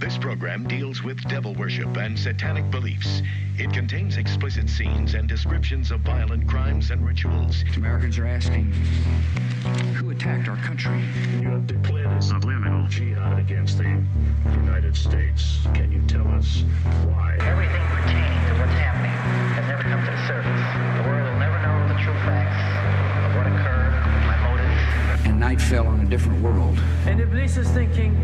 This program deals with devil worship and satanic beliefs. It contains explicit scenes and descriptions of violent crimes and rituals. Americans are asking, who attacked our country? You have declared a subliminal jihad against the United States. Can you tell us why? Everything pertaining to what's happening has never come to the surface. The world will never know the true facts of what occurred, my motives. And night fell on a different world. And Iblis is thinking,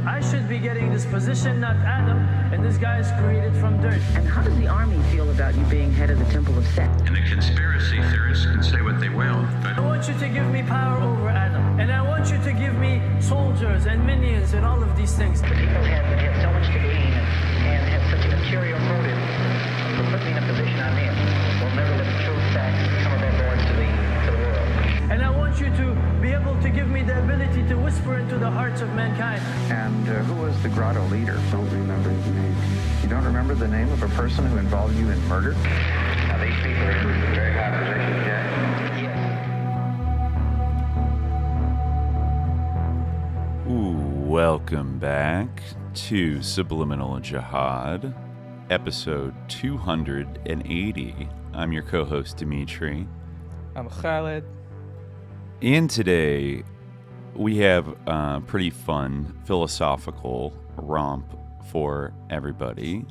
I should be getting this position, not Adam, and this guy is created from dirt. And how does the army feel about you being head of the Temple of Set? And the conspiracy theorists can say what they will, but I want you to give me power over Adam, and I want you to give me soldiers and minions and all of these things. The people have so much to gain and have such an ulterior motive for putting me in a position I'm in. We'll never let the true facts come aboard to the world. And I want you to be able to give me the ability to whisper into the hearts of mankind. And who was the grotto leader? Don't remember his name. You don't remember the name of a person who involved you in murder? Now these people are in very high positions, yeah? Yes. Ooh, welcome back to Subliminal Jihad, episode 280. I'm your co-host, Dimitri. I'm Khaled. And today, we have a pretty fun philosophical romp for everybody.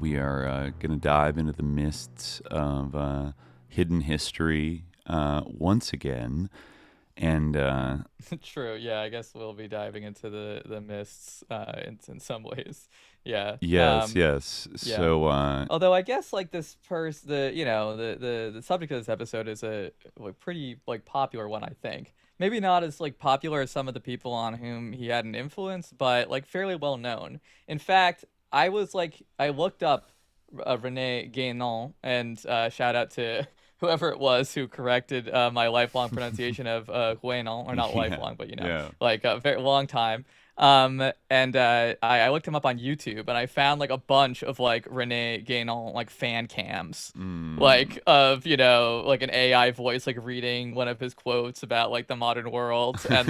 We are going to dive into the mists of hidden history once again. And True, yeah, I guess we'll be diving into the mists in some ways. Yeah. Yes. Yeah. So, although I guess like the subject of this episode is a pretty popular one, I think. Maybe not as popular as some of the people on whom he had an influence, but fairly well known. In fact, I looked up René Guénon, and shout out to whoever it was who corrected my lifelong pronunciation of Guénon, or not lifelong, but a very long time. And I looked him up on YouTube, and I found a bunch of René Guénon fan cams, of an AI voice reading one of his quotes about the modern world, and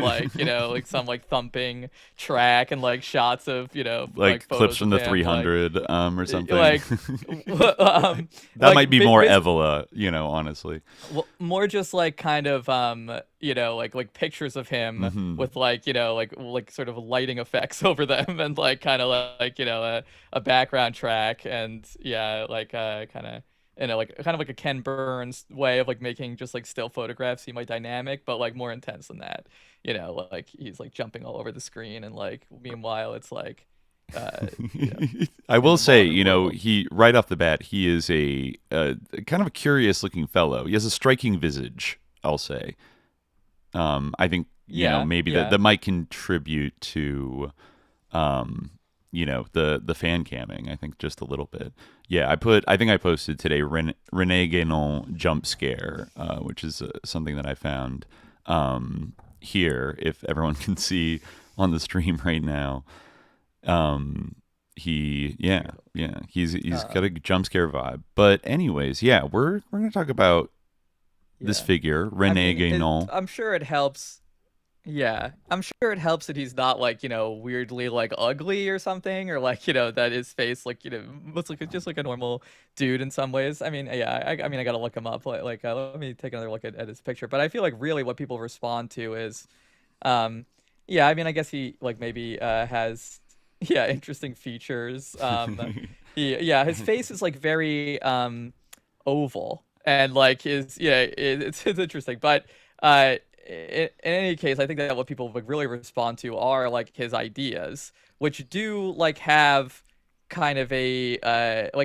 some thumping track and shots of clips from the 300 or something. That might be big, more Evola, honestly. Well, more just kind of pictures of him with sort of lighting effects over them, and a background track, and kind of a Ken Burns way of making just still photographs seem dynamic, but more intense than that. He's jumping all over the screen, and meanwhile it's I will say, he right off the bat, he is a kind of a curious looking fellow. He has a striking visage, I'll say. I think maybe that might contribute to the fan camming, I think, just a little bit. Yeah, I think I posted today René Guénon jump scare, which is something that I found here, if everyone can see on the stream right now. He's got a jump scare vibe. But anyways, we're gonna talk about this figure, René Guénon. I'm sure it helps. Yeah, I'm sure it helps that he's not weirdly ugly or something, or that his face looks just like a normal dude in some ways. I mean, I gotta look him up. Let me take another look at his picture. But I feel really what people respond to is, I guess he maybe has interesting features. His face is very oval, and it's interesting, but in any case, I think that what people really respond to are his ideas, which do have kind of a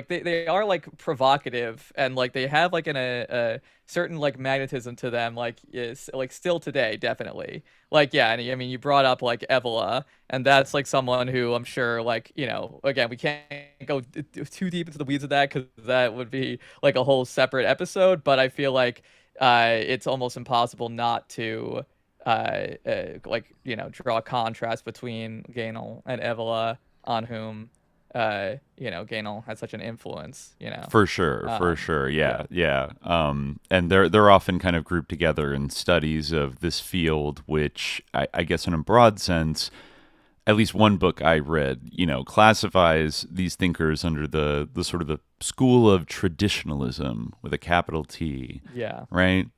they are provocative, and they have a certain magnetism to them, is still today, definitely. And you brought up Evola, and that's someone who I'm sure again, we can't go too deep into the weeds of that, because that would be a whole separate episode, but I feel it's almost impossible not to draw a contrast between Guénon and Evola, on whom Guénon had such an influence, For sure. Yeah. And they're often kind of grouped together in studies of this field, which I guess in a broad sense at least one book I read, classifies these thinkers under the sort of the school of traditionalism with a capital T. Yeah. Right.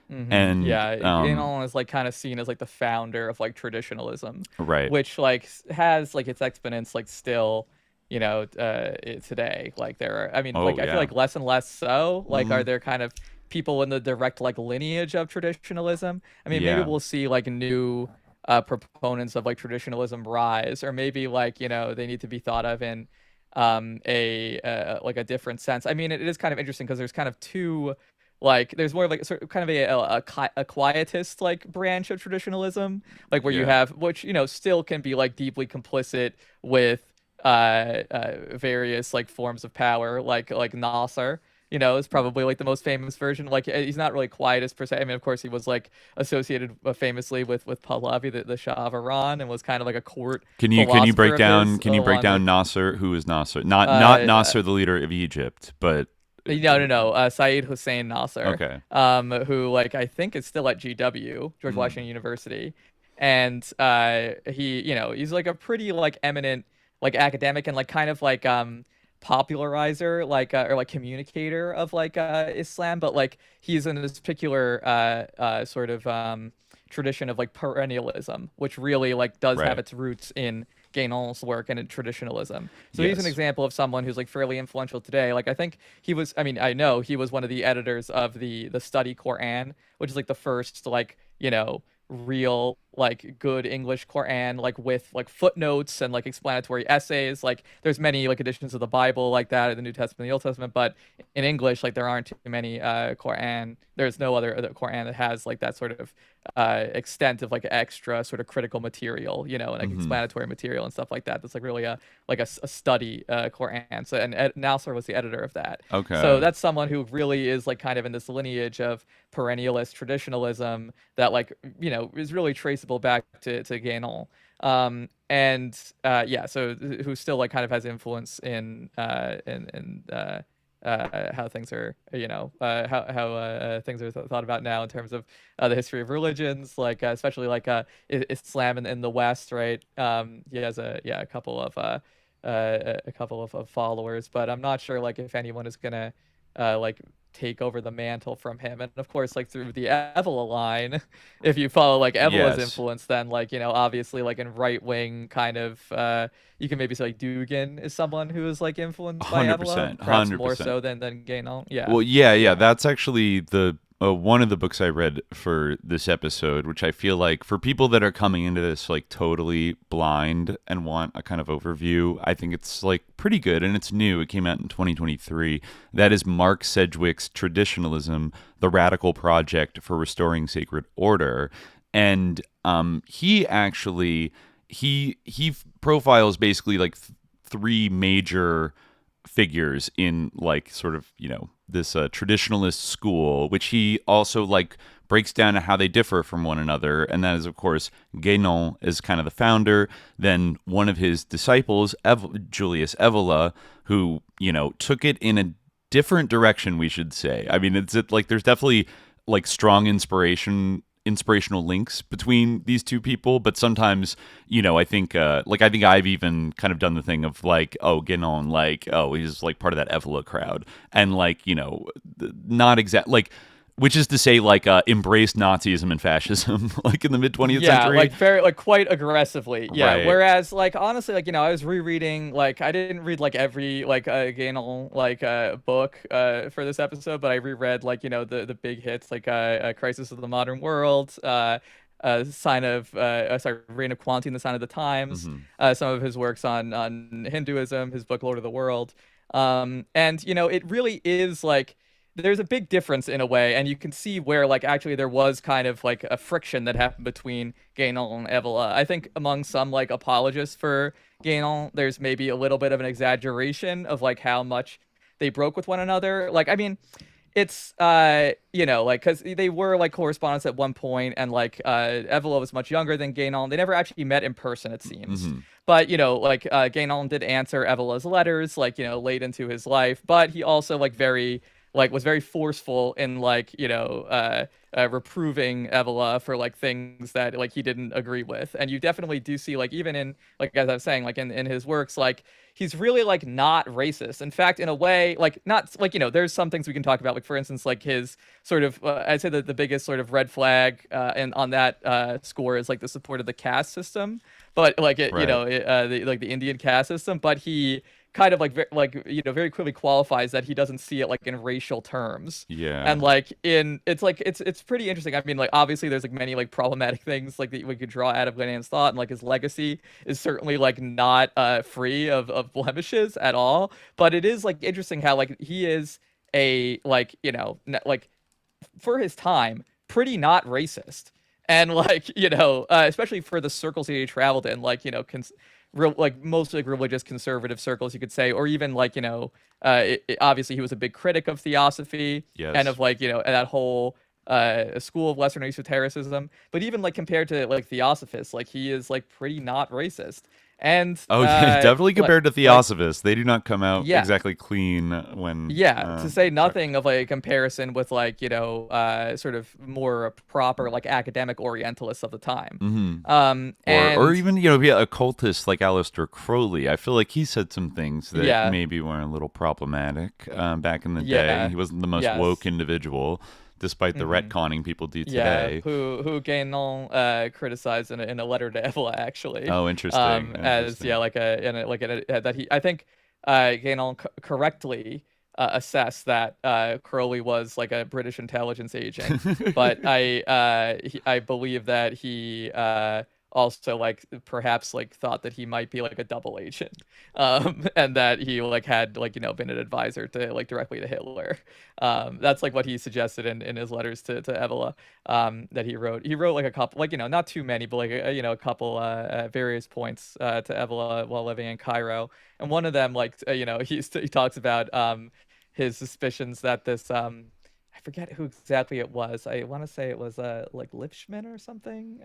And yeah, Guénon is like kind of seen as like the founder of like traditionalism, right, which like has like its exponents like still, today. Like there are, I mean, I feel like less and less so. Like, are there kind of people in the direct like lineage of traditionalism? I mean, maybe we'll see like new proponents of like traditionalism rise, or maybe like they need to be thought of in like a different sense. I mean, it is kind of interesting because there's kind of two. Like, there's more of like sort of kind of a quietist like branch of traditionalism, like where you have, which still can be like deeply complicit with various like forms of power, like Nasser. Is probably like the most famous version. Like, he's not really quietist per se. I mean, of course, he was like associated famously with Pahlavi, the Shah of Iran, and was kind of like a court. Can you break down Nasser? Who is Nasser? Not Nasser, the leader of Egypt, but. No. Saeed Hussein Nasser. Okay. Who like I think is still at GW, George Washington University, and he's like a pretty like eminent like academic and like kind of like popularizer or like communicator of like Islam, but like he's in this particular sort of tradition of like perennialism, which really like does have its roots in Guénon's work and in traditionalism. So he's an example of someone who's like fairly influential today. Like, I think he was, I know he was one of the editors of the Study Quran, which is like the first like, real like good English Quran, like with like footnotes and like explanatory essays. Like, there's many like editions of the Bible like that, or the New Testament, the Old Testament, but in English, like there aren't too many Quran. There's no other Quran that has like that sort of extent of like extra sort of critical material, and like explanatory material and stuff like that. That's like really a study Quran. So and Nasser was the editor of that. Okay. So that's someone who really is like kind of in this lineage of perennialist traditionalism that like is really traceable back to Guénon. So who still like kind of has influence in how things are, how things are thought about now in terms of the history of religions, like especially like Islam in the West, right? He has a couple of followers, but I'm not sure like if anyone is gonna like take over the mantle from him. And of course, like through the Evola line, if you follow like Evola's influence, then like obviously like in right wing kind of you can maybe say like Dugin is someone who is like influenced by Evola, perhaps 100%. more so than Guénon. Well, yeah, that's actually the one of the books I read for this episode, which I feel like for people that are coming into this like totally blind and want a kind of overview, I think it's like pretty good, and it's new. It came out in 2023. That is Mark Sedgwick's Traditionalism: The Radical Project for Restoring Sacred Order. And he actually he profiles basically like three major figures in like sort of this traditionalist school, which he also like breaks down how they differ from one another. And that is, of course, Guénon is kind of the founder. Then one of his disciples, Julius Evola, who took it in a different direction, we should say. I mean, it's like there's definitely like strong inspirational links between these two people, but sometimes I think I've even kind of done the thing of like, oh, Guénon, like, oh, he's like part of that Evola crowd, and like not exact like, which is to say like embraced Nazism and fascism like in the mid 20th century, like very like quite aggressively, Right. Whereas like honestly, like I was rereading, like I didn't read like every like Guénon like book for this episode, but I reread like the big hits like Crisis of the Modern World, Sign of Reign of Quantity, The Sign of the Times, some of his works on Hinduism, his book Lord of the World, and it really is like there's a big difference in a way, and you can see where like actually there was kind of like a friction that happened between Guénon and Evola. I think among some like apologists for Guénon, there's maybe a little bit of an exaggeration of like how much they broke with one another. Like, I mean, it's like because they were like correspondents at one point, and like Evola was much younger than Guénon. They never actually met in person, it seems. But like Guénon did answer Evola's letters like late into his life, but he also like very like was very forceful in like reproving Evola for like things that like he didn't agree with. And you definitely do see like even in like as I was saying like in his works like he's really like not racist. In fact, in a way, like not like there's some things we can talk about, like for instance, like his sort of I'd say that the biggest sort of red flag and on that score is like the support of the caste system, but like the Indian caste system. But he kind of very quickly qualifies that he doesn't see it like in racial terms. Yeah. And like it's pretty interesting. I mean, like obviously there's like many like problematic things like that we could draw out of Guénon's thought, and like his legacy is certainly like not free of blemishes at all. But it is like interesting how like he is a like like for his time pretty not racist. And like especially for the circles that he traveled in, like like mostly like religious conservative circles, you could say, or even like obviously he was a big critic of theosophy. Yes. And of like that whole school of Western esotericism. But even like compared to like theosophists, like he is like pretty not racist. And definitely compared to theosophists, they do not come out exactly clean when. Yeah, to say nothing of like a comparison with like sort of more proper like academic Orientalists of the time. Mm-hmm. Or even occultists like Aleister Crowley. I feel like he said some things that maybe were a little problematic back in the day. He wasn't the most woke individual, despite the retconning people do today. Yeah, who Guénon criticized in a letter to Evola, actually. Oh, interesting. As that he, I think Guénon correctly assessed that Crowley was like a British intelligence agent, but I believe that he also like perhaps like thought that he might be like a double agent, and that he like had like been an advisor to like directly to Hitler. That's like what he suggested in his letters to Evola that he wrote like a couple, like not too many, but like a couple various points to Evola while living in Cairo. And one of them, like he talks about his suspicions that this I forget who exactly it was. I want to say it was like Lipschman or something.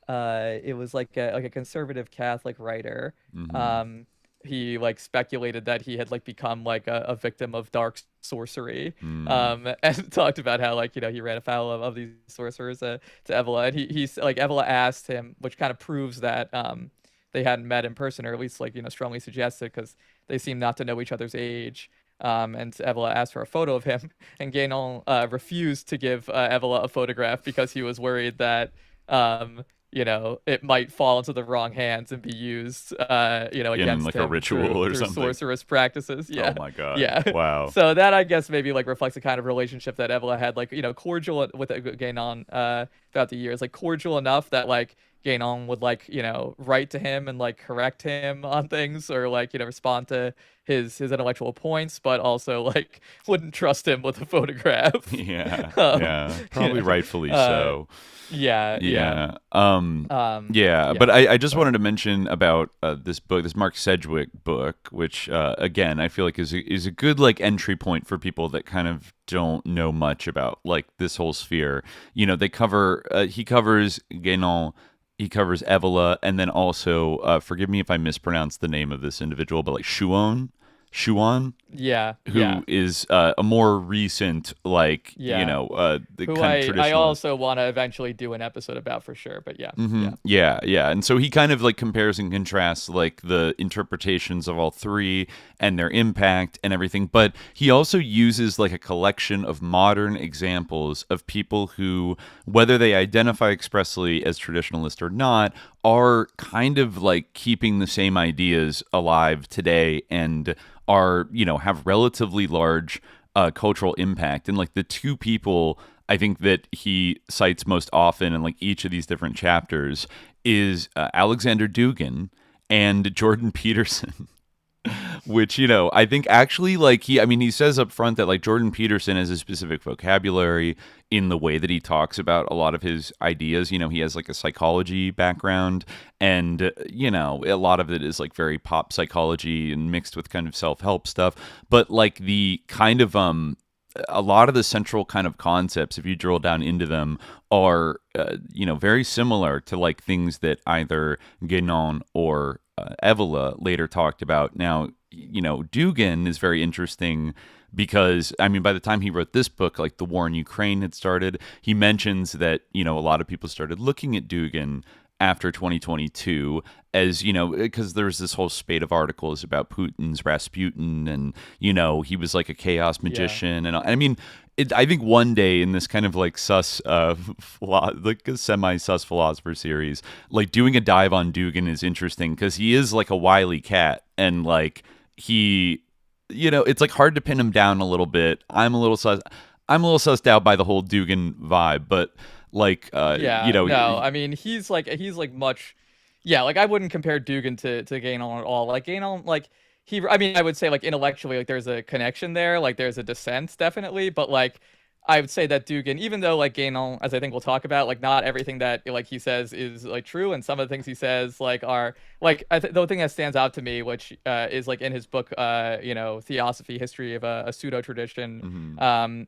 It was like a conservative Catholic writer. Mm-hmm. He like speculated that he had like become like a victim of dark sorcery, and talked about how like he ran afoul of these sorcerers to Evola, and he's like Evola asked him, which kind of proves that they hadn't met in person, or at least like strongly suggested, because they seem not to know each other's age. And Evola asked for a photo of him, and Guénon refused to give Evola a photograph because he was worried that it might fall into the wrong hands and be used, against like him a ritual through, or something. Sorcerous practices. Yeah. Oh my god. Yeah. Wow. So that I guess maybe like reflects the kind of relationship that Evola had, like cordial with Guénon throughout the years, like cordial enough that like Guénon would like write to him and like correct him on things, or like respond to his intellectual points, but also like wouldn't trust him with a photograph. Yeah. Probably rightfully so. Yeah. But I just wanted to mention about this book, this Mark Sedgwick book, which again I feel like is a good like entry point for people that kind of don't know much about like this whole sphere. They cover he covers Guénon, he covers Evola, and then also forgive me if I mispronounce the name of this individual, but like Shuon, who is a more recent, like the who kind of traditional. I also want to eventually do an episode about for sure, but and so he kind of like compares and contrasts like the interpretations of all three and their impact and everything, but he also uses like a collection of modern examples of people who, whether they identify expressly as traditionalist or not, are kind of like keeping the same ideas alive today and are have relatively large cultural impact. And like the two people I think that he cites most often in like each of these different chapters is Alexander Dugin and Jordan Peterson. Which, I think actually like he says up front that like Jordan Peterson has a specific vocabulary in the way that he talks about a lot of his ideas. He has like a psychology background, and a lot of it is like very pop psychology and mixed with kind of self-help stuff. But like the kind of a lot of the central kind of concepts, if you drill down into them, are very similar to like things that either Guénon or Evola later talked about. Now, Dugin is very interesting because, I mean, by the time he wrote this book, like the war in Ukraine had started. He mentions that, a lot of people started looking at Dugin after 2022 as, because there's this whole spate of articles about Putin's Rasputin and, he was like a chaos magician. And I mean, I think one day in this kind of like like a semi-sus philosopher series, like doing a dive on Dugin is interesting because he is like a wily cat and like he, it's like hard to pin him down a little bit. I'm a little sussed out by the whole Dugin vibe, but like no, I mean he's like much, like I wouldn't compare Dugin to Guénon at all. Like Guénon, like I mean I would say like intellectually like there's a connection there, like there's a descent definitely, but like I would say that Dugin, even though like Guénon, as I think we'll talk about, like not everything that like he says is like true, and some of the things he says like are like the thing that stands out to me, which is like in his book, Theosophy, History of a Pseudo Tradition,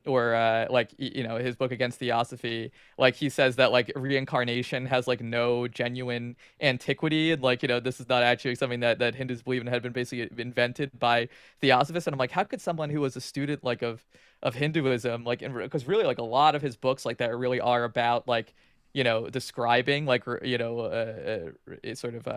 or like his book Against Theosophy, like he says that like reincarnation has like no genuine antiquity, and like this is not actually something that Hindus believe in, had been basically invented by theosophists, and I'm like, how could someone who was a student like of Hinduism, like, because really like a lot of his books like that really are about like describing like sort of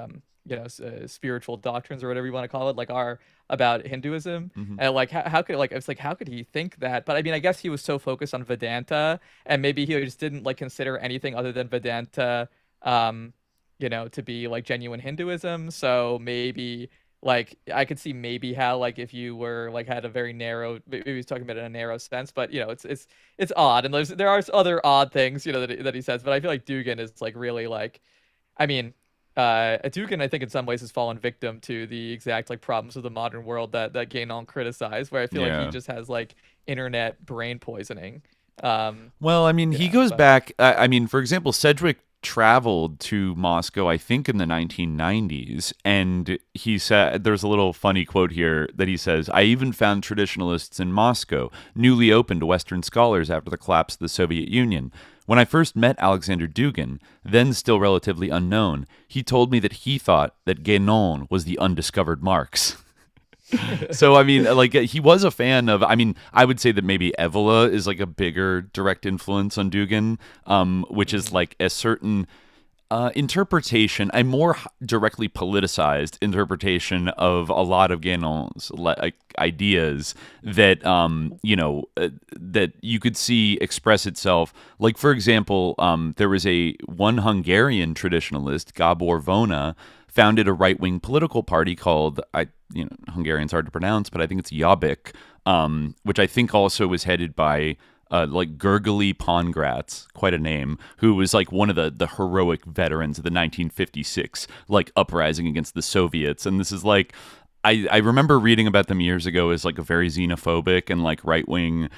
spiritual doctrines or whatever you want to call it, like are about Hinduism. And like how could, like, it's like how could he think that? But I mean I guess he was so focused on Vedanta, and maybe he just didn't like consider anything other than Vedanta to be like genuine Hinduism. So maybe like I could see maybe how like if you were like had a very narrow, maybe he's talking about it in a narrow sense, but it's odd, and there are other odd things that he says, but I feel like Dugin is like really like, I mean, Dugin I think in some ways has fallen victim to the exact like problems of the modern world that Guénon criticized, where I feel like he just has like internet brain poisoning. Well, I mean, he goes back. I mean, for example, Sedgwick traveled to Moscow, I think, in the 1990s, and he said, there's a little funny quote here that he says, "I even found traditionalists in Moscow, newly open to Western scholars after the collapse of the Soviet Union. When I first met Alexander Dugin, then still relatively unknown, he told me that he thought that Guénon was the undiscovered Marx." So, I mean, like, he was a fan of, I mean, I would say that maybe Evola is like a bigger direct influence on Dugin, which is like a certain interpretation, a more directly politicized interpretation of a lot of Guénon's ideas that, that you could see express itself. Like, for example, there was one Hungarian traditionalist, Gabor Vona, founded a right-wing political party called, Hungarian's hard to pronounce, but I think it's Jobbik, which I think also was headed by like Gergely Pongratz, quite a name, who was like one of the heroic veterans of the 1956 like uprising against the Soviets. And this is like, I remember reading about them years ago as like a very xenophobic and like right-wing,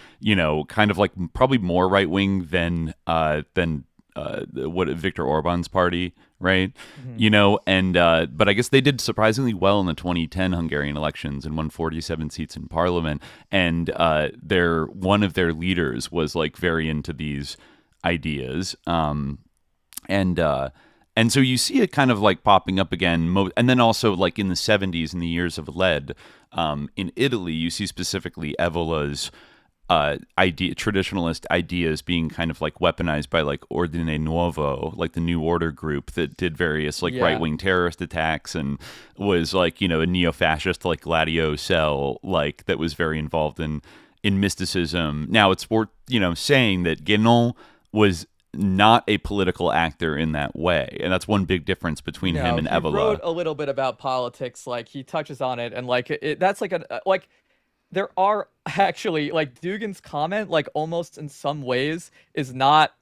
kind of like probably more right-wing than what Viktor Orban's party, right? But I guess they did surprisingly well in the 2010 Hungarian elections and won 47 seats in parliament. And one of their leaders was like very into these ideas. And so you see it kind of like popping up again. And then also like in the 70s, in the years of lead, in Italy, you see specifically Evola's traditionalist ideas being kind of like weaponized by like Ordine Nuovo, like the New Order group that did various like right-wing terrorist attacks and was like, a neo-fascist like Gladio cell, like that was very involved in mysticism. Now it's worth, saying that Guénon was not a political actor in that way, and that's one big difference between him and Evola. He wrote a little bit about politics, like he touches on it, and like that's like like there are actually like Dugin's comment, like almost in some ways is not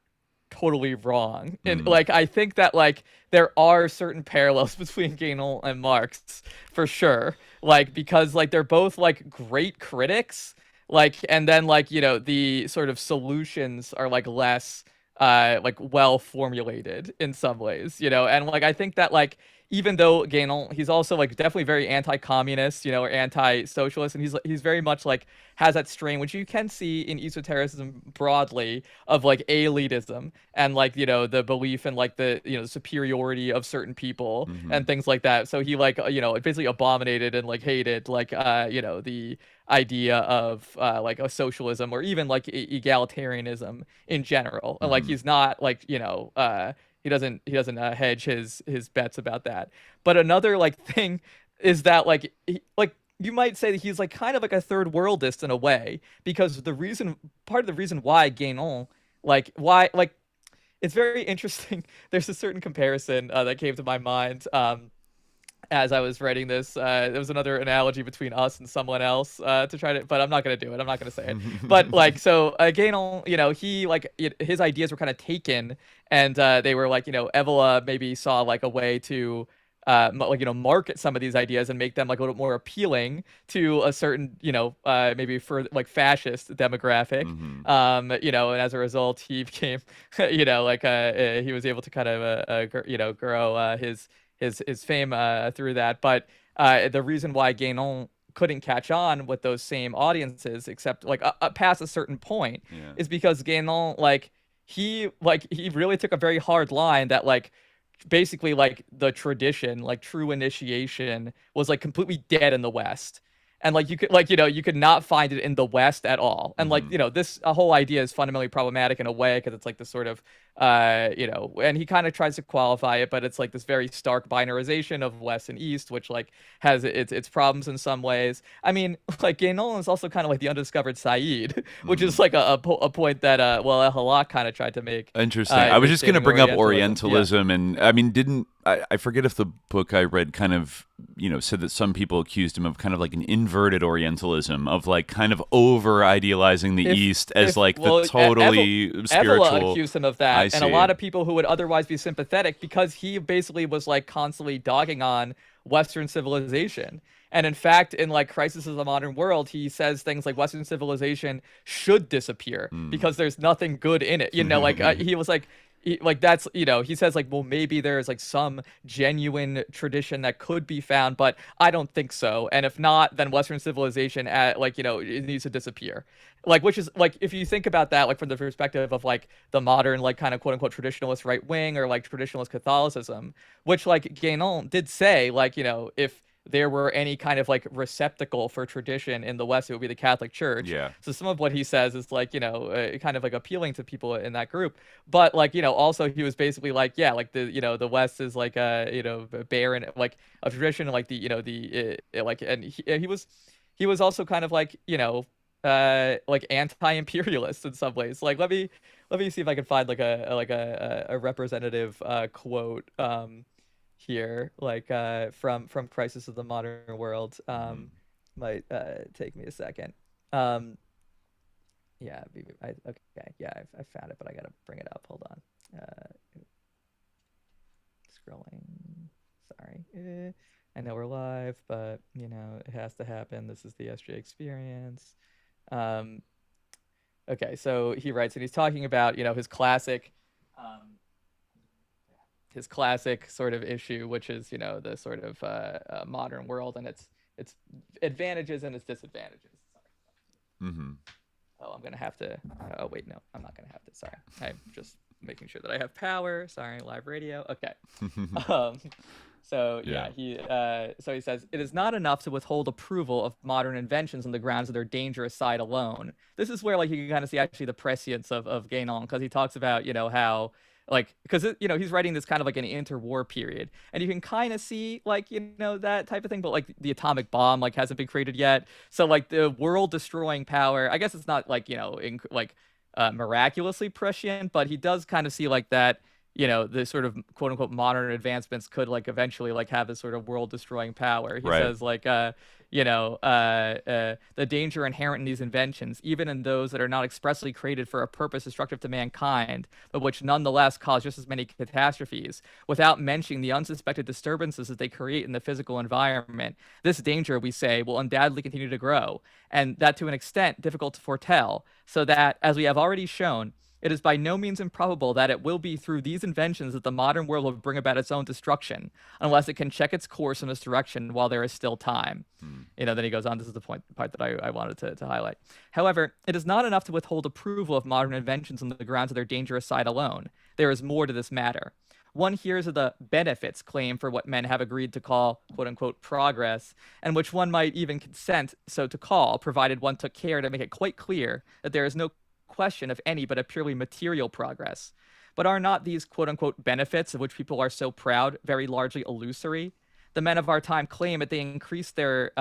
totally wrong. And like, I think that like there are certain parallels between Guénon and Marx for sure. Like, because like they're both like great critics, like, and then like, the sort of solutions are like less like well formulated in some ways, and like I think that like even though Guénon, he's also like definitely very anti-communist, or anti-socialist, and he's very much like has that strain, which you can see in esotericism broadly, of like elitism and like the belief in like the superiority of certain people and things like that. So he like basically abominated and like hated like the idea of like a socialism or even like egalitarianism in general, and like he's not like he doesn't hedge his bets about that. But another like thing is that like you might say that he's like kind of like a third worldist in a way, because part of the reason why Guénon, why it's very interesting. There's a certain comparison that came to my mind as I was writing this. There was another analogy between us and someone else to try to, but I'm not gonna do it. I'm not gonna say it. But like, so Guénon, he like his ideas were kind of taken, and they were like, Evola maybe saw like a way to market some of these ideas and make them like a little more appealing to a certain maybe for like fascist demographic. And as a result he became he was able to kind of grow his fame through that. But the reason why Guénon couldn't catch on with those same audiences, except like past a certain point, is because Guénon he really took a very hard line that like basically like the tradition, like true initiation, was like completely dead in the West. And like you could not find it in the West at all. And like this whole idea is fundamentally problematic in a way, because it's like this sort of and he kind of tries to qualify it, but it's like this very stark binarization of West and East, which like has its problems in some ways. I mean, like Guénon is also kind of like the undiscovered Said, which is like a point that Halak kind of tried to make. Interesting. I was just going to bring up Orientalism, yeah. And I mean, I forget if the book I read kind of said that some people accused him of kind of like an inverted Orientalism, of like kind of over idealizing the East as the totally spiritual. Evola accused him of that, and a lot of people who would otherwise be sympathetic, because he basically was like constantly dogging on Western civilization. And in fact, in like Crisis of the Modern World, he says things like Western civilization should disappear because there's nothing good in it. He was like, that's he says like, well, maybe there's like some genuine tradition that could be found, but I don't think so. And if not, then Western civilization it needs to disappear. Like, which is like, if you think about that, like from the perspective of like the modern like kind of quote unquote traditionalist right wing, or like traditionalist Catholicism, which like Guénon did say, like, if there were any kind of like receptacle for tradition in the West, it would be the Catholic Church. Yeah. So some of what he says is like, kind of like appealing to people in that group. But like, also he was basically like, yeah, like the West is like barren, like a tradition, like and he was also kind of like, like anti-imperialist in some ways. Like, let me see if I can find like a representative quote here, like from Crisis of the Modern World. Might take me a second. Okay, yeah, I found it, but I gotta bring it up. Hold on. Scrolling. Sorry. I know we're live, but it has to happen. This is the SJ experience. Okay, so he writes, and he's talking about his classic sort of issue, which is the sort of modern world and its advantages and its disadvantages. Oh, I'm gonna have to. Oh wait, no, I'm not gonna have to. Sorry, I'm just making sure that I have power. Sorry, live radio. Okay. So he says, it is not enough to withhold approval of modern inventions on the grounds of their dangerous side alone. This is where like you can kind of see actually the prescience of Guénon, because he talks about how because he's writing this kind of like an interwar period, and you can kind of see like that type of thing, but like the atomic bomb like hasn't been created yet, so like the world destroying power, I guess it's not like miraculously prescient, but he does kind of see like that the sort of quote unquote modern advancements could like eventually like have this sort of world destroying power. He says like the danger inherent in these inventions, even in those that are not expressly created for a purpose destructive to mankind, but which nonetheless cause just as many catastrophes, without mentioning the unsuspected disturbances that they create in the physical environment. This danger, we say, will undoubtedly continue to grow, and that to an extent difficult to foretell, so that, as we have already shown, It is by no means improbable that it will be through these inventions that the modern world will bring about its own destruction, unless it can check its course in this direction while there is still time. Then he goes on. This is the part that I wanted to highlight. However, it is not enough to withhold approval of modern inventions on the grounds of their dangerous side alone. There is more to this matter. One hears of the benefits claimed for what men have agreed to call, quote unquote, progress, and which one might even consent so to call, provided one took care to make it quite clear that there is no question of any but a purely material progress. But are not these quote unquote benefits of which people are so proud very largely illusory? The men of our time claim that they increase their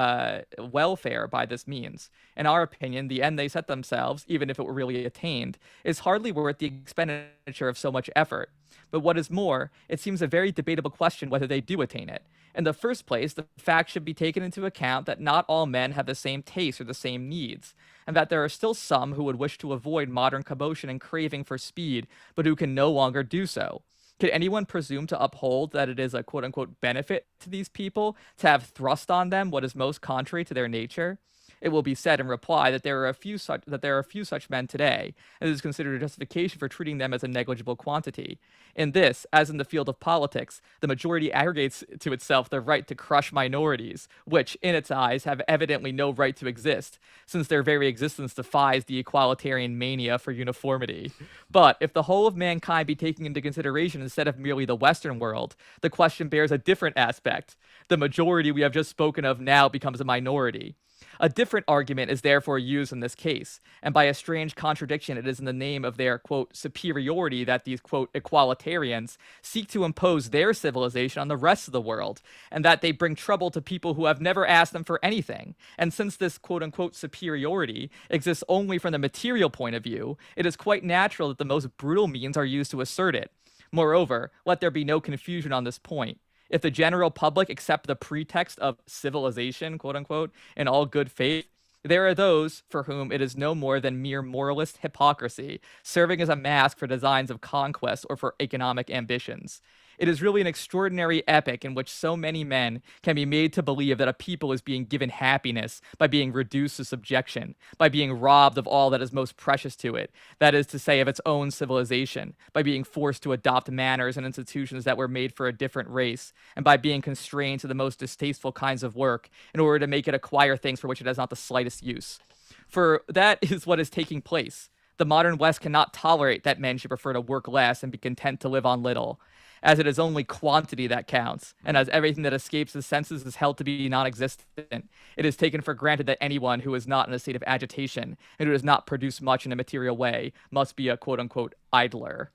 welfare by this means. In our opinion, the end they set themselves, even if it were really attained, is hardly worth the expenditure of so much effort. But what is more, it seems a very debatable question whether they do attain it. In the first place, the fact should be taken into account that not all men have the same tastes or the same needs, and that there are still some who would wish to avoid modern commotion and craving for speed, but who can no longer do so. Could anyone presume to uphold that it is a quote unquote benefit to these people to have thrust on them what is most contrary to their nature? It will be said in reply that there are a few such men today, and it is considered a justification for treating them as a negligible quantity. In this, as in the field of politics, the majority aggregates to itself the right to crush minorities, which, in its eyes, have evidently no right to exist, since their very existence defies the equalitarian mania for uniformity. But if the whole of mankind be taken into consideration instead of merely the Western world, the question bears a different aspect. The majority we have just spoken of now becomes a minority. A different argument is therefore used in this case, and by a strange contradiction, it is in the name of their, quote, superiority that these, quote, equalitarians seek to impose their civilization on the rest of the world, and that they bring trouble to people who have never asked them for anything. And since this, quote unquote, superiority exists only from the material point of view, it is quite natural that the most brutal means are used to assert it. Moreover, let there be no confusion on this point. If the general public accept the pretext of civilization, quote unquote, in all good faith, there are those for whom it is no more than mere moralist hypocrisy, serving as a mask for designs of conquest or for economic ambitions. It is really an extraordinary epoch in which so many men can be made to believe that a people is being given happiness by being reduced to subjection, by being robbed of all that is most precious to it, that is to say, of its own civilization, by being forced to adopt manners and institutions that were made for a different race, and by being constrained to the most distasteful kinds of work in order to make it acquire things for which it has not the slightest use. For that is what is taking place. The modern West cannot tolerate that men should prefer to work less and be content to live on little, as it is only quantity that counts, and as everything that escapes the senses is held to be non-existent. It is taken for granted that anyone who is not in a state of agitation and who does not produce much in a material way must be a quote-unquote idler.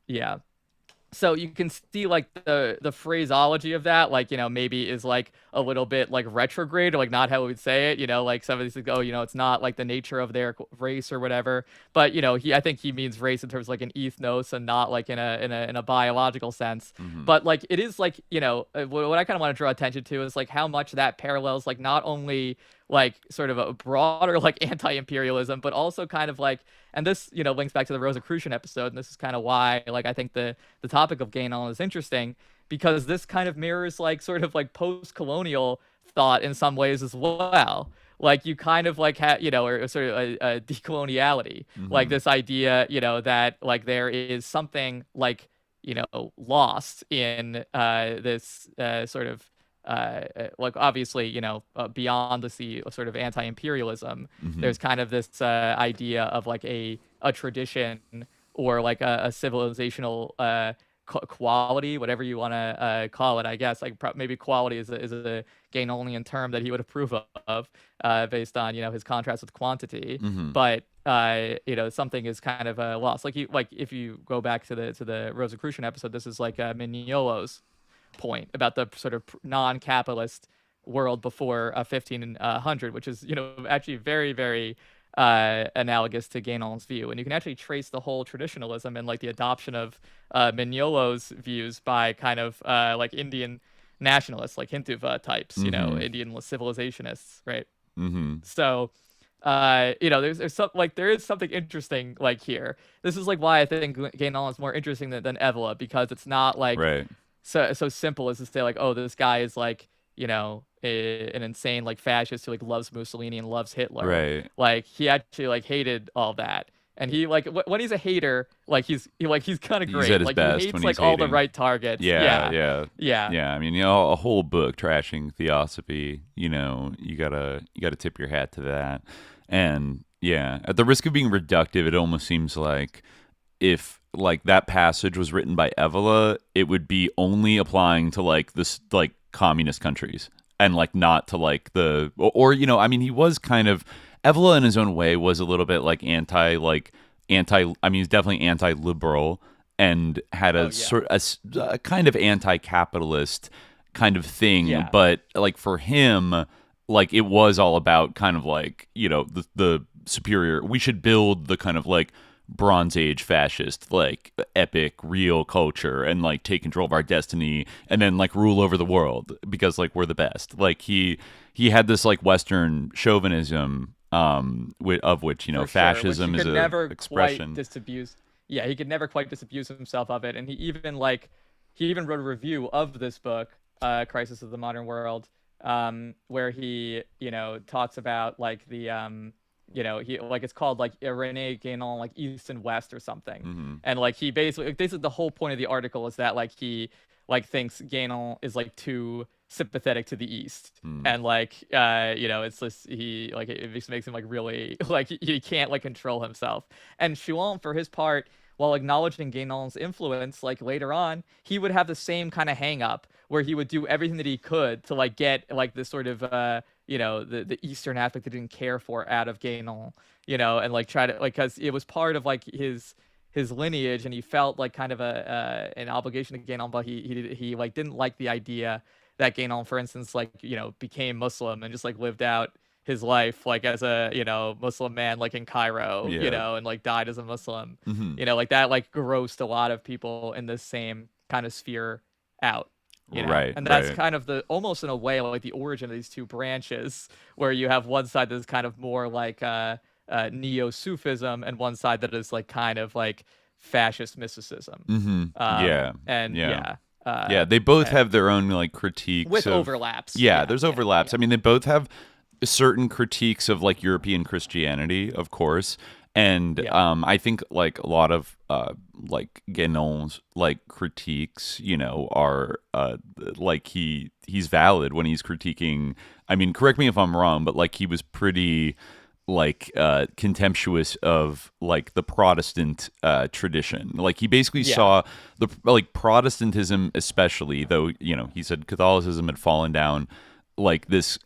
Yeah. So you can see like the phraseology of that, like, maybe is like a little bit like retrograde or like not how we would say it, like some of these things, it's not like the nature of their race or whatever. But, I think he means race in terms of like an ethnos and not like in a biological sense. But like it is like, what I kind of want to draw attention to is like how much that parallels like not only like sort of a broader like anti-imperialism, but also kind of like, and this links back to the Rosicrucian episode, and this is kind of why like I think the topic of Guénon is interesting, because this kind of mirrors like sort of like post-colonial thought in some ways as well. Like you kind of like have or sort of a decoloniality, like this idea that like there is something like lost in this sort of like obviously beyond the sea sort of anti-imperialism, there's kind of this idea of like a tradition or like a civilizational quality, whatever you want to call it, I guess. Like maybe quality is a Guénonian term that he would approve of, based on his contrast with quantity. But something is kind of lost. Like if you go back to the Rosicrucian episode, this is like Mignolo's point about the sort of non-capitalist world before 1500, which is actually very, very analogous to Guénon's view. And you can actually trace the whole traditionalism and like the adoption of Mignolo's views by kind of like Indian nationalists, like Hinduva types, Indian civilizationists, right? So there's some like there is something interesting like here. This is like why I think Guénon is more interesting than Evola, because it's not like so simple as to say like, oh, this guy is like an insane like fascist who like loves Mussolini and loves Hitler. Right. Like he actually like hated all that. And he like when he's a hater, like he's kind of He's great. at his Like best he hates when like he's all the hating. right targets. Yeah, Yeah. yeah, Yeah. I mean, a whole book trashing theosophy. You gotta tip your hat to that. And yeah, at the risk of being reductive, it almost seems like if like that passage was written by Evola, it would be only applying to like this like communist countries and like not to like the or I mean, he was kind of Evola in his own way was a little bit like anti. I mean, he's definitely anti-liberal and had a sort a kind of anti-capitalist kind of thing. Yeah. But like for him, like it was all about kind of like the superior. We should build the kind of like Bronze Age fascist like epic real culture and like take control of our destiny and then like rule over the world because like we're the best. Like he had this like Western chauvinism of which For fascism sure, which is he could a never expression. quite disabuse. Yeah, he could never quite disabuse himself of it, and he even wrote a review of this book, Crisis of the Modern World, where he talks about like the he like it's called like René Guénon like East and West or something, and like he basically the whole point of the article is that like he like thinks Guénon is like too sympathetic to the East, and like it's just it just makes him like really like he can't like control himself. And Chouan, for his part, while acknowledging Guénon's influence, like later on, he would have the same kind of hang up where he would do everything that he could to like get like this sort of the Eastern aspect that he didn't care for out of Guénon, and like try to like because it was part of like his lineage, and he felt like kind of an obligation to Guénon, but he like didn't like the idea that Guénon, for instance, like became Muslim and just like lived out his life like as a Muslim man like in Cairo, and like died as a Muslim, like that like grossed a lot of people in the same kind of sphere out. Right, and that's right. kind of the almost in a way like the origin of these two branches, where you have one side that's kind of more like neo-Sufism and one side that is like kind of like fascist mysticism. They both have their own like critiques with of, overlaps. There's overlaps. I mean, they both have certain critiques of like European Christianity, of course. And I think like a lot of like Guénon's like critiques, are like he's valid when he's critiquing. I mean, correct me if I'm wrong, but like he was pretty like contemptuous of like the Protestant tradition. Like he basically saw the like Protestantism, especially though he said Catholicism had fallen down like this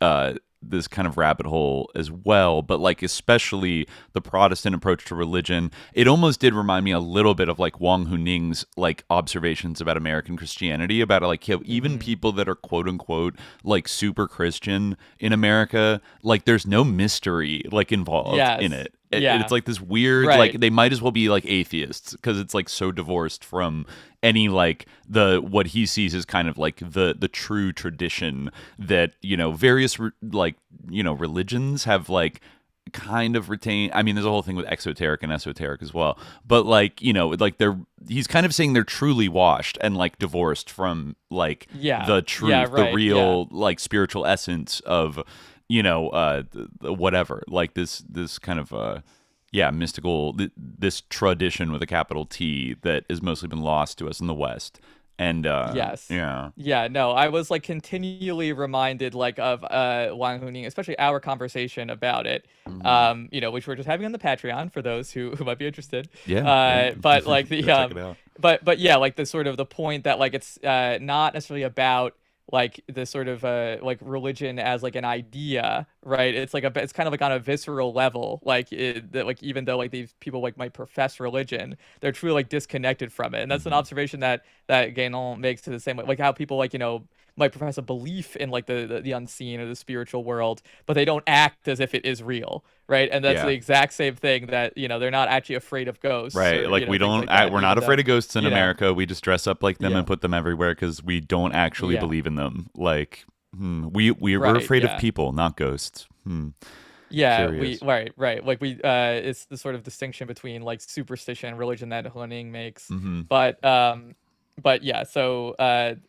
kind of rabbit hole as well, but like especially the Protestant approach to religion, it almost did remind me a little bit of like Wang Huning's like observations about American Christianity, about like even people that are quote unquote like super Christian in America, like there's no mystery like involved in it. It's like this weird like they might as well be like atheists because it's like so divorced from any like what he sees as kind of like the true tradition that various religions have like kind of retained. I mean, there's a whole thing with exoteric and esoteric as well, but like like he's kind of saying they're truly washed and like divorced from like the truth, the real like spiritual essence of whatever, like this kind of mystical, this tradition with a capital T that has mostly been lost to us in the West. And no, I was like continually reminded like of Wang Huning, especially our conversation about it, which we're just having on the Patreon for those who might be interested. But like the but like the sort of the point that like it's not necessarily about like the sort of like religion as like an idea, right? It's like it's kind of like on a visceral level, like that like even though like these people like might profess religion, they're truly like disconnected from it. And that's an observation that Guénon makes to the same way, like how people like might profess a belief in like the unseen or the spiritual world, but they don't act as if it is real, right? And that's the exact same thing that they're not actually afraid of ghosts, right? Or, like we don't like we're not afraid of ghosts in America. We just dress up like them and put them everywhere because we don't actually believe in them. Like we're afraid of people, not ghosts. Curious. Right. Like it's the sort of distinction between like superstition and religion that Huning makes. But yeah, so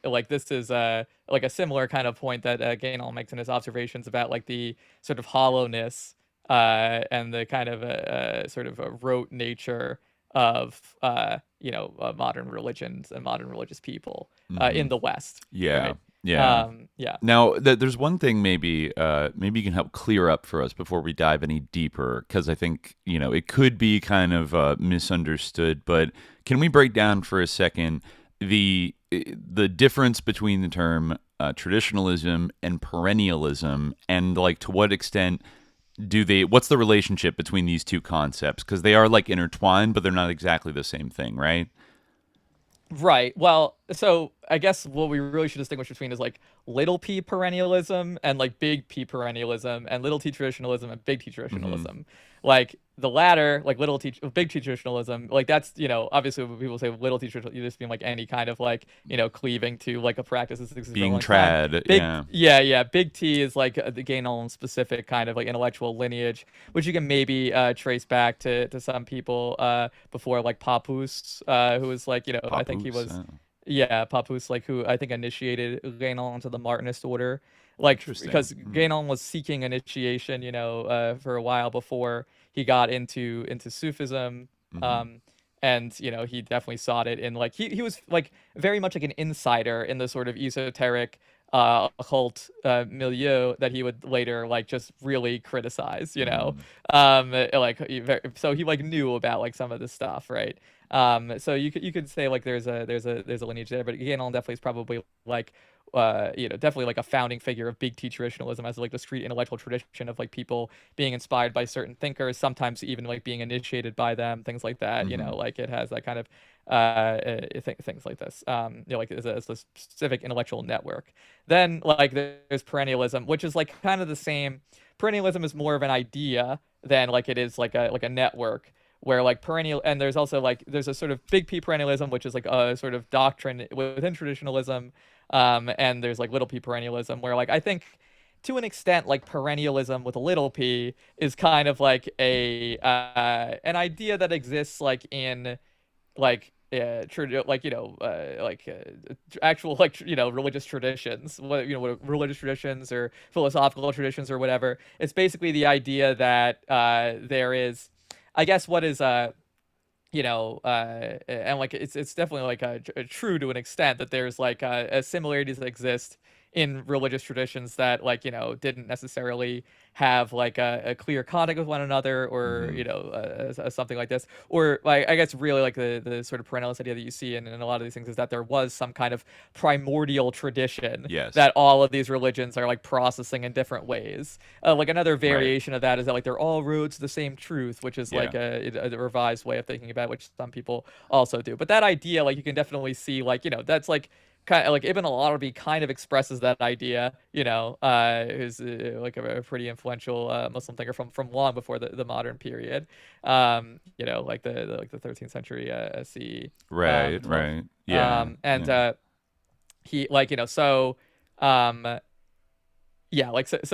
like this is like a similar kind of point that Guénon makes in his observations about like the sort of hollowness and the kind of sort of a rote nature of modern religions and modern religious people in the West. Yeah. Right? Yeah. Yeah. Now, there's one thing maybe you can help clear up for us before we dive any deeper, because I think, it could be kind of misunderstood, but can we break down for a second the difference between the term traditionalism and perennialism, and like to what extent what's the relationship between these two concepts? Because they are like intertwined, but they're not exactly the same thing, right? Right. Well, so I guess what we really should distinguish between is like little p perennialism and like big P perennialism, and little t traditionalism and big T traditionalism. Like the latter, like big T traditionalism, like that's, obviously when people say little T traditionalism, you just mean like any kind of like, cleaving to like a practice that's existed for a Being long time. trad, Big, yeah. yeah. Big T is like the Guénon specific kind of like intellectual lineage, which you can maybe trace back to some people before, like Pappus, who was like, I think he was. Yeah, Pappus, like who I think initiated Guénon into the Martinist order, like because Guénon was seeking initiation, for a while before he got into Sufism, and he definitely sought it in like he was like very much like an insider in the sort of esoteric occult milieu that he would later like just really criticize, like so he like knew about like some of this stuff, right? So you could say like there's a lineage there, but Guénon definitely is probably like definitely like a founding figure of big T traditionalism as like discrete intellectual tradition of like people being inspired by certain thinkers, sometimes even like being initiated by them, things like that. Like it has that kind of things like this. Like as a specific intellectual network. Then like there's perennialism, which is like kind of the same. Perennialism is more of an idea than like it is like a network, where like perennial, and there's also like there's a sort of big P perennialism, which is like a sort of doctrine within traditionalism, and there's like little p perennialism, where like I think to an extent like perennialism with a little p is kind of like an idea that exists like in like actual like religious traditions, what religious traditions or philosophical traditions or whatever. It's basically the idea that there is, I guess, what is and like it's definitely like true to an extent that there's like similarities that exist in religious traditions that like didn't necessarily have like a clear contact with one another, or something like this, or like I guess really like the sort of perennialist idea that you see in a lot of these things is that there was some kind of primordial tradition that all of these religions are like processing in different ways. Like another variation of that is that like they're all roads to the same truth, which is like a revised way of thinking about it, which some people also do. But that idea, like you can definitely see like that's like kind of like Ibn al-Arabi kind of expresses that idea, who's like a pretty influential Muslim thinker from long before the modern period, like the 13th century CE. Right. Yeah. He like so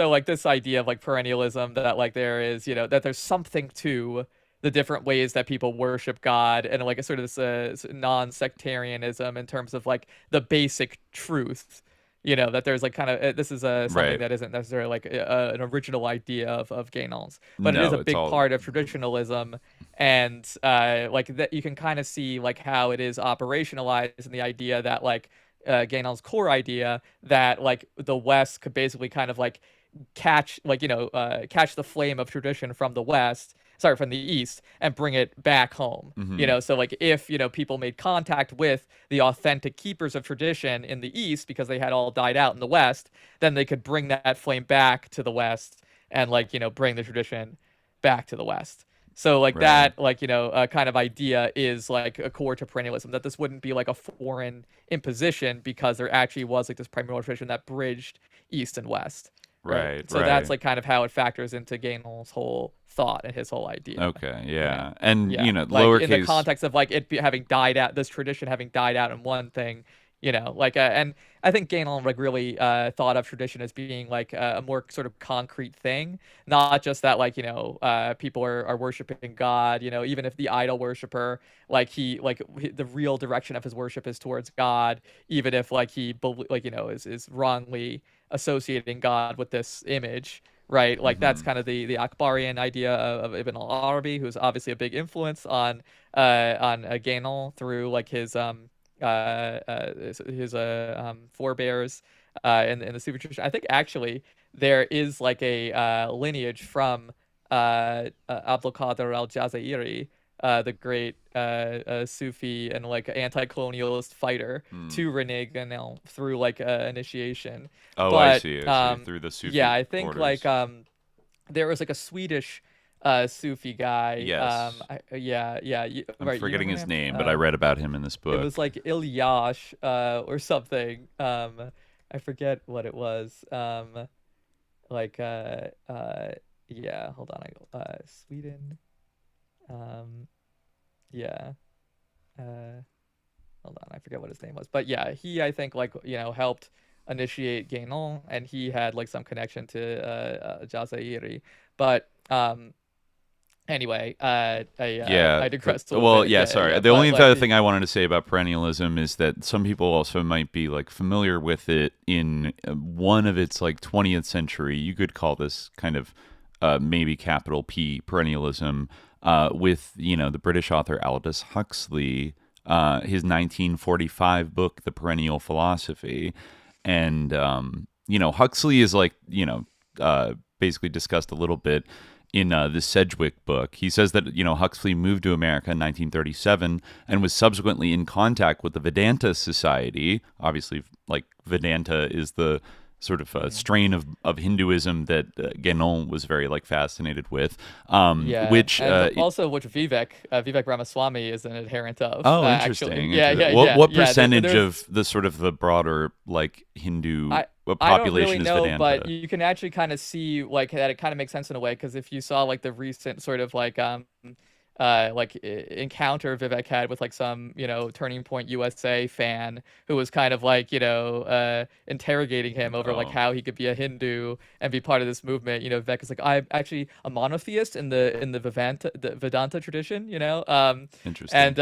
like this idea of like perennialism, that like there is that there's something to the different ways that people worship God, and like a sort of this non-sectarianism in terms of like the basic truth, that there's like kind of this is something that isn't necessarily like an original idea of Guénon's, but it is a big part of traditionalism, and like that you can kind of see like how it is operationalized in the idea that like Guénon's core idea that like the West could basically kind of like catch the flame of tradition from from the East, and bring it back home. So like if people made contact with the authentic keepers of tradition in the East because they had all died out in the West, then they could bring that flame back to the West, and like bring the tradition back to the West. So like that kind of idea is like a core to perennialism, that this wouldn't be like a foreign imposition, because there actually was like this primordial tradition that bridged East and West. Right. So that's like kind of how it factors into Guénon's whole thought and his whole idea. Okay. Yeah. And like lowercase in the context of like it having died out, this tradition having died out in one thing, and I think Guénon like really thought of tradition as being like a more sort of concrete thing, not just that like people are worshiping God, even if the idol worshiper the real direction of his worship is towards God, even if like he is wrongly associating God with this image, right? Like that's kind of the Akbarian idea of Ibn al-Arabi, who's obviously a big influence on Guénon through like his forebears in the Sufi tradition. I think actually there is like a lineage from Abdul Qadir al-Jazairi, the great Sufi and like anti-colonialist fighter, to René Guénon through like initiation. Oh, But I see. Through the Sufi yeah, I think orders. like there was like a Swedish Sufi guy. Yes. Right. I'm forgetting his him? name, but I read about him in this book. It was like Ilyash or something. I forget what it was. Like yeah, hold on. Sweden. Yeah. Hold on. I forget what his name was. But yeah, he, I think, like, helped initiate Guénon, and he had like some connection to Jazairi. But anyway, I digressed a little bit. Sorry. The only other thing I wanted to say about perennialism is that some people also might be like familiar with it in one of its like 20th century. You could call this kind of maybe capital P perennialism with the British author Aldous Huxley, his 1945 book, The Perennial Philosophy, and Huxley is like basically discussed a little bit in the Sedgwick book. He says that, Huxley moved to America in 1937 and was subsequently in contact with the Vedanta Society. Obviously, like, Vedanta is the sort of strain of Hinduism that Guénon was very, like, fascinated with. Which Vivek Ramaswamy is an adherent of. Oh, interesting. Actually. What percentage of the sort of the broader, like, Hindu population is know, Vedanta? But you can actually kind of see like that it kind of makes sense in a way, because if you saw like the recent sort of like encounter Vivek had with like some Turning Point USA fan who was kind of like interrogating him over like how he could be a Hindu and be part of this movement. Vivek is like, I'm actually a monotheist in the Vedanta tradition. Interesting. And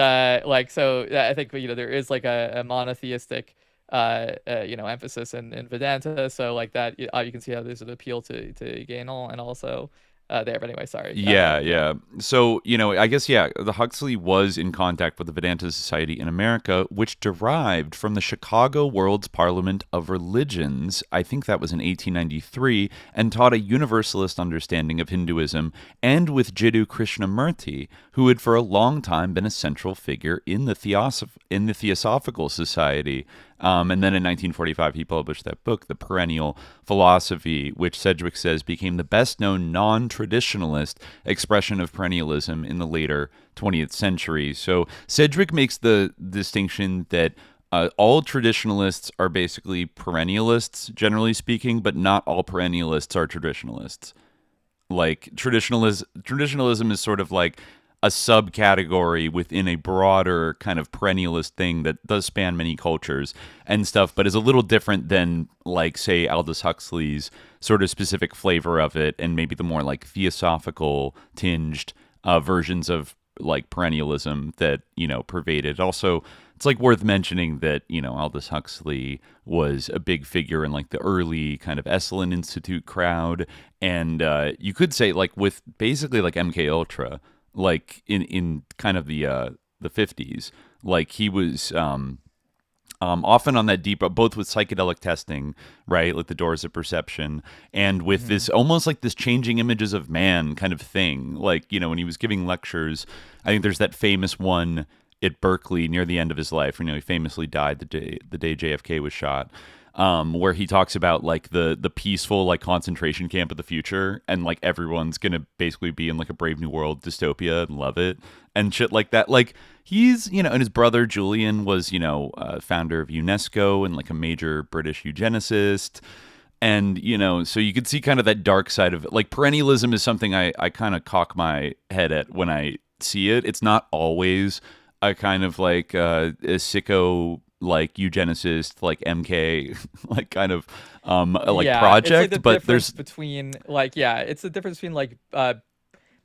so I think there is like a monotheistic emphasis in Vedanta, so like that you can see how there's an appeal to Guénon and also there. But anyway, sorry. Yeah. So, I guess, the Huxley was in contact with the Vedanta Society in America, which derived from the Chicago World's Parliament of Religions. I think that was in 1893, and taught a universalist understanding of Hinduism, and with Jiddu Krishnamurti, who had for a long time been a central figure in the Theosophical Society. And then in 1945, he published that book, The Perennial Philosophy, which Sedgwick says became the best-known non-traditionalist expression of perennialism in the later 20th century. So Sedgwick makes the distinction that all traditionalists are basically perennialists, generally speaking, but not all perennialists are traditionalists. Like, traditionalism is sort of like a subcategory within a broader kind of perennialist thing that does span many cultures and stuff, but is a little different than, like, say, Aldous Huxley's sort of specific flavor of it, and maybe the more like theosophical tinged versions of like perennialism that pervaded. Also, it's like worth mentioning that Aldous Huxley was a big figure in like the early kind of Esalen Institute crowd, and you could say like with basically like MK Ultra, like in kind of the 50s, like he was often on that deep, both with psychedelic testing, right, like the Doors of Perception, and with this almost like this changing images of man kind of thing. Like, when he was giving lectures, I think there's that famous one at Berkeley near the end of his life, he famously died the day JFK was shot, where he talks about like the peaceful like concentration camp of the future, and like everyone's gonna basically be in like a Brave New World dystopia and love it and shit like that. Like he's and his brother Julian was founder of UNESCO and like a major British eugenicist, and so you could see kind of that dark side of it. Like perennialism is something I kind of cock my head at when I see it. It's not always a kind of like a sicko like eugenicist, like MK, like kind of project, like but there's between like it's the difference between like that's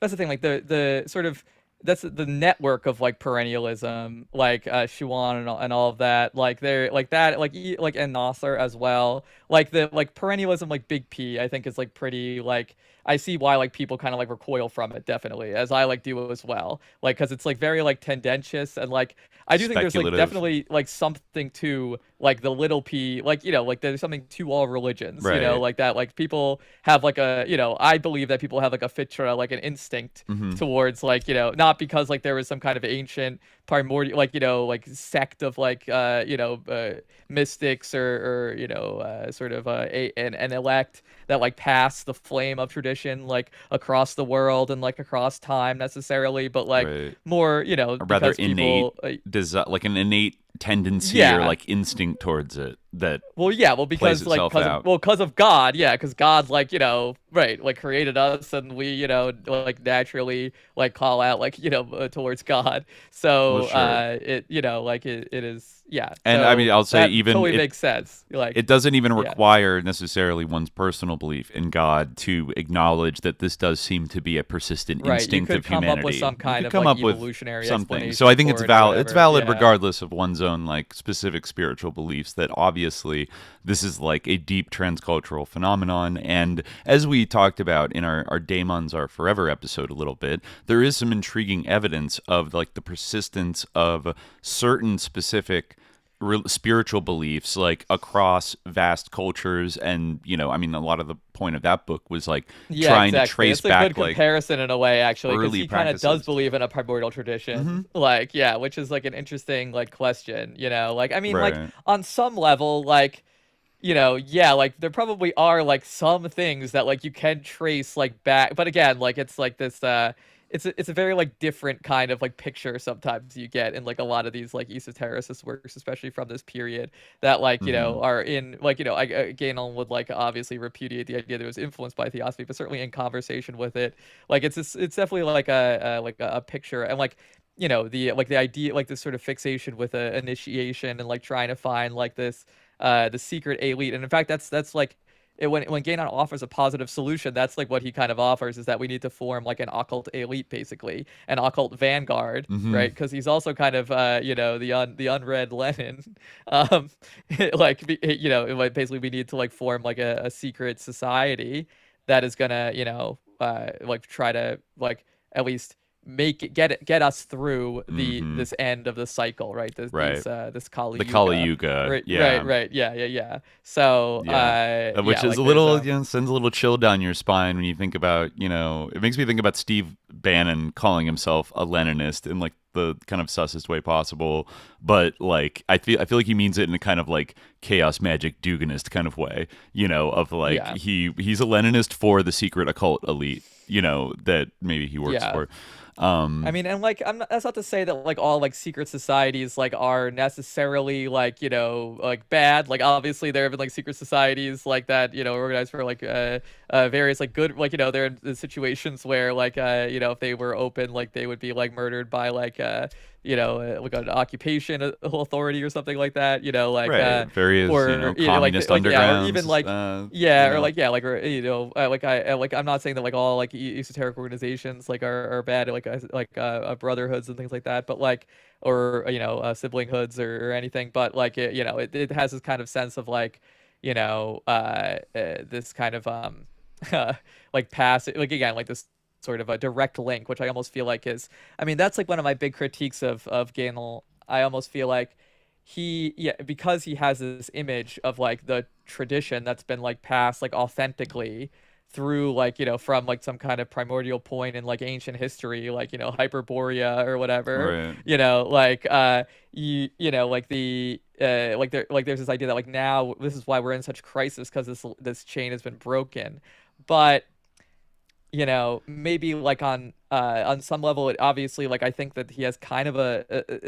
the thing, like the sort of that's the network of like perennialism, like Schumann and all of that, like they're like that, like and Nasser as well, like the like perennialism, like big P, I think is like pretty like I see why like people kind of like recoil from it definitely, as I like do as well, like because it's like very like tendentious and like I do think there's like Speculative. definitely like something to like the little p, like like there's something to all religions, Right. like that, like people have like a I believe that people have like a fitra, like an instinct Mm-hmm. towards like not because like there was some kind of ancient primordial like like sect of like mystics or sort of an elect that like pass the flame of tradition like across the world and like across time necessarily, but like Right. more A rather because innate people like an innate tendency or yeah. like instinct towards it that Well, yeah, well, plays because itself out. because of God, yeah, because God, like right, like created us, and we, like naturally, like call out, like towards God. Well, So, sure. it, like it is, yeah. And I mean, So I'll say that even totally makes sense. Like, it doesn't even yeah, require necessarily one's personal belief in God to acknowledge that this does seem to be a persistent right. You instinct could of come humanity. up with some You kind could of come like up with evolutionary something. So explanation I think it's for it or valid. It's whatever. valid Yeah. regardless of one's own like specific spiritual beliefs. That obviously this is like a deep transcultural phenomenon. And as we talked about in our Daemons Are Forever episode a little bit, there is some intriguing evidence of like the persistence of certain specific spiritual beliefs like across vast cultures. And I mean, a lot of the point of that book was like Yeah, trying to exactly. trace It's a back good like comparison in a way, actually, because early he kind of does practices. believe in a primordial tradition. Hmm. Like, yeah, which is like an interesting like question, Like, I mean, like Right. on some level, like, yeah, like there probably are like some things that like you can trace like back, but again, like it's like this it's a very like different kind of like picture sometimes you get in like a lot of these like esotericist works, especially from this period that like Hmm. are in like Guénon would like obviously repudiate the idea that it was influenced by theosophy, but certainly in conversation with it, like it's definitely like a picture and like the idea like this sort of fixation with a initiation and like trying to find like this the secret elite. And in fact, that's like when Guénon offers a positive solution, that's like what he kind of offers is that we need to form like an occult elite, basically an occult vanguard, Hmm. right? Because he's also kind of the unread Lenin, um, like like basically we need to like form like a secret society that is gonna like try to like at least get us through Hmm. this end of the cycle, right? Right. This Kali The Kali Yuga. Yuga. Yeah. Right. Yeah. So, Yeah. Which is like a there's little, sends a little chill down your spine when you think about, it makes me think about Steve Bannon calling himself a Leninist in like the kind of sussest way possible. But like, I feel like he means it in a kind of like chaos magic Duganist kind of way, of like, yeah. he's a Leninist for the secret occult elite, that maybe he works Yeah. for. I mean, and like, that's not to say that like all like secret societies like are necessarily like like bad. Like obviously there have been like secret societies like that organized for like various like good like there are situations where like if they were open like they would be like murdered by like like an occupation authority or something like that. Like Right. Various, or communist yeah, or undergrounds. even like yeah, or like yeah, like or, like I'm not saying that like all like esoteric organizations like are bad, like brotherhoods and things like that, but like or siblings or anything, but like it has this kind of sense of like this kind of like pass like again like this sort of a direct link, which I almost feel like is, I mean, that's like one of my big critiques of Guénon. I almost feel like because he has this image of like the tradition that's been like passed like authentically through like from like some kind of primordial point in like ancient history, like Hyperborea or whatever, Right. like like the like there's this idea that like now this is why we're in such crisis, because this chain has been broken. But maybe like on some level, it obviously like I think that he has kind of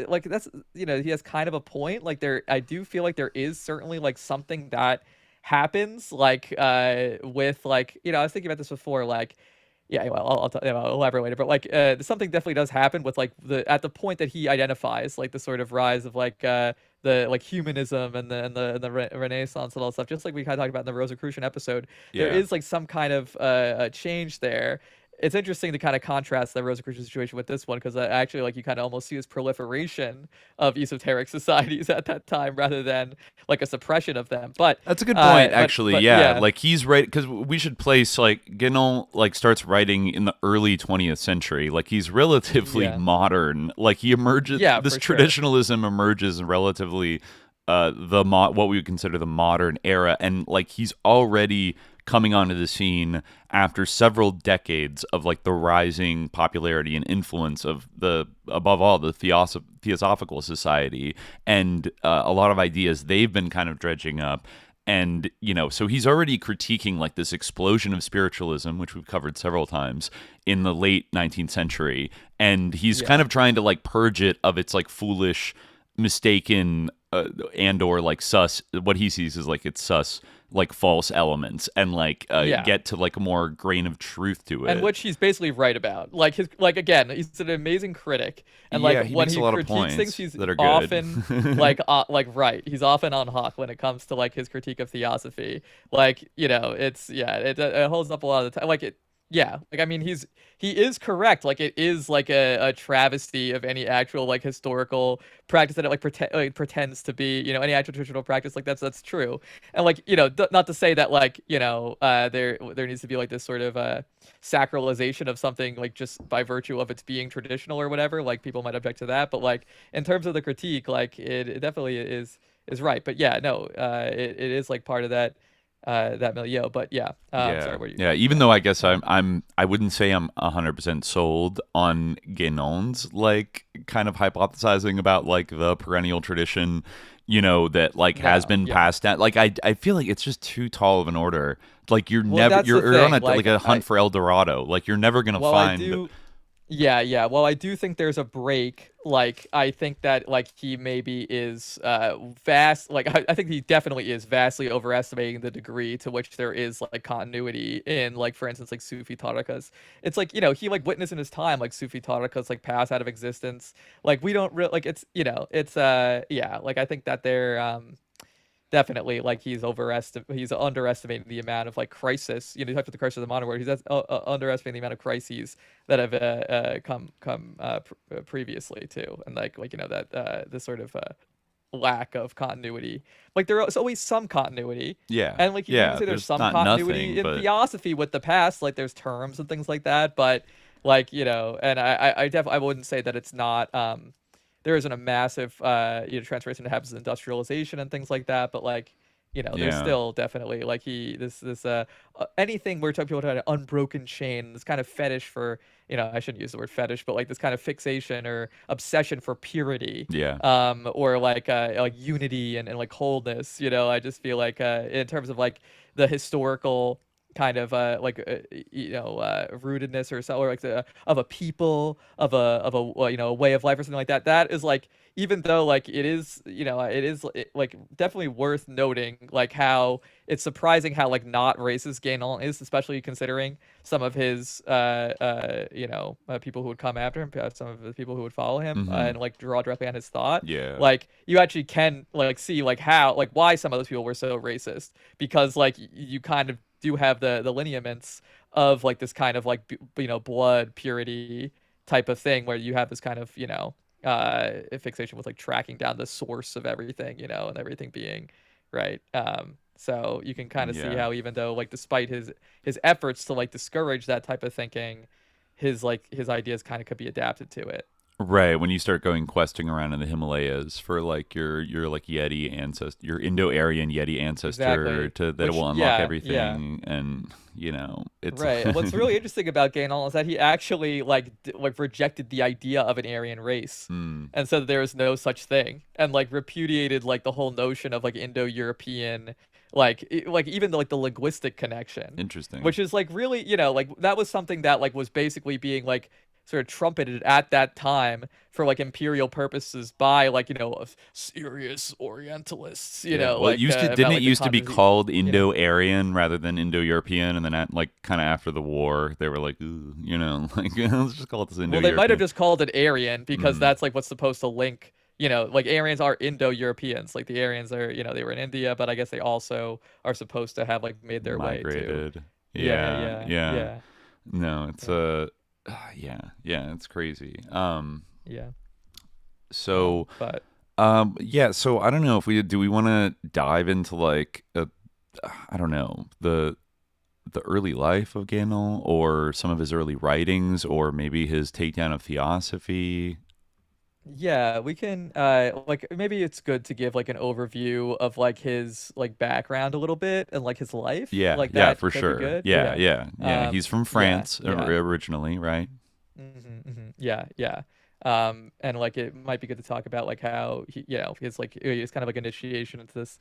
like that's he has kind of a point. Like there, I do feel like there is certainly like something that happens like with like I was thinking about this before, like yeah, well, I'll elaborate later, but like something definitely does happen with like at the point that he identifies like the sort of rise of like the like humanism and the Renaissance and all that stuff, just like we kind of talked about in the Rosicrucian episode. There Yeah. is like some kind of change there, it's interesting to kind of contrast the Rosicrucian situation with this one, because actually, like, you kind of almost see this proliferation of esoteric societies at that time rather than like a suppression of them. But that's a good point, but actually. but Yeah, yeah, like he's right, because we should place like Guénon like starts writing in the early 20th century. Like he's relatively yeah, modern. Like he emerges. yeah, This for sure. traditionalism emerges in relatively what we would consider the modern era, and like he's already coming onto the scene after several decades of like the rising popularity and influence of the, above all, the Theosophical Society, and a lot of ideas they've been kind of dredging up. And so he's already critiquing like this explosion of spiritualism, which we've covered several times in the late 19th century, and he's kind of trying to like purge it of its like foolish, mistaken, and or like sus, what he sees as like it's sus, like false elements, and like get to like a more grain of truth to it. And which he's basically right about. Like again, he's an amazing critic, and like he when makes he a lot of critiques points things, he's that are good. often like right. He's often on hawk when it comes to like his critique of theosophy. Like it's it holds up a lot of the time. Like it. Yeah, like I mean, he is correct. Like it is like a travesty of any actual like historical practice that it like pretends to be. Any actual traditional practice, like that's true. And like not to say that like there needs to be like this sort of sacralization of something like just by virtue of its being traditional or whatever. Like people might object to that, but like in terms of the critique, like it definitely is right. But yeah, no, it is like part of that milieu. But yeah, I'm sorry, what you? Yeah, even though I guess I wouldn't say I'm 100% sold on Guénon's like kind of hypothesizing about like the perennial tradition, that like has been passed down. Like I feel like it's just too tall of an order. Like you're you're on like a hunt for El Dorado. Like you're never gonna find. Yeah. Well, I do think there's a break. Like, I think that like he maybe is vast. Like, I think he definitely is vastly overestimating the degree to which there is like continuity in, like, for instance, like Sufi tariqas. It's like he like witnessed in his time like Sufi tariqas like pass out of existence. Like we don't really like it's it's yeah. Like I think that they're definitely like he's underestimating the amount of like crisis. You talk about the crisis of the modern world. He's underestimating the amount of crises that have come previously too, and like that this sort of lack of continuity. Like there's always some continuity. Yeah. And like you can say there's some continuity in theosophy with the past. Like there's terms and things like that, but like and I wouldn't say that it's not there isn't a massive transformation that happens in industrialization and things like that, but like there's still definitely like anything where people talk about an unbroken chain, this kind of fetish for I shouldn't use the word fetish, but like this kind of fixation or obsession for purity, or like unity and like wholeness. I just feel like in terms of like the historical kind of rootedness or like of a people, of a way of life or something like that. That is like, even though like it is like definitely worth noting like how it's surprising how like not racist Guénon is, especially considering some of his people who would come after him, some of the people who would follow him, and like draw directly on his thought. Like you actually can like see like how like why some of those people were so racist, because like you kind of do have the lineaments of like this kind of like blood purity type of thing, where you have this kind of fixation with like tracking down the source of everything, and everything being right. So you can kind of see how, even though like despite his efforts to like discourage that type of thinking, his ideas kind of could be adapted to it. Right, when you start going questing around in the Himalayas for like your like Yeti ancestor, your Indo-Aryan Yeti ancestor, that will unlock everything, and it's right. What's really interesting about Guénon is that he actually like rejected the idea of an Aryan race, and said that there is no such thing, and like repudiated like the whole notion of like Indo-European. Like even like the linguistic connection. Interesting. Which is like really, like that was something that like was basically being like sort of trumpeted at that time for like imperial purposes by like serious Orientalists. Well, like didn't it used to be called Indo-Aryan rather than Indo-European, and then like kind of after the war they were like, ooh, like let's just call it this Indo-European. Well, they might have just called it Aryan because that's like what's supposed to link. Like Aryans are Indo-Europeans. Like the Aryans are, they were in India, but I guess they also are supposed to have like made their migrated. way to. Yeah. No, it's yeah, it's crazy. Yeah. So But yeah, so I don't know if we want to dive into like I don't know, the early life of Guénon or some of his early writings or maybe his takedown of theosophy. yeah, we can like maybe it's good to give like an overview of like his like background a little bit and like his life. Yeah, Like yeah, that for could be sure. good. Yeah, Okay. yeah. He's from Yeah, France yeah. originally, right? Yeah, yeah. And like it might be good to talk about like how he, his like his kind of like initiation into this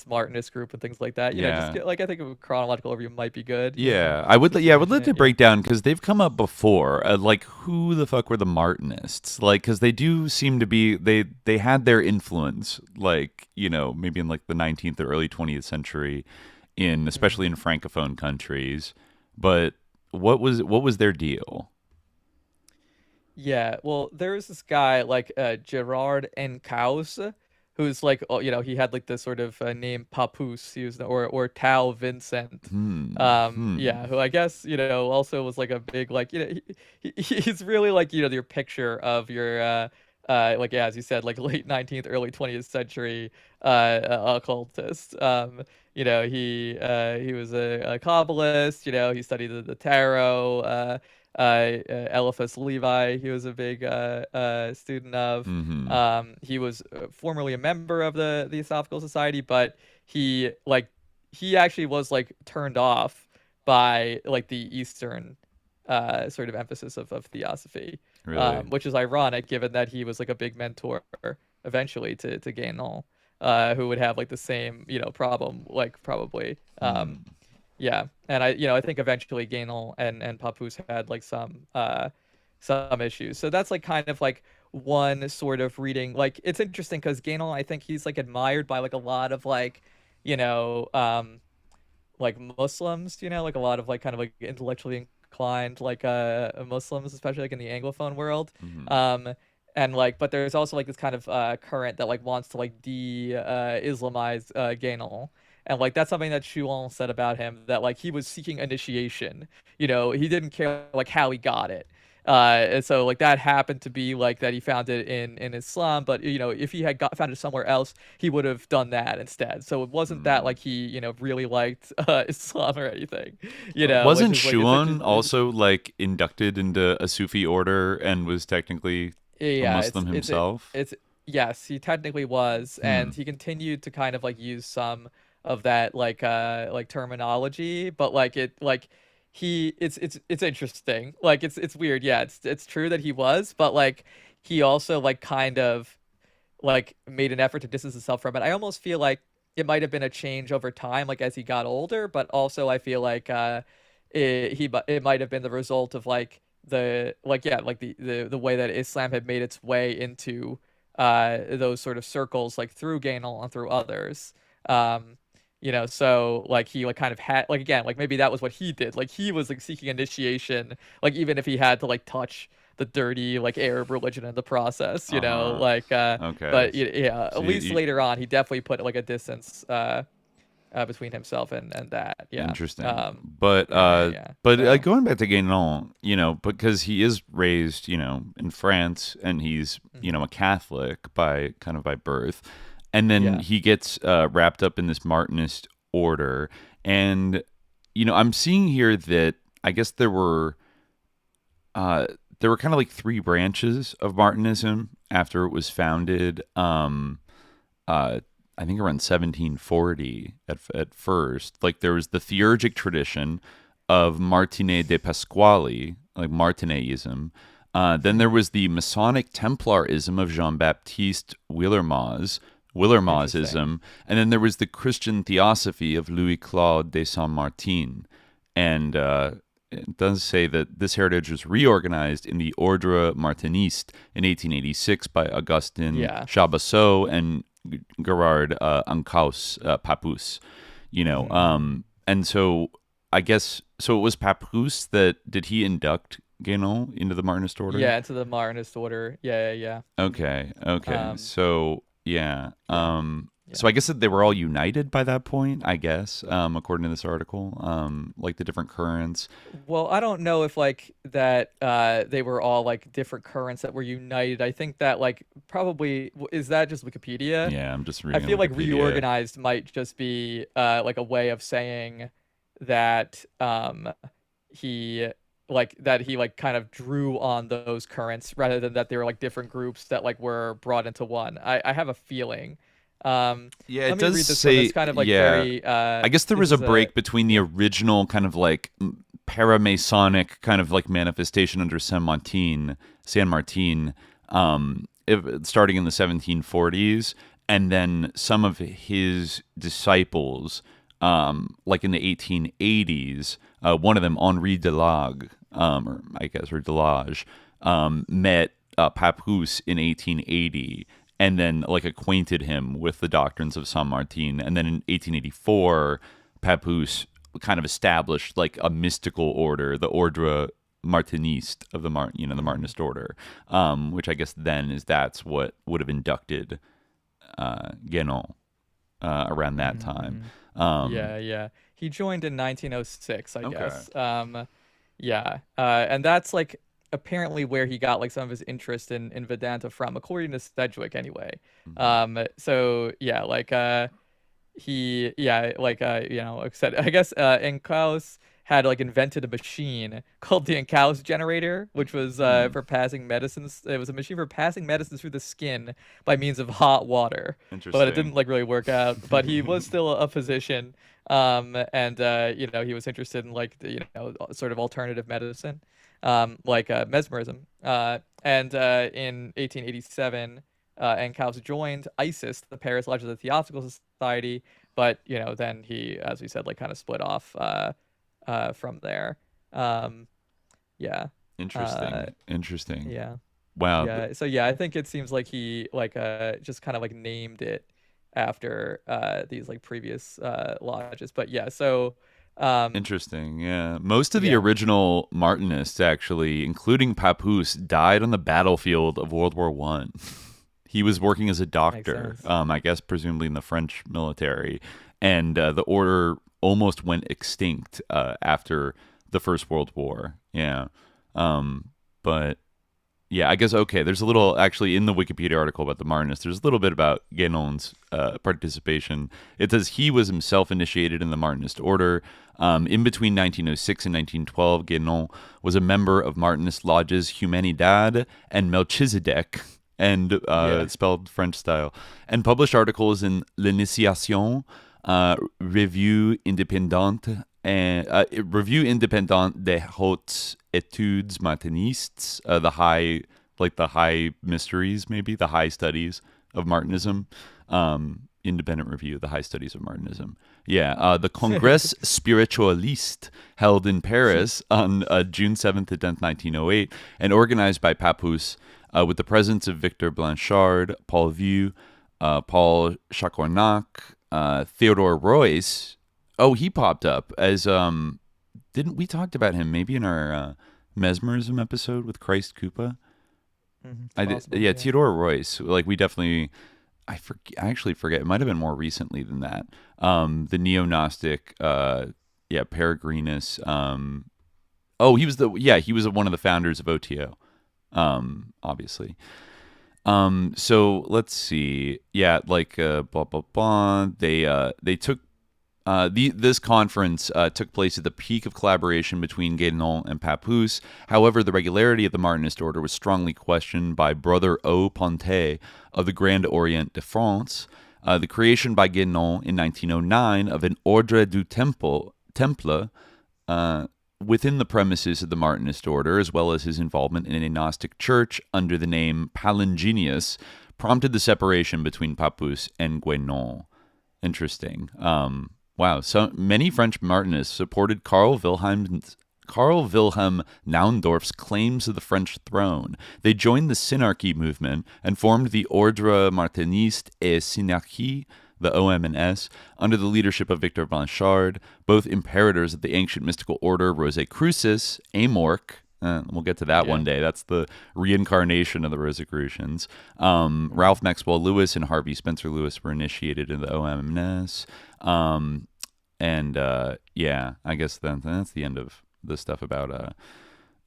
Martinist group and things like that. Just Yeah. get like I think a chronological overview might be good. Yeah, I would. Just to Yeah, I would mention like to it. Yeah. break down because they've come up before. Like, who the fuck were the Martinists? Like, because they do seem to be they had their influence. Like, maybe in like the 19th or early 20th century, in especially in francophone countries. But what was their deal? Yeah, well, there was this guy like Gerard Encaus, who's like, he had like this sort of name Papus, he was or Tao Vincent, yeah, who I guess also was like a big like he's really like your picture of your like yeah, as you said, like late 19th, early 20th century occultist. He was a Kabbalist. He studied the tarot. Eliphas Levi, he was a big student of. Mm-hmm. He was formerly a member of the Theosophical Society, but he actually was like turned off by like the Eastern sort of emphasis of theosophy, Really? which is ironic given that he was like a big mentor eventually to Guénon, who would have like the same problem like probably. Yeah, and I think eventually Guénon and Papoose had like some issues. So that's like kind of like one sort of reading. Like it's interesting because Guénon, I think he's like admired by like a lot of you know, um, like Muslims, like a lot of like kind of like intellectually inclined like Muslims, especially like in the Anglophone world. Mm-hmm. And like, but there's also like this kind of current that like wants to like de-Islamize Guénon. And like that's something that Shuon said about him, that like he was seeking initiation. He didn't care like how he got it. And so like that happened to be like that he found it in Islam, but if he had found it somewhere else, he would have done that instead. So it wasn't that like he really liked Islam or anything. Which Wasn't is like Shuon also like inducted into a Sufi order and was technically a yeah, Muslim himself? it's yes, he technically was, and he continued to kind of like use some of that like terminology, but like it like he it's interesting. Like it's weird. Yeah, it's true that he was, but like he also like kind of like made an effort to distance himself from it. I almost feel like it might have been a change over time, like as he got older, but also I feel like it might have been the result of like the like yeah like the way that Islam had made its way into those sort of circles like through Guénon and through others. So like he like kind of had like again like maybe that was what he did, like he was like seeking initiation, like even if he had to like touch the dirty like Arab religion in the process, Okay. but yeah, So at least later on he definitely put like a distance between himself and that. Yeah. Interesting. Yeah, yeah. But So, going back to Guénon, because he is raised, in France and he's, a Catholic by birth. And then he gets wrapped up in this Martinist order. And, I'm seeing here that I guess there were kind of like three branches of Martinism after it was founded. I think around 1740 at first. Like there was the theurgic tradition of Martinet de Pasquale, like Martineism. Then there was the Masonic Templarism of Jean-Baptiste Willermoisism, and then there was the Christian Theosophy of Louis-Claude de Saint-Martin. And it does say that this heritage was reorganized in the Ordre Martiniste in 1886 by Augustin Chaboseau and Gerard Ancaus Papus, and so I guess so. It was Papus did he induct Guénon into the Martinist order? Yeah, into the Martinist order. Yeah. Okay. So yeah. So I guess that they were all united by that point, I guess, according to this article, like the different currents. Well, I don't know if like that they were all like different currents that were united. I think that like probably is that just Wikipedia? Yeah, I'm just I reading feel like Wikipedia. reorganized might just be like a way of saying that he he like kind of drew on those currents rather than that they were like different groups that like were brought into one. I have a feeling. Yeah, Let it me read does this say. one. It's kind of like Yeah, very. I guess there This was a is break between the original kind of like paramasonic kind of like manifestation under San Martin, starting in the 1740s, and then some of his disciples, like in the 1880s. One of them, Henri Delage, or Delage, met Papoose in 1880. And then, like, acquainted him with the doctrines of Saint Martin. And then in 1884, Papoose kind of established like a mystical order, the Ordre Martiniste of the the Martinist order, which I guess that's what would have inducted Guénon around that time. Yeah. He joined in 1906, I guess. And that's like apparently where he got like some of his interest in Vedanta from, according to Sedgwick anyway. So yeah, like I guess Encausse had like invented a machine called the Encausse generator, which was for passing medicines. It was a machine for passing medicines through the skin by means of hot water. But it didn't like really work out. But he was still a physician, and he was interested in like sort of alternative medicine, like mesmerism. And in 1887, Encausse joined ISIS, the Paris Lodge of the Theosophical Society. But then he, as we said, like kind of split off from there. Interesting. Yeah. Wow. Yeah. So I think it seems like he like just kind of like named it after these like previous lodges. But so interesting. Yeah. Most of the original Martinists, actually, including Papoose, died on the battlefield of World War One. He was working as a doctor, I guess presumably in the French military, and the order almost went extinct after the First World War. Yeah. But yeah, I guess, there's a little, actually, in the Wikipedia article about the Martinists, there's a little bit about Guénon's participation. It says he was himself initiated in the Martinist order. In between 1906 and 1912, Guénon was a member of Martinist lodges Humanidad and Melchizedek, and spelled French style, and published articles in L'Initiation, Revue Indépendante, and Revue Indépendante des Hautes Études Martinistes, the high mysteries, maybe the high studies of Martinism, independent review of the high studies of Martinism. The Congrès Spiritualiste, held in Paris on June 7th to 10th, 1908, and organized by Papouse, with the presence of Victor Blanchard, Paul Vieux, Paul Chacornac, Theodore Royce. Oh, he popped up as didn't we talked about him maybe in our mesmerism episode with Christ Koopa? Theodore Royce. Like we definitely, I actually forget. It might have been more recently than that. The neo-Gnostic, Peregrinus. He was one of the founders of OTO. Obviously. So let's see. Blah blah blah. They took this conference took place at the peak of collaboration between Guénon and Papouse. However, the regularity of the Martinist order was strongly questioned by Brother O. Pontet of the Grand Orient de France. The creation by Guénon in 1909 of an Ordre du Temple within the premises of the Martinist order, as well as his involvement in a Gnostic church under the name Palingenius, prompted the separation between Papouse and Guénon. Interesting. Wow. So many French Martinists supported Carl Wilhelm Naundorf's claims of the French throne. They joined the Synarchy movement and formed the Ordre Martiniste et Synarchie, the OM&S, under the leadership of Victor Blanchard, both imperators of the ancient mystical order Rosicrucis, Amorc, We'll get to that one day. That's the reincarnation of the Rosicrucians. Ralph Maxwell Lewis and Harvey Spencer Lewis were initiated in the OMNS. Yeah, I guess that's the end of the stuff about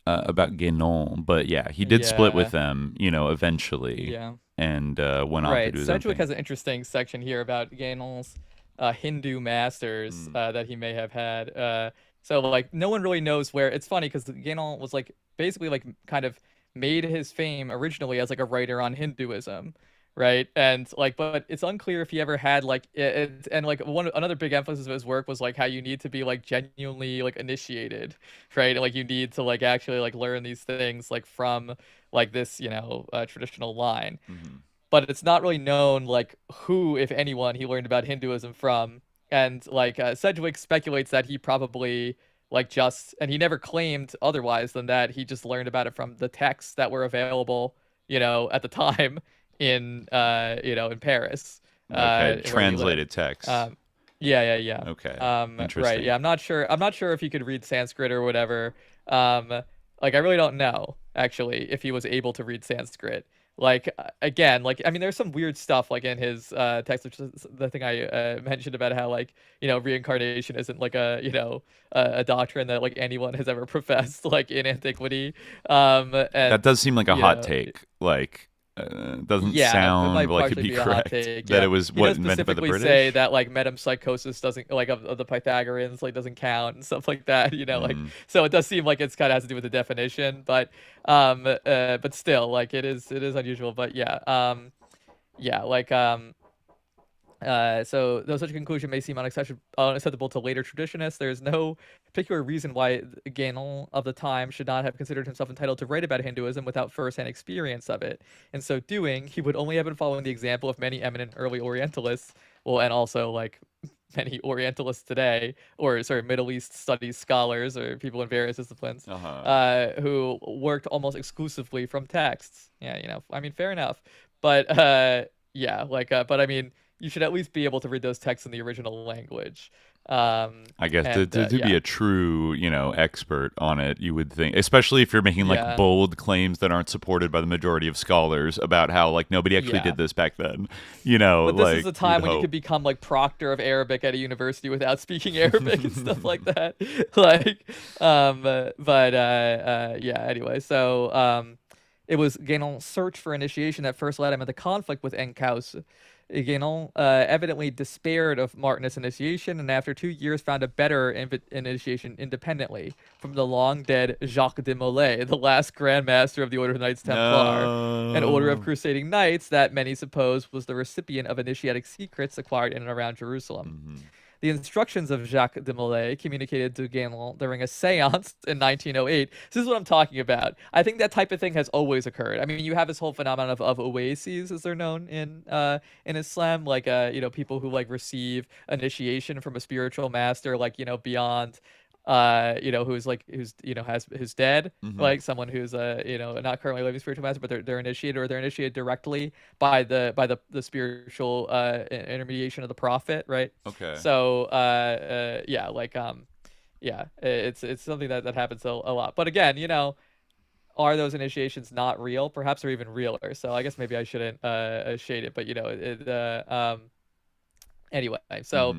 Guénon. But yeah, he did split with them, eventually. Yeah. And went on to do his own Sedgwick thing. has an interesting section here about Guénon's Hindu masters that he may have had. So like no one really knows where. It's funny because Guénon was like basically like kind of made his fame originally as like a writer on Hinduism, right? And like, but it's unclear if he ever had like it. And like another big emphasis of his work was like how you need to be like genuinely like initiated, right? And like you need to like actually like learn these things like from like this traditional line. But it's not really known like who, if anyone, he learned about Hinduism from. And like Sedgwick speculates that he probably like and he never claimed otherwise than that he just learned about it from the texts that were available, at the time in in Paris. Okay, translated text. Yeah. Okay. Interesting. Right. Yeah, I'm not sure if he could read Sanskrit or whatever. Like I really don't know actually if he was able to read Sanskrit. Like again, like I mean, there's some weird stuff like in his text, which is the thing I mentioned about how like reincarnation isn't like a doctrine that like anyone has ever professed like in antiquity. And that does seem like a hot take. Like doesn't sound like it'd be correct that it was what invented by the British. Say that like metempsychosis doesn't like of the Pythagoreans like doesn't count and stuff like that. Like so it does seem like it's kind of has to do with the definition, but still like it is unusual. But so though such a conclusion may seem unacceptable to later traditionists, there is no particular reason why Guénon of the time should not have considered himself entitled to write about Hinduism without first-hand experience of it. In so doing, he would only have been following the example of many eminent early Orientalists, and also like many Orientalists today, or sorry, Middle East studies scholars or people in various disciplines, who worked almost exclusively from texts. Yeah, I mean, fair enough, but but I mean, you should at least be able to read those texts in the original language. I guess to be a true, expert on it, you would think, especially if you're making like bold claims that aren't supported by the majority of scholars about how like nobody actually did this back then. But this is a time when you could become like proctor of Arabic at a university without speaking Arabic and stuff like that. Anyway, so it was Guénon's search for initiation that first led him into conflict with Encausse. Guénon evidently despaired of Martinist initiation, and after 2 years found a better initiation independently from the long-dead Jacques de Molay, the last Grand Master of the Order of Knights Templar, an order of crusading knights that many suppose was the recipient of initiatic secrets acquired in and around Jerusalem. The instructions of Jacques de Molay communicated to Guénon during a séance in 1908. This is what I'm talking about. I think that type of thing has always occurred. I mean, you have this whole phenomenon of oases, as they're known in Islam, like people who like receive initiation from a spiritual master, like beyond who's dead, like someone who's not currently living spiritual master, but they're initiated, or they're initiated directly by the spiritual intermediation of the prophet, right? Okay. So it's something that happens a lot. But again, are those initiations not real? Perhaps they're even realer. So I guess maybe I shouldn't shade it, but anyway, so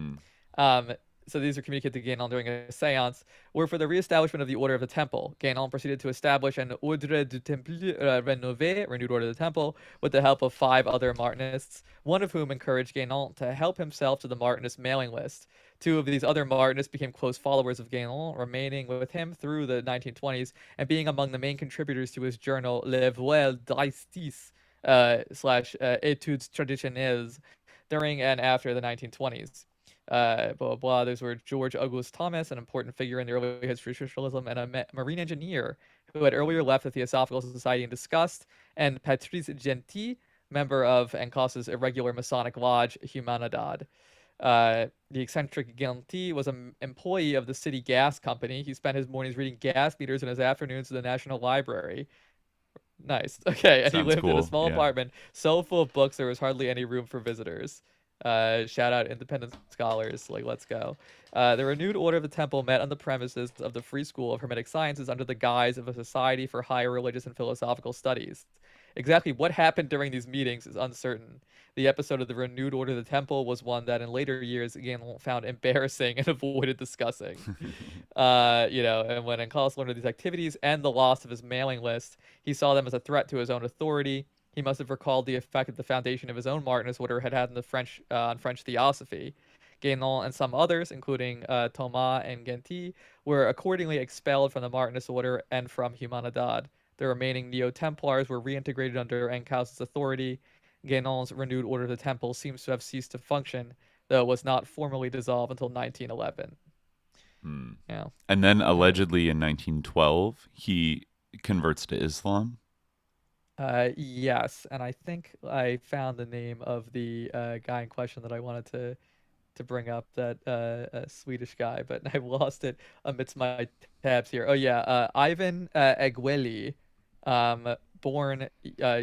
so these are communicated to Guénon during a séance, were for the reestablishment of the Order of the Temple. Guénon proceeded to establish an Ordre du Temple Rénové, renewed Order of the Temple, with the help of 5 other Martinists, one of whom encouraged Guénon to help himself to the Martinist mailing list. 2 of these other Martinists became close followers of Guénon, remaining with him through the 1920s and being among the main contributors to his journal Le Voile d'Aistis / Études Traditionnelles during and after the 1920s. Those were George Auguste Thomas, an important figure in the early history of traditionalism, and a marine engineer who had earlier left the Theosophical Society in disgust, and Patrice Gentil, member of Encausse's irregular Masonic lodge, Humanidad. The eccentric Gentil was an employee of the city gas company. He spent his mornings reading gas meters and his afternoons at the National Library. Nice. Okay, and he lived in a small apartment so full of books there was hardly any room for visitors. Shout out independent scholars, like let's go. The renewed order of the temple met on the premises of the Free School of Hermetic Sciences under the guise of a society for higher religious and philosophical studies. Exactly what happened during these meetings is uncertain. The episode of the renewed order of the temple was one that in later years Guénon found embarrassing and avoided discussing. And when Encalus learned of these activities and the loss of his mailing list, he saw them as a threat to his own authority. He must have recalled the effect that the foundation of his own Martinist order had had in the French on French theosophy. Guénon and some others, including Thomas and Gentil, were accordingly expelled from the Martinist order and from Humanidad. The remaining Neo-Templars were reintegrated under Encalus' authority. Guénon's renewed order of the temple seems to have ceased to function, though it was not formally dissolved until 1911. Yeah. And then allegedly in 1912, he converts to Islam. Yes, and I think I found the name of the guy in question that I wanted to bring up, that Swedish guy, but I lost it amidst my tabs here. Oh yeah, Ivan Egueli, born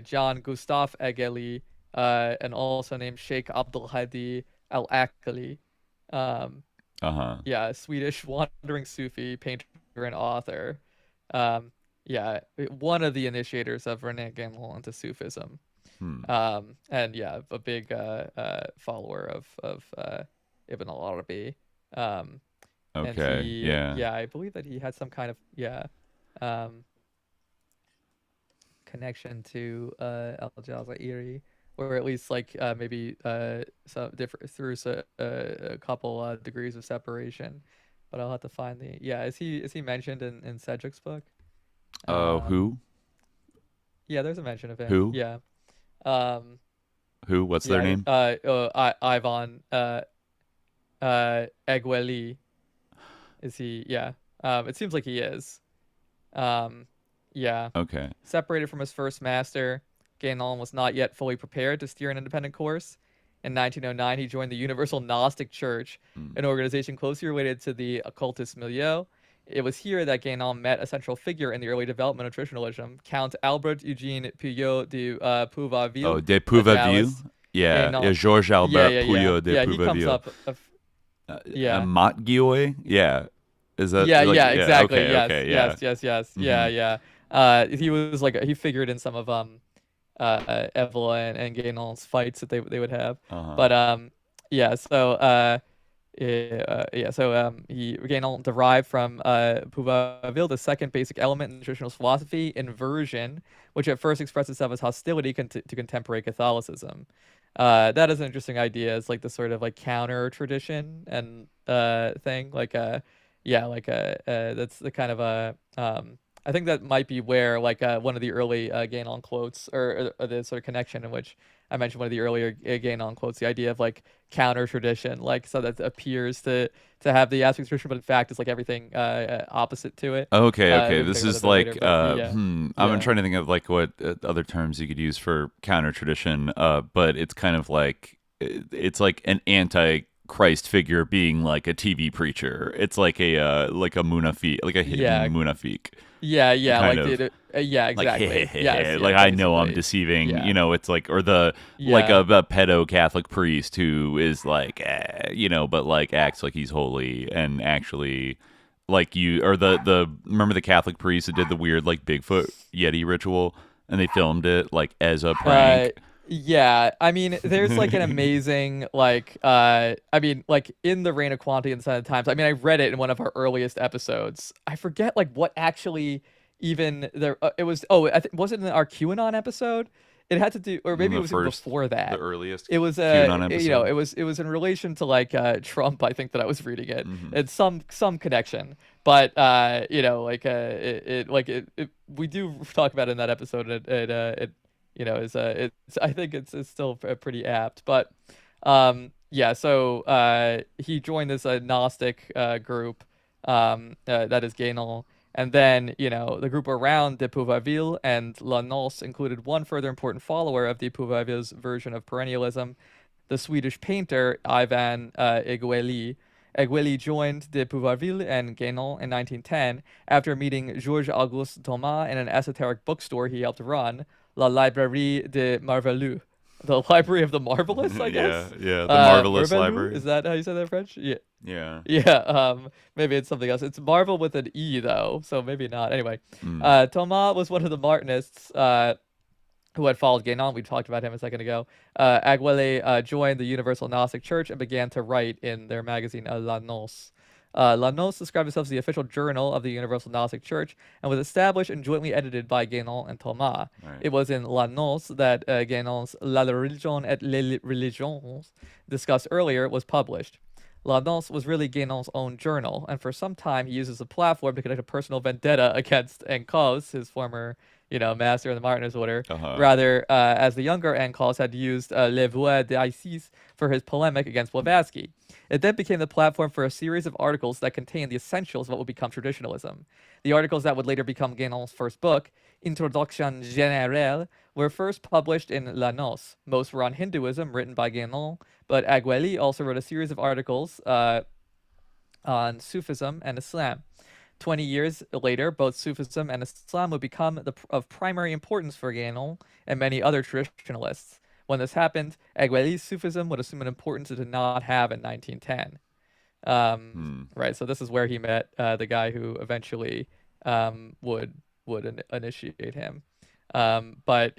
John Gustav Egueli, and also named Sheikh Abdul Hadi Al Akali. Yeah, Swedish wandering Sufi painter and author. Yeah, one of the initiators of René Guénon into Sufism. And yeah, a big follower of Ibn al-Arabi. Okay, and he, yeah. I believe that he had some kind of connection to al-Jazairi, or at least like maybe some different through a couple degrees of separation. But I'll have to find the Is he mentioned in Cedric's book? Who? Yeah, there's a mention of him. Who? Yeah. Who? What's their name? Ivan Egueli. Is he? Yeah. It seems like he is. Yeah. Okay. Separated from his first master, Guénon was not yet fully prepared to steer an independent course. In 1909, he joined the Universal Gnostic Church, an organization closely related to the occultist milieu. It was here that Guénon met a central figure in the early development of traditionalism, Count Albert Eugène Puyot de Pouvarville. Oh, de Pouvarville? Yeah, Georges Albert Puyot de Pouvarville. Yeah, he comes up. Montguioy? Yeah. Is that exactly. Okay, Yeah. He was like, he figured in some of Evelyn and Guénon's fights that they would have. But Guénon derived from Pouvarville the second basic element in traditionalist philosophy, inversion, which at first expressed itself as hostility to contemporary Catholicism. That is an interesting idea. It's like the sort of like counter tradition and thing. That's the kind of I think that might be where one of the early Guénon quotes, or the sort of connection in which I mentioned one of the earlier Guénon quotes, the idea of like counter tradition, like so that appears to have the aspects of tradition, but in fact it's like everything opposite to it. Okay. This is like I'm trying to think of like what other terms you could use for counter tradition, but it's kind of like it's like an anti-Christ figure being like a TV preacher. It's like a munafiq, like a hidden munafiq. Yeah, exactly. Like, I know I'm deceiving, it's like, or like a pedo Catholic priest who is like, but like acts like he's holy and actually like remember the Catholic priest that did the weird like Bigfoot Yeti ritual and they filmed it like as a prank. Yeah, I mean, there's like an amazing in the Reign of Quantity and Sign of the Times. I mean, I read it in one of our earliest episodes. I forget like what actually even there. It was was it in our QAnon episode? It had to do, or maybe it was even before that. The earliest. It was QAnon episode. it was in relation to like Trump. I think that I was reading it. It's some connection, but we do talk about it in that episode. I think it's still pretty apt, but so he joined this Gnostic group that is Guénon, and then the group around de Pouvarville and La Noce included one further important follower of de Pouvarville's version of perennialism, the Swedish painter Ivan Egueli. Egueli joined de Pouvarville and Guénon in 1910 after meeting Georges Auguste Thomas in an esoteric bookstore he helped run, La Librairie de Marvelu. the Library of the Marvelous, I guess. Yeah, the Marvelous Merveilleux? Library. Is that how you say that in French? Yeah. Yeah. Yeah, maybe it's something else. It's Marvel with an E though, so maybe not. Anyway, Thomas was one of the Martinists who had followed Guénon. We talked about him a second ago. Aguilé joined the Universal Gnostic Church and began to write in their magazine La Noce. La Noce described itself as the official journal of the Universal Gnostic Church and was established and jointly edited by Guénon and Thomas. Right. It was in La Noce that Guénon's La religion et les religions, discussed earlier, was published. La Noce was really Guénon's own journal, and for some time he uses a platform to conduct a personal vendetta against Encausse, his former, master of the Martinist order. Rather, as the younger Encausse had used Les Voix d'Isis for his polemic against Blavatsky. It then became the platform for a series of articles that contained the essentials of what would become traditionalism. The articles that would later become Guénon's first book, Introduction Générale, were first published in La Noce. Most were on Hinduism, written by Guénon, but Aguilé also wrote a series of articles on Sufism and Islam. 20 years later, both Sufism and Islam would become of primary importance for Guénon and many other traditionalists. When this happened, Aguilé's Sufism would assume an importance it did not have in 1910. Right, so this is where he met the guy who eventually would initiate him. But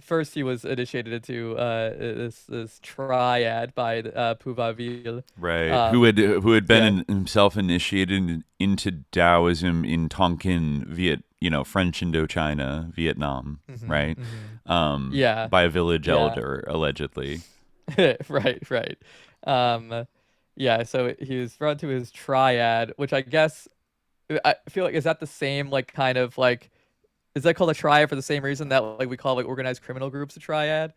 first he was initiated into this triad by Puvauville. Right, who had been himself initiated into Taoism in Tonkin, French Indochina, Vietnam, right? By a village elder, allegedly. Right. So he was brought to his triad, which I guess, I feel like, is that the same, is that called a triad for the same reason that we call organized criminal groups a triad?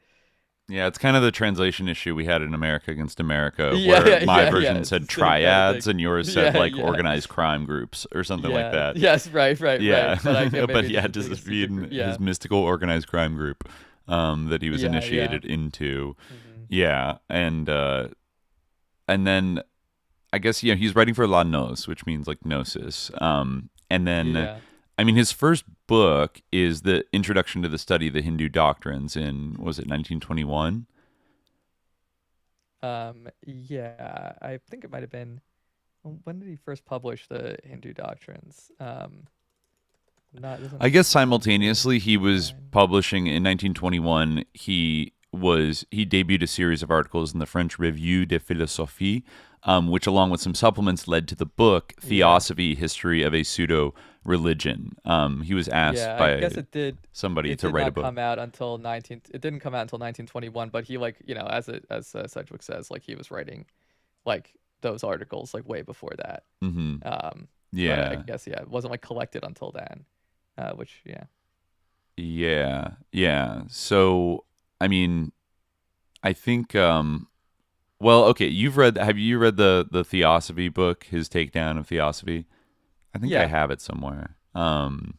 Yeah, it's kind of the translation issue we had in America Against America, where my version said triads and yours said organized crime groups or something like that. Yes, right. Yeah, But, but he had to be in his mystical organized crime group that he was initiated into. Yeah, and then I guess he's writing for La Noce, which means gnosis, and then. I mean, his first book is the Introduction to the Study of the Hindu Doctrines in, was it 1921? Yeah, I think it might have been. When did he first publish the Hindu Doctrines? I guess simultaneously he was publishing in 1921. He debuted a series of articles in the French Revue de Philosophie, which, along with some supplements, led to the book Theosophy: History of a Pseudo Religion. He was asked by somebody to write a book. It didn't come out until 1921, but he as Sedgwick says, he was writing those articles way before that. But I guess it wasn't collected until then, which So I mean, I think well, okay, have you read the Theosophy book, his takedown of Theosophy? I think I have it somewhere. And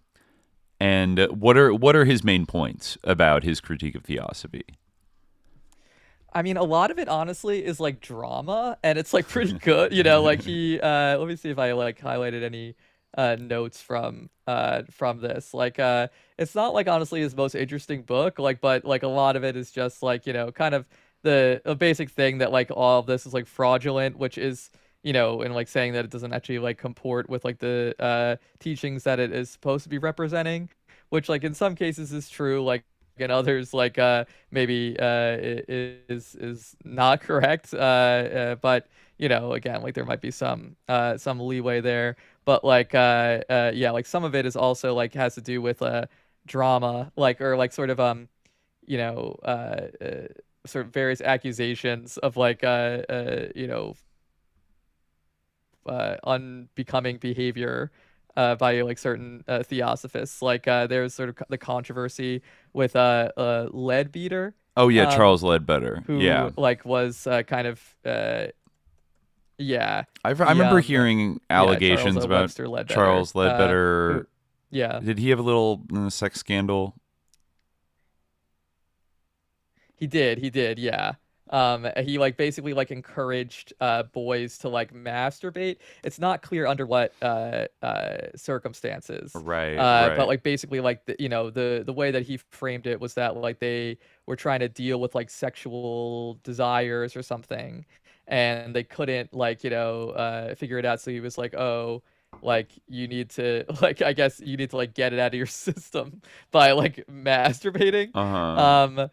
what are his main points about his critique of Theosophy? I mean, a lot of it honestly is drama, and it's pretty good. He let me see if I highlighted any notes from this. It's not honestly his most interesting book, but a lot of it is just kind of the basic thing that all of this is fraudulent, which is and saying that it doesn't actually comport with the teachings that it is supposed to be representing, which in some cases is true, in others maybe is not correct, but again, there might be some leeway there, but some of it is also has to do with drama, or sort of sort of various accusations of unbecoming behavior by certain theosophists. There's sort of the controversy with Leadbeater. Oh yeah, Charles Leadbeater. Who was kind of I remember hearing allegations about Charles Leadbeater. Did he have a little sex scandal? He did, yeah. He like basically like encouraged boys to like masturbate. It's not clear under what circumstances. Right, But right. like basically like the way that he framed it was that like they were trying to deal with like sexual desires or something, and they couldn't like figure it out. So he was like, oh, like you need to like I guess you need to like get it out of your system by like masturbating. Uh-huh.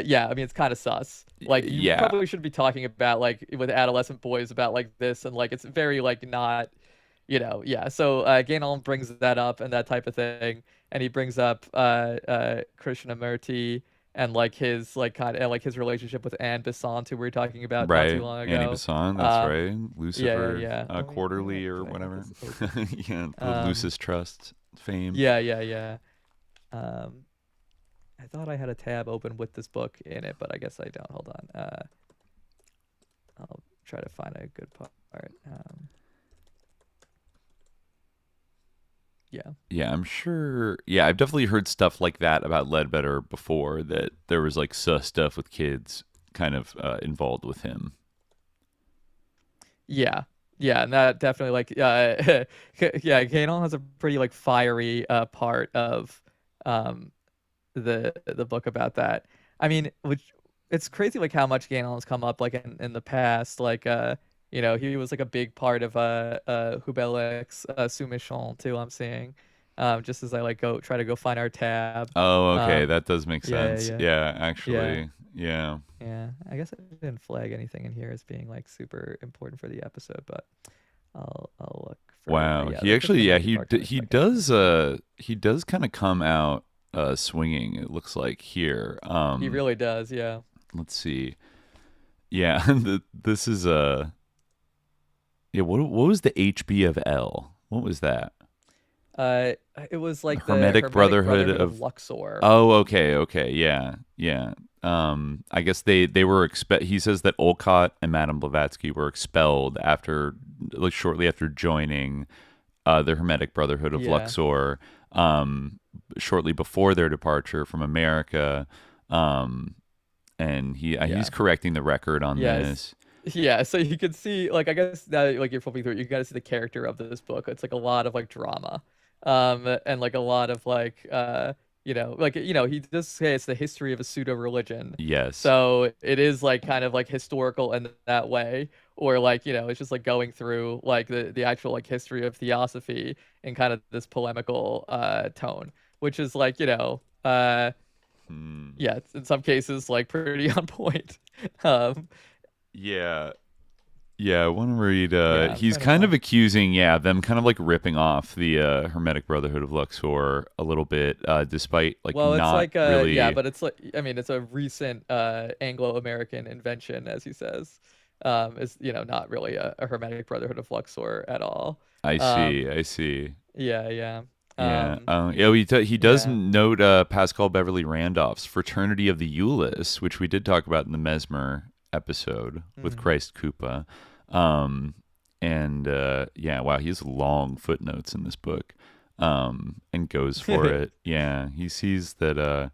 Yeah, I mean it's kind of sus. Like you Yeah. probably shouldn't be talking about like with adolescent boys about like this, and like it's very like not, yeah. So Guénon brings that up and that type of thing, and he brings up Krishnamurti and like his like kind of like his relationship with Anne Besant, who we were talking about not too Right. long Annie ago. Besant, that's right. Yeah, Lucifer yeah. Let me Quarterly or try to get whatever. this open. Yeah, the Um, Lucis Trust fame. yeah. Um, I thought I had a tab open with this book in it, but I guess I don't. Hold on. I'll try to find a good part. Yeah. Yeah, I'm sure. Yeah, I've definitely heard stuff like that about Ledbetter before, that there was like sus stuff with kids kind of involved with him. Yeah. Yeah, and that definitely like yeah, Guénon has a pretty like fiery part of the book about that. I mean, which it's crazy like how much Guénon has come up like in the past. Like he was like a big part of Hubelek's Soumission too, I'm seeing. Just as I like try to go find our tab. Oh, okay, Um that does make sense. yeah. Yeah, Yeah. actually. Yeah. Yeah. I guess I didn't flag anything in here as being like super important for the episode, but I'll look for Wow. yeah, He the actually, yeah, Krishnamurti part kind of he does kind of come out swinging, it looks like here. He really does, yeah. Let's see. Yeah, this is yeah, what was the HB of L? What was that? It was like the Hermetic Brotherhood of of Luxor. Oh, okay. Yeah. I guess they were he says that Olcott and Madame Blavatsky were expelled after like shortly after joining the Hermetic Brotherhood of Yeah. Luxor, shortly before their departure from America. And he's correcting the record on Yes. this. Yeah, so you can see like I guess now like you're flipping through it, you gotta see the character of this book. It's like a lot of like drama. And like a lot of like he does say it's the history of a pseudo religion. Yes. So it is like kind of like historical in that way, or like it's just like going through like the actual like history of theosophy in kind of this polemical tone, which is like yeah, in some cases like pretty on point. Yeah. Yeah, I want to read. I'm He's trying to kind of find. accusing, them kind of like ripping off the Hermetic Brotherhood of Luxor a little bit, despite like Well, it's not like really. yeah, but it's like I mean, it's a recent Anglo-American invention, as he says. Is not really a Hermetic Brotherhood of Luxor at all. I Um, see. yeah. Yeah. Um, He does yeah. note Pascal Beverly Randolph's Fraternity of the Euless, which we did talk about in the Mesmer episode with Mhm. Christ Koopa. And yeah, wow, he has long footnotes in this book, and goes for it. Yeah, he sees that.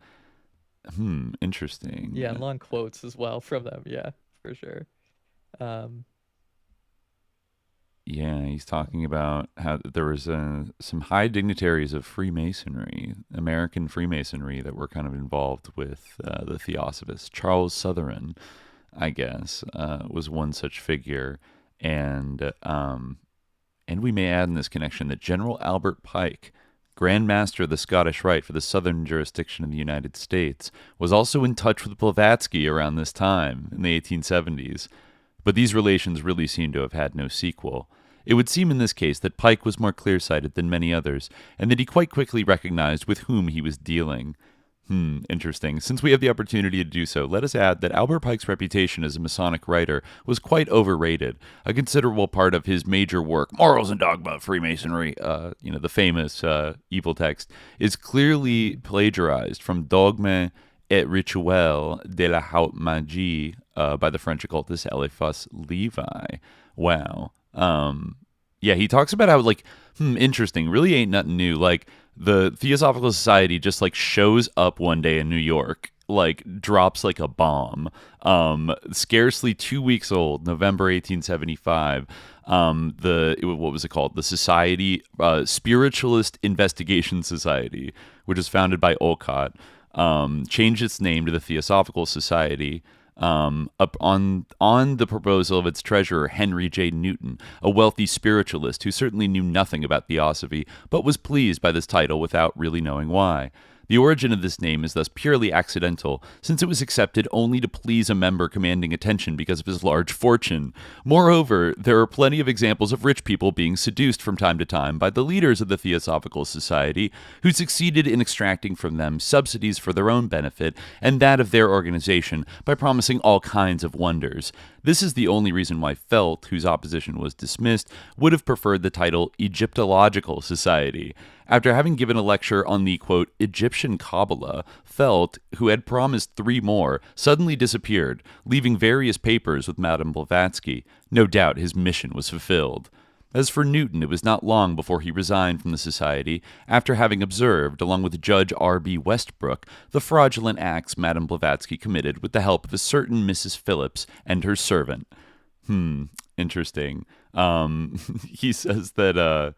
Interesting. Yeah, and long quotes as well from them. Yeah, for sure. Um, Yeah, he's talking about how there was some high dignitaries of Freemasonry, American Freemasonry, that were kind of involved with the Theosophists. Charles Sutherland, I guess, was one such figure, and we may add in this connection that General Albert Pike, Grand Master of the Scottish Rite for the southern jurisdiction of the United States, was also in touch with Blavatsky around this time in the 1870s. But these relations really seem to have had no sequel. It would seem in this case that Pike was more clear-sighted than many others, and that he quite quickly recognized with whom he was dealing. Interesting. Since we have the opportunity to do so, let us add that Albert Pike's reputation as a Masonic writer was quite overrated. A considerable part of his major work, Morals and Dogma of Freemasonry, the famous evil text, is clearly plagiarized from Dogme et Rituel de la Haute Magie by the French occultist Eliphas Levi. Wow. Yeah, he talks about how, like, interesting, really ain't nothing new. Like, the Theosophical Society just like shows up one day in New York, like drops like a bomb. Scarcely 2 weeks old, November 1875. What was it called? The Society, Spiritualist Investigation Society, which was founded by Olcott, changed its name to the Theosophical Society. Up on the proposal of its treasurer, Henry J. Newton, a wealthy spiritualist who certainly knew nothing about theosophy, but was pleased by this title without really knowing why. The origin of this name is thus purely accidental, since it was accepted only to please a member commanding attention because of his large fortune. Moreover, there are plenty of examples of rich people being seduced from time to time by the leaders of the Theosophical Society, who succeeded in extracting from them subsidies for their own benefit and that of their organization by promising all kinds of wonders. This is the only reason why Felt, whose opposition was dismissed, would have preferred the title Egyptological Society. After having given a lecture on the, quote, Egyptian Kabbalah, Felt, who had promised 3 more, suddenly disappeared, leaving various papers with Madame Blavatsky. No doubt his mission was fulfilled. As for Newton, it was not long before he resigned from the society, after having observed, along with Judge R.B. Westbrook, the fraudulent acts Madame Blavatsky committed with the help of a certain Mrs. Phillips and her servant. Interesting. He says that,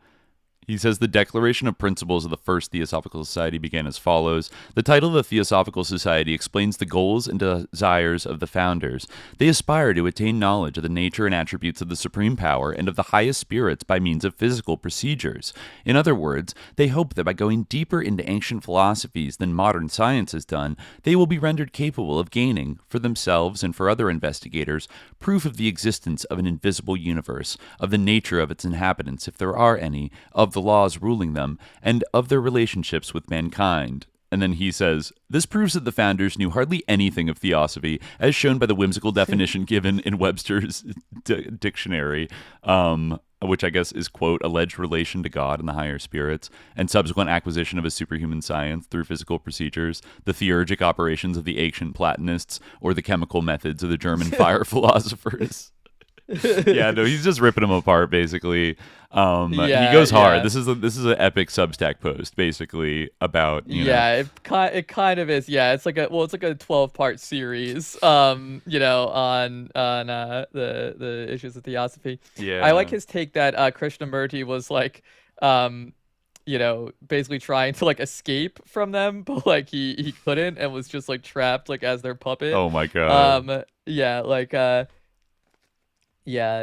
He says the Declaration of Principles of the First Theosophical Society began as follows. The title of the Theosophical Society explains the goals and desires of the founders. They aspire to attain knowledge of the nature and attributes of the supreme power and of the highest spirits by means of physical procedures. In other words, they hope that by going deeper into ancient philosophies than modern science has done, they will be rendered capable of gaining, for themselves and for other investigators, proof of the existence of an invisible universe, of the nature of its inhabitants, if there are any, of the laws ruling them, and of their relationships with mankind. And then he says, this proves that the founders knew hardly anything of theosophy, as shown by the whimsical definition given in Webster's dictionary, which I guess is, quote, alleged relation to God and the higher spirits, and subsequent acquisition of a superhuman science through physical procedures, the theurgic operations of the ancient Platonists, or the chemical methods of the German fire philosophers. Yeah, no, he's just ripping them apart, basically. He goes hard. Yeah. This is an epic Substack post, basically, about it kind of is. Yeah, it's like a 12-part series. On the issues of theosophy. Yeah, I like his take that Krishnamurti was like, basically trying to like escape from them, but like he couldn't and was just like trapped like as their puppet. Oh my god. What's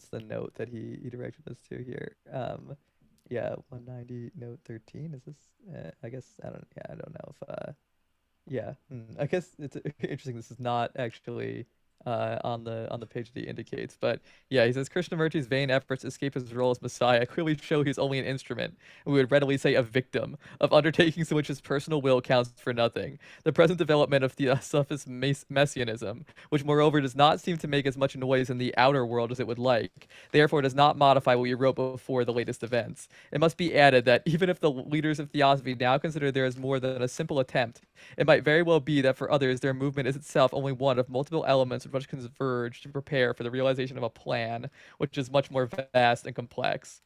the note that he directed us to here? 190 note 13. Is this? I guess I don't know if I guess it's interesting. This is not actually on the page that he indicates, but yeah, he says Krishnamurti's vain efforts to escape his role as Messiah clearly show he's only an instrument, and we would readily say a victim, of undertakings in which his personal will counts for nothing. The present development of Theosophist Messianism, which moreover does not seem to make as much noise in the outer world as it would like, therefore does not modify what we wrote before the latest events. It must be added that even if the leaders of Theosophy now consider there is more than a simple attempt, it might very well be that for others their movement is itself only one of multiple elements which converge to prepare for the realization of a plan which is much more vast and complex.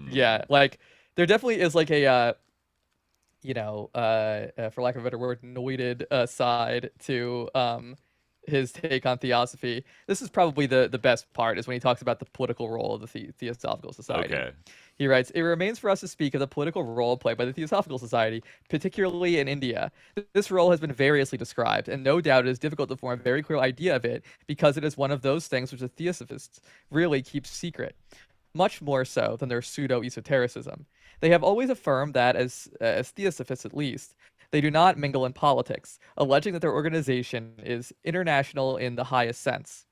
Yeah, like there definitely is like a for lack of a better word, noided side to his take on theosophy. This is probably the best part, is when he talks about the political role of the Theosophical Society. Okay. He writes, it remains for us to speak of the political role played by the Theosophical Society, particularly in India. This role has been variously described, and no doubt it is difficult to form a very clear idea of it, because it is one of those things which the Theosophists really keep secret, much more so than their pseudo-esotericism. They have always affirmed that, as Theosophists at least, they do not mingle in politics, alleging that their organization is international in the highest sense.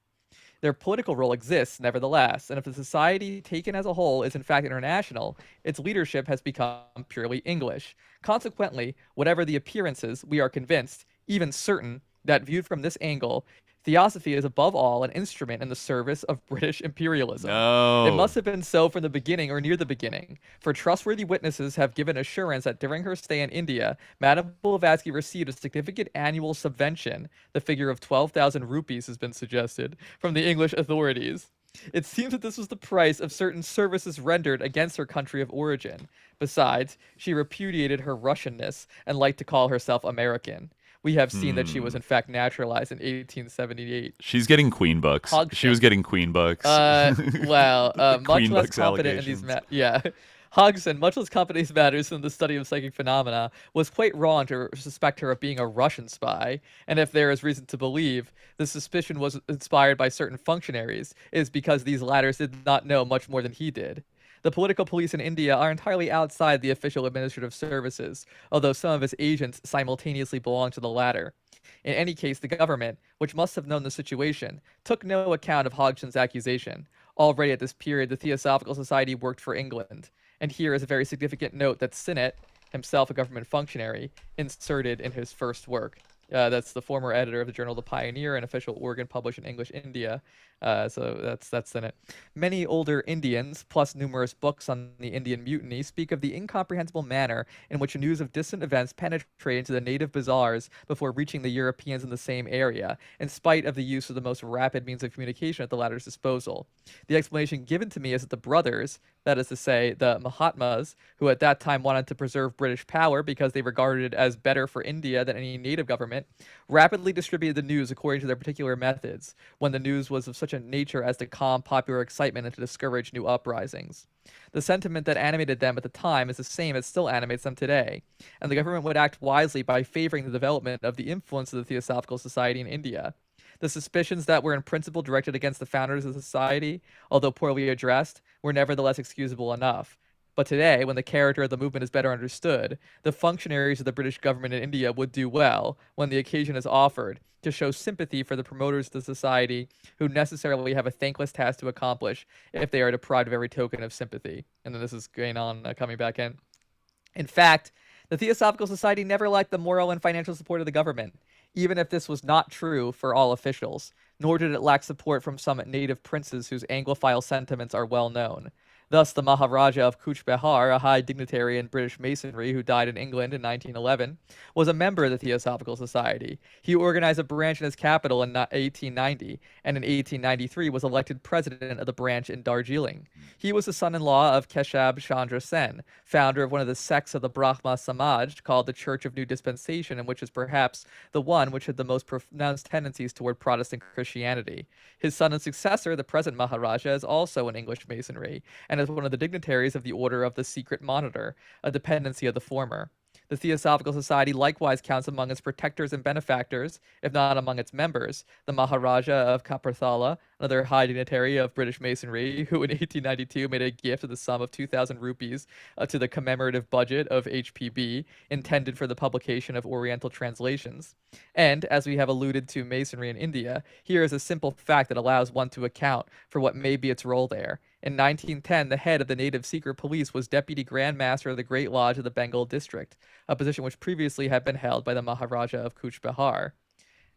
Their political role exists, nevertheless, and if the society taken as a whole is in fact international, its leadership has become purely English. Consequently, whatever the appearances, we are convinced, even certain, that viewed from this angle, Theosophy is above all an instrument in the service of British imperialism. No. It must have been so from the beginning or near the beginning, for trustworthy witnesses have given assurance that during her stay in India, Madame Blavatsky received a significant annual subvention, the figure of 12,000 rupees has been suggested, from the English authorities. It seems that this was the price of certain services rendered against her country of origin. Besides, she repudiated her Russianness and liked to call herself American. We have seen that she was in fact naturalized in 1878. She's getting queen bucks. Hodgson. She was getting queen bucks. Much Queen less bucks competent in these allegations. yeah. Hodgson, much less competent in these matters than the study of psychic phenomena, was quite wrong to suspect her of being a Russian spy, and if there is reason to believe the suspicion was inspired by certain functionaries, it is because these latter did not know much more than he did. The political police in India are entirely outside the official administrative services, although some of its agents simultaneously belong to the latter. In any case, the government, which must have known the situation, took no account of Hodgson's accusation. Already at this period, the Theosophical Society worked for England. And here is a very significant note that Sinnett, himself a government functionary, inserted in his first work. That's the former editor of the journal The Pioneer, an official organ published in English India. So that's in it. Many older Indians, plus numerous books on the Indian Mutiny, speak of the incomprehensible manner in which news of distant events penetrate into the native bazaars before reaching the Europeans in the same area, in spite of the use of the most rapid means of communication at the latter's disposal. The explanation given to me is that the brothers, that is to say, the Mahatmas, who at that time wanted to preserve British power because they regarded it as better for India than any native government, rapidly distributed the news according to their particular methods, when the news was of such a nature as to calm popular excitement and to discourage new uprisings. The sentiment that animated them at the time is the same as still animates them today, and the government would act wisely by favoring the development of the influence of the Theosophical Society in India. The suspicions that were in principle directed against the founders of the society, although poorly addressed, were nevertheless excusable enough. But today, when the character of the movement is better understood, the functionaries of the British government in India would do well, when the occasion is offered, to show sympathy for the promoters of the society, who necessarily have a thankless task to accomplish if they are deprived of every token of sympathy. And then this is Guénon coming back in. In fact, the Theosophical Society never lacked the moral and financial support of the government, even if this was not true for all officials, nor did it lack support from some native princes whose Anglophile sentiments are well known. Thus, the Maharaja of Cooch Behar, a high dignitary in British Masonry who died in England in 1911, was a member of the Theosophical Society. He organized a branch in his capital in 1890, and in 1893 was elected president of the branch in Darjeeling. He was the son-in-law of Keshab Chandra Sen, founder of one of the sects of the Brahma Samaj called the Church of New Dispensation, and which is perhaps the one which had the most pronounced tendencies toward Protestant Christianity. His son and successor, the present Maharaja, is also in English Masonry, and is one of the dignitaries of the Order of the Secret Monitor, a dependency of the former. The Theosophical Society likewise counts among its protectors and benefactors, if not among its members, the Maharaja of Kapurthala, another high dignitary of British Masonry, who in 1892 made a gift of the sum of 2,000 rupees to the commemorative budget of HPB, intended for the publication of Oriental translations. And, as we have alluded to Masonry in India, here is a simple fact that allows one to account for what may be its role there. In 1910, the head of the native secret police was Deputy Grand Master of the Great Lodge of the Bengal District, a position which previously had been held by the Maharaja of Cooch Behar.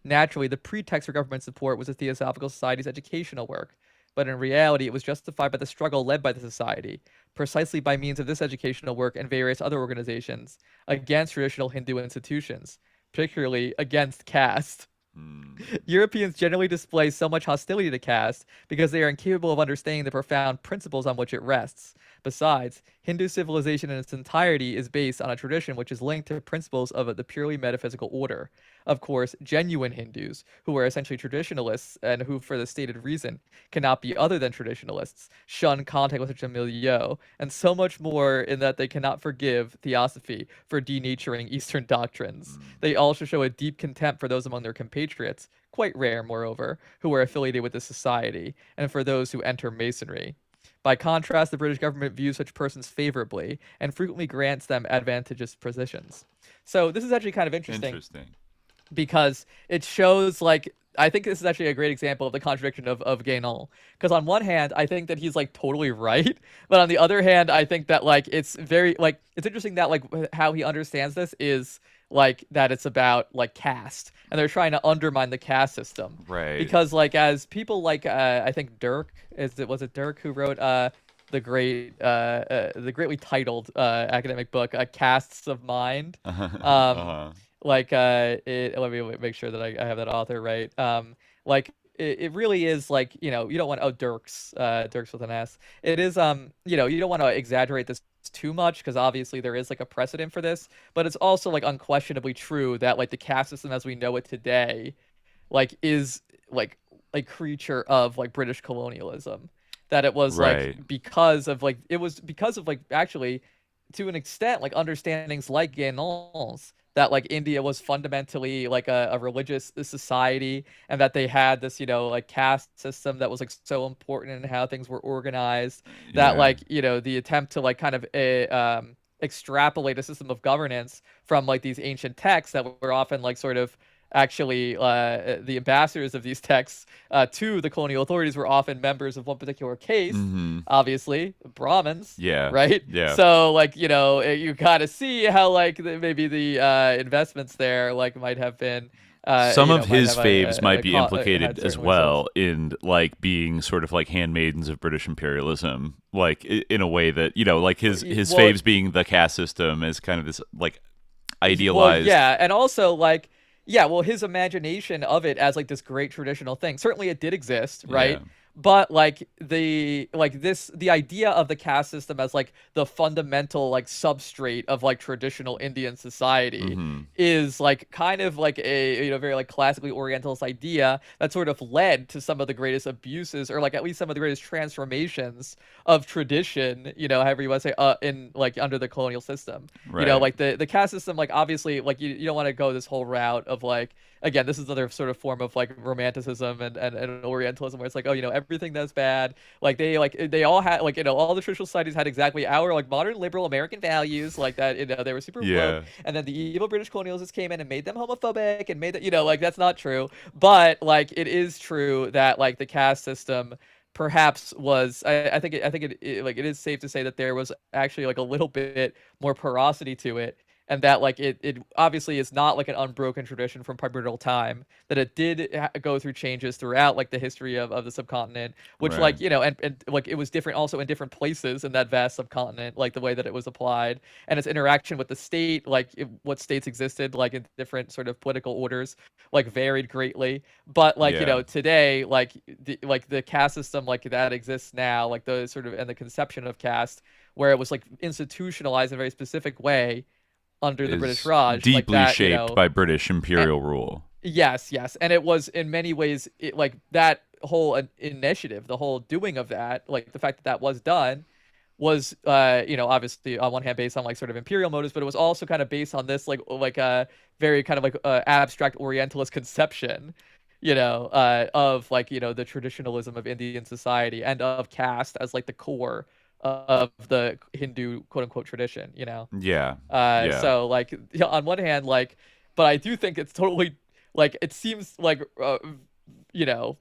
Naturally, the pretext for government support was the Theosophical Society's educational work, but in reality it was justified by the struggle led by the society, precisely by means of this educational work and various other organizations, against traditional Hindu institutions, particularly against caste. Europeans generally display so much hostility to caste because they are incapable of understanding the profound principles on which it rests. Besides, Hindu civilization in its entirety is based on a tradition which is linked to principles of the purely metaphysical order. Of course, genuine Hindus, who are essentially traditionalists and who, for the stated reason, cannot be other than traditionalists, shun contact with such a milieu, and so much more in that they cannot forgive theosophy for denaturing Eastern doctrines. They also show a deep contempt for those among their compatriots, quite rare, moreover, who are affiliated with the society, and for those who enter Masonry. By contrast, the British government views such persons favorably and frequently grants them advantageous positions. So this is actually kind of interesting. Because it shows, like, I think this is actually a great example of the contradiction of Guénon. Because on one hand, I think that he's, like, totally right. But on the other hand, I think that, like, it's very, like, it's interesting that, like, how he understands this is, like, that it's about, like, caste. And they're trying to undermine the caste system. Right. Because, like, as people like, I think Dirk, was it Dirk who wrote the greatly titled academic book, Castes of Mind? Like let me make sure that I have that author right. Like it really is like, you don't want, Dirks with an S. It is, you don't want to exaggerate this too much because obviously there is like a precedent for this, but it's also like unquestionably true that like the caste system as we know it today like is like a creature of like British colonialism. That it was Right. like because of like it was because of like actually to an extent like understandings like Guénon's that like India was fundamentally like a religious society and that they had this like caste system that was like so important in how things were organized that Yeah. like the attempt to like kind of extrapolate a system of governance from like these ancient texts that were often like sort of actually the ambassadors of these texts to the colonial authorities were often members of one particular caste, obviously Brahmins, Yeah. right? Yeah. So like you kind of see how like maybe the investments there like might have been some of might his have faves might be had implicated as certain well results. in like being sort of like handmaidens of British imperialism, like in a way that like his Well, faves being the caste system is kind of this like well, idealized. yeah, and also like yeah, well, his imagination of it as like this great traditional thing. Certainly, it did exist, right? Yeah. But like the idea of the caste system as like the fundamental like substrate of like traditional Indian society is like kind of like a very like classically Orientalist idea that sort of led to some of the greatest abuses or like at least some of the greatest transformations of tradition, however you want to say, in like under the colonial system. Right. Like the caste system, like obviously like you don't want to go this whole route of like again, this is another sort of form of like romanticism and Orientalism where it's like, oh, everything that's bad, like they all had like, all the traditional societies had exactly our like modern liberal American values like that, they were super woke. And then the evil British colonialists came in and made them homophobic and made that, like that's not true. But like it is true that like the caste system perhaps was I think it is safe to say that there was actually like a little bit more porosity to it and that like it obviously is not like an unbroken tradition from primordial time that it did go through changes throughout like the history of the subcontinent which Right. like and like it was different also in different places in that vast subcontinent like the way that it was applied and its interaction with the state like what states existed like in different sort of political orders like varied greatly but like Yeah. today like the caste system like that exists now like the sort of and the conception of caste where it was like institutionalized in a very specific way under the British Is Raj, like deeply that, shaped by British imperial rule. yes, and it was in many ways like that whole initiative, the whole doing of that, like the fact that that was done, was obviously on one hand based on like sort of imperial motives, but it was also kind of based on this like a very kind of like abstract Orientalist conception, of like the traditionalism of Indian society and of caste as like the core of the Hindu quote unquote tradition, Yeah. Yeah. So like on one hand, like, but I do think it's totally like it seems like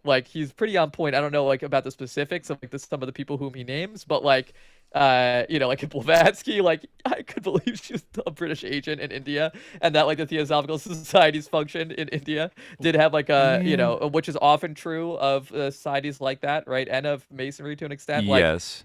like he's pretty on point. I don't know like about the specifics of like some of the people whom he names, but like like Blavatsky, like I could believe she was a British agent in India and that like the Theosophical Society's function in India did have like a which is often true of societies like that, right? And of Masonry to an extent. Like Yes.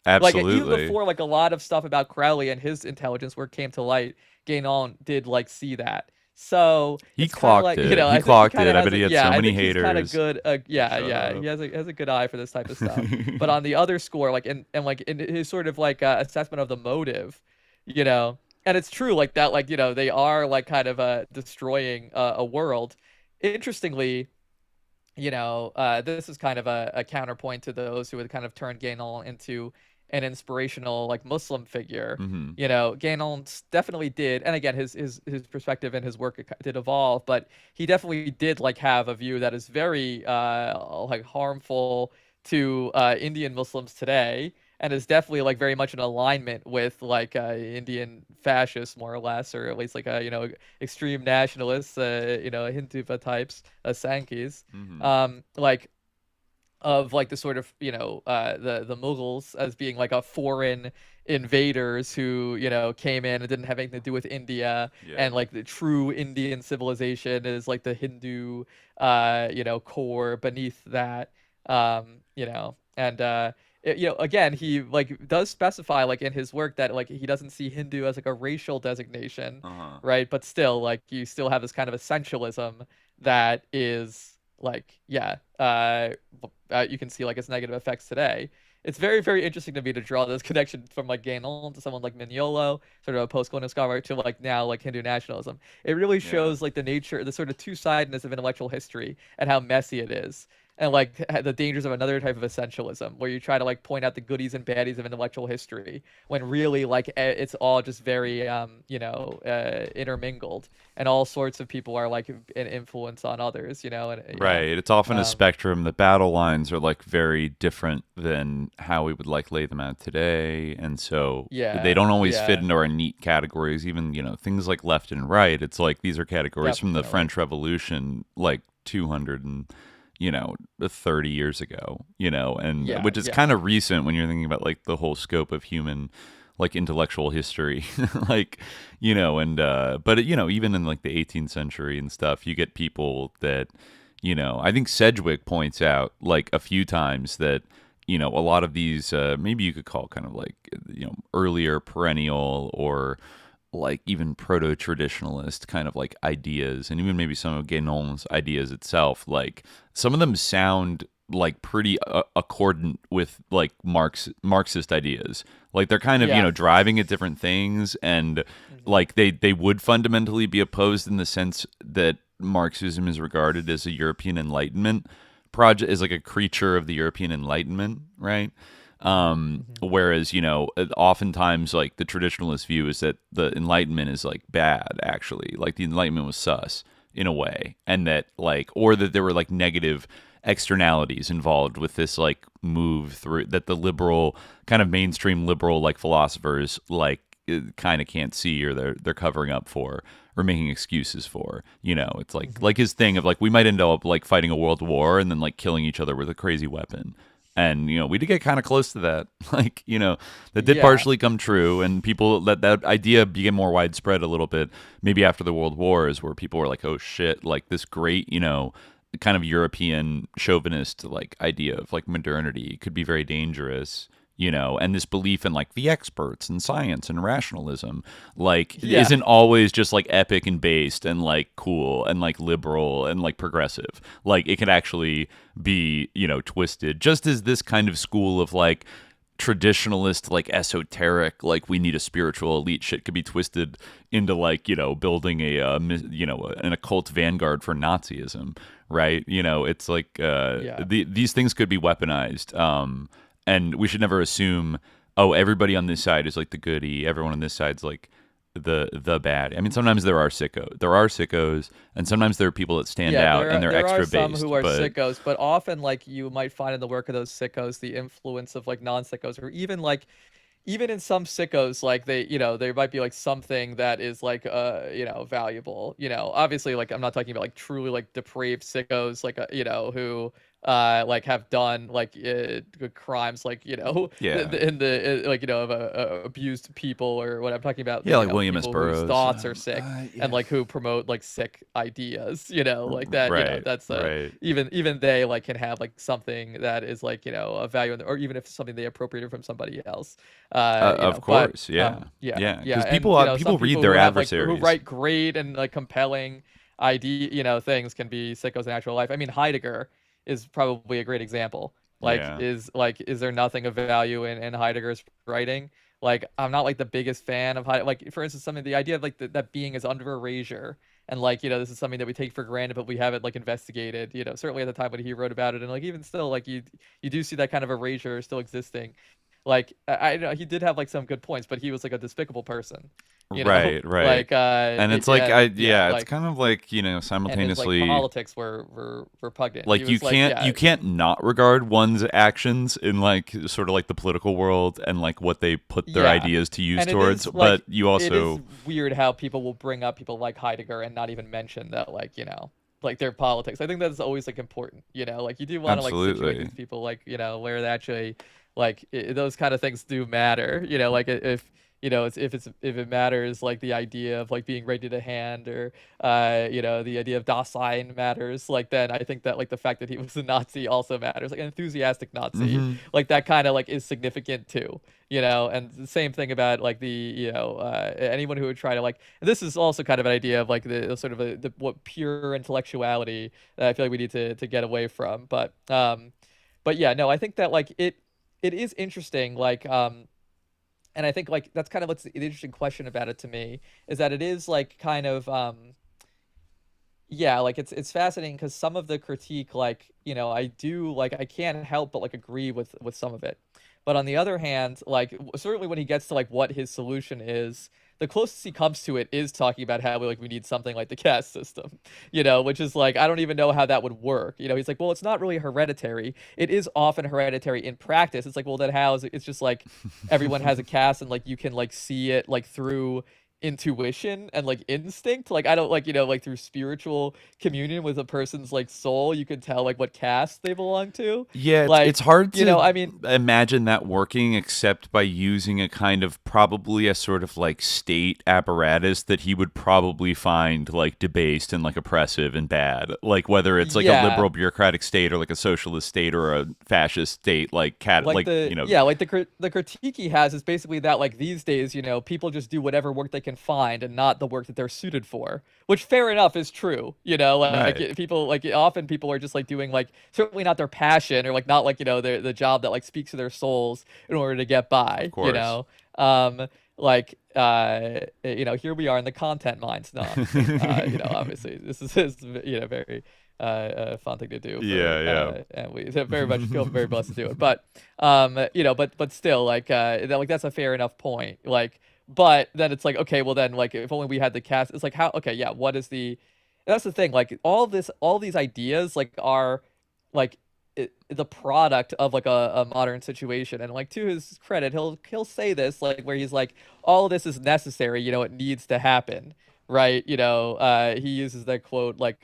Like even Absolutely. before like a lot of stuff about Crowley and his intelligence work came to light, Guénon did like see that. So He it's kind of clocked like it. He I think clocked kinda it. I has bet he had yeah, so I many think he's kind of haters. good. Yeah, Shut up. he has a good eye for this type of stuff. But on the other score, like and like in his sort of like assessment of the motive, and it's true like that, like they are like kind of destroying a world. Interestingly, this is kind of a counterpoint to those who would kind of turn Guénon into an inspirational like Muslim figure. Guénon definitely did, and again, his perspective and his work did evolve, but he definitely did like have a view that is very like harmful to Indian Muslims today, and is definitely like very much in alignment with like Indian fascists, more or less, or at least like extreme nationalists, Hinduva types, Sankhis, like of like the sort of the Mughals as being like a foreign invaders who came in and didn't have anything to do with India, and like the true Indian civilization is like the Hindu core beneath that, and again, he like does specify like in his work that like he doesn't see Hindu as like a racial designation, right? But still, like you still have this kind of essentialism that is like you can see like its negative effects today. It's very, very interesting to me to draw this connection from like Guénon to someone like Mignolo, sort of a post-colonial scholar, to like now like Hindu nationalism. It really Yeah. shows like the nature, the sort of two-sidedness of intellectual history and how messy it is. And like the dangers of another type of essentialism, where you try to like point out the goodies and baddies of intellectual history, when really like it's all just very intermingled, and all sorts of people are like an influence on others, and Right. It's often a spectrum. The battle lines are like very different than how we would like lay them out today. And so they don't always fit into our neat categories. Even, things like left and right. It's like these are categories from the French Revolution, like 200 and 30 years ago, and which is kind of recent when you're thinking about like the whole scope of human like intellectual history, like, but even in like the 18th century and stuff, you get people that, I think Sedgwick points out like a few times that, a lot of these, maybe you could call kind of like, earlier perennial or like even proto-traditionalist kind of like ideas, and even maybe some of Guénon's ideas itself, like some of them sound like pretty accordant with like Marxist ideas. Like they're kind of driving at different things, and like they would fundamentally be opposed in the sense that Marxism is regarded as a European Enlightenment project, as like a creature of the European Enlightenment, right? Whereas, oftentimes like the traditionalist view is that the Enlightenment is like bad, actually, like the Enlightenment was sus in a way, and that like, or that there were like negative externalities involved with this like move through that the liberal kind of mainstream liberal like philosophers like kind of can't see, or they're covering up for, or making excuses for. It's like his thing of like, we might end up like fighting a world war and then like killing each other with a crazy weapon. And, we did get kind of close to that. Like, that did partially come true. And people, that idea became more widespread a little bit, maybe after the World Wars, where people were like, oh shit, like this great, kind of European chauvinist like idea of like modernity could be very dangerous. And this belief in like the experts and science and rationalism, like isn't always just like epic and based and like cool and like liberal and like progressive. Like it can actually be, twisted, just as this kind of school of like traditionalist, like esoteric, like we need a spiritual elite shit could be twisted into like, building an occult vanguard for Nazism, right? It's like these things could be weaponized. And we should never assume, oh, everybody on this side is like the goody, everyone on this side's like the bad. I mean, sometimes there are sickos, and sometimes there are people that stand out and they're extra based. There are some who are sickos, but often like you might find in the work of those sickos the influence of like non-sickos, or even like even in some sickos, like there might be like something that is like valuable. Obviously, like I'm not talking about like truly like depraved sickos, like who like have done like good crimes, like in the like abused people or what I'm talking about. Like William S. Burroughs, whose thoughts are sick, and like who promote like sick ideas, like that. Right, that's even they like can have like something that is like a value or even if it's something they appropriated from somebody else. Of course, because people read their adversaries, who write great and like compelling things, can be sickos in actual life. I mean, Heidegger is probably a great example. Is there nothing of value in Heidegger's writing? Like, I'm not like the biggest fan of Heidegger. Like, for instance, the idea of like that being is under erasure, and like this is something that we take for granted, but we haven't like investigated. Certainly at the time when he wrote about it, and like even still, like you do see that kind of erasure still existing. Like I know he did have like some good points, but he was like a despicable person. Right. Like and it's it's kind of like simultaneously, and his, like, politics were repugnant. Like you can't not regard one's actions in like sort of like the political world and like what they put their ideas to use towards. But you also, it is weird how people will bring up people like Heidegger and not even mention that like their politics. I think that's always like important. Like you do want to like situate these people like where they actually like those kind of things do matter. Like if if it matters, like the idea of like being ready to hand, or the idea of Dasein matters, like then I think that like the fact that he was a Nazi also matters, like an enthusiastic Nazi, like that kind of like is significant too. And the same thing about like anyone who would try to like, this is also kind of an idea of like the sort of what pure intellectuality that I feel like we need to get away from. But yeah, no, I think that like it is interesting, like and I think like that's kind of what's the interesting question about it to me, is that it is like kind of yeah, like it's fascinating because some of the critique, like I do, like I can't help but like agree with some of it, but on the other hand, like certainly when he gets to like what his solution is, the closest he comes to it is talking about how we need something like the caste system, which is like I don't even know how that would work. He's like, well, it's not really hereditary. It is often hereditary in practice. It's like, well, then how is it? It's just like everyone has a caste, and like you can like see it like through intuition and like instinct. Like I don't like like through spiritual communion with a person's like soul, you can tell like what caste they belong to. Yeah, like it's hard to I mean, imagine that working except by using a kind of probably a sort of like state apparatus that he would probably find like debased and like oppressive and bad, like whether it's like a liberal bureaucratic state or like a socialist state or a fascist state, like like the critique he has is basically that like these days people just do whatever work they can find and not the work that they're suited for, which fair enough is true. Right. People like often people are just like doing like certainly not their passion, or like not like the job that like speaks to their souls in order to get by. Of course. Here we are in the content mines now. Obviously this is very fun thing to do. And we very much feel very blessed to do it. But but still, like that's a fair enough point. Like, but then it's like, okay, well then, like if only we had the cast. It's like how? Okay, yeah. What is the? That's the thing. Like all these ideas like are like the product of like a modern situation, and like to his credit, he'll say this like where he's like, all this is necessary. It needs to happen, right? He uses that quote like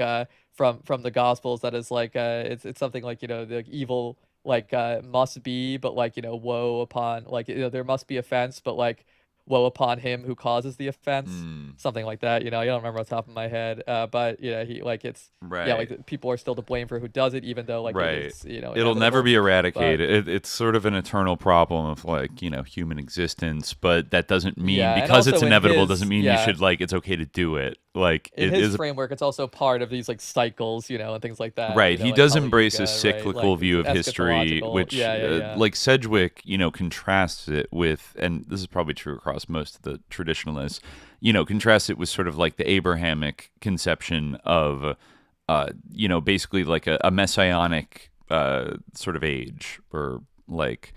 from the Gospels that is like it's something like the evil like must be, but like woe upon, like there must be offense, but like woe upon him who causes the offense, something like that. I don't remember off the top of my head, but he like it's right. Yeah, like people are still to blame for who does it, even though like right. it's it'll never be eradicated. It's sort of an eternal problem of like human existence, but that doesn't mean because it's inevitable doesn't mean you should like it's okay to do it. Like in his framework, it's also part of these like cycles, and things like that. Right. He like does embrace a cyclical like, view of history, which like Sedgwick, contrasts it with, and this is probably true across most of the traditionalists, contrasts it with sort of like the Abrahamic conception of, basically like a messianic sort of age, or like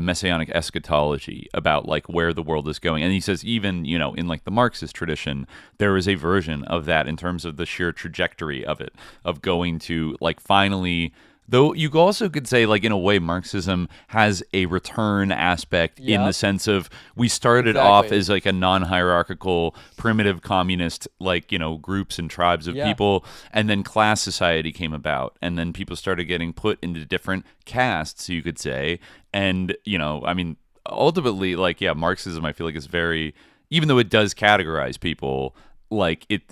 messianic eschatology about like where the world is going. And he says even in like the Marxist tradition there is a version of that in terms of the sheer trajectory of it, of going to like finally, though you also could say like in a way Marxism has a return aspect in the sense of we started off as like a non-hierarchical primitive communist like groups and tribes of people, and then class society came about, and then people started getting put into different castes, you could say. And I mean ultimately like Marxism I feel like is very, even though it does categorize people, like it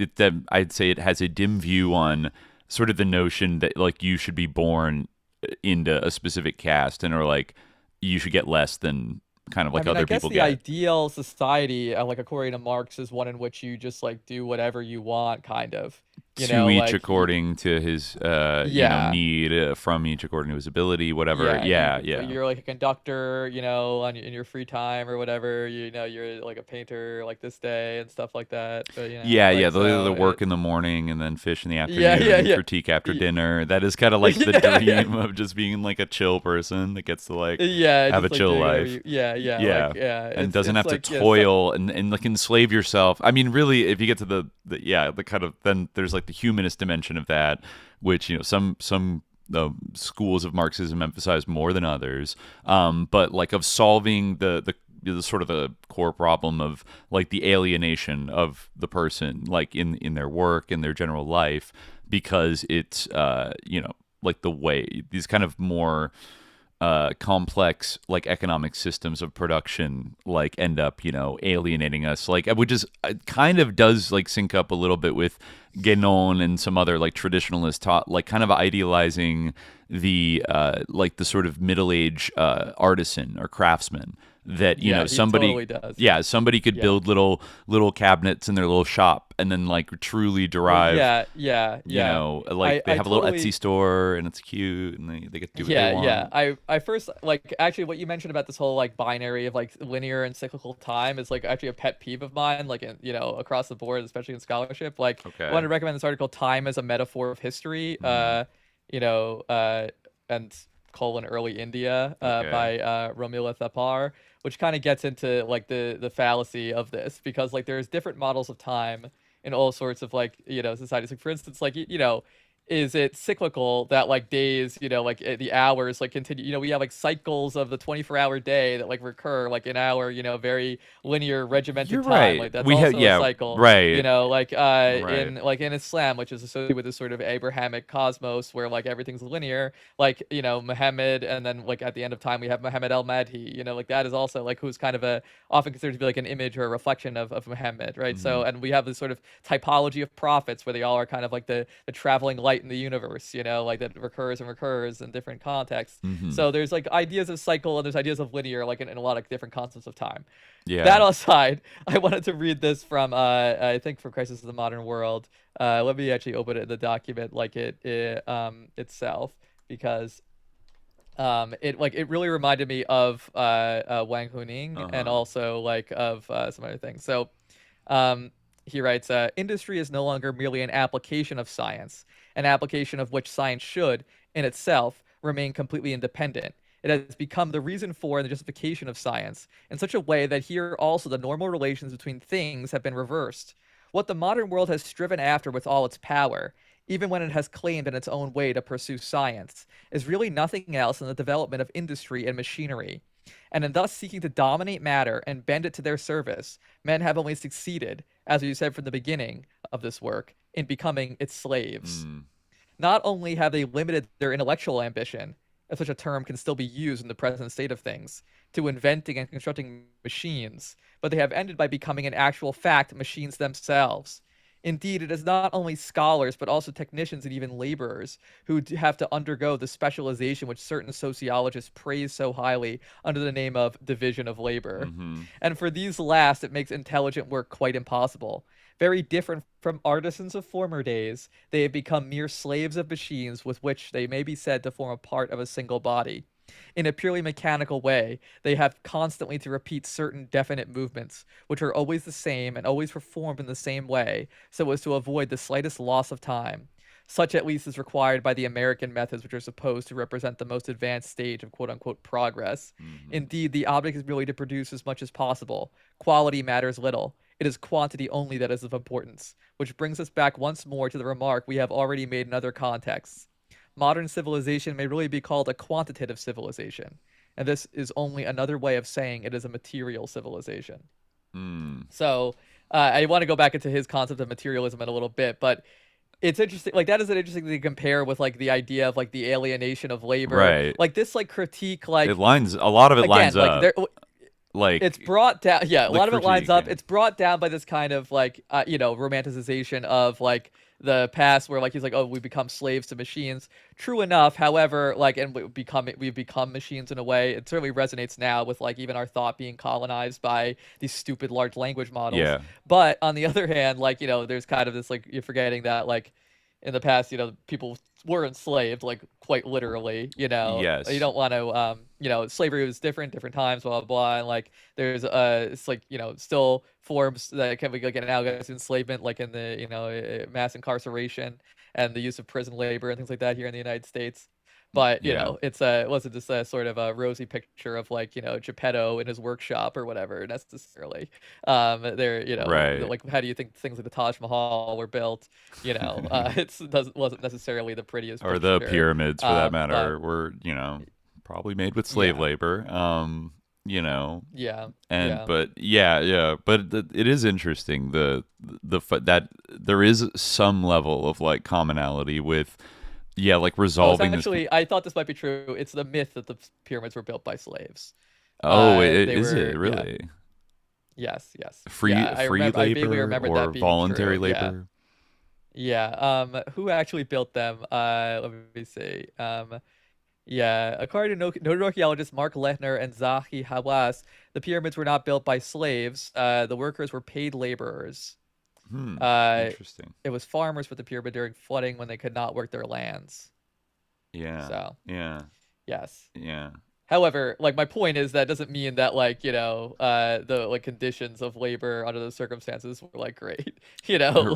I'd say it has a dim view on sort of the notion that like you should be born into a specific caste and or like you should get less than kind of like other people get. I guess the ideal society, like according to Marx, is one in which you just like do whatever you want, kind of. To each like, according to his need, from each according to his ability, whatever. You're like a conductor, in your free time or whatever. You're like a painter like this day and stuff like that. But, the work in the morning and then fish in the afternoon. Critique after dinner. That is kind of like the dream of just being like a chill person that gets to like have a chill life. And doesn't have to toil and like enslave yourself. I mean, really, if you get to the kind of, then there's like the humanist dimension of that, which some schools of Marxism emphasize more than others, but like of solving the sort of the core problem of like the alienation of the person, like in their work and their general life, because it's like the way these kind of more complex like economic systems of production like end up alienating us, like, which is kind of does like sync up a little bit with Guénon and some other like traditionalist taught, like kind of idealizing the like the sort of middle-age artisan or craftsman that somebody totally does. somebody could build little cabinets in their little shop and then like truly derive like they have a little Etsy store and it's cute and they get to do what they want. I first, like, actually what you mentioned about this whole like binary of like linear and cyclical time is like actually a pet peeve of mine, like across the board, especially in scholarship. Like, I want to recommend this article, Time as a Metaphor of History, and Early India by Romila Thapar, which kind of gets into like the fallacy of this, because like there's different models of time in all sorts of like societies. Like, for instance, like is it cyclical that like days, like the hours like continue? We have like cycles of the 24-hour day that like recur like in our very linear regimented time. Right. Like that's also a cycle. Right. In Islam, which is associated with this sort of Abrahamic cosmos where like everything's linear. Like Muhammad, and then like at the end of time we have Muhammad al-Mahdi. Like that is also like who's kind of often considered to be like an image or a reflection of Muhammad, right? So, and we have this sort of typology of prophets where they all are kind of like the traveling light in the universe, like that recurs and recurs in different contexts. So there's like ideas of cycle and there's ideas of linear, like in a lot of different concepts of time. That aside, I wanted to read this from I think from Crisis of the Modern World. Let me actually open it in the document like it itself, because it really reminded me of Wang Huning and also like of some other things. So he writes, industry is no longer merely an application of science, an application of which science should, in itself, remain completely independent. It has become the reason for and the justification of science, in such a way that here also the normal relations between things have been reversed. What the modern world has striven after with all its power, even when it has claimed in its own way to pursue science, is really nothing else than the development of industry and machinery. And in thus seeking to dominate matter and bend it to their service, men have only succeeded, as you said from the beginning of this work, in becoming its slaves. Not only have they limited their intellectual ambition, if such a term can still be used in the present state of things, to inventing and constructing machines, but they have ended by becoming in actual fact machines themselves. Indeed, it is not only scholars, but also technicians and even laborers who have to undergo the specialization which certain sociologists praise so highly under the name of division of labor. And for these last, it makes intelligent work quite impossible. Very different from artisans of former days, they have become mere slaves of machines with which they may be said to form a part of a single body. In a purely mechanical way, they have constantly to repeat certain definite movements, which are always the same and always performed in the same way, so as to avoid the slightest loss of time. Such at least is required by the American methods, which are supposed to represent the most advanced stage of quote-unquote progress. Indeed, the object is merely to produce as much as possible. Quality matters little. It is quantity only that is of importance, which brings us back once more to the remark we have already made in other contexts. Modern civilization may really be called a quantitative civilization, and this is only another way of saying it is a material civilization. So I want to go back into his concept of materialism in a little bit, but it's interesting. Like, that is an interesting thing to compare with like the idea of like the alienation of labor, right? Like this like critique, like a lot of it lines up. Like it's brought down, a lot of it lines up. It's brought down by this kind of like romanticization of like the past, where like he's like, oh, we become slaves to machines. True enough, however, like, and we've become machines in a way. It certainly resonates now with like even our thought being colonized by these stupid large language models. But on the other hand, like there's kind of this like, you're forgetting that like in the past, people were enslaved, like quite literally, Yes. You don't want to, slavery was different times, blah, blah, blah. And like, there's, it's like, still forms that can be like analogous to enslavement, like in the, mass incarceration and the use of prison labor and things like that here in the United States. But, it's it wasn't just a sort of a rosy picture of like, Geppetto in his workshop or whatever necessarily. Right. Like, how do you think things like the Taj Mahal were built? Wasn't necessarily the prettiest or picture. the pyramids, for that matter, were, probably made with slave labor. But it is interesting that there is some level of like commonality with Yeah, like Oh, it's resolving this. actually, I thought this might be true. It's the myth that the pyramids were built by slaves. Oh, They is it were, yeah, really yes, yes, free yeah. free I vaguely labor remember that or being voluntary true. Yeah, labor? yeah. Who actually built them? Let me see. Yeah, according to noted archaeologists Mark Lehner and Zahi Hawass, the pyramids were not built by slaves. The workers were paid laborers. Uh, Interesting. it was farmers for the pyramid during flooding when they could not work their lands. Yeah, So, yeah, yes. yeah. However, like my point is that doesn't mean that like, the like conditions of labor under those circumstances were like great.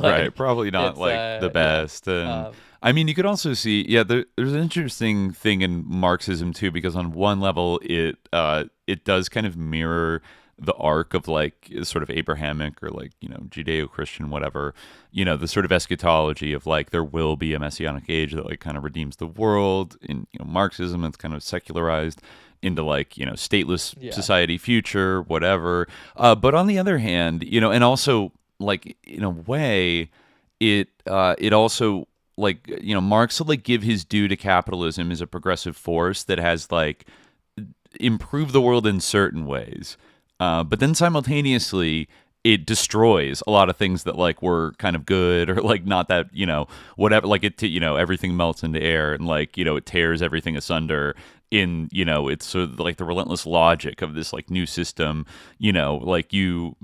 Right, probably not It's like the yeah. best. And Um I mean, you could also see, yeah, there's an interesting thing in Marxism too, because on one level, it does kind of mirror the arc of like sort of Abrahamic or like Judeo-Christian whatever, the sort of eschatology of like there will be a messianic age that like kind of redeems the world. In Marxism, it's kind of secularized into like stateless yeah. society future whatever. But on the other hand, and also like in a way it also like Marx would like give his due to capitalism as a progressive force that has like improved the world in certain ways, but then simultaneously it destroys a lot of things that like were kind of good or like not that whatever, like everything melts into air and like it tears everything asunder in it's sort of like the relentless logic of this like new system. Like you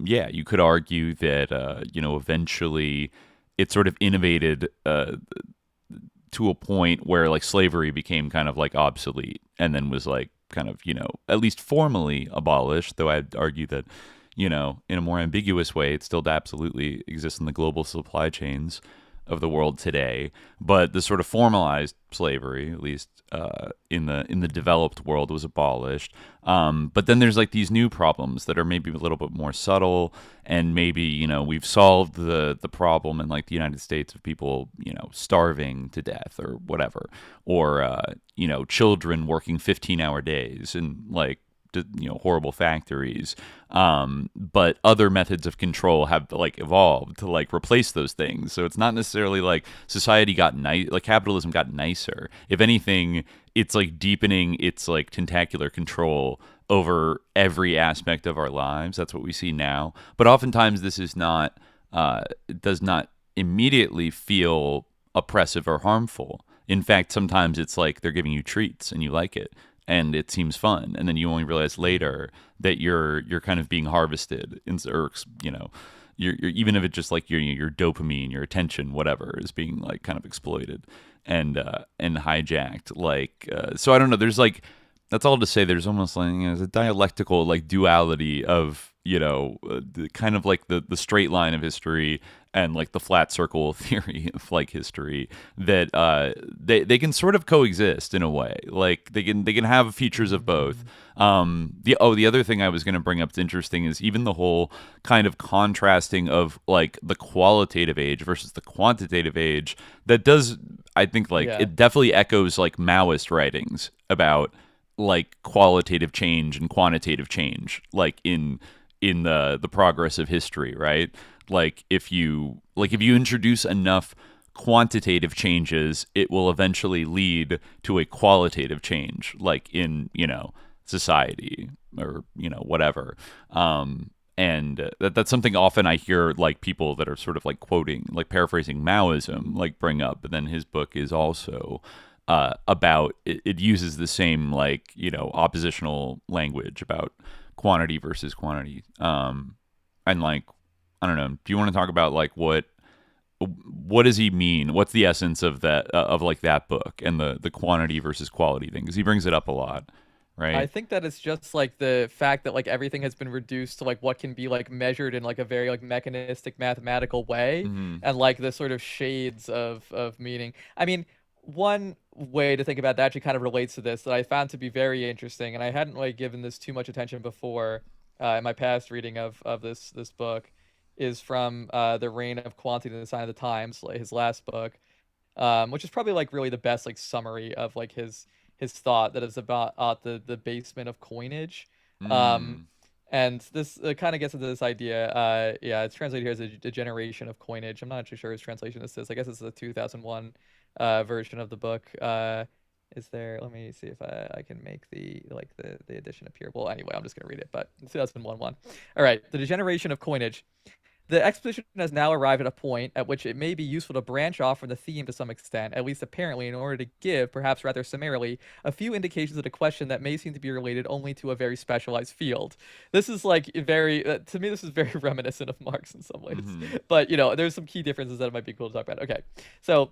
could argue that eventually it sort of innovated to a point where like slavery became kind of like obsolete and then was like kind of at least formally abolished, though I'd argue that in a more ambiguous way it still absolutely exists in the global supply chains of the world today. But the sort of formalized slavery, at least in the developed world, was abolished. But then there's like these new problems that are maybe a little bit more subtle, and maybe we've solved the problem in like the United States of people starving to death or whatever, or children working 15-hour days and like horrible factories, but other methods of control have like evolved to like replace those things. So it's not necessarily like society got nice, like capitalism got nicer. If anything, it's like deepening its like tentacular control over every aspect of our lives. That's what we see now. But oftentimes this is not it does not immediately feel oppressive or harmful. In fact, sometimes it's like they're giving you treats and you like it and it seems fun, and then you only realize later that you're kind of being harvested, or you're even if it's just like your dopamine, your attention, whatever, is being like kind of exploited and hijacked. Like so, I don't know. There's like that's all to say. There's almost like there's a dialectical like duality of kind of like the straight line of history and like the flat circle theory of like history, that they can sort of coexist in a way. Like they can have features of both. The other thing I was going to bring up that's interesting is even the whole kind of contrasting of like the qualitative age versus the quantitative age. That does, I think, like Yeah. it definitely echoes like Maoist writings about like qualitative change and quantitative change, like in the progress of history, right? Like if you introduce enough quantitative changes, it will eventually lead to a qualitative change, like in society or whatever. And that's something often I hear like people that are sort of like quoting, like paraphrasing Maoism, like bring up. But then his book is also about it uses the same like oppositional language about quantity versus quantity. And like I don't know. Do you want to talk about like what does he mean? What's the essence of that of like that book and the quantity versus quality thing? Because he brings it up a lot, I right? think that it's just like the fact that like everything has been reduced to like what can be like measured in like a very like mechanistic mathematical way, Mm-hmm. and like the sort of shades of meaning. I mean, one way to think about that actually kind of relates to this that I found to be very interesting, and I hadn't like given this too much attention before in my past reading of this book, is from The Reign of Quantity and the Sign of the Times, like his last book, which is probably like really the best like summary of like his thought that is about the basement of coinage. Um, Mm. And this kind of gets into this idea. Yeah, it's translated here as a generation of coinage. I'm not actually sure whose translation this is. I guess it's the 2001 version of the book. Is there? Let me see if I can make the edition appear. Well, anyway, I'm just gonna read it. But 2001 one. All right, the degeneration of coinage. The exposition has now arrived at a point at which it may be useful to branch off from the theme to some extent, at least apparently, in order to give, perhaps rather summarily, a few indications of a question that may seem to be related only to a very specialized field. This is like very, to me, this is very reminiscent of Marx in some ways. But, there's some key differences that it might be cool to talk about. Okay, so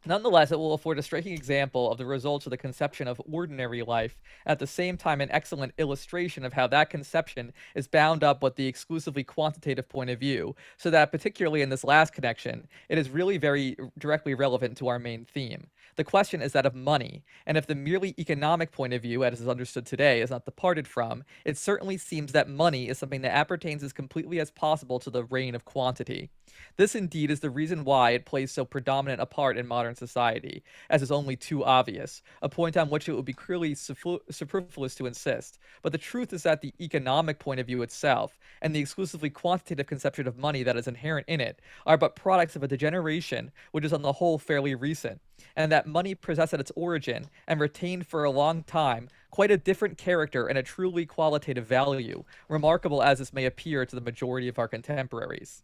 nonetheless, it will afford a striking example of the results of the conception of ordinary life, at the same time an excellent illustration of how that conception is bound up with the exclusively quantitative point of view, so that particularly in this last connection, it is really very directly relevant to our main theme. The question is that of money, and if the merely economic point of view, as is understood today, is not departed from, it certainly seems that money is something that appertains as completely as possible to the reign of quantity. This indeed is the reason why it plays so predominant a part in modern society, as is only too obvious, a point on which it would be clearly superfluous to insist. But the truth is that the economic point of view itself, and the exclusively quantitative conception of money that is inherent in it, are but products of a degeneration which is on the whole fairly recent, and that money possessed at its origin, and retained for a long time, quite a different character and a truly qualitative value, remarkable as this may appear to the majority of our contemporaries.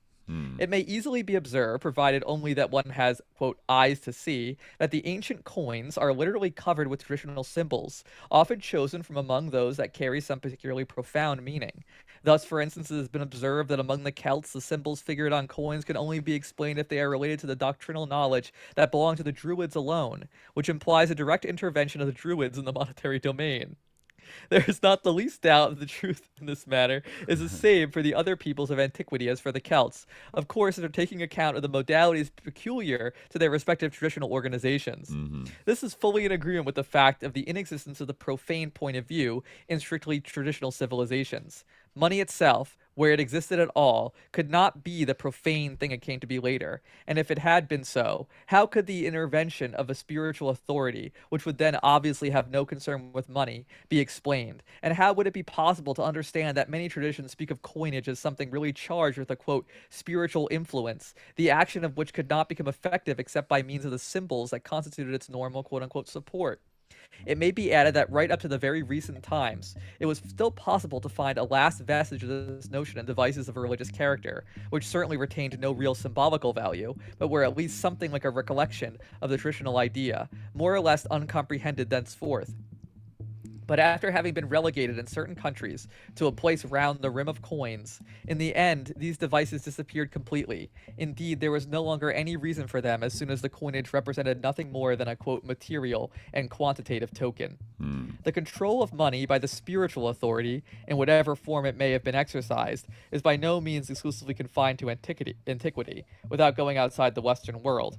It may easily be observed, provided only that one has, quote, eyes to see, that the ancient coins are literally covered with traditional symbols, often chosen from among those that carry some particularly profound meaning. Thus, for instance, it has been observed that among the Celts, the symbols figured on coins can only be explained if they are related to the doctrinal knowledge that belonged to the Druids alone, which implies a direct intervention of the Druids in the monetary domain. There is not the least doubt that the truth in this matter is the same for the other peoples of antiquity as for the Celts, of course, after taking account of the modalities peculiar to their respective traditional organizations. This is fully in agreement with the fact of the inexistence of the profane point of view in strictly traditional civilizations. Money itself, where it existed at all, could not be the profane thing it came to be later. And if it had been so, how could the intervention of a spiritual authority, which would then obviously have no concern with money, be explained? And how would it be possible to understand that many traditions speak of coinage as something really charged with a, quote, spiritual influence, the action of which could not become effective except by means of the symbols that constituted its normal, quote unquote, support? It may be added that right up to the very recent times, it was still possible to find a last vestige of this notion in devices of a religious character, which certainly retained no real symbolical value, but were at least something like a recollection of the traditional idea, more or less uncomprehended thenceforth. But after having been relegated in certain countries to a place round the rim of coins, in the end, these devices disappeared completely. Indeed, there was no longer any reason for them as soon as the coinage represented nothing more than a, quote, material and quantitative token. The control of money by the spiritual authority, in whatever form it may have been exercised, is by no means exclusively confined to antiquity, without going outside the Western world.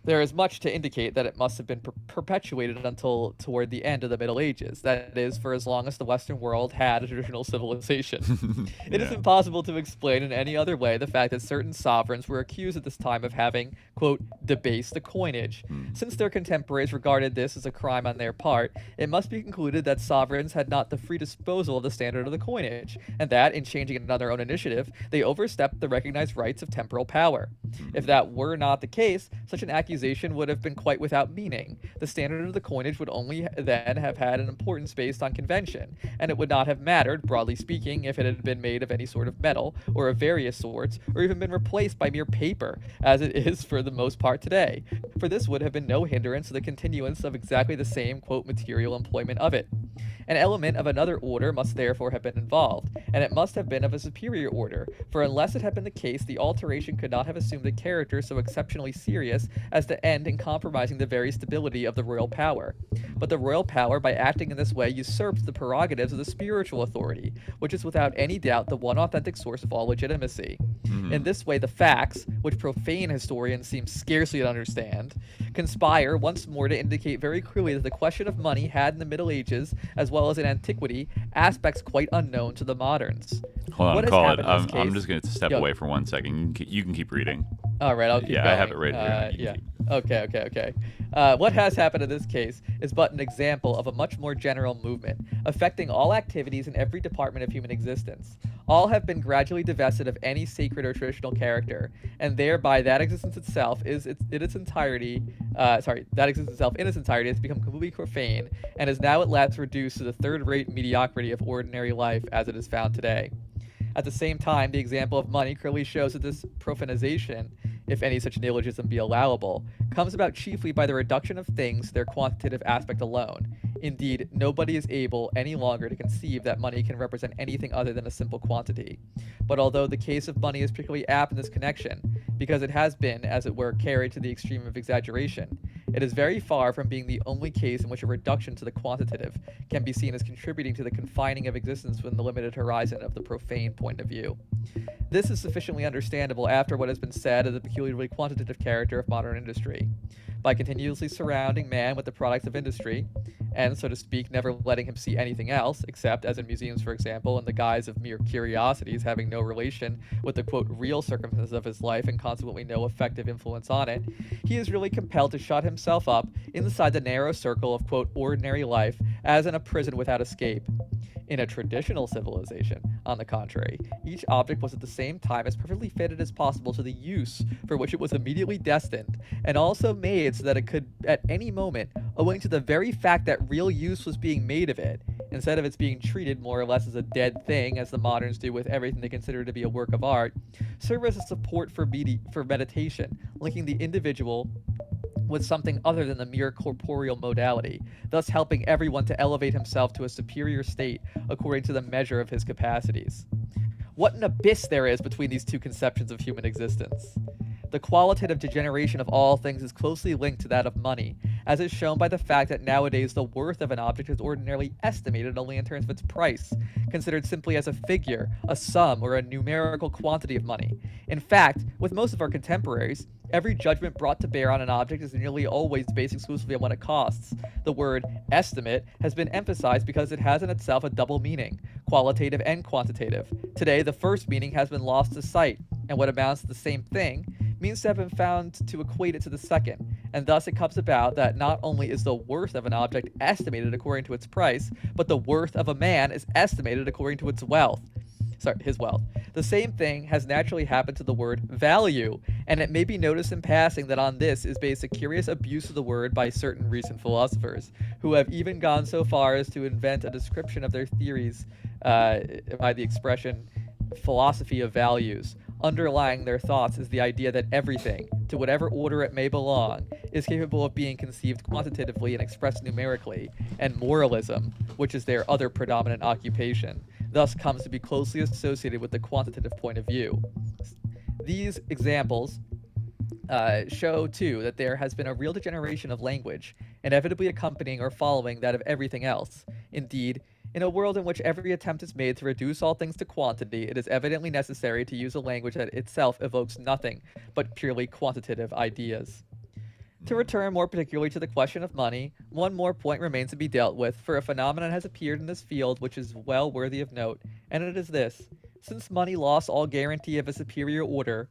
There is much to indicate that it must have been perpetuated until toward the end of the Middle Ages, that is, for as long as the Western world had a traditional civilization. It is impossible to explain in any other way the fact that certain sovereigns were accused at this time of having, quote, debased the coinage. Since their contemporaries regarded this as a crime on their part, it must be concluded that sovereigns had not the free disposal of the standard of the coinage, and that, in changing it on their own initiative, they overstepped the recognized rights of temporal power. If that were not the case, such an accusation would have been quite without meaning. The standard of the coinage would only then have had an importance based on convention, and it would not have mattered, broadly speaking, if it had been made of any sort of metal, or of various sorts, or even been replaced by mere paper, as it is for the most part today, for this would have been no hindrance to the continuance of exactly the same, quote, material employment of it. An element of another order must therefore have been involved, and it must have been of a superior order, for unless it had been the case, the alteration could not have assumed a character so exceptionally serious as to end in compromising the very stability of the royal power. But the royal power, by acting in this way, usurps the prerogatives of the spiritual authority, which is without any doubt the one authentic source of all legitimacy. In this way, the facts, which profane historians seem scarcely to understand, conspire once more to indicate very clearly that the question of money had in the Middle Ages, as well as in antiquity, aspects quite unknown to the moderns. Hold on, What has call it. happened in this I'm case- just going to step Yo. away for 1 second. You can keep reading. All right, I'll keep Yeah, going. I have it right here. You can Yeah. Okay. What has happened in this case is but an example of a much more general movement, affecting all activities in every department of human existence. All have been gradually divested of any sacred or traditional character, and thereby that existence itself in its entirety has become completely profane, and is now at last reduced to the third-rate mediocrity of ordinary life as it is found today. At the same time, the example of money clearly shows that this profanization, if any such neologism be allowable, comes about chiefly by the reduction of things to their quantitative aspect alone. Indeed, nobody is able any longer to conceive that money can represent anything other than a simple quantity. But although the case of money is particularly apt in this connection, because it has been, as it were, carried to the extreme of exaggeration, it is very far from being the only case in which a reduction to the quantitative can be seen as contributing to the confining of existence within the limited horizon of the profane point of view. This is sufficiently understandable after what has been said of the peculiarly quantitative character of modern industry. By continuously surrounding man with the products of industry, and, so to speak, never letting him see anything else, except, as in museums for example, in the guise of mere curiosities having no relation with the, quote, real circumstances of his life and consequently no effective influence on it, he is really compelled to shut himself up inside the narrow circle of, quote, ordinary life, as in a prison without escape. In a traditional civilization, on the contrary, each object was at the same time as perfectly fitted as possible to the use for which it was immediately destined, and also made so that it could, at any moment, owing to the very fact that real use was being made of it, instead of its being treated more or less as a dead thing, as the moderns do with everything they consider to be a work of art, serve as a support for meditation, linking the individual with something other than the mere corporeal modality, thus helping everyone to elevate himself to a superior state according to the measure of his capacities. What an abyss there is between these two conceptions of human existence. The qualitative degeneration of all things is closely linked to that of money, as is shown by the fact that nowadays the worth of an object is ordinarily estimated only in terms of its price, considered simply as a figure, a sum, or a numerical quantity of money. In fact, with most of our contemporaries, every judgment brought to bear on an object is nearly always based exclusively on what it costs. The word estimate has been emphasized because it has in itself a double meaning, qualitative and quantitative. Today, the first meaning has been lost to sight, and what amounts to the same thing means to have been found to equate it to the second, and thus it comes about that not only is the worth of an object estimated according to its price, but the worth of a man is estimated according to his wealth. The same thing has naturally happened to the word value, and it may be noticed in passing that on this is based a curious abuse of the word by certain recent philosophers, who have even gone so far as to invent a description of their theories by the expression philosophy of values. Underlying their thoughts is the idea that everything, to whatever order it may belong, is capable of being conceived quantitatively and expressed numerically, and moralism, which is their other predominant occupation, thus comes to be closely associated with the quantitative point of view. These examples show, too, that there has been a real degeneration of language, inevitably accompanying or following that of everything else. Indeed, in a world in which every attempt is made to reduce all things to quantity, it is evidently necessary to use a language that itself evokes nothing but purely quantitative ideas. To return more particularly to the question of money, one more point remains to be dealt with, for a phenomenon has appeared in this field which is well worthy of note, and it is this. Since money lost all guarantee of a superior order,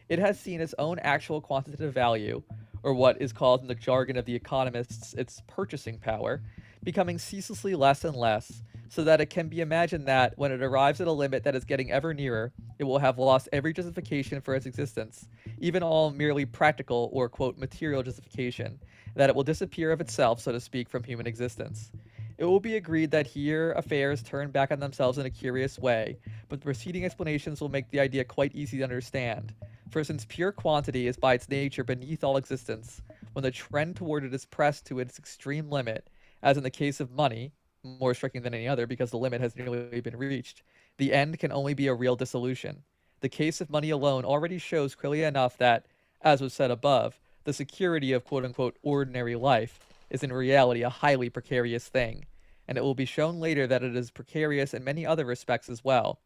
it has seen its own actual quantitative value, or what is called in the jargon of the economists its purchasing power, becoming ceaselessly less and less, so that it can be imagined that, when it arrives at a limit that is getting ever nearer, it will have lost every justification for its existence, even all merely practical or, quote, material justification, that it will disappear of itself, so to speak, from human existence. It will be agreed that here affairs turn back on themselves in a curious way, but the preceding explanations will make the idea quite easy to understand. For since pure quantity is by its nature beneath all existence, when the trend toward it is pressed to its extreme limit, as in the case of money, more striking than any other because the limit has nearly been reached, the end can only be a real dissolution. The case of money alone already shows clearly enough that, as was said above, the security of quote-unquote ordinary life is in reality a highly precarious thing, and it will be shown later that it is precarious in many other respects as well.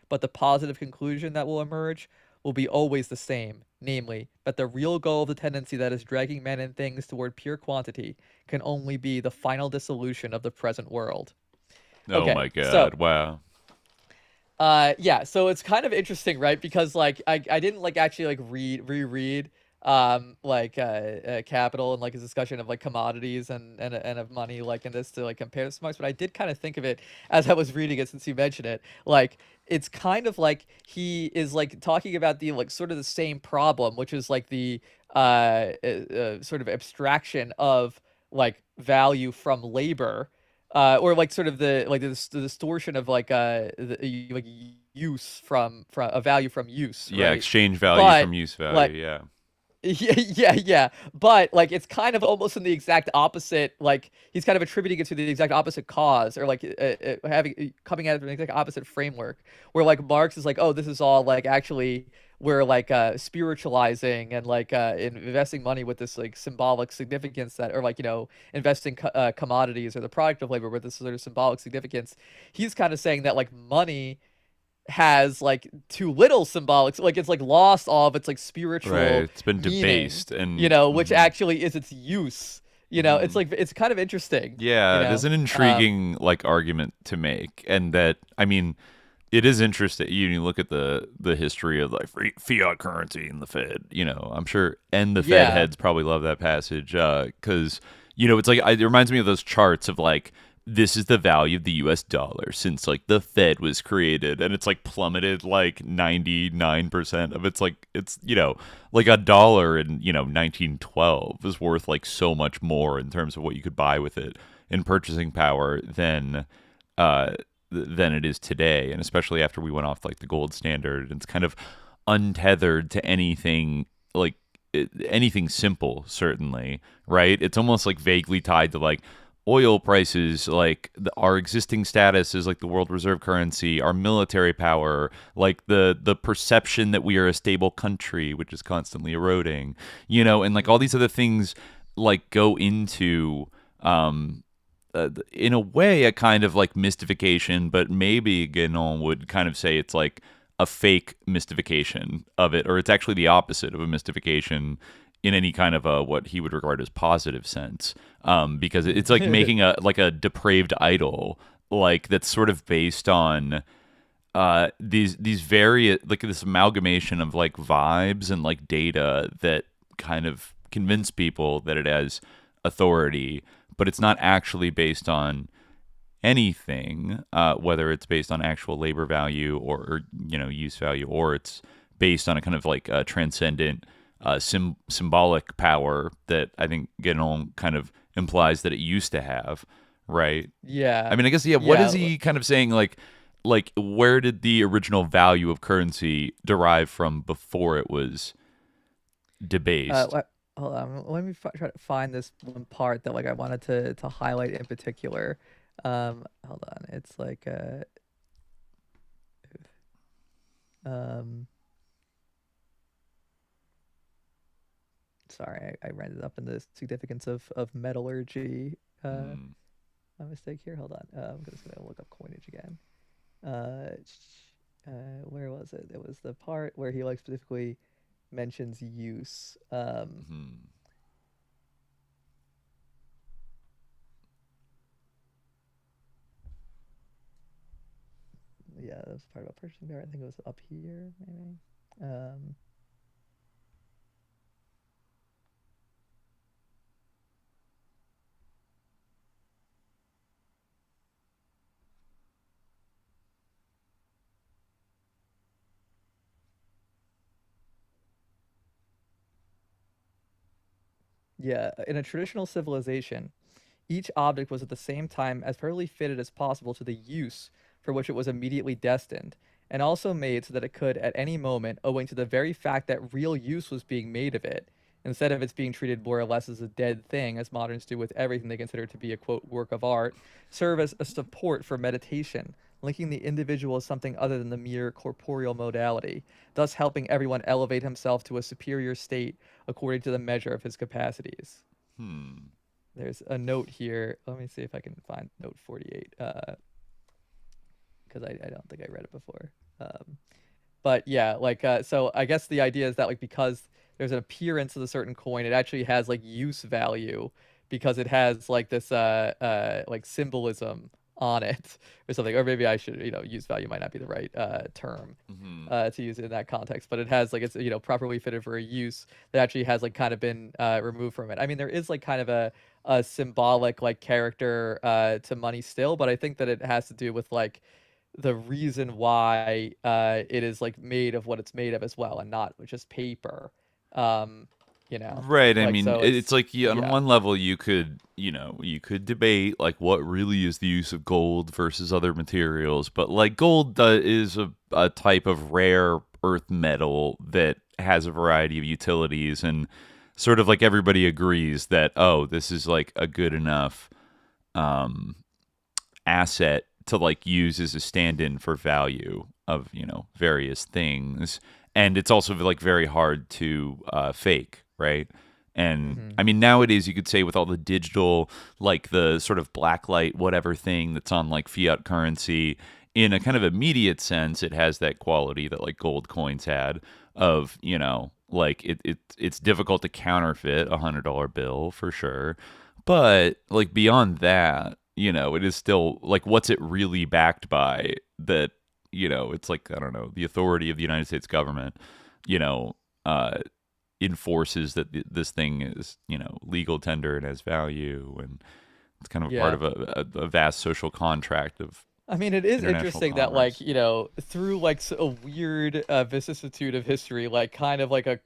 But the positive conclusion that will emerge will be always the same, namely, that the real goal of the tendency that is dragging men and things toward pure quantity can only be the final dissolution of the present world. Oh Okay, my so God! Wow. yeah, so it's kind of interesting, right? Because like I didn't like actually like reread like Capital and like his discussion of like commodities and of money like in this to like compare this much, but I did kind of think of it as I was reading it since you mentioned it. Like it's kind of like he is like talking about the like sort of the same problem, which is like the sort of abstraction of like value from labor, or like sort of the distortion of like like use from a value from use, Yeah, right? exchange value But from use like value. Yeah. yeah. But like it's kind of almost in the exact opposite. Like he's kind of attributing it to the exact opposite cause, or like having coming out of an exact opposite framework, where like Marx is like, oh, this is all like actually we're like spiritualizing and like investing money with this like symbolic significance that, or like investing commodities or the product of labor with this sort of symbolic significance. He's kind of saying that like money has like too little symbolic, like it's like lost all of its like Right. spiritual It's been meaning, debased and. which Mhm. actually is its use. It's Mhm. like it's kind of interesting, Yeah, it is an intriguing like argument to make, and that I mean, it is interesting. You look at the history of like fiat currency and the Fed. I'm sure, and the Fed yeah. heads probably love that passage because it's like it reminds me of those charts of like this is the value of the U.S. dollar since like the Fed was created, and it's like plummeted like 99% of it's like a dollar in 1912 was worth like so much more in terms of what you could buy with it in purchasing power uh than it is today, and especially after we went off like the gold standard. It's kind of untethered to anything like anything simple, certainly, right? It's almost like vaguely tied to like oil prices, like our existing status is like the world reserve currency, our military power, like the perception that we are a stable country, which is constantly eroding, and like all these other things like go into in a way a kind of like mystification, but maybe Guénon would kind of say it's like a fake mystification of it, or it's actually the opposite of a mystification in any kind of a what he would regard as positive sense, because it's like making a like a depraved idol, like that's sort of based on these various like this amalgamation of like vibes and like data that kind of convince people that it has authority, but it's not actually based on anything, whether it's based on actual labor value or use value, or it's based on a kind of like a transcendent symbolic power that I think Guénon kind of implies that it used to have, right? Yeah. I mean, I guess what is he kind of saying? Like where did the original value of currency derive from before it was debased? Hold on, let me try to find this one part that like I wanted to highlight in particular. Hold on, it's like sorry, I rounded it up in the significance of metallurgy. My mistake here. Hold on. I'm just gonna look up coinage again. Where was it? It was the part where he like specifically mentions use. Yeah, that was part about purchasing power. I think it was up here, maybe. Yeah, in a traditional civilization, each object was at the same time as perfectly fitted as possible to the use for which it was immediately destined, and also made so that it could at any moment, owing to the very fact that real use was being made of it, instead of its being treated more or less as a dead thing, as moderns do with everything they consider to be a quote work of art, serve as a support for meditation, linking the individual as something other than the mere corporeal modality, thus helping everyone elevate himself to a superior state according to the measure of his capacities. There's a note here. Let me see if I can find note 48, because I don't think I read it before. But yeah, like so I guess the idea is that like because there's an appearance of a certain coin, it actually has like use value because it has like this like symbolism on it or something. Or maybe I should, use value might not be the right term to use it in that context, but it has like it's properly fitted for a use that actually has like kind of been removed from it. I mean, there is like kind of a symbolic like character to money still, but I think that it has to do with like the reason why it is like made of what it's made of as well, and not just paper. Um, Right. I like mean, so it's like on yeah, one level you could, you could debate like what really is the use of gold versus other materials, but like gold is a type of rare earth metal that has a variety of utilities, and sort of like everybody agrees that, oh, this is like a good enough um asset to like use as a stand-in for value of various things, and it's also like very hard to fake, right? And I mean, nowadays you could say with all the digital, like the sort of blacklight whatever thing that's on like fiat currency, in a kind of immediate sense it has that quality that like gold coins had of like it's difficult to counterfeit $100 bill for sure, but like beyond that, it is still like, what's it really backed by that, it's like, I don't know, the authority of the United States government, you know, uh, enforces that this thing is, legal tender and has value. And it's kind of part yeah. of a vast social contract of I mean, it is international interesting that, like, commerce. through like a weird vicissitude of history, like kind of like at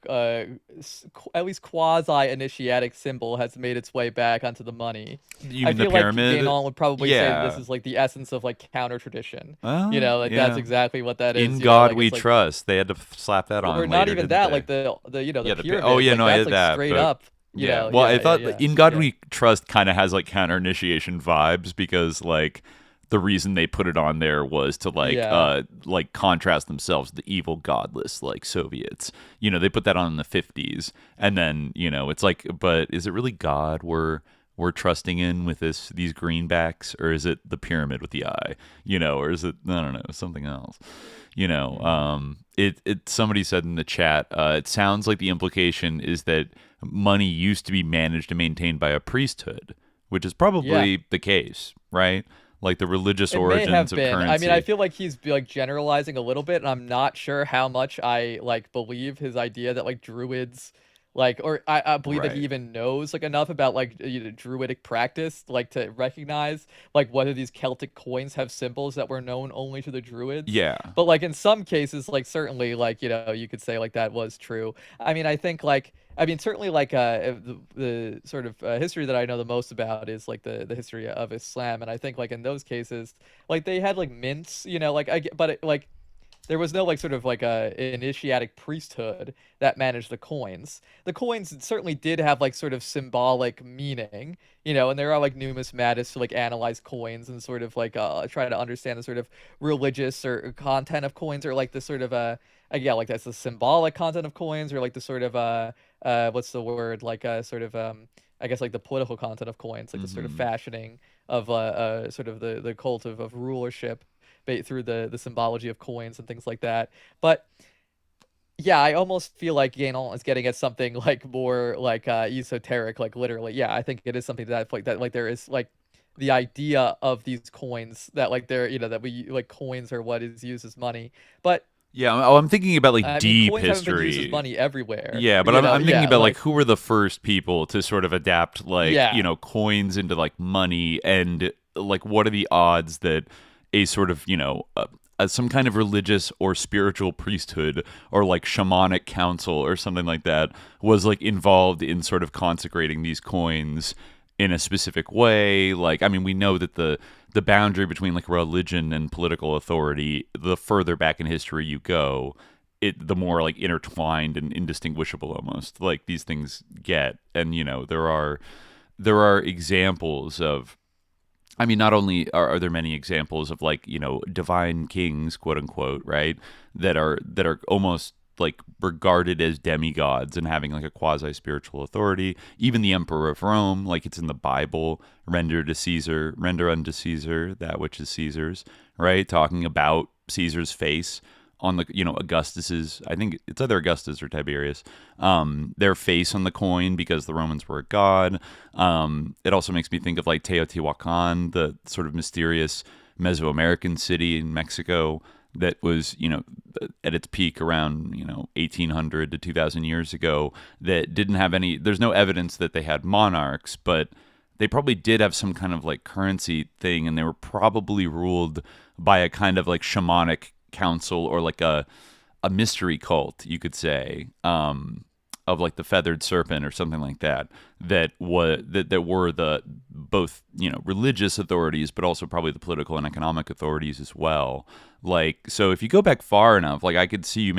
least quasi-initiatic symbol has made its way back onto the money. You I mean the feel like pyramid? Guénon would probably say that this Yeah. is like the essence of like counter tradition. Like that's Yeah. exactly what that In is. God Like we it's like, trust. They had to slap that or on not later, even didn't that, they? like the Yeah, oh pyramid, yeah, like no, I that's had like that, straight but up, yeah. Well, I yeah, yeah, thought yeah, In God yeah. We Trust kind of has like counter initiation vibes, because like the reason they put it on there was to Yeah. like contrast themselves with the evil godless like Soviets. They put that on in the 50s, and then it's like, but is it really God we're trusting in with these greenbacks, or is it the pyramid with the eye? Or is it, I don't know, something else? It somebody said in the chat, it sounds like the implication is that money used to be managed and maintained by a priesthood, which is Yeah. probably the case, right? Like the religious It may origins have of been. I mean, I currency. feel like he's like generalizing a little bit, and I'm not sure how much I like believe his idea that like druids, like, or I believe that he Right. even knows like enough about like druidic practice, like to recognize like whether these Celtic coins have symbols that were known only to the druids. Yeah. But like in some cases, like certainly like you could say like that was true. I mean, I think like. I mean, certainly, like the sort of history that I know the most about is like the history of Islam, and I think like in those cases, like they had like mints, like but like there was no like sort of like a initiatic priesthood that managed the coins. The coins certainly did have like sort of symbolic meaning, and there are like numismatists who like analyze coins and sort of like try to understand the sort of religious or content of coins, or like the sort of yeah, like that's the symbolic content of coins, or like the sort of what's the word, like sort of I guess like the political content of coins, like the sort of Hmm. fashioning of sort of the cult of rulership through the symbology of coins and things like that. But yeah, I almost feel like Guénon is getting at something like more like esoteric, like literally. Yeah, I think it is something that like there is like the idea of these coins that like they're that we like coins are what is used as money. But Yeah. Oh, I'm thinking about like I mean, deep coins haven't been used as history. money everywhere. Yeah, but I'm thinking Yeah, about like like who were the first people to sort of adapt like, yeah. coins into like money, and like what are the odds that a sort of, some kind of religious or spiritual priesthood or like shamanic council or something like that was like involved in sort of consecrating these coins in a specific way. Like, I mean, we know that the boundary between like religion and political authority, the further back in history you go, the more like intertwined and indistinguishable almost like these things get. And there are examples of, I mean, not only are there many examples of like, divine kings, quote unquote, right, that are almost like regarded as demigods and having like a quasi spiritual authority. Even the emperor of Rome, like it's in the Bible, render unto Caesar that which is Caesar's, right? Talking about Caesar's face on the, Augustus's, I think it's either Augustus or Tiberius, their face on the coin because the Romans were a god. It also makes me think of like Teotihuacan, the sort of mysterious Mesoamerican city in Mexico that was, at its peak around, 1800 to 2000 years ago, that didn't have there's no evidence that they had monarchs, but they probably did have some kind of like currency thing, and they were probably ruled by a kind of like shamanic council or like a mystery cult, you could say, of like the feathered serpent or something like that, that were the both, religious authorities, but also probably the political and economic authorities as well. Like, so if you go back far enough, like I could see you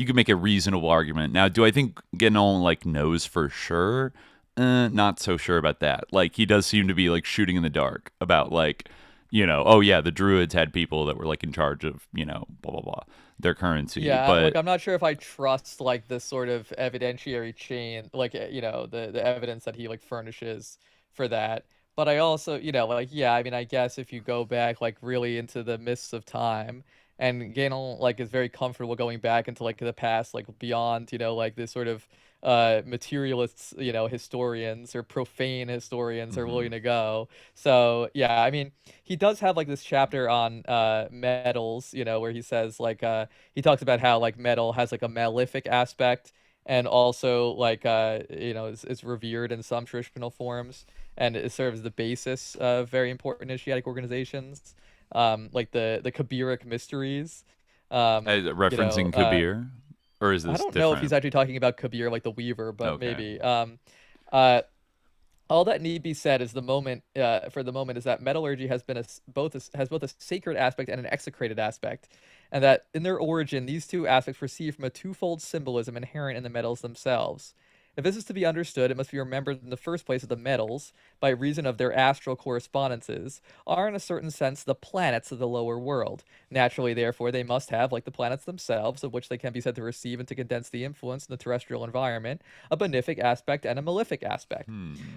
could make a reasonable argument. Now, do I think Guénon like knows for sure? Not so sure about that. Like, he does seem to be like shooting in the dark about like, oh yeah, the Druids had people that were like in charge of, blah blah blah, their currency. Yeah, but like I'm not sure if I trust like this sort of evidentiary chain, like the evidence that he like furnishes for that. But I also, like, yeah, I mean, I guess if you go back like really into the mists of time, and Guénon like is very comfortable going back into like the past, like beyond, like this sort of materialists, historians or profane historians are willing to go. So yeah, I mean, he does have like this chapter on metals, where he says like he talks about how like metal has like a malefic aspect, and also like is revered in some traditional forms, and it serves the basis of very important initiatic organizations, like the Kabiric mysteries. Referencing Kabir, or is this I don't different? know if he's actually talking about Kabir, like the Weaver, but Okay. maybe. All that need be said is for the moment is that metallurgy has both a sacred aspect and an execrated aspect, and that in their origin these two aspects proceed from a twofold symbolism inherent in the metals themselves. If this is to be understood, it must be remembered in the first place that the metals, by reason of their astral correspondences, are in a certain sense the planets of the lower world. Naturally, therefore, they must have, like the planets themselves, of which they can be said to receive and to condense the influence in the terrestrial environment, a benefic aspect and a malefic aspect.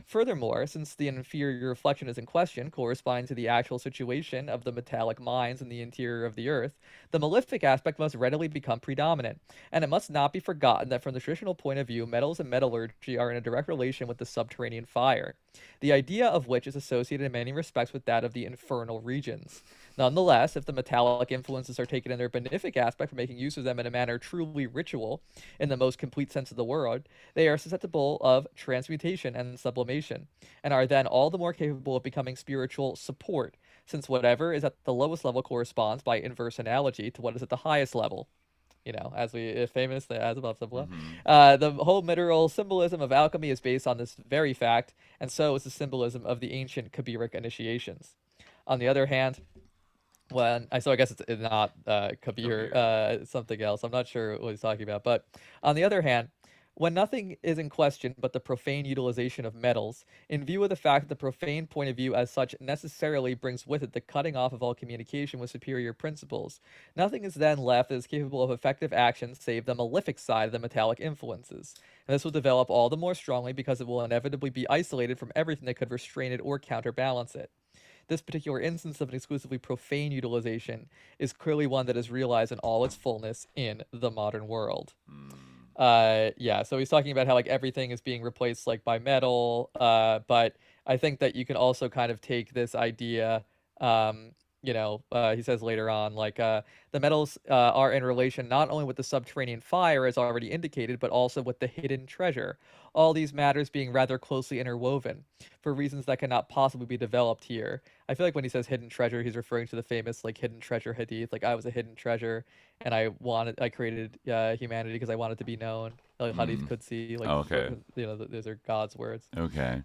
Furthermore, since the inferior reflection is in question, corresponding to the actual situation of the metallic mines in the interior of the earth, the malefic aspect must readily become predominant. And it must not be forgotten that from the traditional point of view, metals and metallurgy are in a direct relation with the subterranean fire, the idea of which is associated in many respects with that of the infernal regions. Nonetheless, if the metallic influences are taken in their benefic aspect for making use of them in a manner truly ritual, in the most complete sense of the word, they are susceptible of transmutation and sublimation, and are then all the more capable of becoming spiritual support, since whatever is at the lowest level corresponds, by inverse analogy, to what is at the highest level. As we famous, as above, so below. The whole mineral symbolism of alchemy is based on this very fact, and so is the symbolism of the ancient Kabiric initiations. On the other hand, I guess it's not Kabir, it's something else. I'm not sure what he's talking about. But on the other hand, when nothing is in question but the profane utilization of metals, in view of the fact that the profane point of view as such necessarily brings with it the cutting off of all communication with superior principles, nothing is then left that is capable of effective action save the malefic side of the metallic influences. And this will develop all the more strongly because it will inevitably be isolated from everything that could restrain it or counterbalance it. This particular instance of an exclusively profane utilization is clearly one that is realized in all its fullness in the modern world. So he's talking about how like everything is being replaced like by metal, but I think that you can also kind of take this idea, he says later on, like the metals are in relation not only with the subterranean fire as already indicated, but also with the hidden treasure, all these matters being rather closely interwoven for reasons that cannot possibly be developed here. I feel like when he says hidden treasure, he's referring to the famous like hidden treasure hadith, like I was a hidden treasure and I created humanity because I wanted to be known, like hadith Qudsi, like okay. Those are God's words. Okay.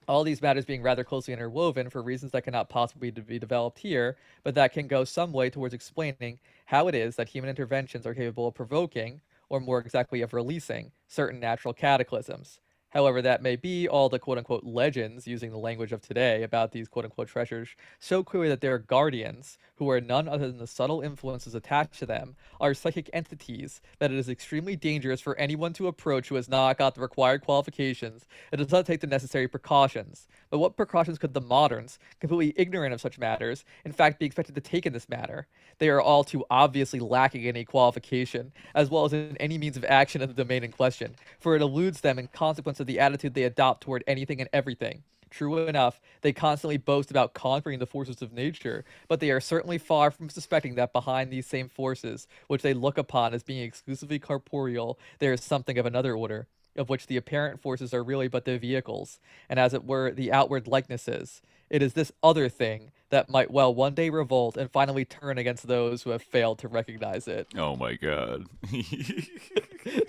All these matters being rather closely interwoven for reasons that cannot possibly be developed here, but that can go some way towards explaining how it is that human interventions are capable of provoking, or more exactly of releasing, certain natural cataclysms. However, that may be, all the quote-unquote legends, using the language of today, about these quote-unquote treasures show clearly that their guardians, who are none other than the subtle influences attached to them, are psychic entities that it is extremely dangerous for anyone to approach who has not got the required qualifications and does not take the necessary precautions. But what precautions could the moderns, completely ignorant of such matters, in fact be expected to take in this matter? They are all too obviously lacking in a qualification, as well as in any means of action in the domain in question, for it eludes them in consequence of the attitude they adopt toward anything and everything. True enough, they constantly boast about conquering the forces of nature, but they are certainly far from suspecting that behind these same forces, which they look upon as being exclusively corporeal, there is something of another order, of which the apparent forces are really but the vehicles, and as it were, the outward likenesses. It is this other thing that might well one day revolt and finally turn against those who have failed to recognize it. Oh my god.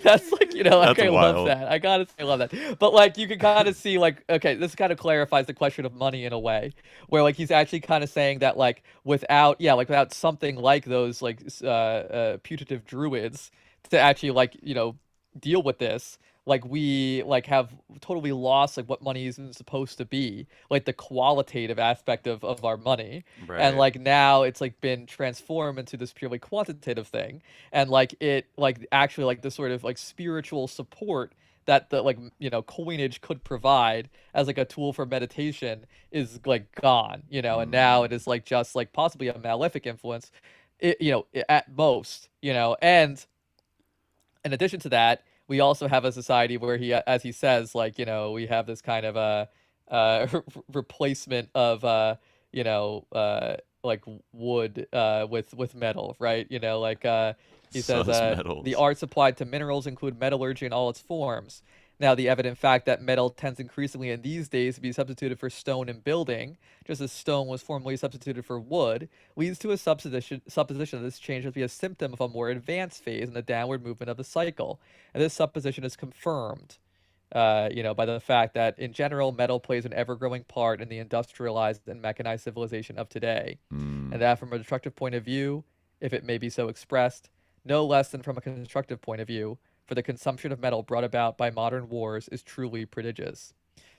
That's like, That's I love wild. that. I gotta say, I love that. But like, you can kind of see, like, okay, this kind of clarifies the question of money in a way, where like he's actually kind of saying that like without something like those like putative druids to actually like deal with this, like we like have totally lost like what money is even supposed to be, like the qualitative aspect of our money. And Right. like now it's like been transformed into this purely quantitative thing, and like it like actually like the sort of like spiritual support that the like coinage could provide as like a tool for meditation is like gone, and now it is like just like possibly a malefic influence, at most, and in addition to that, we also have a society where he, as he says, like, we have this kind of replacement of, like wood with metal, right? He says, Sus the metals. arts applied to minerals include metallurgy in all its forms. Now, the evident fact that metal tends increasingly in these days to be substituted for stone in building, just as stone was formerly substituted for wood, leads to a supposition that this change must be a symptom of a more advanced phase in the downward movement of the cycle. And this supposition is confirmed, by the fact that, in general, metal plays an ever-growing part in the industrialized and mechanized civilization of today. And that, from a destructive point of view, if it may be so expressed, no less than from a constructive point of view, for the consumption of metal brought about by modern wars is truly prodigious.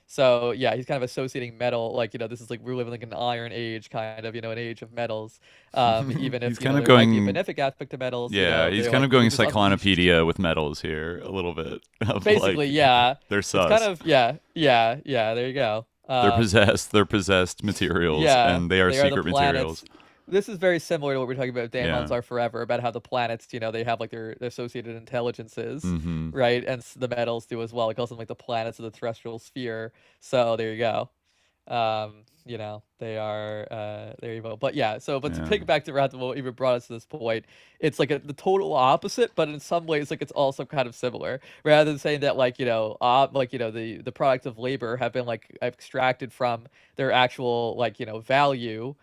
So yeah, he's kind of associating metal, like, this is like we're living like an iron age, kind of, an age of metals. Even if He's kind of there might be a going. benefic aspect to metals, Yeah, he's they're kind like of going we're just unleashed. cyclonopedia with metals here a little bit. Of Basically, like, yeah. they're It's sus. kind of yeah. There you go. They're possessed. They're possessed materials, Yeah, and they are they are the secret planets. materials. This is very similar to what we're talking about. Daemons Yeah. are forever, about how the planets, they have like their associated intelligences, Mm-hmm. right? And the metals do as well. It calls them like the planets of the terrestrial sphere. So there you go. They are there you go. But yeah, but to Yeah. pick back to what even brought us to this point, it's like the total opposite, but in some ways like it's also kind of similar. Rather than saying that the products of labor have been like extracted from their actual value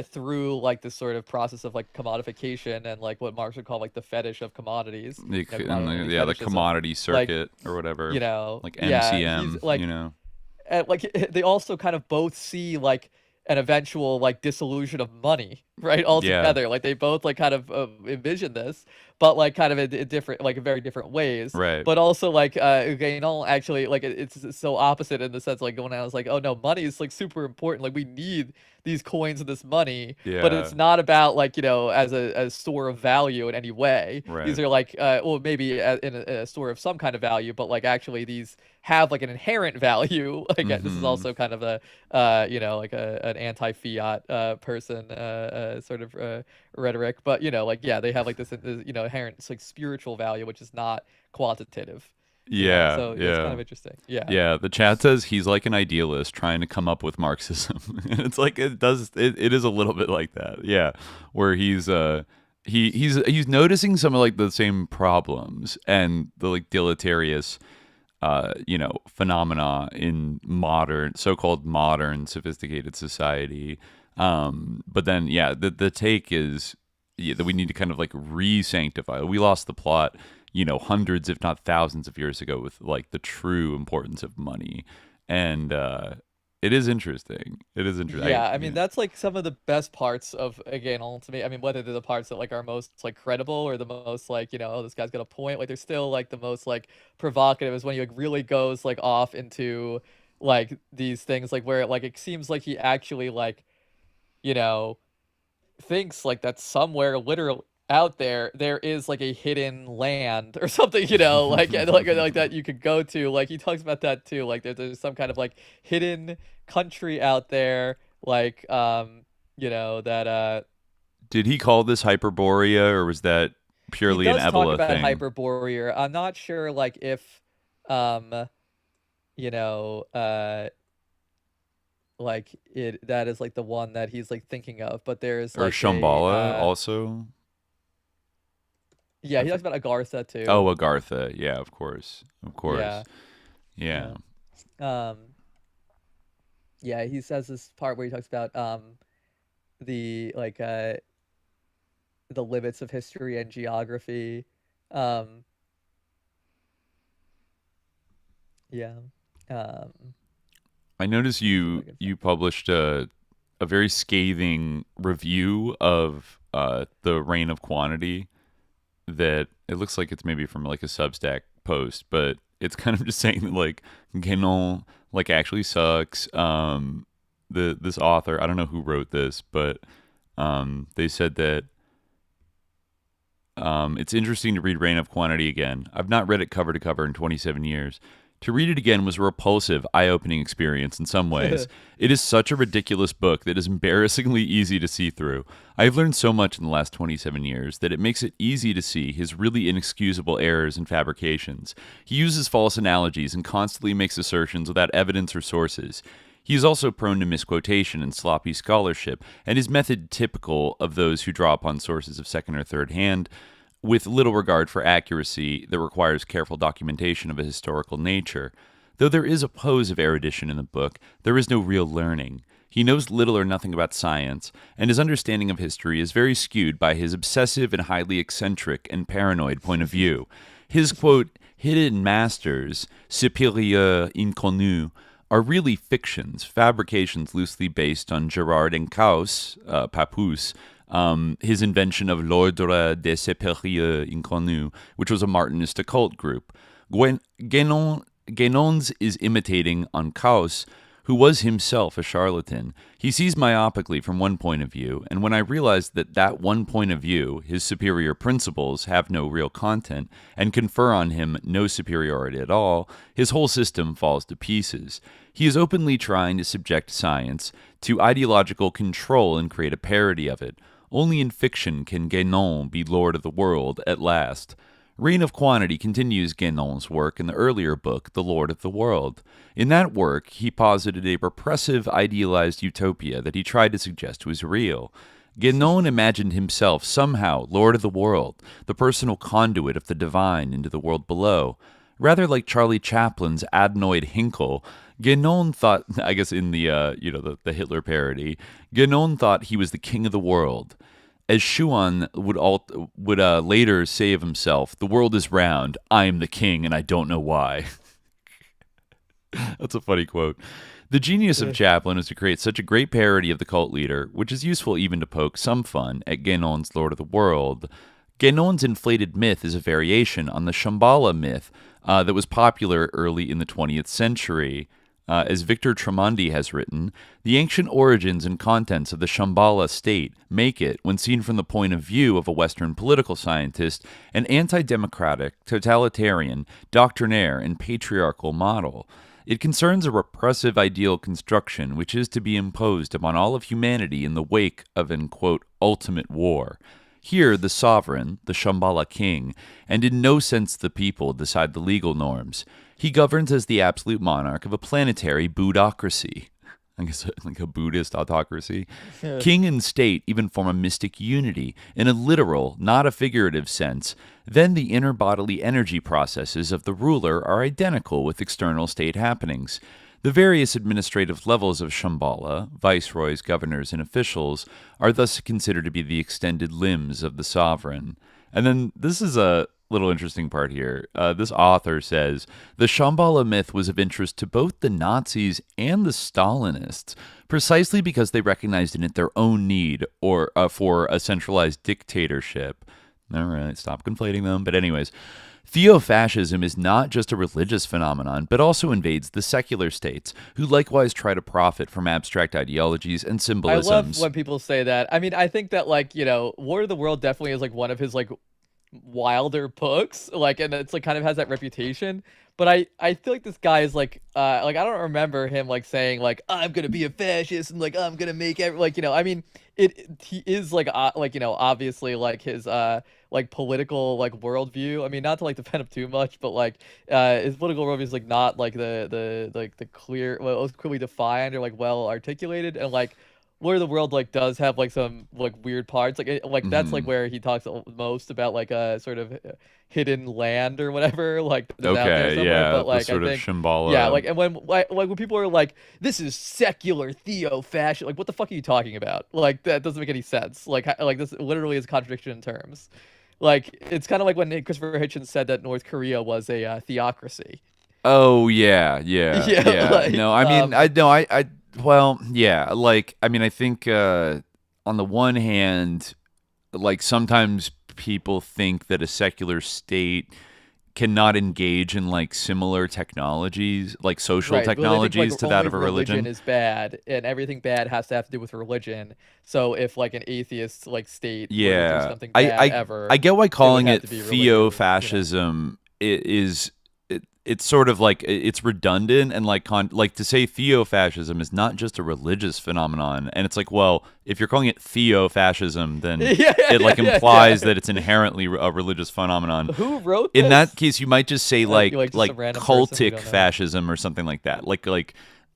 through like this sort of process of like commodification and like what Marx would call like the fetish of commodities. The Fetishism. commodity circuit or whatever. Like MCM. he's like and like they also kind of both see like an eventual like dissolution of money, right? All Yeah. together, like they both like kind of envision this, but like kind of in different, like in very different ways. Right. But also like Guénon actually like it's so opposite in the sense like going out is like, oh no, money is like super important. Like we need these coins and this money, but Yeah. it's not about like as a store of value in any way. Right. These are like maybe in a store of some kind of value, but like actually these have like an inherent value. Like this is Mhm. also kind of a like an anti-fiat person sort of rhetoric, but they have like this inherent like spiritual value which is not quantitative. Yeah. So yeah. it's kind of interesting. Yeah. Yeah, the chat says he's like an idealist trying to come up with Marxism. And it's like it is a little bit like that. Yeah, where he's noticing some of like the same problems and the like deleterious phenomena in so-called modern sophisticated society. But then the take is that we need to kind of like re-sanctify. We lost the plot hundreds if not thousands of years ago with like the true importance of money, and It is interesting. It is interesting. Yeah, I mean that's like some of the best parts of Guénon to me. I mean, whether they're the parts that like are most like credible or the most like, oh, this guy's got a point, like they're still like the most like provocative is when he like really goes like off into like these things like where like it seems like he actually like, you know, thinks like that somewhere literally out there is like a hidden land or something, like like that you could go to. Like he talks about that too. Like there's some kind of like hidden country out there, like that Did he call this Hyperborea, or was that he purely an does talk Ebola about thing? Hyperborea. I'm not sure like if you know like that is like the one that he's like thinking of, but there's Or like Shambhala also? yeah, he talks about Agartha too. Oh, Agartha. Yeah, of course. Of course. Yeah. Yeah. Yeah, he says this part where he talks about the like the limits of history and geography. Yeah. I noticed you published a very scathing review of the Reign of Quantity that it looks like it's maybe from like a Substack post, but it's kind of just saying that like Guénon like actually sucks. This author, I don't know who wrote this, but they said that it's interesting to read Reign of Quantity again. I've not read it cover to cover in 27 years. To read it again was a repulsive, eye-opening experience in some ways. It is such a ridiculous book that is embarrassingly easy to see through. I have learned so much in the last 27 years that it makes it easy to see his really inexcusable errors and fabrications. He uses false analogies and constantly makes assertions without evidence or sources. He is also prone to misquotation and sloppy scholarship, and his method typical of those who draw upon sources of second or third hand, with little regard for accuracy that requires careful documentation of a historical nature. Though there is a pose of erudition in the book, there is no real learning. He knows little or nothing about science, and his understanding of history is very skewed by his obsessive and highly eccentric and paranoid point of view. His, quote, hidden masters, supérieurs inconnus, are really fictions, fabrications loosely based on Gerard Encausse, Papoose, his invention of l'Ordre des Supérieurs Inconnus, which was a Martinist occult group. Guénon's is imitating Encausse, who was himself a charlatan. He sees myopically from one point of view, and when I realize that that one point of view, his superior principles, have no real content, and confer on him no superiority at all, his whole system falls to pieces. He is openly trying to subject science to ideological control and create a parody of it. Only in fiction can Guénon be lord of the world at last. Reign of Quantity continues Guénon's work in the earlier book, The Lord of the World. In that work, he posited a repressive, idealized utopia that he tried to suggest was real. Guénon imagined himself somehow Lord of the World, the personal conduit of the divine into the world below. Rather like Charlie Chaplin's adenoid Hinkle, Guénon thought, I guess in the the Hitler parody, Guénon thought he was the king of the world. As Schuon would later say of himself, the world is round, I am the king, and I don't know why. That's a funny quote. The genius of Chaplin is to create such a great parody of the cult leader, which is useful even to poke some fun at Guénon's Lord of the World. Guénon's inflated myth is a variation on the Shambhala myth that was popular early in the 20th century. As Victor Tremonti has written, the ancient origins and contents of the Shambhala state make it, when seen from the point of view of a Western political scientist, an anti-democratic, totalitarian, doctrinaire, and patriarchal model. It concerns a repressive ideal construction which is to be imposed upon all of humanity in the wake of an, quote, ultimate war. Here, the sovereign, the Shambhala king, and in no sense the people, decide the legal norms. He governs as the absolute monarch of a planetary Buddhocracy. I guess like a Buddhist autocracy. King and state even form a mystic unity in a literal, not a figurative sense. Then the inner bodily energy processes of the ruler are identical with external state happenings. The various administrative levels of Shambhala, viceroys, governors, and officials, are thus considered to be the extended limbs of the sovereign. And then this is a little interesting part here. This author says the Shambhala myth was of interest to both the Nazis and the Stalinists, precisely because they recognized in it their own need or for a centralized dictatorship. All right, stop conflating them. But anyways, theofascism is not just a religious phenomenon, but also invades the secular states, who likewise try to profit from abstract ideologies and symbolisms. I love when people say that. I mean, I think that, like, you know, War of the World definitely is like one of his like wilder books, like, and it's like kind of has that reputation. But I feel like this guy is like I don't remember him like saying like I'm gonna be a fascist and like I'm gonna make every, like, you know, I mean he is like you know, obviously like his like political like worldview. I mean, not to like defend him too much, but like his political worldview is like not like the clear, well, clearly defined or like well articulated. And like War of the World like does have like some like weird parts, like that's like where he talks most about like a sort of hidden land or whatever, like that's out there Okay, somewhere. yeah, But like the sort I of think Shambhala. yeah, like, and when people are like, this is secular theo-fascist, like what the fuck are you talking about? Like that doesn't make any sense. Like this literally is a contradiction in terms. Like it's kind of like when Christopher Hitchens said that North Korea was a theocracy. Oh yeah, yeah, Yeah, yeah. like, No, I mean, I no, I well, yeah. Like, I mean, I think on the one hand, like sometimes people think that a secular state cannot engage in like similar technologies, like social right, but they think, technologies like, to that only of a religion. is bad, and everything bad has to have to do with religion. So if like an atheist like state were to do Yeah, something bad ever, I get why it would calling have it to be religion, theo-fascism it's sort of like it's redundant and like like to say theo-fascism is not just a religious phenomenon, and it's like, well, if you're calling it theo-fascism, then it like implies that it's inherently a religious phenomenon. Who wrote this? In that case, you might just say like just some random person we cultic don't know. fascism or something like that,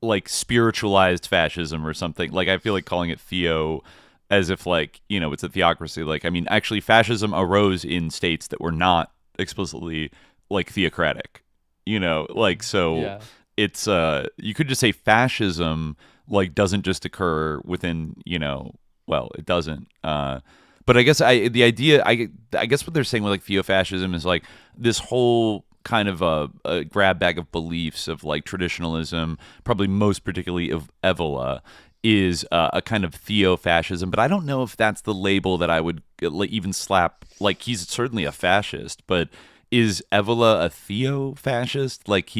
like spiritualized fascism or something. Like I feel like calling it theo as if like, you know, it's a theocracy. Like, I mean, actually fascism arose in states that were not explicitly like theocratic. You know, like, so Yeah. it's you could just say fascism like doesn't just occur within, you know, well, it doesn't. But I guess I guess what they're saying with like theofascism is like this whole kind of a grab bag of beliefs of like traditionalism, probably most particularly of Evola, is a kind of theo-fascism. But I don't know if that's the label that I would even slap. Like, he's certainly a fascist, but is Evola a theo-fascist? Like,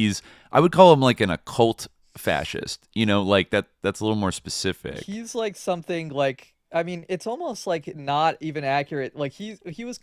I would call him like an occult fascist, you know, like that's a little more specific. He's like something like, I mean, it's almost like not even accurate. Like he was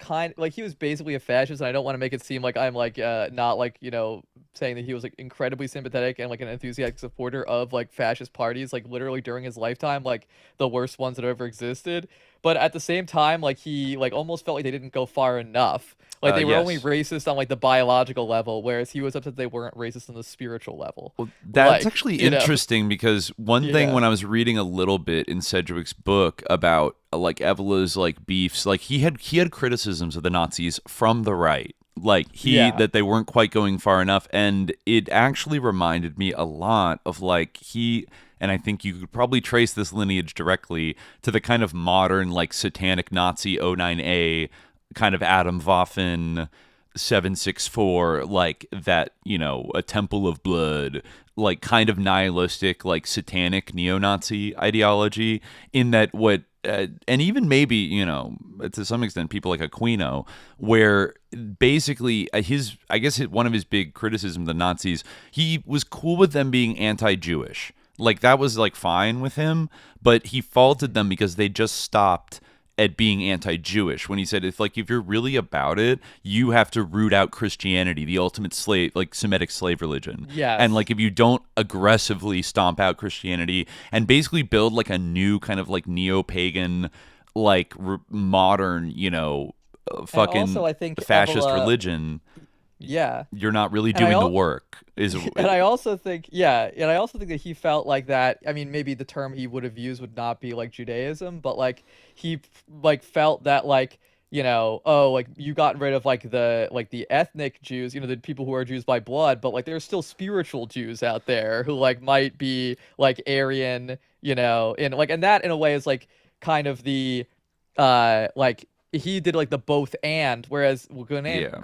he was basically a fascist, and I don't want to make it seem like I'm like not like, you know, saying that he was like incredibly sympathetic and like an enthusiastic supporter of like fascist parties, like literally during his lifetime, like the worst ones that ever existed. But at the same time, like he like almost felt like they didn't go far enough. Like they were only racist on like the biological level, whereas he was upset they weren't racist on the spiritual level. Well, that's like, actually interesting because one thing Yeah. when I was reading a little bit in Sedgwick's book about like Evola's like beefs, like he had criticisms of the Nazis from the right. Like that they weren't quite going far enough, and it actually reminded me a lot of like and I think you could probably trace this lineage directly to the kind of modern like satanic Nazi O9A kind of Adam Waffen 764, like that, you know, a temple of blood, like kind of nihilistic, like satanic neo-Nazi ideology, in that what and even maybe, you know, to some extent people like Aquino, where basically one of his big criticisms of the Nazis, he was cool with them being anti-Jewish. Like that was like fine with him, but he faulted them because they just stopped at being anti-Jewish, when he said if you're really about it, you have to root out Christianity, the ultimate slave, like Semitic slave religion. Yes. And like if you don't aggressively stomp out Christianity and basically build like a new kind of like neo-pagan, like modern, you know, fucking also, I think fascist Evola, religion, yeah, you're not really doing the work. And I also think, that he felt like that. I mean, maybe the term he would have used would not be like Judaism, but like he like felt that like, you know, oh, like you got rid of like the ethnic Jews, you know, the people who are Jews by blood, but like there's still spiritual Jews out there who like might be like Aryan, you know, and that in a way is like kind of the like he did like the both and, whereas Yeah.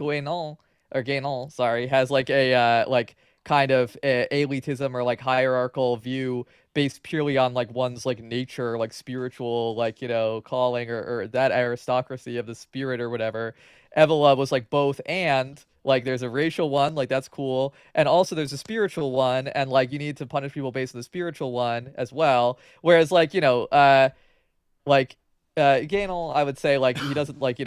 Guénon, sorry, has like a like kind of elitism or like hierarchical view based purely on like one's like nature, like spiritual, like calling, or that aristocracy of the spirit or whatever. Evola was like both and. Like there's a racial one, like that's cool, and also there's a spiritual one, and like you need to punish people based on the spiritual one as well. Whereas like like Guénon, I would say like he doesn't like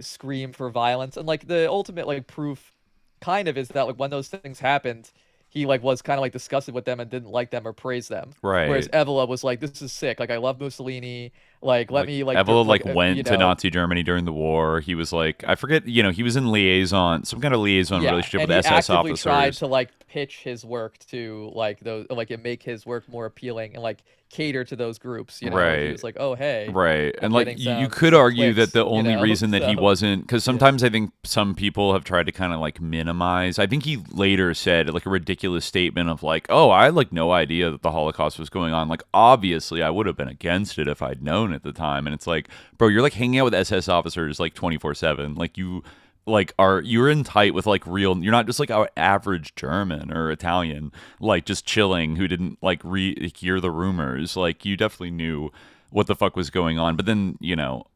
scream for violence, and like the ultimate like proof kind of is that like when those things happened, he like was kind of like disgusted with them and didn't like them or praise them. Whereas Right. Evola was like, this is sick, like I love Mussolini, like let me like Evola like you went to know Nazi Germany during the war. He was like, I forget, he was in liaison, some kind of liaison yeah, relationship and with he SS actively tried officers. to like pitch his work to like those like and make his work more appealing and like cater to those groups. Like he Right. was like, oh hey, Right. I'm And like getting you some could argue that clicks, the only reason that he so wasn't, because yeah. sometimes I think some people have tried to kind of like minimize. I think he later said like a ridiculous statement of like, oh, I had like no idea that the Holocaust was going on. Like obviously I would have been against it if I'd known at the time. And it's like, bro, you're like hanging out with SS officers like 24/7. Like you're in tight with like real, you're not just like our average German or Italian, like just chilling who didn't like hear the rumors. Like you definitely knew what the fuck was going on. But then,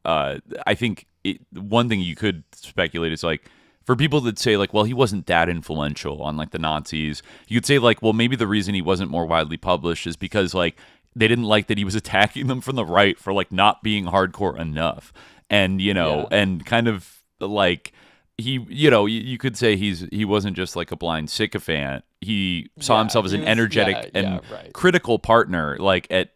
I think one thing you could speculate is like, for people that say like, well, he wasn't that influential on like the Nazis, you could say like, well, maybe the reason he wasn't more widely published is because like they didn't like that he was attacking them from the right for like not being hardcore enough. And, Yeah. and kind of like he, you could say he wasn't just like a blind sycophant. He saw Yeah, himself as he an was. energetic Yeah, and right. critical partner, like a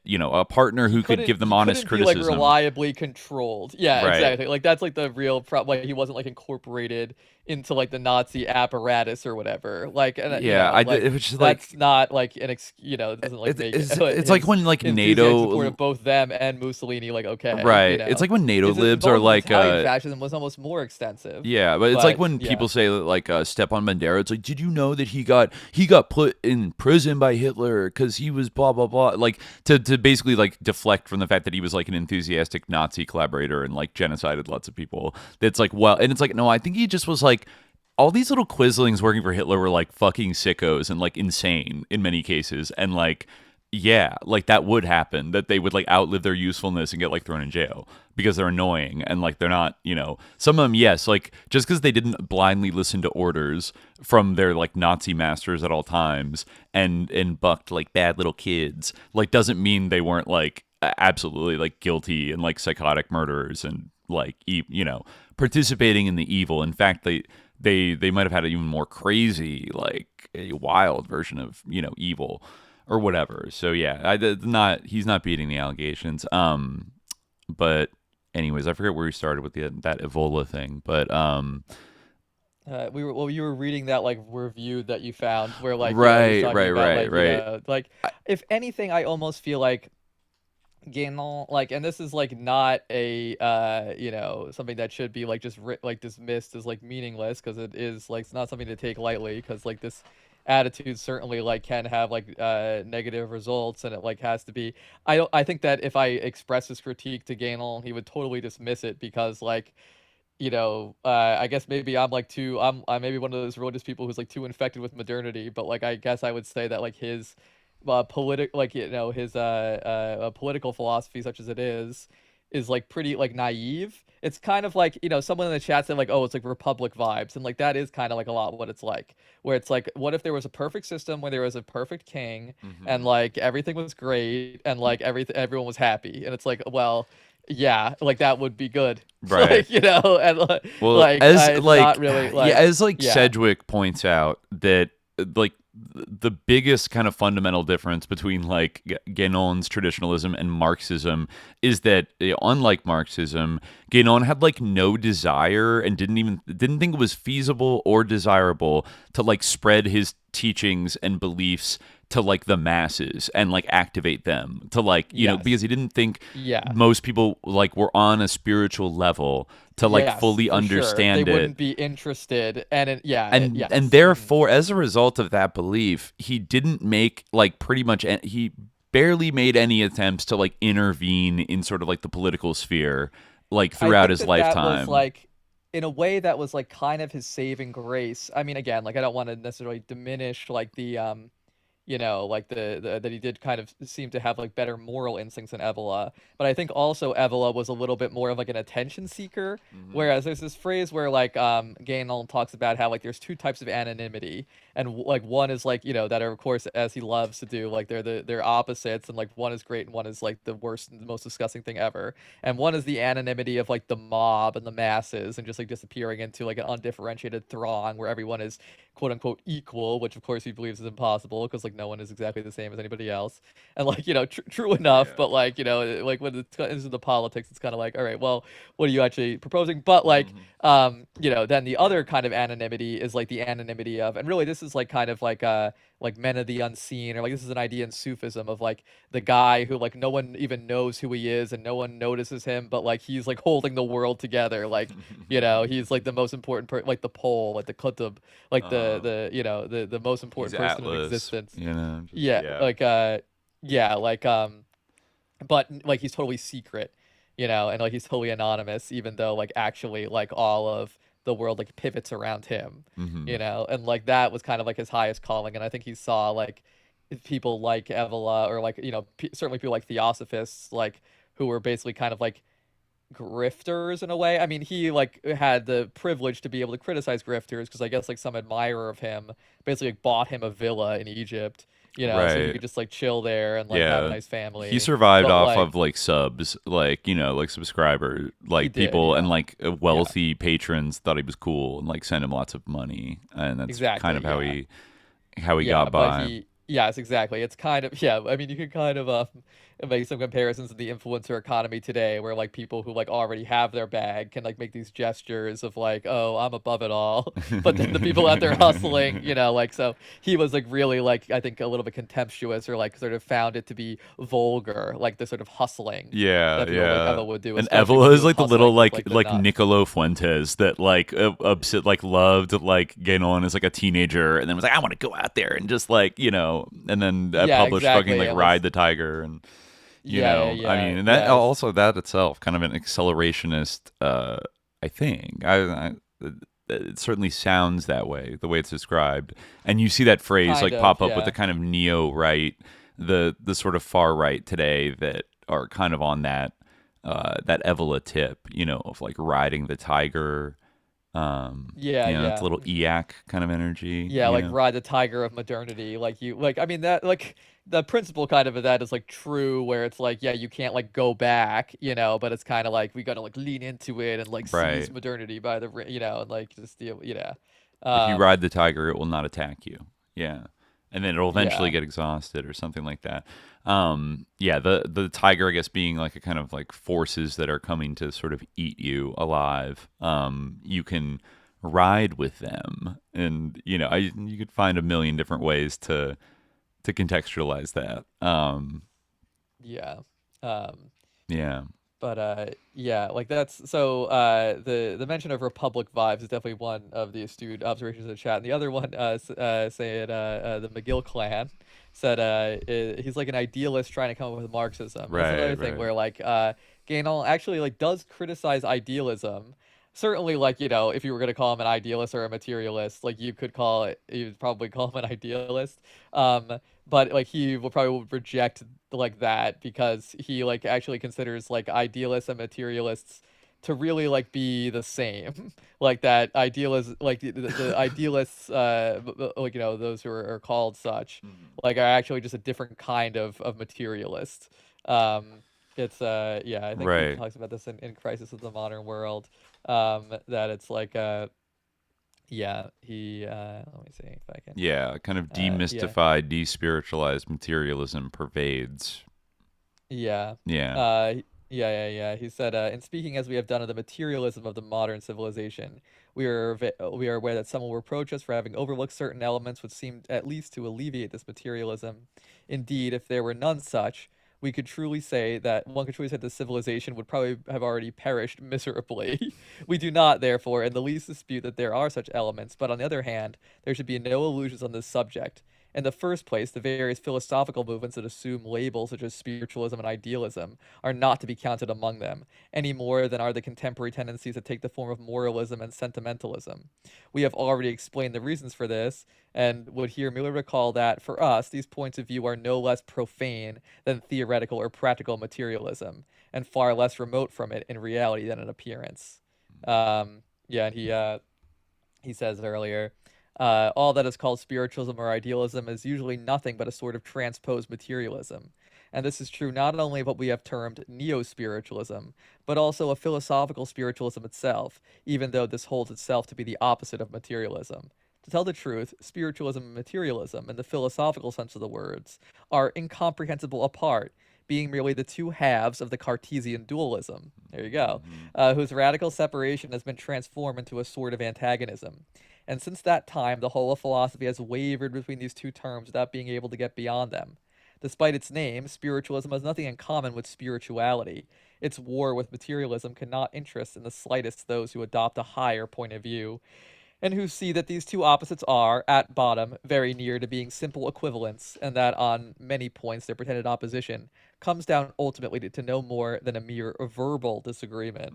partner who could give them honest Couldn't be like criticism. reliably controlled. Yeah, Right. exactly. Like that's like the real problem. Like he wasn't like incorporated into like the Nazi apparatus or whatever. Like and Yeah, like which is like that's not like it doesn't like make it's like his when like enthusiastic support NATO. of both them and Mussolini like okay. Right. It's like when NATO His libs are involvement like in Italian fascism was almost more extensive. yeah, but it's like But when yeah. people say that, like Stepan Bandera, it's like, did you know that he got put in prison by Hitler because he was blah blah blah, like to basically like deflect from the fact that he was like an enthusiastic Nazi collaborator and like genocided lots of people. That's like, well, and it's like, no, I think he just was like, all these little quislings working for Hitler were like fucking sickos and like insane in many cases, and like yeah, like that would happen, that they would like outlive their usefulness and get like thrown in jail because they're annoying and like they're not, some of them, yes, like just because they didn't blindly listen to orders from their like Nazi masters at all times and bucked like bad little kids, like doesn't mean they weren't like absolutely like guilty and like psychotic murderers and like participating in the evil. In fact, they might have had an even more crazy, like a wild version of evil or whatever. So yeah, he's not beating the allegations. But anyways, I forget where we started with that Evola thing, but you were reading that like review that you found where like right, talking right, about, right. like if anything, I almost feel like Guénon, like, and this is like not a something that should be like just like dismissed as like meaningless, because it is like it's not something to take lightly, because like this attitude certainly like can have like negative results, and it like has to be. I think that if I express this critique to Guénon, he would totally dismiss it, because like I guess maybe I'm maybe one of those religious people who's like too infected with modernity, but like I guess I would say that like his his political philosophy, such as it is like pretty like naive. It's kind of like, someone in the chat said like, oh, it's like Republic vibes, and like that is kind of like a lot what it's like, where it's like, what if there was a perfect system where there was a perfect king, and like everything was great, and like everyone was happy, and it's like, well, yeah, like that would be good, right? Like, and well, like as it's like not really like, yeah, as like yeah. Sedgwick points out, that like the biggest kind of fundamental difference between like Guénon's traditionalism and Marxism is that, unlike Marxism, Guénon had like no desire and didn't think it was feasible or desirable to like spread his teachings and beliefs to like the masses and like activate them to like because he didn't think most people like were on a spiritual level to like fully understand it. They wouldn't be interested, and and therefore, as a result of that belief, he didn't make like he barely made any attempts to like intervene in sort of like the political sphere, like I throughout think his that that was lifetime. like, in a way, that was like kind of his saving grace. I mean, again, like I don't want to necessarily diminish like like that he did kind of seem to have like better moral instincts than Evola. But I think also Evola was a little bit more of like an attention seeker. Whereas there's this phrase where like Guénon talks about how like there's two types of anonymity, and like one is like that are of course, as he loves to do, like they're opposites, and like one is great and one is like the worst and the most disgusting thing ever. And one is the anonymity of like the mob and the masses and just like disappearing into like an undifferentiated throng where everyone is quote unquote equal, which of course he believes is impossible because like no one is exactly the same as anybody else. And like true enough, but like like when it comes into the politics, it's kind of like, all right, well, what are you actually proposing? But like then the other kind of anonymity is like the anonymity of, and really this is like kind of like men of the unseen, or like this is an idea in Sufism of like the guy who like no one even knows who he is and no one notices him, but like he's like holding the world together, like he's like the most important like the pole, like the kutub, like the most important He's person in Atlas, existence. yeah. But like he's totally secret, and like he's totally anonymous, even though like actually like all of the world like pivots around him, and like that was kind of like his highest calling. And I think he saw like people like Evola, or like certainly people like Theosophists, like who were basically kind of like grifters in a way. I mean, he like had the privilege to be able to criticize grifters because I guess like some admirer of him basically like, bought him a villa in Egypt, so he Right. could just like chill there and like have a nice family. He survived But off like of like subs, like like subscriber, he like did, people, and yeah. like wealthy patrons thought he was cool and like sent him lots of money, and that's kind Exactly, of how yeah. he Yeah, got but by. yes, exactly. It's kind of, yeah, I mean, you could kind of make some comparisons to the influencer economy today, where like people who like already have their bag can like make these gestures of like, oh, I'm above it all. But then the people out there hustling, like, so he was like really like, I think a little bit contemptuous, or like sort of found it to be vulgar, like the sort of hustling Yeah, that people like yeah. Eva would do, And especially when Evola he is was like the little hustling with like the like nuts. Nicolo Fuentes that like upset like loved like Guénon as like a teenager, and then was like, I want to go out there and just like and then Yeah, published fucking exactly. like And Ride was, the Tiger, and I yeah, mean, and that yeah. also, that itself kind of an accelerationist, I think. It certainly sounds that way, the way it's described. And you see that phrase Kind like of, pop up with the yeah. kind of neo right, the sort of far right today that are kind of on that Evola tip, of like riding the tiger. Yeah, It's a yeah. little EAC kind of energy, Yeah, like ride the tiger of modernity. Like you like I mean that like the principle kind of that is like true, where it's like, yeah, you can't like go back, but it's kind of like we got to like lean into it and like seize right? modernity by the and like just deal, If you Um ride the tiger, it will not attack you. Yeah. And then it'll eventually yeah. get exhausted or something like that. Yeah, the tiger, I guess, being like a kind of like forces that are coming to sort of eat you alive. You can ride with them, and you could find a million different ways to contextualize that. Yeah. Um Yeah. But yeah, like that's so the mention of Republic vibes is definitely one of the astute observations of the chat. And the other one saying the McGill clan said he's like an idealist trying to come up with Marxism. That's another Right, thing right. where like Guénon actually like does criticize idealism. Certainly, like if you were gonna call him an idealist or a materialist, like you'd probably call him an idealist. But like he will probably would reject like that because he like actually considers like idealists and materialists to really like be the same. Like that idealists, like the idealists, like those who are called such, like are actually just a different kind of materialist. Um, it's yeah, I think he Right. talks about this in Crisis of the Modern World. That it's like yeah, he let me see if I can Yeah, kind of yeah. demystified, despiritualized materialism pervades. Yeah. Yeah. Yeah. He said, in speaking as we have done of the materialism of the modern civilization, we are aware that some will reproach us for having overlooked certain elements which seem at least to alleviate this materialism. Indeed, if there were none such, one could truly say the civilization would probably have already perished miserably. We do not, therefore, in the least dispute that there are such elements, but on the other hand, there should be no illusions on this subject. In the first place, the various philosophical movements that assume labels such as spiritualism and idealism are not to be counted among them, any more than are the contemporary tendencies that take the form of moralism and sentimentalism. We have already explained the reasons for this, and would here merely recall that, for us, these points of view are no less profane than theoretical or practical materialism, and far less remote from it in reality than in appearance. Yeah, and he says earlier, all that is called spiritualism or idealism is usually nothing but a sort of transposed materialism. And this is true not only of what we have termed neo-spiritualism, but also of philosophical spiritualism itself, even though this holds itself to be the opposite of materialism. To tell the truth, spiritualism and materialism, in the philosophical sense of the words, are incomprehensible apart, being merely the two halves of the Cartesian dualism, there you go, whose radical separation has been transformed into a sort of antagonism. And since that time, the whole of philosophy has wavered between these two terms without being able to get beyond them. Despite its name, spiritualism has nothing in common with spirituality. Its war with materialism cannot interest in the slightest those who adopt a higher point of view, and who see that these two opposites are, at bottom, very near to being simple equivalents, and that on many points their pretended opposition comes down ultimately to no more than a mere verbal disagreement.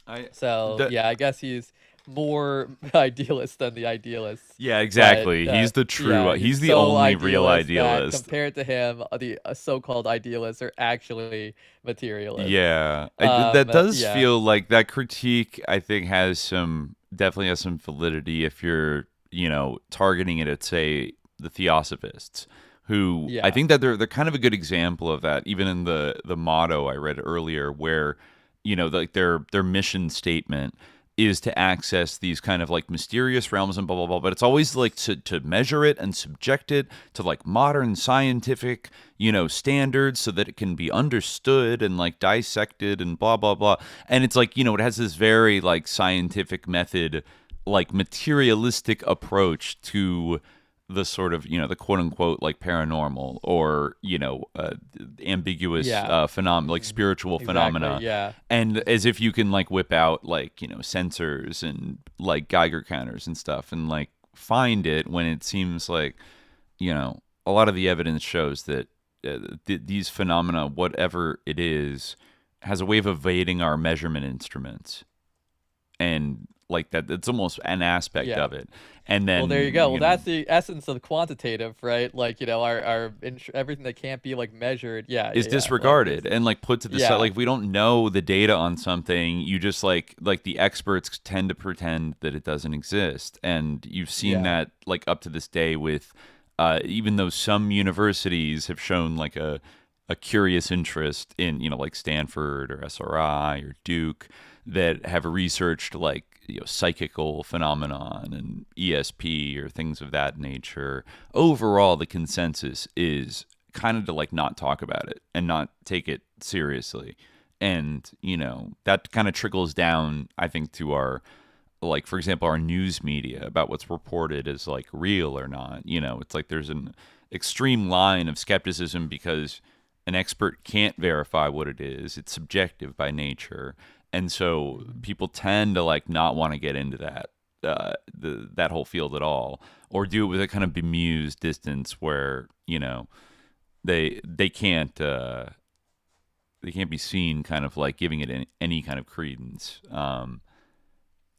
I guess he's more idealist than the idealist. Yeah, exactly. But, he's the true. He's the only real idealist. Compared to him, the so-called idealists are actually materialists. Yeah, that does feel like that critique. I think definitely has some validity if you're targeting it at, say, the theosophists, who I think that they're kind of a good example of that. Even in the motto I read earlier, where like their mission statement is to access these kind of like mysterious realms and blah blah blah, but it's always like to measure it and subject it to like modern scientific standards so that it can be understood and like dissected and blah blah blah. And it's like it has this very like scientific method, like materialistic approach to the sort of the quote unquote like paranormal or ambiguous phenomena, like spiritual phenomena, and as if you can like whip out like sensors and like Geiger counters and stuff and like find it, when it seems like a lot of the evidence shows that these phenomena, whatever it is, has a way of evading our measurement instruments, and like that it's almost an aspect of it. And then there you go. Well, that's the essence of quantitative, right? Like our everything that can't be like measured is disregarded and like put to the side. Like, if we don't know the data on something, you just like the experts tend to pretend that it doesn't exist. And you've seen that like up to this day with even though some universities have shown like a curious interest in like Stanford or SRI or Duke, that have researched like psychical phenomenon and ESP or things of that nature. Overall, the consensus is kind of to like not talk about it and not take it seriously. And that kind of trickles down, I think, to our, like, for example, our news media about what's reported as like real or not. It's like there's an extreme line of skepticism because an expert can't verify what it is. It's subjective by nature. And so people tend to like not want to get into that that whole field at all, or do it with a kind of bemused distance where they can't be seen kind of like giving it any kind of credence,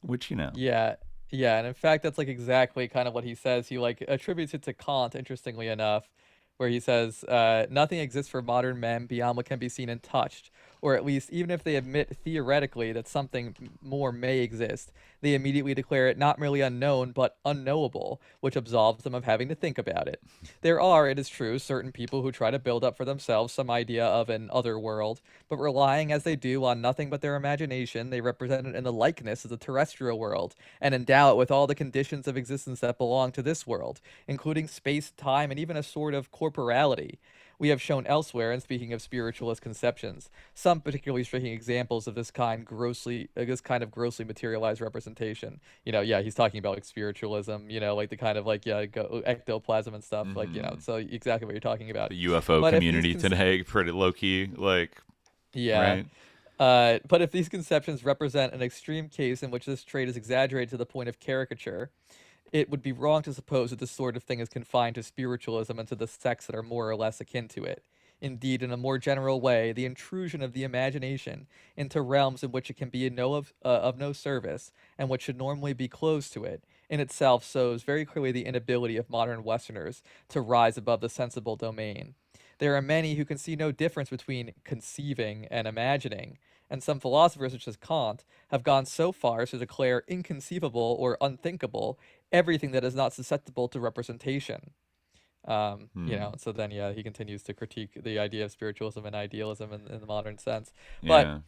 which and in fact that's like exactly kind of what he says. He like attributes it to Kant, interestingly enough, where he says nothing exists for modern men beyond what can be seen and touched. Or at least, even if they admit theoretically that something more may exist, they immediately declare it not merely unknown, but unknowable, which absolves them of having to think about it. There are, it is true, certain people who try to build up for themselves some idea of an other world, but relying as they do on nothing but their imagination, they represent it in the likeness of the terrestrial world, and endow it with all the conditions of existence that belong to this world, including space, time, and even a sort of corporality. We have shown elsewhere, in speaking of spiritualist conceptions, some particularly striking examples of this kind of grossly materialized representation. He's talking about like spiritualism, like the kind of like ectoplasm and stuff, like so exactly what you're talking about. The UFO community today, pretty low key, like right? But if these conceptions represent an extreme case in which this trait is exaggerated to the point of caricature, it would be wrong to suppose that this sort of thing is confined to spiritualism and to the sects that are more or less akin to it. Indeed, in a more general way, the intrusion of the imagination into realms in which it can be of no service and which should normally be closed to it, in itself shows very clearly the inability of modern Westerners to rise above the sensible domain. There are many who can see no difference between conceiving and imagining, and some philosophers, such as Kant, have gone so far as to declare inconceivable or unthinkable everything that is not susceptible to representation. So then, yeah, he continues to critique the idea of spiritualism and idealism in the modern sense. But,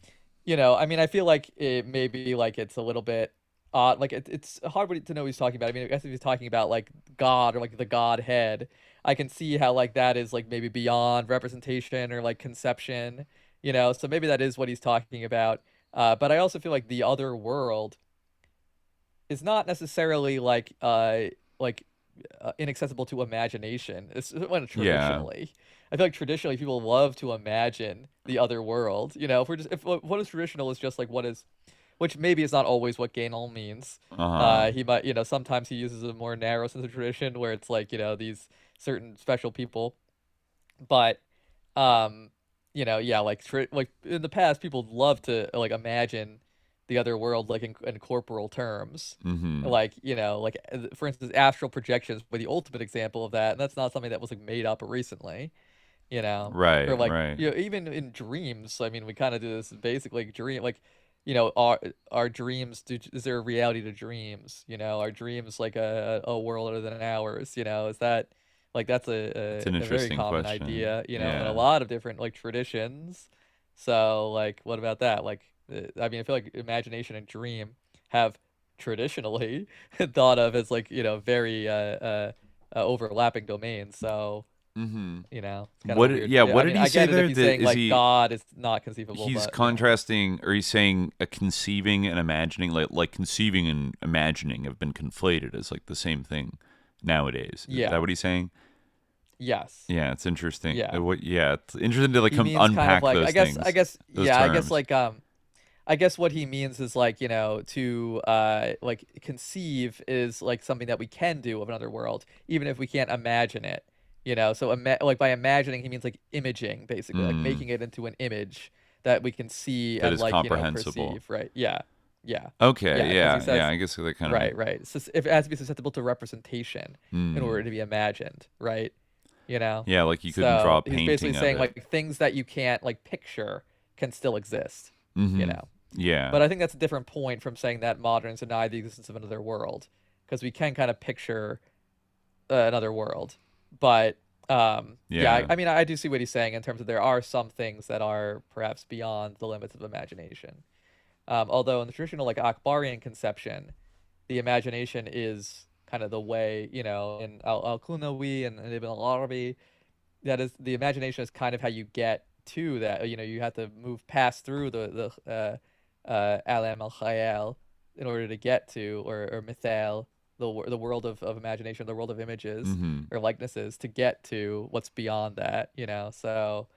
Yeah. I mean, I feel like it maybe like it's a little bit odd. Like it's hard to know what he's talking about. I mean, I guess if he's talking about like God or like the Godhead, I can see how like that is like maybe beyond representation or like conception, so maybe that is what he's talking about. But I also feel like the other world is not necessarily like inaccessible to imagination. It's when Yeah. traditionally, I feel like traditionally people love to imagine the other world. If what is traditional is just like what is, which maybe is not always what Guénon means. He might, sometimes he uses a more narrow sense of tradition where it's like these certain special people, but yeah, like in the past, people love to like imagine the other world like in corporal terms. Like, for instance, astral projections were the ultimate example of that, and that's not something that was like made up recently, or Right, like right. even in dreams. I mean, we kind of do this basically dream like, our dreams. Is there a reality to dreams? Are dreams like a world other than ours? Is that like that's It's an a very interesting common question. idea, in a Yeah. lot of different like traditions. So like, what about that? Like, I mean, I feel like imagination and dream have traditionally thought of as like very overlapping domains. So it's kind of a What? weird. Yeah. I What did mean, he I say get it if there? he's That saying is like he? God is not conceivable, He's but contrasting, or he's saying a conceiving and imagining, like conceiving and imagining have been conflated as like the same thing nowadays. Is yeah, that what he's saying? yes, Yeah, it's interesting. yeah. Yeah, it's interesting to like He means kind of unpack like those things, those yeah, terms. I guess what he means is like, to like conceive is like something that we can do of another world, even if we can't imagine it. So like by imagining he means like imaging, basically, like Mm, making it into an image that we can see that and is like, comprehensible. perceive, right? Yeah. Yeah. Okay. Yeah, because he Yeah. Yeah. says I guess that kind of right, make. right. So if it has to be susceptible to representation in order Mm, to be imagined, right? You know? yeah, like you couldn't draw So a he's basically painting of saying it. like things that you can't like picture can still exist, you Mm-hmm. know. Yeah. But I think that's a different point from saying that moderns deny the existence of another world, because we can kind of picture another world. But yeah, Yeah. I mean, I do see what he's saying in terms of there are some things that are perhaps beyond the limits of imagination. Although in the traditional like Akbarian conception, the imagination is kind of the way, in Al-Qunawi and Ibn al-Arabi, that is the imagination is kind of how you get to that. You have to move past through the alam al-khayal in order to get to or mithal, the world of imagination, the world of images Mm-hmm. or likenesses, to get to what's beyond that. So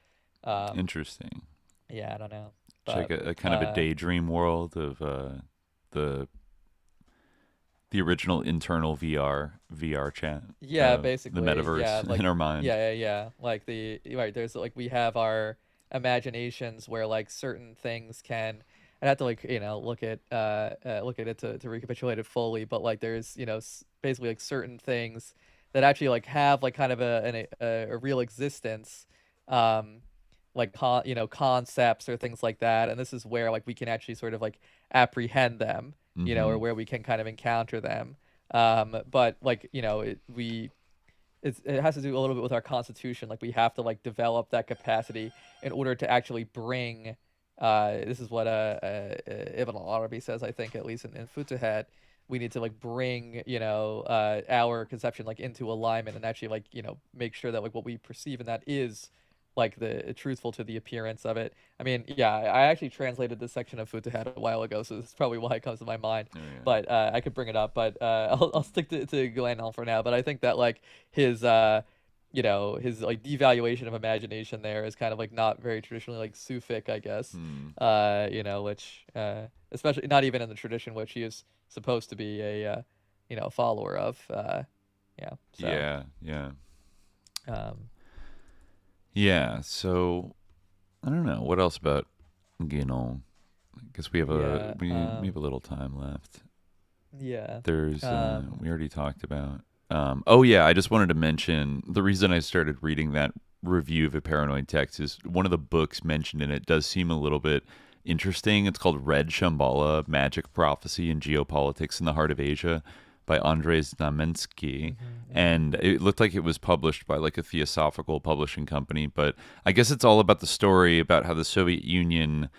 Interesting. yeah, I don't know, It's like but a kind of a daydream world of the the original internal VR chat, yeah, the basically, yeah, metaverse like in our mind. yeah. Like right, there's like we have our imaginations where like certain things can. I'd have to like look at it to recapitulate it fully, but like there's basically like certain things that actually like have like kind of a real existence, um, like concepts or things like that, and this is where like we can actually sort of like apprehend them, Mm-hmm. or where we can kind of encounter them. But like it has to do a little bit with our constitution. Like we have to like develop that capacity in order to actually bring. This is what Ibn al-Arabi says, I think, at least in Futuhat. We need to like bring our conception like into alignment and actually like make sure that like what we perceive in that is like the truthful to the appearance of it. I mean, yeah, I actually translated this section of Futuhat a while ago, so this is probably why it comes to my mind. Oh, yeah. But I could bring it up, but I'll stick to Guénon for now. But I think that like his his like devaluation of imagination there is kind of like not very traditionally like Sufic, I guess. Hmm. Which especially not even in the tradition which he is supposed to be a follower of. So, um, yeah. So I don't know what else about Guénon. I guess we have we have a little time left. Yeah. There's we already talked about. Oh yeah, I just wanted to mention the reason I started reading that review of A Paranoid Text is one of the books mentioned in it does seem a little bit interesting. It's called Red Shambhala: Magic, Prophecy, and Geopolitics in the Heart of Asia by Andrzej Znamensky. And it looked like it was published by like a theosophical publishing company, but I guess it's all about the story about how the Soviet Union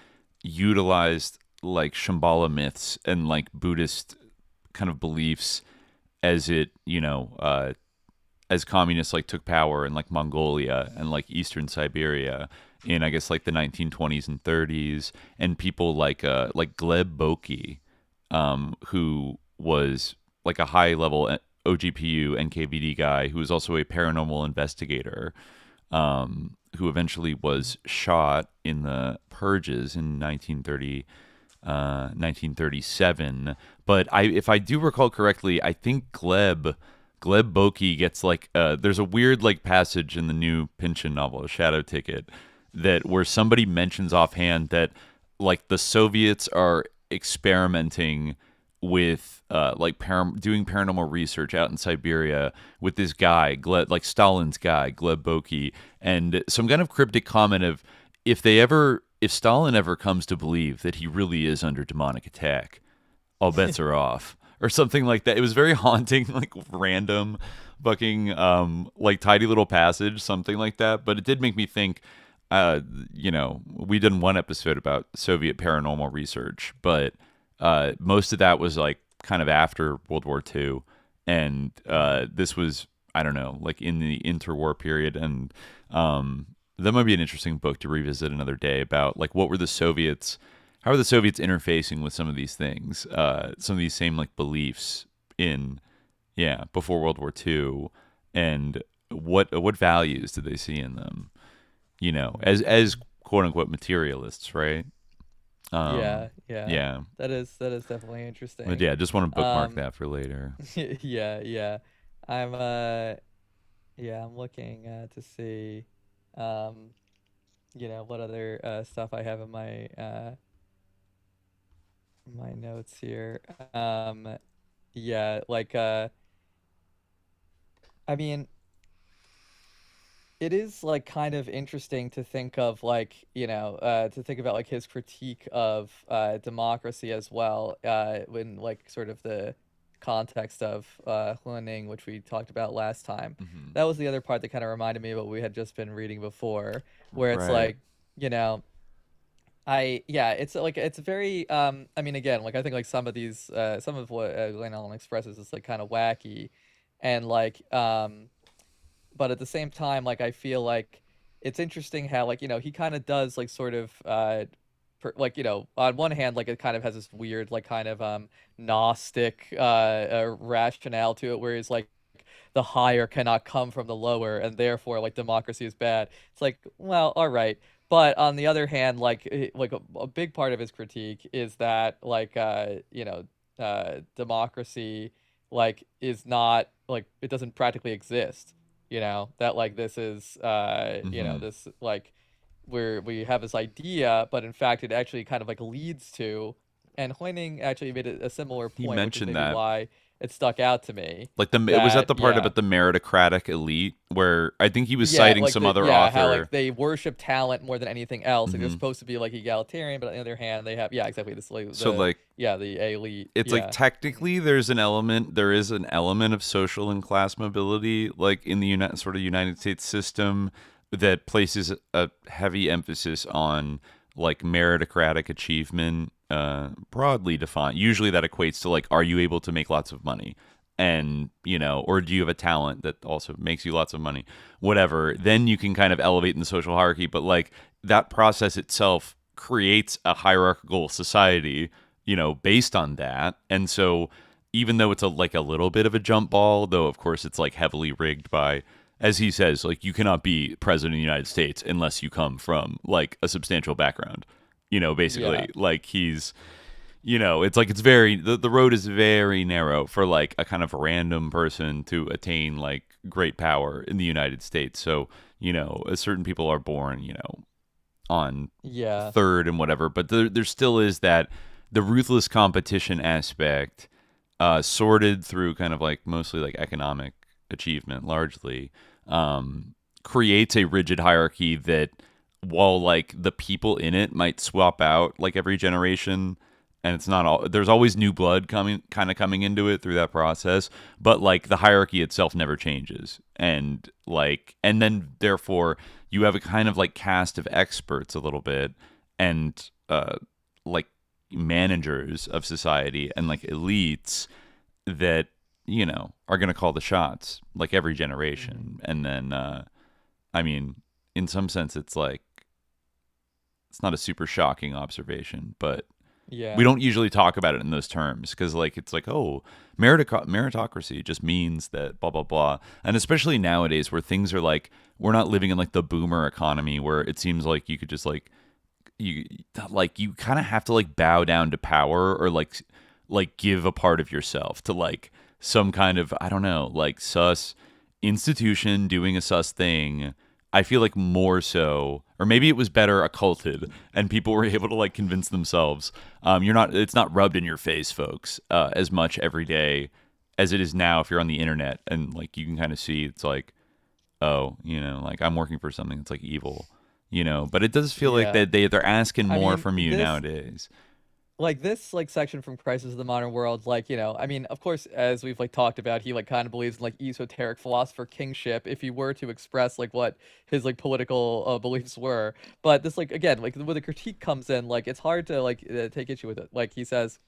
utilized like Shambhala myths and like Buddhist kind of beliefs as it, as communists like took power in like Mongolia and like Eastern Siberia in I guess like the 1920s and 30s, and people like Gleb Boki, who was like a high level OGPU NKVD guy who was also a paranormal investigator, who eventually was shot in the purges in 1937. But if I do recall correctly, I think Gleb Boki gets like there's a weird like passage in the new Pynchon novel, Shadow Ticket, that where somebody mentions offhand that like the Soviets are experimenting with doing paranormal research out in Siberia with this guy, like Stalin's guy, Gleb Boki, and some kind of cryptic comment of if Stalin ever comes to believe that he really is under demonic attack, all bets are off, or something like that. It was very haunting, like random fucking like tidy little passage, something like that. But it did make me think. We did one episode about Soviet paranormal research, but most of that was like kind of after World War II, and this was, I don't know, like in the interwar period, and that might be an interesting book to revisit another day about like how are the Soviets interfacing with some of these things, some of these same like beliefs before World War II, and what values did they see in them, as quote unquote materialists, right? Yeah. That is definitely interesting. But yeah, I just want to bookmark that for later. Yeah. I'm looking to see what other stuff I have in my my notes here. I mean, it is like kind of interesting to think of like to think about like his critique of democracy as well, in like sort of the context of Huaning, which we talked about last time. That was the other part that kind of reminded me of what we had just been reading before, where it's like it's very I mean, again, like I think like some of these some of what Guénon expresses is like kind of wacky, and like but at the same time, like I feel like it's interesting how like he kind of does like sort of on one hand, like it kind of has this weird like kind of Gnostic rationale to it, whereas like the higher cannot come from the lower, and therefore like democracy is bad. It's like, well, all right. But on the other hand, like a big part of his critique is that like democracy like is not like it doesn't practically exist. That like this is this like where we have this idea, but in fact it actually kind of like leads to, and Hoining actually made a similar point. He mentioned which is maybe that why it stuck out to me. Like it was at the part about the meritocratic elite, where I think he was citing like some other author. How like they worship talent more than anything else. Like they're Mm-hmm. supposed to be like egalitarian, but on the other hand, they have exactly this like the elite. It's like technically there is an element of social and class mobility, like in the United States system, that places a heavy emphasis on like meritocratic achievement, broadly defined. Usually that equates to like, are you able to make lots of money? And, or do you have a talent that also makes you lots of money? Whatever. Then you can kind of elevate in the social hierarchy. But like that process itself creates a hierarchical society, based on that. And so even though it's a little bit of a jump ball, though, of course, it's like heavily rigged by, as he says, like you cannot be president of the United States unless you come from like a substantial background, basically like he's, it's like it's very the road is very narrow for like a kind of random person to attain like great power in the United States. So, certain people are born, on Yeah. third and whatever, but there still is that the ruthless competition aspect, sorted through kind of like mostly like economic achievement largely, creates a rigid hierarchy that, while like the people in it might swap out like every generation, and it's not all, there's always new blood coming into it through that process, but like the hierarchy itself never changes. And then therefore you have a kind of like cast of experts a little bit, and like managers of society and like elites that are going to call the shots like every generation. And then I mean, in some sense it's like, it's not a super shocking observation, but Yeah. we don't usually talk about it in those terms because like it's like, oh, meritocracy just means that blah blah blah. And especially nowadays where things are like, we're not living in like the boomer economy where it seems like you could just like you kind of have to like bow down to power, or like give a part of yourself to like some kind of, I don't know, like sus institution doing a sus thing. I feel like more so, or maybe it was better occulted, and people were able to like convince themselves. It's not rubbed in your face, folks, as much every day as it is now. If you're on the internet and like you can kind of see, it's like, oh, like I'm working for something that's like evil, But it does feel like that they're asking more from you nowadays. Like this like section from Crisis of the Modern World, like, I mean, of course, as we've like talked about, he like kind of believes in like esoteric philosopher kingship if he were to express like what his like political beliefs were. But this, like, again, like when the critique comes in, like it's hard to like take issue with it. Like he says,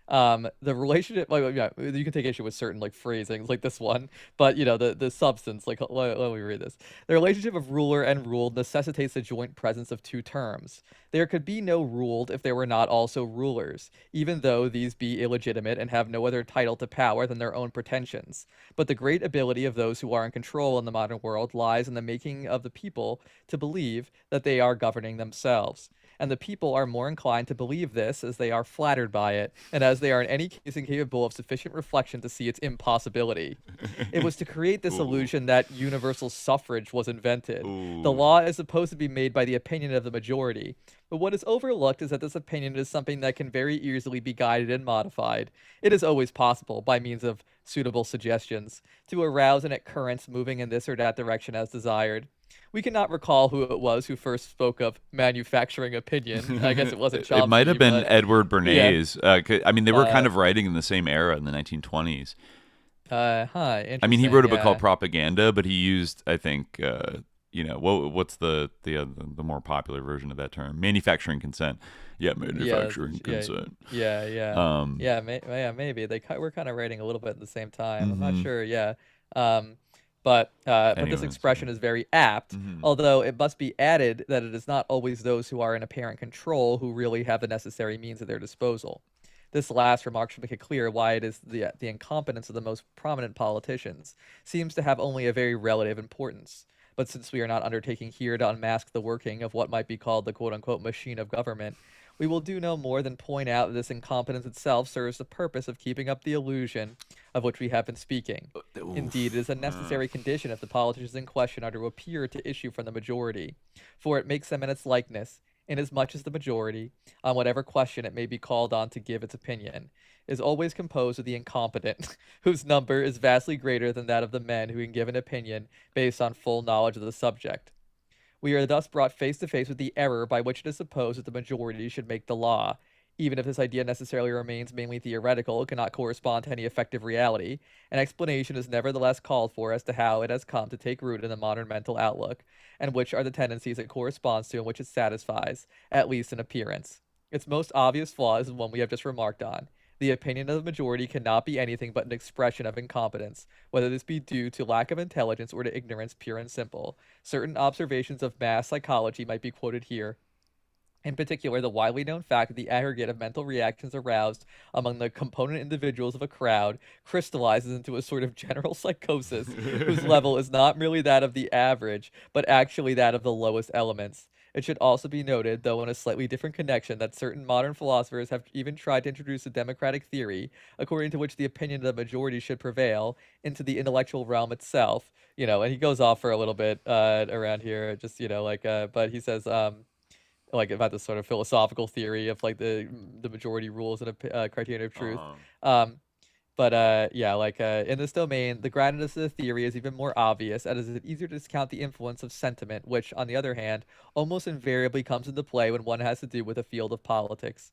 the relationship, like, yeah, you can take issue with certain like phrasings like this one, but the substance, like, let me read this. The relationship of ruler and ruled necessitates the joint presence of two terms. There could be no ruled if there were not also rulers, even though these be illegitimate and have no other title to power than their own pretensions. But the great ability of those who are in control in the modern world lies in the making of the people to believe that they are governing themselves. And the people are more inclined to believe this as they are flattered by it, and as they are in any case incapable of sufficient reflection to see its impossibility. It was to create this illusion that universal suffrage was invented. The law is supposed to be made by the opinion of the majority. But what is overlooked is that this opinion is something that can very easily be guided and modified. It is always possible, by means of suitable suggestions, to arouse in it currents moving in this or that direction as desired. We cannot recall who it was who first spoke of manufacturing opinion. I guess it wasn't Chomsky. It might have been but, Edward Bernays. Yeah. I mean, they were kind of writing in the same era in the 1920s. Interesting. I mean, he wrote a book called Propaganda, but he used, I think, what's the more popular version of that term? Manufacturing consent. Yeah, manufacturing consent. Yeah. Maybe they were kind of writing a little bit at the same time. I'm not sure. Yeah. But this expression is very apt, although it must be added that it is not always those who are in apparent control who really have the necessary means at their disposal. This last remark should make it clear why it is the incompetence of the most prominent politicians seems to have only a very relative importance. But since we are not undertaking here to unmask the working of what might be called the quote-unquote machine of government, we will do no more than point out that this incompetence itself serves the purpose of keeping up the illusion of which we have been speaking. Indeed, it is a necessary condition if the politicians in question are to appear to issue from the majority, for it makes them in its likeness, inasmuch as the majority, on whatever question it may be called on to give its opinion, is always composed of the incompetent, whose number is vastly greater than that of the men who can give an opinion based on full knowledge of the subject. We are thus brought face to face with the error by which it is supposed that the majority should make the law. Even if this idea necessarily remains mainly theoretical, it cannot correspond to any effective reality. An explanation is nevertheless called for as to how it has come to take root in the modern mental outlook, and which are the tendencies it corresponds to and which it satisfies, at least in appearance. Its most obvious flaw is the one we have just remarked on. The opinion of the majority cannot be anything but an expression of incompetence, whether this be due to lack of intelligence or to ignorance pure and simple. Certain observations of mass psychology might be quoted here. In particular, the widely known fact that the aggregate of mental reactions aroused among the component individuals of a crowd crystallizes into a sort of general psychosis whose level is not merely that of the average, but actually that of the lowest elements. It should also be noted, though in a slightly different connection, that certain modern philosophers have even tried to introduce a democratic theory, according to which the opinion of the majority should prevail, into the intellectual realm itself. And he goes off for a little bit around here, just but he says like about this sort of philosophical theory of like the majority rules and a criterion of truth. Um, but in this domain, the groundedness of the theory is even more obvious, as it's easier to discount the influence of sentiment, which, on the other hand, almost invariably comes into play when one has to do with a field of politics.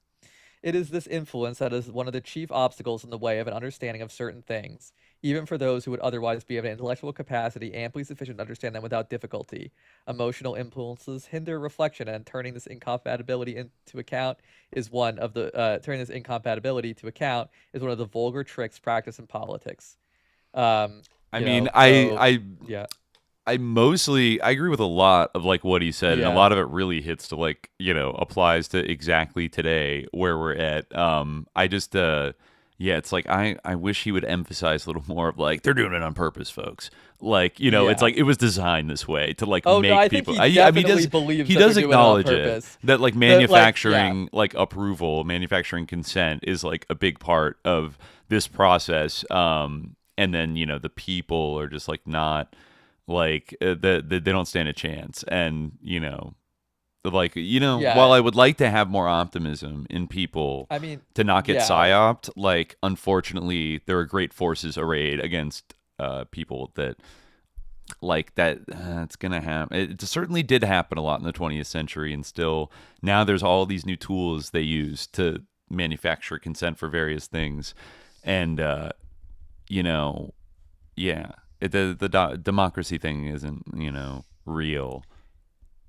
It is this influence that is one of the chief obstacles in the way of an understanding of certain things, even for those who would otherwise be of an intellectual capacity amply sufficient to understand them without difficulty. Emotional impulses hinder reflection, and turning this incompatibility into account is one of the turning this incompatibility to account is one of the vulgar tricks practiced in politics. I mean, I yeah. I agree with a lot of like what he said, and a Yeah. lot of it really hits to like, applies to exactly today where we're at. I just yeah, it's like I wish he would emphasize a little more of like they're doing it on purpose, folks. Like, it's Yeah. like it was designed this way to like Oh, make no, I think people. he I mean, definitely believes he that does they're doing it on acknowledge it purpose. that like Yeah. manufacturing like approval, manufacturing consent is like a big part of this process. And then the people are just like not like they don't stand a chance, and while Yeah. I would like to have more optimism in people I mean, to not get yeah. psyoped, like unfortunately there are great forces arrayed against people that like that. It's gonna happen. It certainly did happen a lot in the 20th century, and still now there's all these new tools they use to manufacture consent for various things, and yeah, the democracy thing isn't real.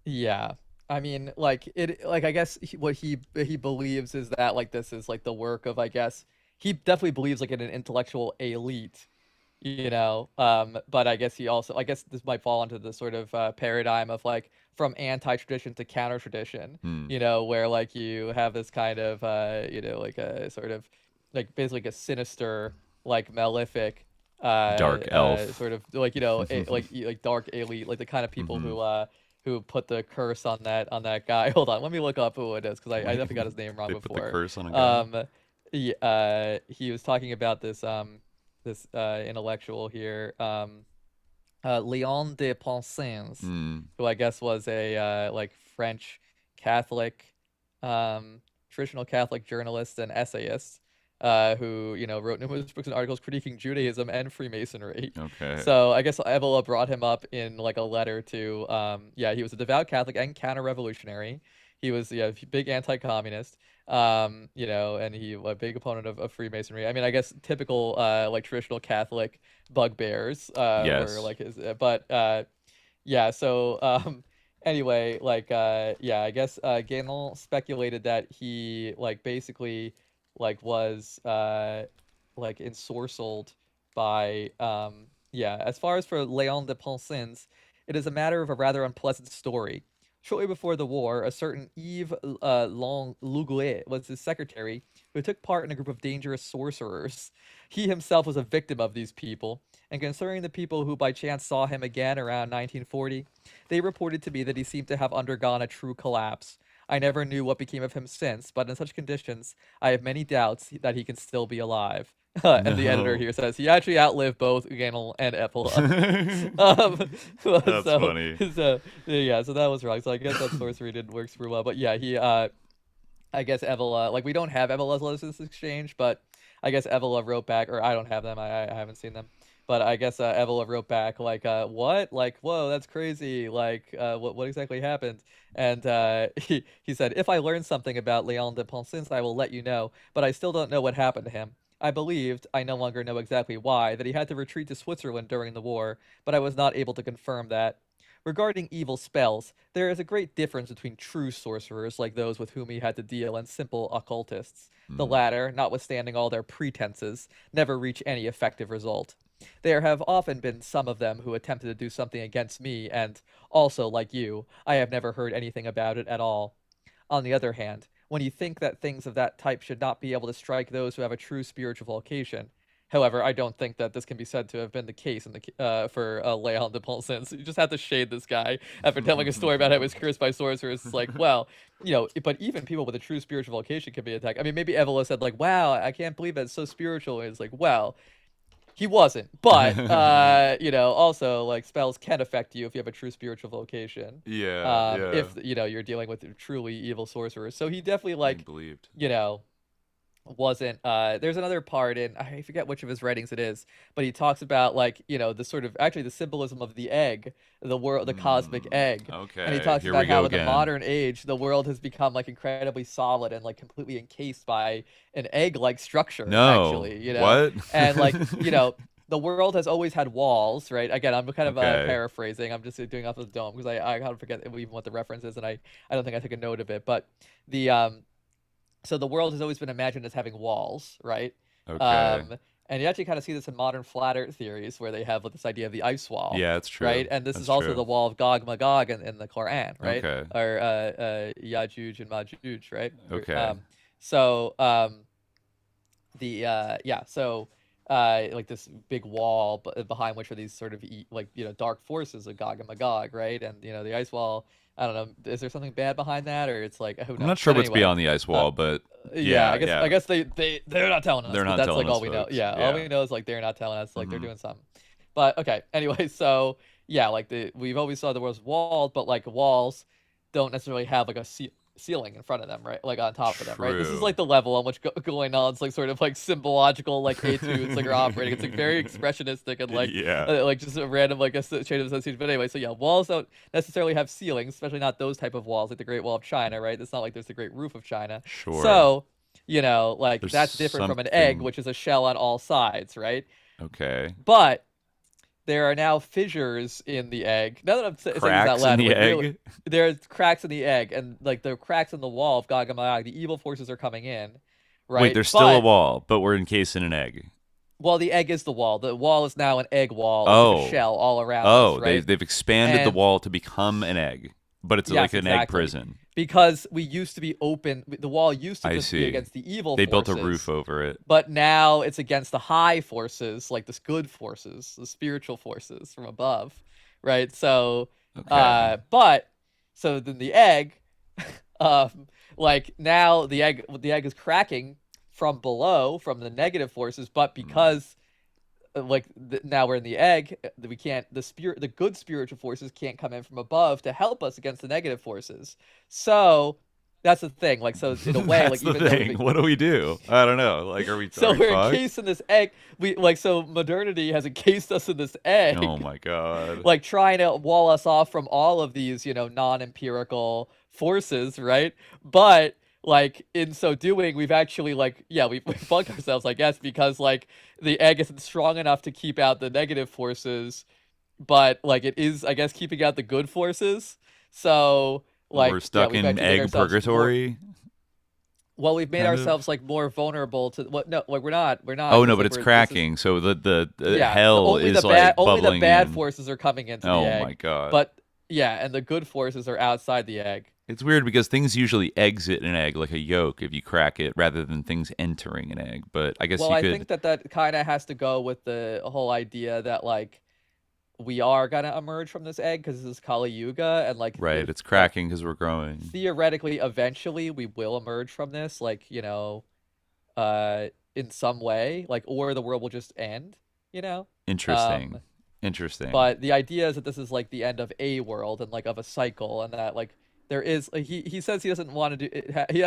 Yeah. I mean, I guess what he believes is that like this is like the work of, I guess he definitely believes like in an intellectual elite, but I guess this might fall into the sort of paradigm of like from anti-tradition to counter-tradition, where like you have this kind of like a sort of like basically like a sinister, like malefic Dark elf. sort of like like dark elite, like the kind of people who put the curse on that guy. Hold on, let me look up who it is, because I definitely got his name wrong They before. put the curse on a guy. He was talking about this intellectual here, Léon de Pensens, who I guess was a like French Catholic, traditional Catholic journalist and essayist, who wrote numerous books and articles critiquing Judaism and Freemasonry. Okay. So I guess Evola brought him up in like a letter to he was a devout Catholic and counter-revolutionary. He was big anti-communist, and he a big opponent of Freemasonry. I mean, I guess typical like traditional Catholic bugbears Yes. were like his, but yeah. So anyway, I guess Guénon speculated that he like basically like was like ensorcelled by as far as for Léon de Pensens, it is a matter of a rather unpleasant story. Shortly before the war, a certain Yves Longueuil was his secretary, who took part in a group of dangerous sorcerers. He himself was a victim of these people, and concerning the people who by chance saw him again around 1940, they reported to me that he seemed to have undergone a true collapse. I never knew what became of him since, but in such conditions, I have many doubts that he can still be alive. And the editor here says he actually outlived both Guénon and Epola. That's funny. So that was wrong. So I guess that sorcery didn't work super well. But yeah, he I guess Evola, like we don't have Evola's letters in this exchange, but I guess Evola wrote back, or I don't have them, I haven't seen them. But I guess Evola wrote back like, what? Like, whoa, that's crazy. Like, what exactly happened? And he said, if I learn something about Léon de Pensens, I will let you know, but I still don't know what happened to him. I believed, I no longer know exactly why, that he had to retreat to Switzerland during the war, but I was not able to confirm that. Regarding evil spells, there is a great difference between true sorcerers like those with whom he had to deal and simple occultists. The latter, notwithstanding all their pretenses, never reach any effective result. There have often been some of them who attempted to do something against me, and, also like you, I have never heard anything about it at all. On the other hand, when you think that things of that type should not be able to strike those who have a true spiritual vocation, However, I don't think that this can be said to have been the case in the for Léon de Ponsens. You just have to shade this guy after telling a story about how he was cursed by sorcerers. It's like, well, but even people with a true spiritual vocation can be attacked. I mean, maybe Evola said like, "Wow, I can't believe that's so spiritual." And it's like, well, he wasn't, but also like spells can affect you if you have a true spiritual vocation. If you're dealing with truly evil sorcerers, so he definitely like believed. Wasn't there's another part in, I forget which of his writings it is, but he talks about like the sort of actually the symbolism of the egg, the cosmic egg. Okay, and he talks here about we go how again. in the modern age the world has become like incredibly solid and like completely encased by an egg-like structure. Actually, what? And like the world has always had walls, right? Again, I'm kind of paraphrasing. I'm just doing off of the dome because I kind of forget even what the reference is, and I don't think I took a note of it. But so the world has always been imagined as having walls, right? Okay. And you actually kind of see this in modern flat earth theories where they have this idea of the ice wall. Yeah, that's true. Right? And this that's is also true. the wall of Gog Magog in the Quran, right? Okay. Or Yajuj and Majuj, right? Okay. Like this big wall behind which are these sort of dark forces of Gog and Magog, right? And the ice wall, I don't know, is there something bad behind that, or it's like, who knows? I'm not sure But what's anyway, beyond the ice wall, but I guess they're not telling us. They're not That's telling like all us, we folks. know. Yeah, Yeah. all we know is like they're not telling us, like they're doing something. But okay, anyway, so yeah, like we've always saw the world's walled, but like walls don't necessarily have like a ceiling in front of them, right? Like on top of them, right? This is True. like the level on which going on. It's like sort of like symbological, like etudes, like are operating. It's like very expressionistic and like like just a random like a chain of association. But anyway, so yeah, walls don't necessarily have ceilings, especially not those type of walls like the Great Wall of China, right? It's not like there's the Great Roof of China. Sure. So like There's that's different from an egg, something- which is a shell on all sides, right? Okay. But there are now fissures in the egg. Now that I'm saying this out loud, in the like, egg? really, there's cracks in the egg, and like the cracks in the wall of Gog and Magog, the evil forces are coming in, right? Wait, there's still a wall, but we're encased in an egg. Well, the egg is the wall. The wall is now an egg wall, like a shell all around us, right? they've expanded the wall to become an egg, but it's like an egg prison. Because we used to be open. The wall used to just be against the evil They forces. built a roof over it. But now it's against the high forces, like the good forces, the spiritual forces from above, right? So, so then the egg, like now the egg is cracking from below, from the negative forces, but because now we're in the egg, we can't, the good spiritual forces can't come in from above to help us against the negative forces. So that's the thing. Like, so in a way, like, even though what do we do? I don't know. Like, are we? So we're encased in this egg. So modernity has encased us in this egg. Oh my god! Like trying to wall us off from all of these, non-empirical forces, right? But like in so doing, we've actually we've bugged ourselves, I guess, because like the egg isn't strong enough to keep out the negative forces, but like it is, I guess, keeping out the good forces. So like we're stuck in egg purgatory. Well, we've made ourselves like more vulnerable to what? No, like we're not. Oh no, but it's cracking. So the hell only is only bubbling the bad in. forces are coming into the egg. Oh my god! But yeah, and the good forces are outside the egg. It's weird because things usually exit an egg like a yolk if you crack it, rather than things entering an egg. But I guess I think that kind of has to go with the whole idea that like we are gonna emerge from this egg because this is Kali Yuga, and like it's cracking because we're growing. Theoretically, eventually we will emerge from this, like in some way, like, or the world will just end. Interesting. But the idea is that this is like the end of a world and like of a cycle, and that like there is he says he doesn't want to do he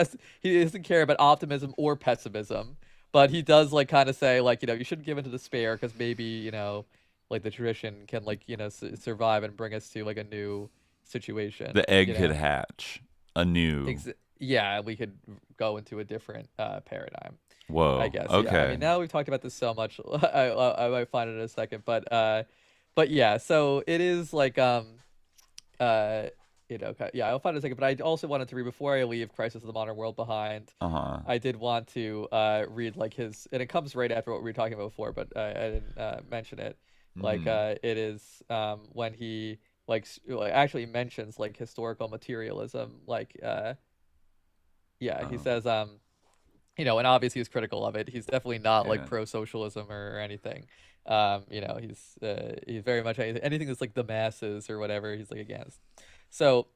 doesn't care about optimism or pessimism, but he does like kind of say like you shouldn't give into despair because maybe like the tradition can like survive and bring us to like a new situation. The egg could hatch anew. We could go into a different paradigm. Whoa. I guess. Okay. Yeah. I mean, now we've talked about this so much. I might find it in a second, but yeah. So it is like I'll find it in a second. But I also wanted to read before I leave Crisis of the Modern World behind. I did want to read like his, and it comes right after what we were talking about before, but I didn't mention it. Like it is when he actually mentions like historical materialism. Like he says and obviously he's critical of it. He's definitely not like Yeah. pro-socialism or anything. He's very much anything that's like the masses or whatever he's like against. So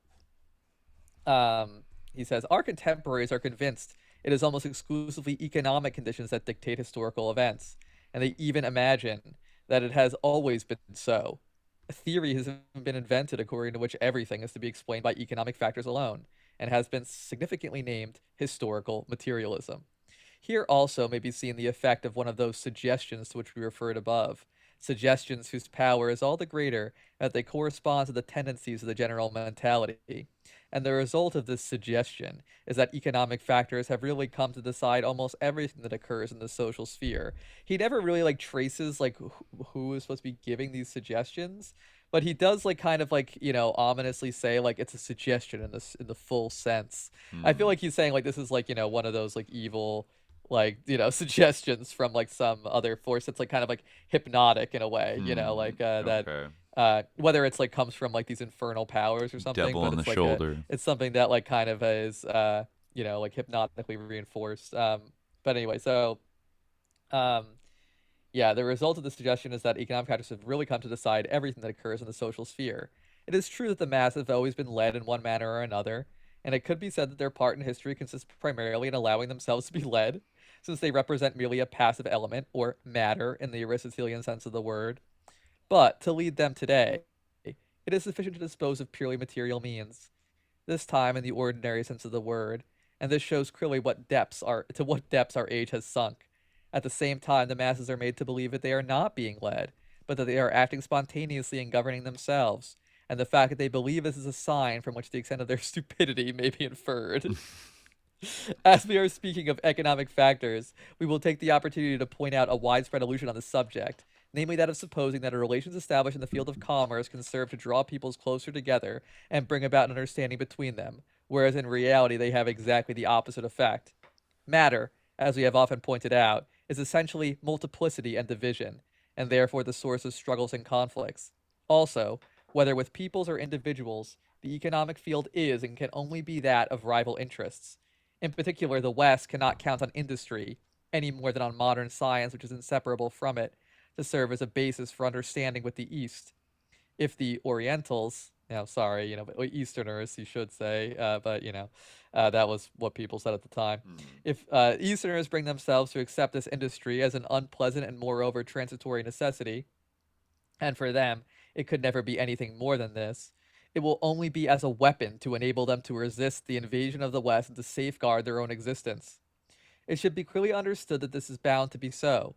he says, our contemporaries are convinced it is almost exclusively economic conditions that dictate historical events, and they even imagine that it has always been so. A theory has been invented according to which everything is to be explained by economic factors alone, and has been significantly named historical materialism. Here also may be seen the effect of one of those suggestions to which we referred above, suggestions whose power is all the greater that they correspond to the tendencies of the general mentality. And the result of this suggestion is that economic factors have really come to decide almost everything that occurs in the social sphere. He never really like traces like who is supposed to be giving these suggestions, but he does like kind of like ominously say like it's a suggestion in this in the full sense. I feel like he's saying like this is like one of those like evil like suggestions from like some other force that's like kind of like hypnotic in a way, like that Okay. whether it's like comes from like these infernal powers or something, Devil but on the it's like shoulder. it's something that like kind of is like hypnotically reinforced. But anyway, so um yeah, the result of the suggestion is that economic factors have really come to decide everything that occurs in the social sphere. It is true that the masses have always been led in one manner or another, and it could be said that their part in history consists primarily in allowing themselves to be led, since they represent merely a passive element, or matter in the Aristotelian sense of the word. But to lead them today, it is sufficient to dispose of purely material means, this time in the ordinary sense of the word, and this shows clearly what depths our age has sunk. At the same time, the masses are made to believe that they are not being led, but that they are acting spontaneously and governing themselves, and the fact that they believe this is a sign from which the extent of their stupidity may be inferred. As we are speaking of economic factors, we will take the opportunity to point out a widespread illusion on the subject, namely that of supposing that relations established in the field of commerce can serve to draw peoples closer together and bring about an understanding between them, whereas in reality they have exactly the opposite effect. Matter, as we have often pointed out, is essentially multiplicity and division, and therefore the source of struggles and conflicts. Also, whether with peoples or individuals, the economic field is and can only be that of rival interests. In particular, the West cannot count on industry, any more than on modern science, which is inseparable from it, to serve as a basis for understanding with the East. If the Orientals, sorry, but Easterners, you should say, but that was what people said at the time. If Easterners bring themselves to accept this industry as an unpleasant and moreover transitory necessity, and for them it could never be anything more than this, it will only be as a weapon to enable them to resist the invasion of the West and to safeguard their own existence. It should be clearly understood that this is bound to be so.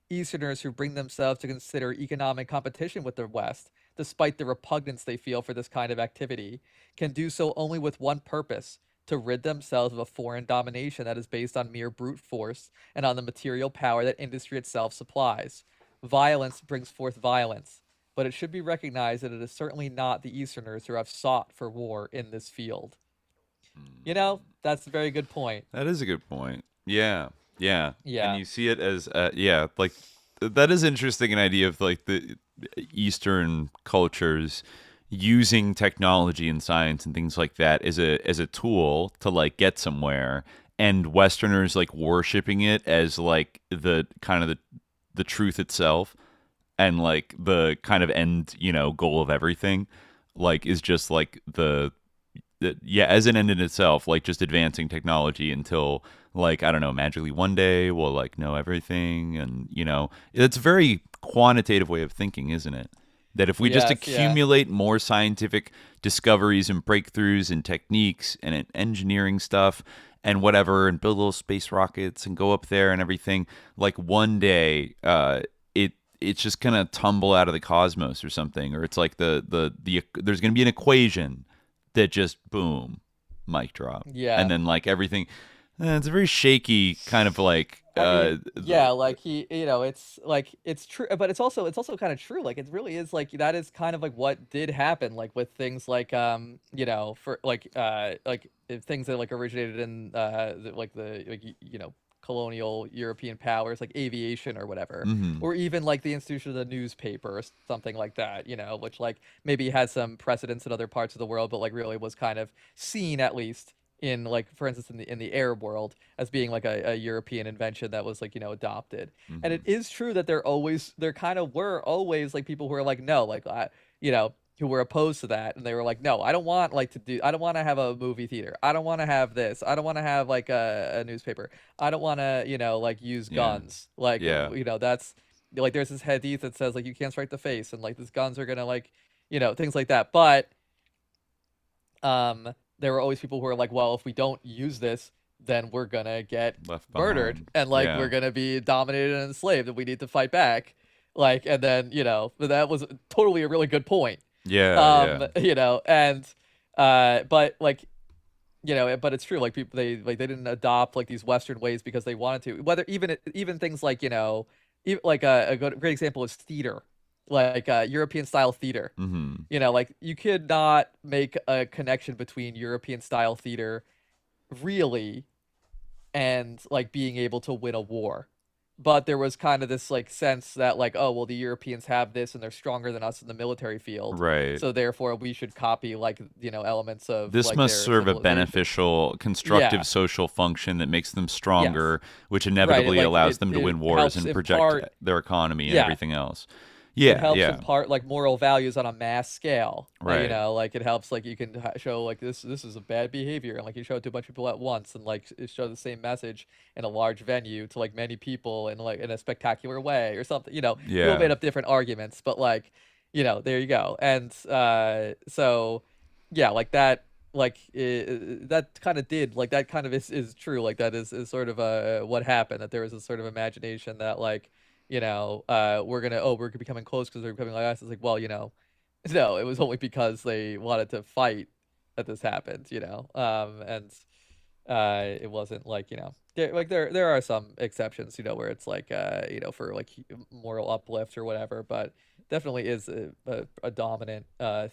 Easterners who bring themselves to consider economic competition with the West, despite the repugnance they feel for this kind of activity, can do so only with one purpose: to rid themselves of a foreign domination that is based on mere brute force and on the material power that industry itself supplies. Violence brings forth violence, but it should be recognized that it is certainly not the Easterners who have sought for war in this field. That's a very good point. That is a good point. Yeah, yeah, and Yeah. you see it as yeah, like that is interesting. An idea of like the Eastern cultures using technology and science and things like that as a tool to like get somewhere, and Westerners like worshiping it as like the kind of the truth itself, and like the kind of end goal of everything, like is just like yeah, as an end in itself, like just advancing technology until like I don't know, magically one day we'll like know everything, and it's a very quantitative way of thinking, isn't it? That if we just Yes, yeah. accumulate more scientific discoveries and breakthroughs and techniques and engineering stuff and whatever, and build little space rockets and go up there and everything, like one day it's just gonna tumble out of the cosmos or something, or it's like there's gonna be an equation that just boom, mic drop, and Yeah. then like everything. It's a very shaky kind of like. I mean, yeah, like it's like it's true, but it's also kind of true. Like it really is like that is kind of like what did happen, like with things like for like if things that like originated in colonial European powers like aviation or whatever, Mhm. or even like the institution of the newspaper or something like that, which like maybe had some precedence in other parts of the world, but like really was kind of seen at least in like, for instance, in the Arab world as being like a European invention that was like, adopted. And it is true that there kind of were always like people who were like, no, like who were opposed to that, and they were like, no, I don't want I don't want to have a movie theater, I don't want to have this, I don't want to have like a newspaper, I don't want to like use guns, like that's like, there's this hadith that says like you can't strike the face, and like these guns are gonna like things like that. But there were always people who were like, well, if we don't use this, then we're gonna get Left murdered, behind. and like Yeah. we're gonna be dominated and enslaved, and we need to fight back. Like, and then that was totally a really good point. Yeah. And but like but it's true, like people, they didn't adopt like these Western ways because they wanted to. Whether even things like even, like great example is theater, like European style theater. Like you could not make a connection between European style theater really and like being able to win a war. But there was kind of this like sense that like, oh well, the Europeans have this and they're stronger than us in the military field, Right. so therefore we should copy like elements of This like must their serve a civilization. beneficial, constructive Yeah. social function that makes them stronger, which Right. inevitably Like allows them to win wars helps and impart project their economy and Yeah. everything else. It Yeah, helps yeah. impart like moral values on a mass scale. Right. Like it helps like you can show like this is a bad behavior, and like you show it to a bunch of people at once, and like it show the same message in a large venue to like many people in like in a spectacular way or something. People Yeah. made up different arguments, but like there you go. And so yeah, like that, like that kind of did like that kind of is true. Like that is sort of what happened, that there was a sort of imagination that like we're becoming close because they're becoming like us. It's like, well, no, it was only because they wanted to fight that this happened, and it wasn't like there are some exceptions, where it's like for like moral uplift or whatever, but definitely is a dominant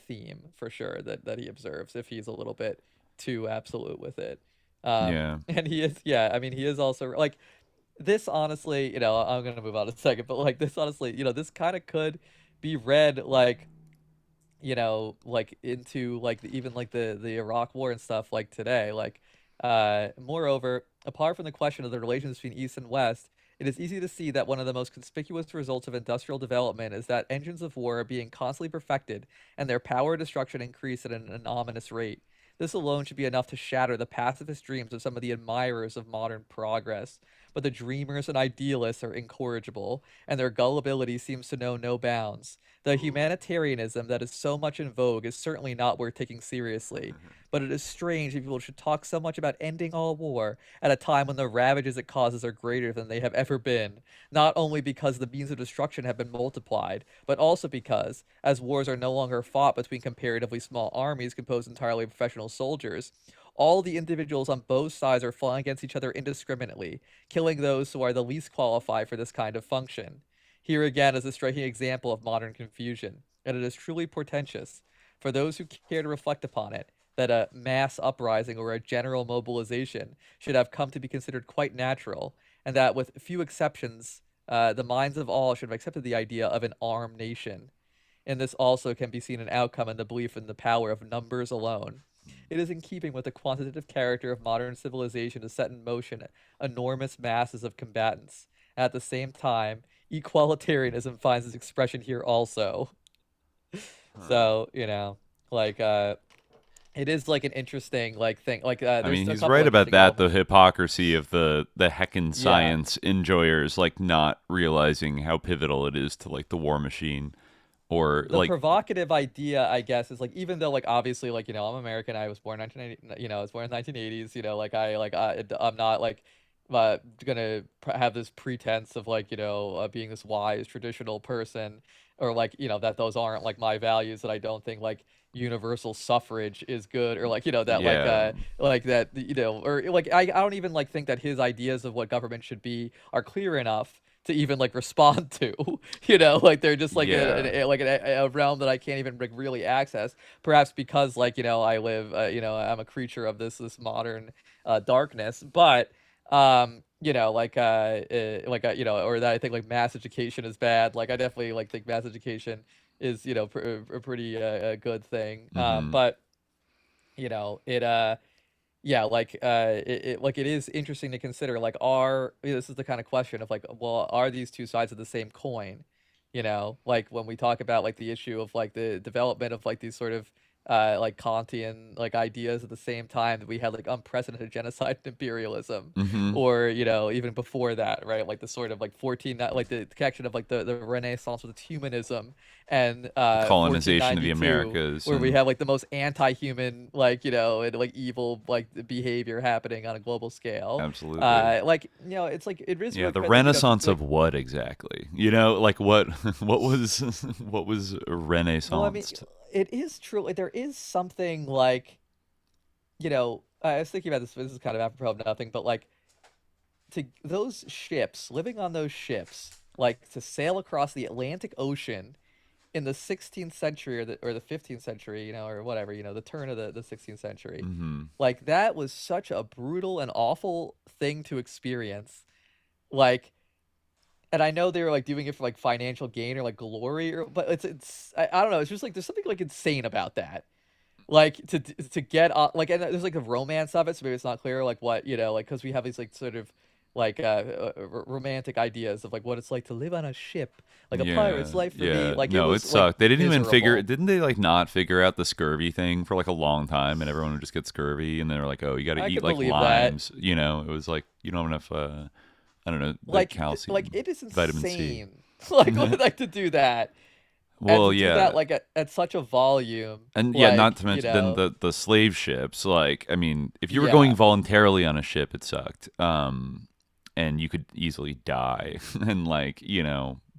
theme for sure that he observes if he's a little bit too absolute with it. Yeah. And he is, yeah, I mean, he is also like, this honestly, I'm gonna move on in a second, but like this honestly, this kind of could be read like, like into like even like the Iraq War and stuff like today. Like, moreover, apart from the question of the relations between East and West, it is easy to see that one of the most conspicuous results of industrial development is that engines of war are being constantly perfected and their power destruction increase at an ominous rate. This alone should be enough to shatter the pacifist dreams of some of the admirers of modern progress. But the dreamers and idealists are incorrigible, and their gullibility seems to know no bounds. The humanitarianism that is so much in vogue is certainly not worth taking seriously, but it is strange that people should talk so much about ending all war at a time when the ravages it causes are greater than they have ever been, not only because the means of destruction have been multiplied, but also because, as wars are no longer fought between comparatively small armies composed entirely of professional soldiers, all the individuals on both sides are flying against each other indiscriminately, killing those who are the least qualified for this kind of function. Here again is a striking example of modern confusion, and it is truly portentous, for those who care to reflect upon it, that a mass uprising or a general mobilization should have come to be considered quite natural, and that with few exceptions, the minds of all should have accepted the idea of an armed nation. In this also can be seen an outcome in the belief in the power of numbers alone. It is in keeping with the quantitative character of modern civilization to set in motion enormous masses of combatants. At the same time, equalitarianism finds its expression here also. So, like, it is like an interesting like thing. Like, I there's mean, a he's couple right about interesting that, the elements. hypocrisy of the heckin' science enjoyers, like not realizing how pivotal it is to like the war machine, or The like provocative idea, I guess, is like, even though like obviously like I'm American, I was born 1980, I was born in 1980s, I'm not like gonna have this pretense of like being this wise traditional person, or like that those aren't like my values, that I don't think like universal suffrage is good, or like that Yeah. like that or like I don't even like think that his ideas of what government should be are clear enough to even like respond to. Like they're just like Yeah. a realm that I can't even like really access, perhaps because like I live I'm a creature of this modern darkness. But or that I think like mass education is bad. Like I definitely like think mass education is a pretty good thing. Mhm. But it yeah, like like it is interesting to consider. Like, this is the kind of question of like, well, are these two sides of the same coin? Like when we talk about like the issue of like the development of like these sort of like Kantian like ideas at the same time that we had like unprecedented genocide and imperialism, Hmm. or even before that, right? Like the sort of like like the connection of like the Renaissance with humanism, and Colonization of the 1492, Americas, where we and have like the most anti-human like and like evil like behavior happening on a global scale. absolutely. Like it's like it is Yeah, really the like Renaissance like, of what exactly? Like what what was what was well, I mean, Renaissance? it is true. Like, there is something like I was thinking about this. This is kind of apropos of nothing, but like to those ships, living on those ships, like to sail across the Atlantic Ocean in the 16th century or the 15th century, or whatever, the turn of the 16th century. Hmm. Like that was such a brutal and awful thing to experience. Like, and I know they were like doing it for like financial gain or like glory, but I don't know. It's just like there's something like insane about that. Like to get on like, and there's like a romance of it, so maybe it's not clear like what like, because we have these like sort of like romantic ideas of like what it's like to live on a ship, like a Yeah, pirate's life for me. yeah. Like it No, it was like sucked. They didn't even figure. miserable. Didn't they like not figure out the scurvy thing for like a long time, and everyone would just get scurvy, and they were like, "Oh, you got to I eat could like believe that. limes." It was like you don't have enough. I don't know, the Like calcium, it is vitamin C. insane. Like like to do that, and Well, to do that yeah. like at such a volume, And yeah, not like to mention then the slave ships. Like, I mean, if you were going yeah. voluntarily on a ship, it sucked. And you could easily die. And like,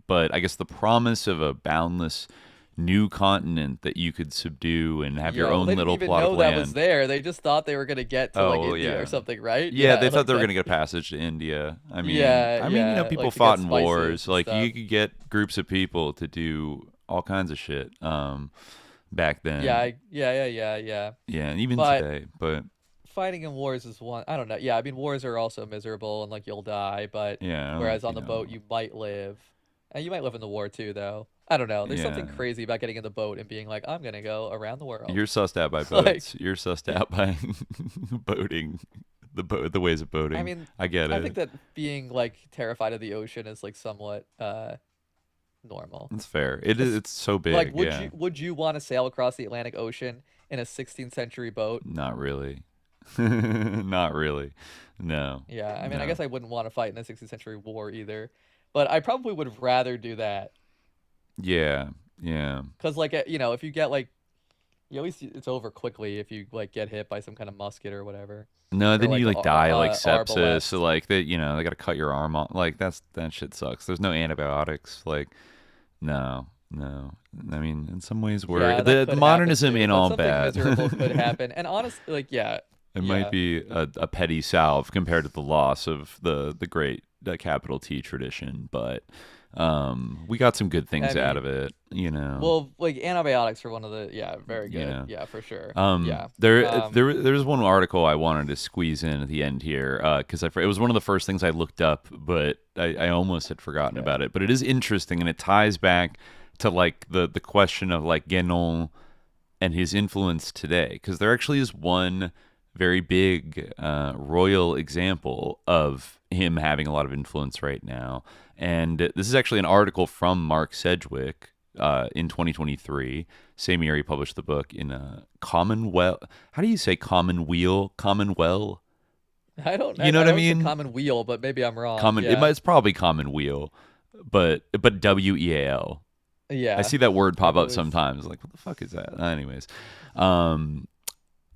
but I guess the promise of a boundless new continent that you could subdue and have your Yo, own they didn't little even plot of know that was land. there. They just thought they were gonna get to like Oh, India or yeah. something, right? Yeah, they Yeah, thought like they were that. going to get a passage to India. Yeah, People like to fought get in spices wars. and Like stuff. you could get groups of people to do all kinds of shit back Yeah, then. yeah. Yeah, and even But today. But fighting in wars is one. I don't know. Yeah, I mean wars are also miserable and like you'll die, but yeah, I don't whereas think on the boat you might live, and you might live in the war too, though. I don't know. There's something Yeah. crazy about getting in the boat and being like, I'm gonna go around the world. You're sussed out by Like, boats. You're sussed out by boating, the ways of I boating. mean, I get I think it. that being like terrified of the ocean is like somewhat normal. It's fair. It is. It's so Like, big. Yeah. would you want to sail across the Atlantic Ocean in a 16th century boat? Not really. Not really. No. Yeah, I mean, I No. guess I wouldn't want to fight in a 16th century war either, but I probably would rather do that Yeah. Yeah. because, like, if you get like, at least it's over quickly if you like get hit by some kind of musket or whatever, No, or then like you like die like sepsis. arbalest. So like they got to cut your arm off. Like that shit sucks. There's no antibiotics. Like no, no. I mean, in some ways, we're Yeah, that the could happen modernism too, ain't but all something bad. miserable could happen. And honestly, like, yeah, It might yeah, be a petty salve compared to the loss of the great capital T tradition, but we got some good things I out mean, of it, well, like antibiotics are one of the, yeah, very you good, know. yeah, for sure, Um, yeah, there um, there's one article I wanted to squeeze in at the end here because it was one of the first things I looked up, but I almost had forgotten okay, about it. But it is interesting, and it ties back to like the question of like Guénon and his influence today, because there actually is one very big royal example of him having a lot of influence right now. And this is actually an article from Mark Sedgwick in 2023. Same year he published the book in Commonwealth. How do you say Commonweal? Commonweal? I You know what I always said mean? common wheel, but maybe I'm wrong, Common. yeah, It's probably Commonweal, but Weal. I yeah, see that word I pop up believe, sometimes. Like, what the fuck is that? Anyways, um,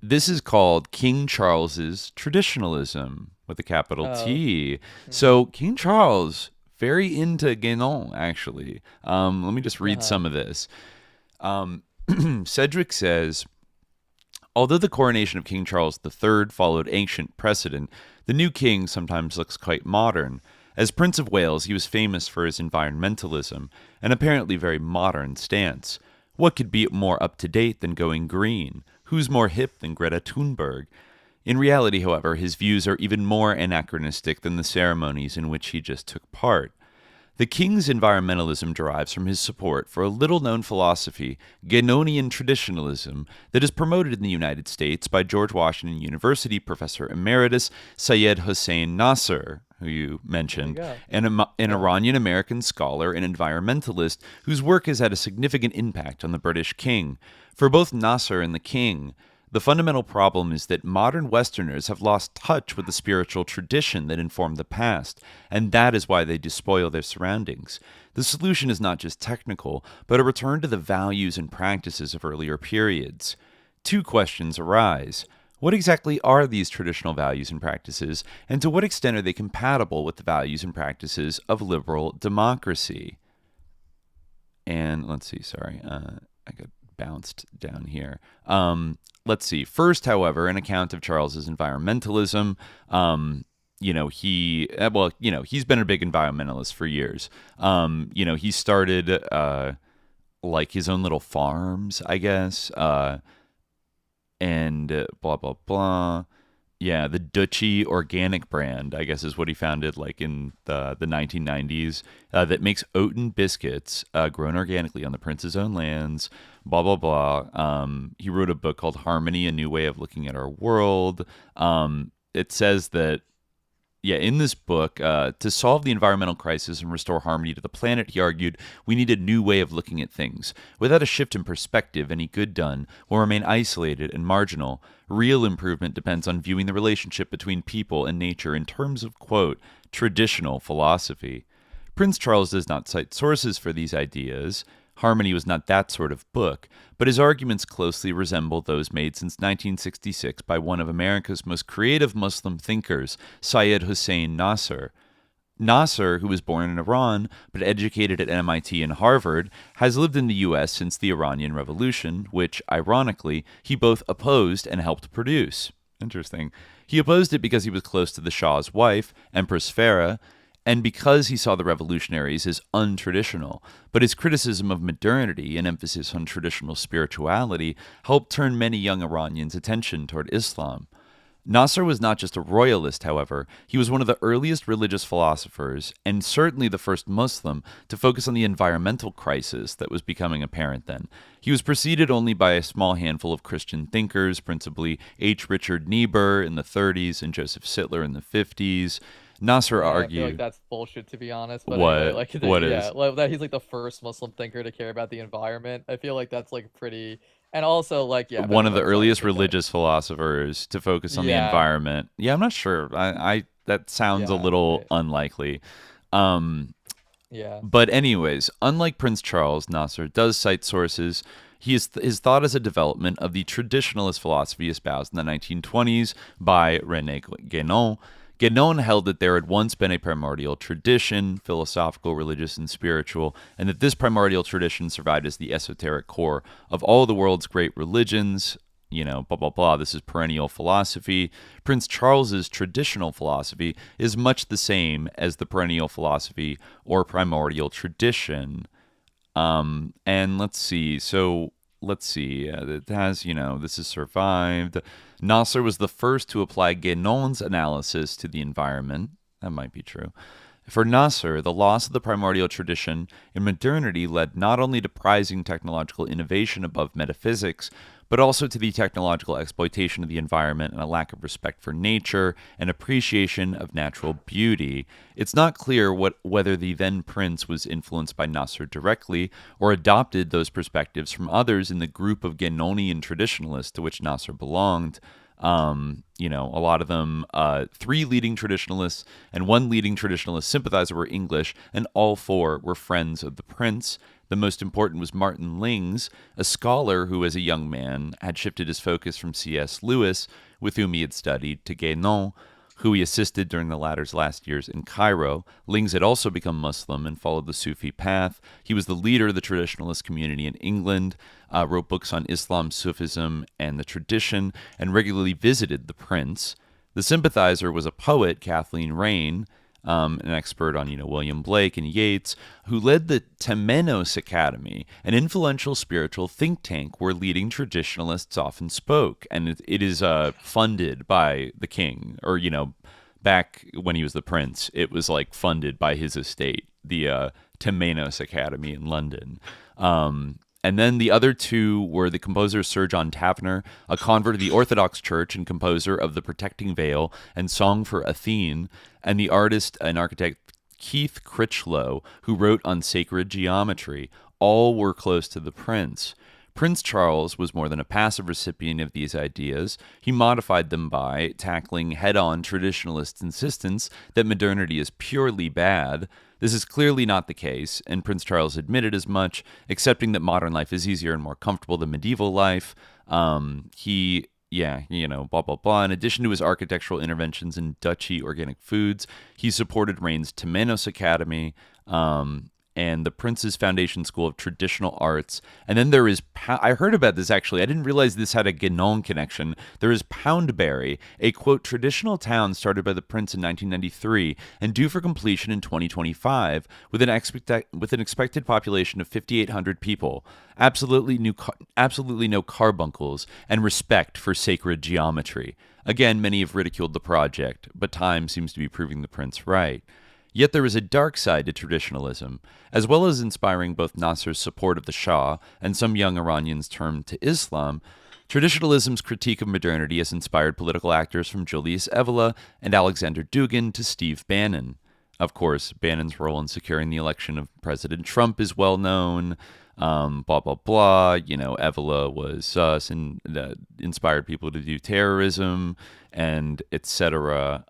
this is called King Charles's Traditionalism with a capital oh, T. mm-hmm, So King Charles, very into Guénon, actually. Let me just read uh-huh, some of this. Um, Sedgwick says, although the coronation of King Charles III followed ancient precedent, the new king sometimes looks quite modern. As Prince of Wales, he was famous for his environmentalism, an apparently very modern stance. What could be more up to date than going green? Who's more hip than Greta Thunberg? In reality, however, his views are even more anachronistic than the ceremonies in which he just took part. The king's environmentalism derives from his support for a little-known philosophy, Guénonian traditionalism, that is promoted in the United States by George Washington University professor emeritus Syed Hossein Nasr, who you mentioned, an Iranian-American scholar and environmentalist whose work has had a significant impact on the British king. For both Nasr and the king, the fundamental problem is that modern Westerners have lost touch with the spiritual tradition that informed the past, and that is why they despoil their surroundings. The solution is not just technical, but a return to the values and practices of earlier periods. Two questions arise. What exactly are these traditional values and practices, and to what extent are they compatible with the values and practices of liberal democracy? And let's see, sorry, I got bounced down here. Let's see. First, however, an account of Charles's environmentalism. He's been a big environmentalist for years. He started like his own little farms, I guess, and blah blah blah. Yeah, the Duchy organic brand, I guess, is what he founded like in the 1990s, that makes oaten biscuits grown organically on the prince's own lands, blah, blah, blah. He wrote a book called Harmony, A New Way of Looking at Our World. It says that, in this book, to solve the environmental crisis and restore harmony to the planet, he argued, we need a new way of looking at things. Without a shift in perspective, any good done will remain isolated and marginal. Real improvement depends on viewing the relationship between people and nature in terms of, quote, traditional philosophy. Prince Charles does not cite sources for these ideas. Harmony was not that sort of book, but his arguments closely resemble those made since 1966 by one of America's most creative Muslim thinkers, Syed Hossein Nasr. Nasr, who was born in Iran but educated at MIT and Harvard, has lived in the U.S. since the Iranian Revolution, which, ironically, he both opposed and helped produce. Interesting. He opposed it because he was close to the Shah's wife, Empress Farah, and because he saw the revolutionaries as untraditional. But his criticism of modernity and emphasis on traditional spirituality helped turn many young Iranians' attention toward Islam. Nasr was not just a royalist, however. He was one of the earliest religious philosophers, and certainly the first Muslim, to focus on the environmental crisis that was becoming apparent then. He was preceded only by a small handful of Christian thinkers, principally H. Richard Niebuhr in the 30s and Joseph Sittler in the 50s. Nasr argued, I feel like that's bullshit, to be honest. But what? Anyway, like, What is? Yeah, like, that he's like the first Muslim thinker to care about the environment. I feel like that's like pretty, and also like one of the earliest religious philosophers to focus on the environment. Yeah, I'm not sure. I that sounds a little unlikely. But anyways, unlike Prince Charles, Nasr does cite sources. His thought is a development of the traditionalist philosophy espoused in the 1920s by René Guénon. Guénon held that there had once been a primordial tradition, philosophical, religious, and spiritual, and that this primordial tradition survived as the esoteric core of all the world's great religions. Blah, blah, blah. This is perennial philosophy. Prince Charles's traditional philosophy is much the same as the perennial philosophy or primordial tradition. And let's see. It has, this has survived. Nasr was the first to apply Guénon's analysis to the environment. That might be true. For Nasr, the loss of the primordial tradition in modernity led not only to prizing technological innovation above metaphysics, but also to the technological exploitation of the environment and a lack of respect for nature and appreciation of natural beauty. It's not clear whether the then prince was influenced by Nasr directly or adopted those perspectives from others in the group of Guénonian traditionalists to which Nasr belonged. A lot of them, 3 leading traditionalists and 1 leading traditionalist sympathizer were English, and all 4 were friends of the prince. The most important was Martin Lings, a scholar who, as a young man, had shifted his focus from C.S. Lewis, with whom he had studied, to Guénon, who he assisted during the latter's last years in Cairo. Lings had also become Muslim and followed the Sufi path. He was the leader of the traditionalist community in England, wrote books on Islam, Sufism, and the tradition, and regularly visited the prince. The sympathizer was a poet, Kathleen Raine, an expert on, William Blake and Yeats, who led the Temenos Academy, an influential spiritual think tank where leading traditionalists often spoke. And it is funded by the king, or, back when he was the prince, it was like funded by his estate the Temenos Academy in London. And then the other two were the composer Sir John Tavener, a convert of the Orthodox Church and composer of The Protecting Veil and Song for Athene, and the artist and architect Keith Critchlow, who wrote on sacred geometry. All were close to the prince. Prince Charles was more than a passive recipient of these ideas. He modified them by tackling head-on traditionalist insistence that modernity is purely bad. This is clearly not the case, and Prince Charles admitted as much, accepting that modern life is easier and more comfortable than medieval life. Blah, blah, blah. In addition to his architectural interventions in duchy organic foods, he supported Reign's Temenos Academy, and the Prince's Foundation School of Traditional Arts. And then there is, I heard about this actually, I didn't realize this had a Guénon connection. There is Poundbury, a, quote, traditional town started by the Prince in 1993 and due for completion in 2025 with an expected population of 5,800 people. Absolutely no carbuncles and respect for sacred geometry. Again, many have ridiculed the project, but time seems to be proving the Prince right. Yet there is a dark side to traditionalism. As well as inspiring both Nasser's support of the Shah and some young Iranians' turn to Islam, traditionalism's critique of modernity has inspired political actors from Julius Evola and Alexander Dugin to Steve Bannon. Of course, Bannon's role in securing the election of President Trump is well known. Blah, blah, blah. Evola was sus and inspired people to do terrorism and etc.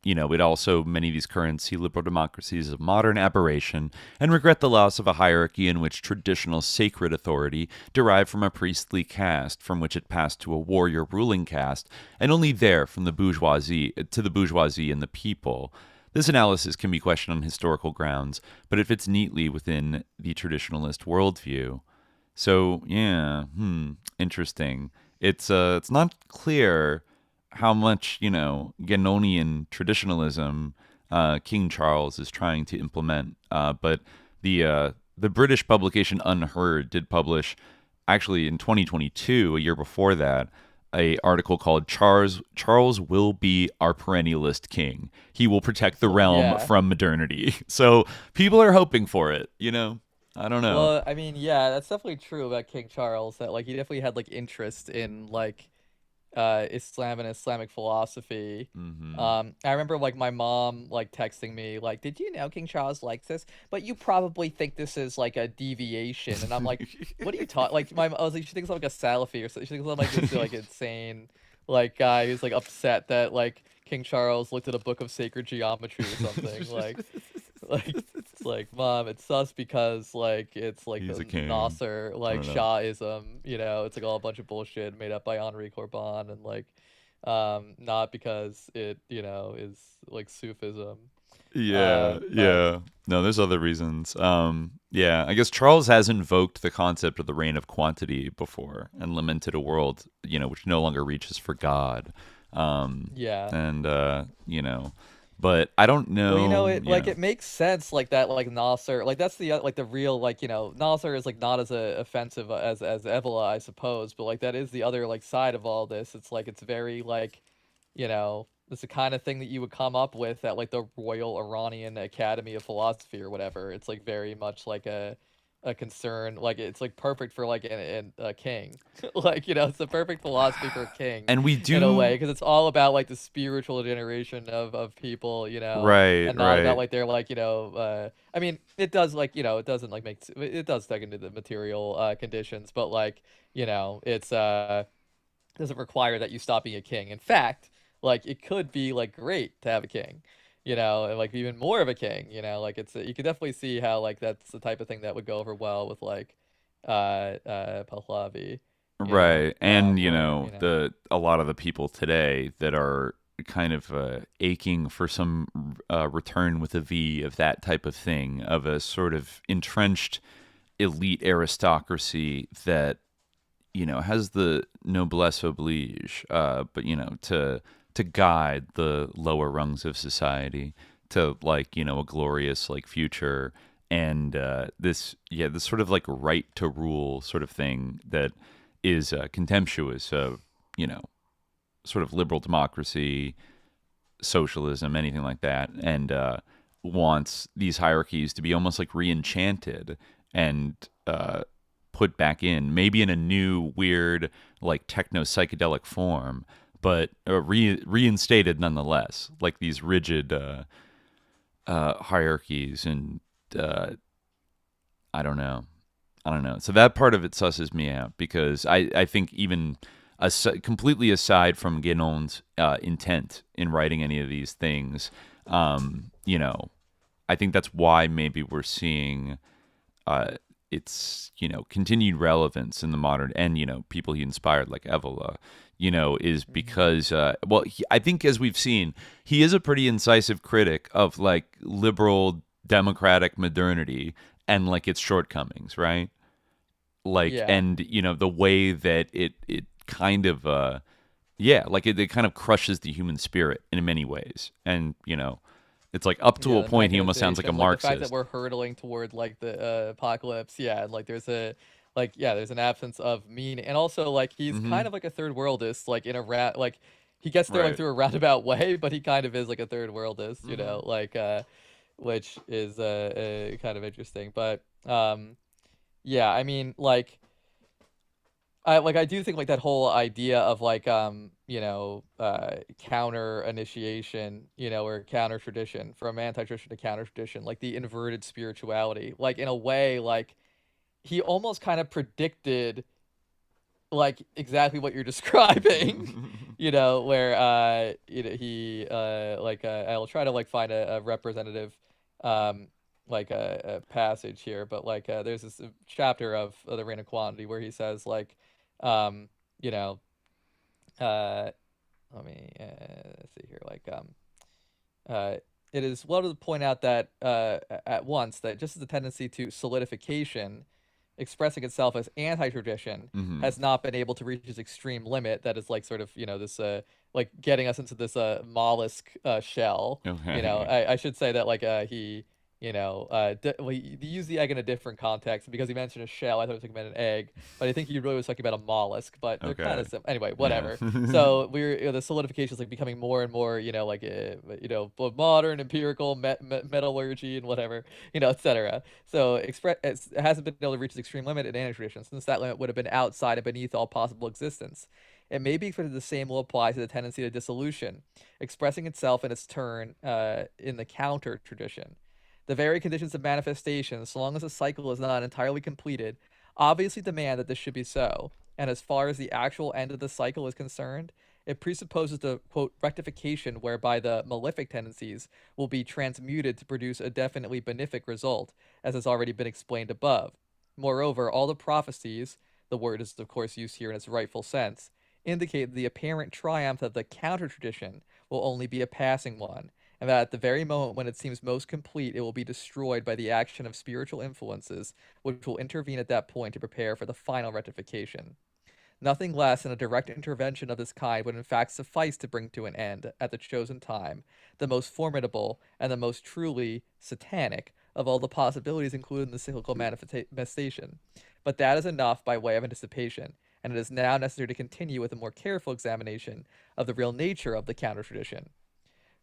It also, many of these currents see liberal democracies as a modern aberration and regret the loss of a hierarchy in which traditional sacred authority derived from a priestly caste, from which it passed to a warrior ruling caste, and only there from the bourgeoisie to the bourgeoisie and the people. This analysis can be questioned on historical grounds, but it fits neatly within the traditionalist worldview. So, interesting. It's not clear how much, Guénonian traditionalism King Charles is trying to implement. But the British publication Unheard did publish, actually in 2022, a year before that, a article called Charles will be our perennialist king. He will protect the realm from modernity. So people are hoping for it, I don't know. Well, I mean, yeah, that's definitely true about King Charles, that he definitely had interest in Islam and Islamic philosophy. I remember my mom texting me did you know King Charles likes this, but you probably think this is a deviation, and I'm like, what are you talking? I was like, she thinks I'm a Salafi or something. She thinks I'm this insane guy who's upset that King Charles looked at a book of sacred geometry or something. It's Mom, it's sus because it's He's a the king. Nasser Shahism, it's all a bunch of bullshit made up by Henri Corbin, and not because it is Sufism. Yeah. No, there's other reasons. I guess Charles has invoked the concept of the reign of quantity before and lamented a world, which no longer reaches for God. But I don't know. Well, it makes sense that Nasser, that's the real Nasser is not as offensive as Evola, I suppose, but that is the other side of all this. It's very it's the kind of thing that you would come up with at the Royal Iranian Academy of Philosophy or whatever. It's very much a concern, it's perfect for a king. It's the perfect philosophy for a king, and we do in a way, because it's all about the spiritual generation of people, right, and not about their I mean, it does it doesn't make it does take into the material conditions, but it's doesn't require that you stop being a king. In fact, it could be great to have a king, and even more of a king, it's you could definitely see how that's the type of thing that would go over well with Pahlavi, right. And a lot of the people today that are kind of aching for some return with a V of that type of thing, of a sort of entrenched elite aristocracy that has the noblesse oblige, but to guide the lower rungs of society to a glorious future, and this sort of right to rule sort of thing that is contemptuous of sort of liberal democracy, socialism, anything like that, and wants these hierarchies to be almost like re-enchanted and put back in, maybe in a new, weird, like techno psychedelic form, but reinstated nonetheless, like these rigid hierarchies. And I don't know. So that part of it susses me out, because I think even completely aside from Guénon's intent in writing any of these things, I think that's why maybe we're seeing its continued relevance in the modern, and people he inspired like Evola, is because I think, as we've seen, he is a pretty incisive critic of like liberal democratic modernity and like its shortcomings, right? Like, Yeah. and the way that it kind of it kind of crushes the human spirit in many ways. And it's like, up to a point he almost sounds like a Marxist. The fact that we're hurtling toward like the apocalypse, and like there's an absence of meaning, and also like he's kind of like a third worldist, like in a like he gets there like through a roundabout way, but he kind of is like a third worldist, like which is kind of interesting. But I mean, like I do think like that whole idea of like counter initiation, or counter tradition, from anti-tradition to counter tradition, like the inverted spirituality, like in a way, like he almost kind of predicted like exactly what you're describing, where he I'll try to like find a representative like a passage here, but like there's this chapter of the Reign of Quantity where he says like you know let me see here, like it is well to point out that at once that just as the tendency to solidification expressing itself as anti-tradition has not been able to reach its extreme limit, that is like sort of this like getting us into this mollusk shell. I should say that like he he used the egg in a different context, because he mentioned a shell. I thought he was talking about an egg, but I think he really was talking about a mollusk. But they're kind of anyway, whatever. So we're the solidification is like becoming more and more, like modern empirical metallurgy and whatever, etc. So it hasn't been able to reach its extreme limit in any tradition, since that limit would have been outside and beneath all possible existence. It may be expected the same will apply to the tendency to dissolution, expressing itself in its turn in the counter tradition. The very conditions of manifestation, so long as the cycle is not entirely completed, obviously demand that this should be so. And as far as the actual end of the cycle is concerned, it presupposes the, quote, rectification whereby the malefic tendencies will be transmuted to produce a definitely benefic result, as has already been explained above. Moreover, all the prophecies, the word is of course used here in its rightful sense, indicate that the apparent triumph of the counter-tradition will only be a passing one, and that at the very moment when it seems most complete, it will be destroyed by the action of spiritual influences, which will intervene at that point to prepare for the final rectification. Nothing less than a direct intervention of this kind would in fact suffice to bring to an end, at the chosen time, the most formidable and the most truly satanic of all the possibilities included in the cyclical manifestation. But that is enough by way of anticipation, and it is now necessary to continue with a more careful examination of the real nature of the counter-tradition.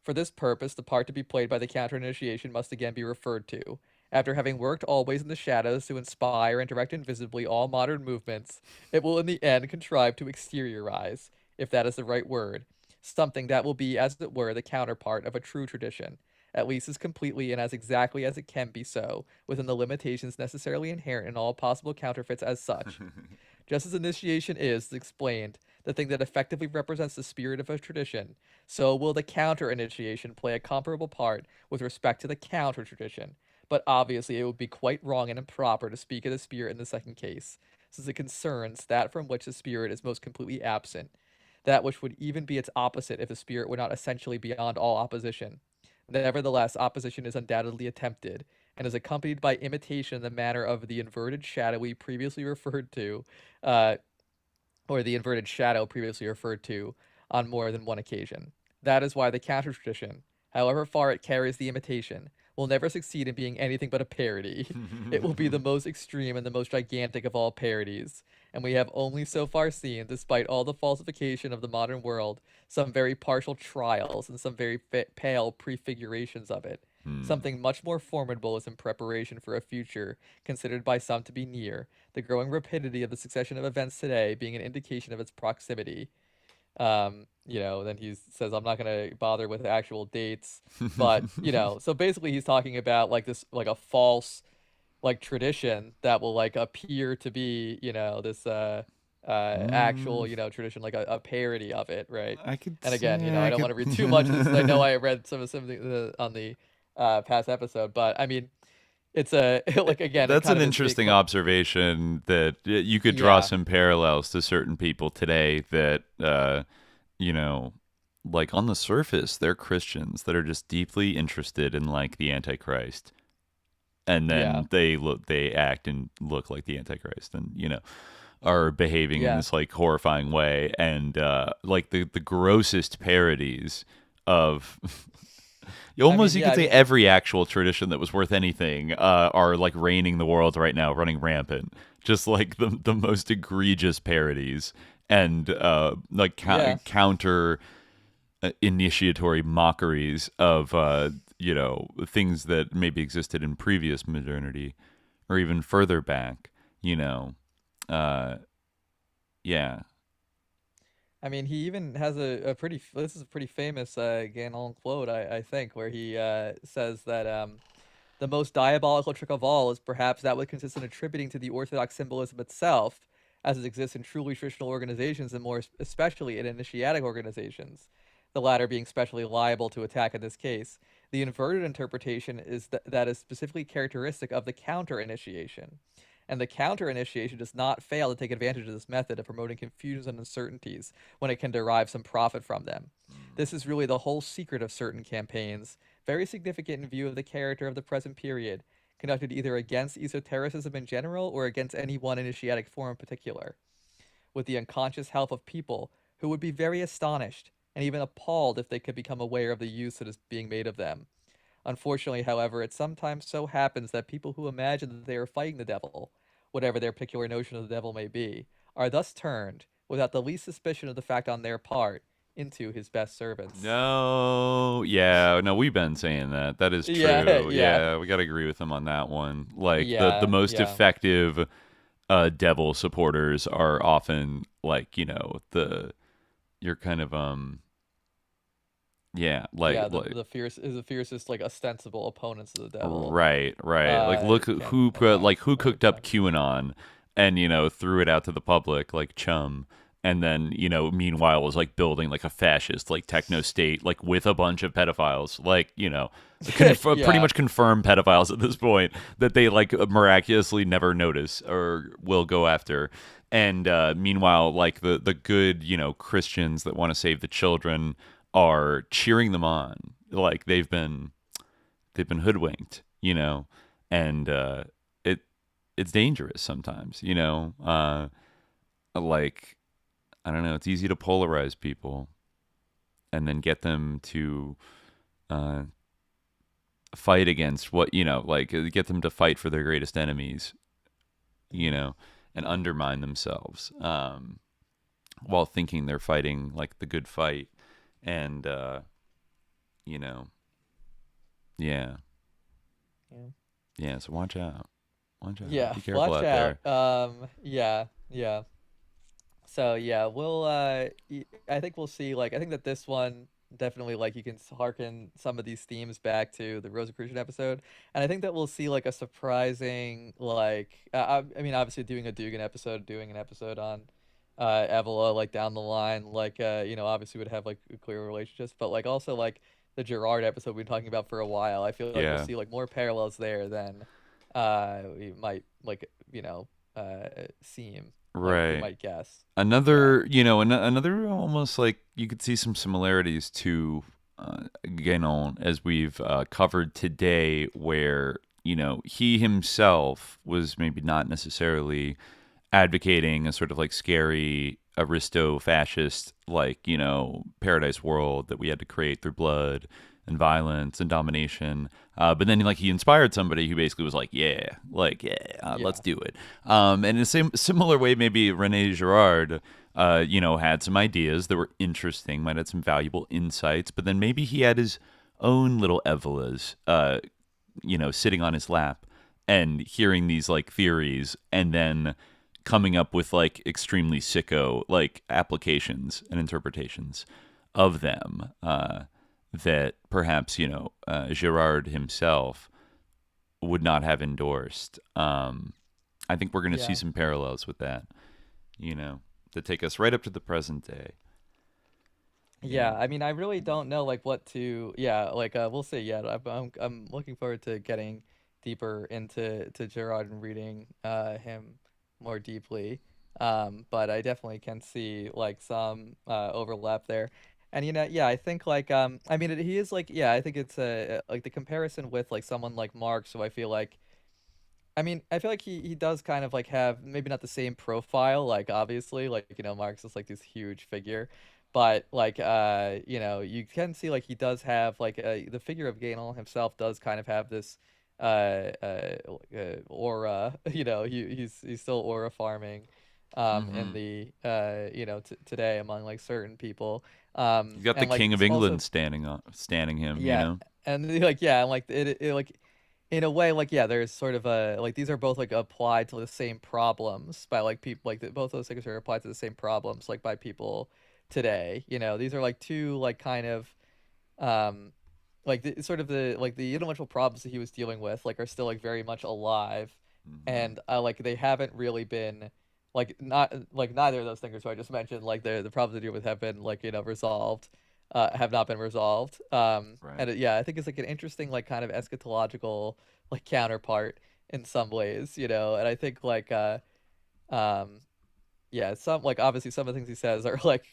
For this purpose, the part to be played by the counter-initiation must again be referred to. After having worked always in the shadows to inspire and direct invisibly all modern movements, it will in the end contrive to exteriorize, if that is the right word, something that will be, as it were, the counterpart of a true tradition, at least as completely and as exactly as it can be so, within the limitations necessarily inherent in all possible counterfeits as such. Just as initiation is, explained, the thing that effectively represents the spirit of a tradition, so will the counter-initiation play a comparable part with respect to the counter-tradition. But obviously it would be quite wrong and improper to speak of the spirit in the second case, since it concerns that from which the spirit is most completely absent, that which would even be its opposite if the spirit were not essentially beyond all opposition. Nevertheless, opposition is undoubtedly attempted, and is accompanied by imitation in the manner of the inverted shadow we previously referred to, or the inverted shadow previously referred to, on more than one occasion. That is why the counter-tradition, however far it carries the imitation, will never succeed in being anything but a parody. It will be the most extreme and the most gigantic of all parodies, and we have only so far seen, despite all the falsification of the modern world, some very partial trials and some very pale prefigurations of it. Something much more formidable is in preparation for a future considered by some to be near, the growing rapidity of the succession of events today being an indication of its proximity. Then he says, I'm not going to bother with actual dates, but, so basically he's talking about like this, like a false, like tradition that will like appear to be, this, actual, tradition, like a parody of it, right? I could And again, say I I don't could. want to read too much of this. I know I read some of the on the past episode, but I mean, it's a like again, it That's kind an of is interesting observation that you could draw some parallels to certain people today that, like on the surface, they're Christians that are just deeply interested in like the Antichrist. And then they act and look like the Antichrist and, are behaving in this like horrifying way. And like the grossest parodies of you could say every actual tradition that was worth anything are like reigning the world right now, running rampant. Just like the most egregious parodies and like counter initiatory mockeries of things that maybe existed in previous modernity or even further back. I mean, he even has this is a pretty famous Guénon quote, I think, where he says that the most diabolical trick of all is perhaps that which consists in attributing to the Orthodox symbolism itself, as it exists in truly traditional organizations and more especially in initiatic organizations, the latter being specially liable to attack in this case. The inverted interpretation is that is specifically characteristic of the counter-initiation. And the counter-initiation does not fail to take advantage of this method of promoting confusions and uncertainties when it can derive some profit from them. This is really the whole secret of certain campaigns, very significant in view of the character of the present period, conducted either against esotericism in general or against any one initiatic form in particular, with the unconscious help of people who would be very astonished and even appalled if they could become aware of the use that is being made of them. Unfortunately, however, it sometimes so happens that people who imagine that they are fighting the devil, whatever their particular notion of the devil may be, are thus turned, without the least suspicion of the fact on their part, into his best servants. No, we've been saying that. That is true. Yeah, we got to agree with him on that one. Like the most effective devil supporters are often like, you're kind of the fiercest like ostensible opponents of the devil. Right. Like look who cooked up QAnon and threw it out to the public like Chum, and then meanwhile was like building like a fascist like techno state like with a bunch of pedophiles, like pretty much confirmed pedophiles at this point that they like miraculously never notice or will go after. And meanwhile, like the good Christians that want to save the children are cheering them on, like they've been hoodwinked, and it's dangerous sometimes, like I don't know, it's easy to polarize people and then get them to fight against what like get them to fight for their greatest enemies, and undermine themselves while thinking they're fighting like the good fight. And so watch out, be careful watch out out there. So we'll I think we'll see, like I think that this one definitely, like, you can harken some of these themes back to the Rosicrucian episode, and I think that we'll see like a surprising, like I mean obviously doing an episode on Evola like down the line, like obviously would have like clear relationships, but like also like the Gerard episode we've been talking about for a while, I feel like we'll see like more parallels there than we might like seem right. We might guess. Another another almost like you could see some similarities to Guénon as we've covered today, where he himself was maybe not necessarily advocating a sort of like scary aristo-fascist like paradise world that we had to create through blood and violence and domination, but then like he inspired somebody who basically was like let's do it, and in the similar way maybe René Girard had some ideas that were interesting, might have some valuable insights, but then maybe he had his own little Evelas, sitting on his lap and hearing these like theories and then coming up with like extremely sicko like applications and interpretations of them that perhaps Girard himself would not have endorsed. I think we're going to see some parallels with that, that take us right up to the present day. Yeah, I mean, I really don't know like what to. Yeah, like we'll see. Yeah, I'm looking forward to getting deeper into Gerard and reading him more deeply. But I definitely can see like some overlap there. And yeah, I think like I mean, he is like I think it's like the comparison with like someone like Marx, who I feel like I mean, I feel like he does kind of like have maybe not the same profile, like obviously, like Marx is like this huge figure, but like you can see like he does have like the figure of Guénon himself does kind of have this aura, he's still aura farming in the today among like certain people. You got the And like King of it's also England standing him, yeah, and like and like it like in a way, like there's sort of a like these are both like applied to the same problems by like people like both those things are applied to the same problems like by people today. These are like two like kind of like the sort of the like the intellectual problems that he was dealing with like are still like very much alive, and like they haven't really been like not like neither of those things who I just mentioned like the problems to deal with have been like resolved. Have not been resolved. Right. And I think it's like an interesting, like kind of eschatological, like counterpart in some ways, And I think like, some like obviously some of the things he says are like,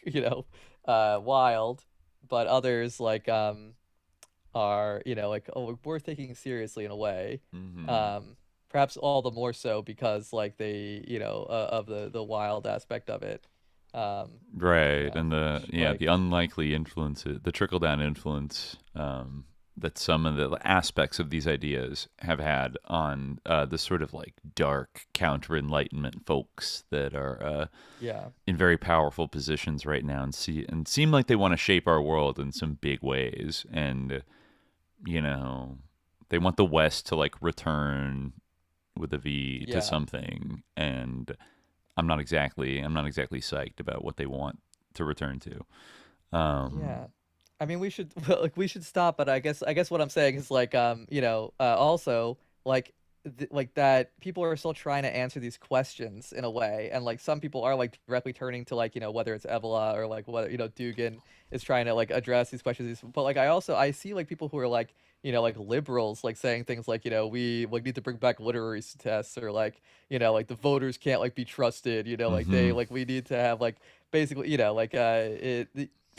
wild, but others like, are like worth taking seriously in a way. Perhaps all the more so because like they, of the wild aspect of it. Right, and like, the unlikely influence, the trickle down influence that some of the aspects of these ideas have had on the sort of like dark counter Enlightenment folks that are in very powerful positions right now and seem like they want to shape our world in some big ways, and they want the West to like return with a V to something, and I'm not exactly psyched about what they want to return to. I mean, we should stop, but I guess what I'm saying is like also like like that people are still trying to answer these questions in a way, and like some people are like directly turning to like whether it's Evola or like whether Dugin is trying to like address these questions, but like I see like people who are like like liberals like saying things like we like need to bring back literacy tests, or like like the voters can't like be trusted, like they like we need to have like basically like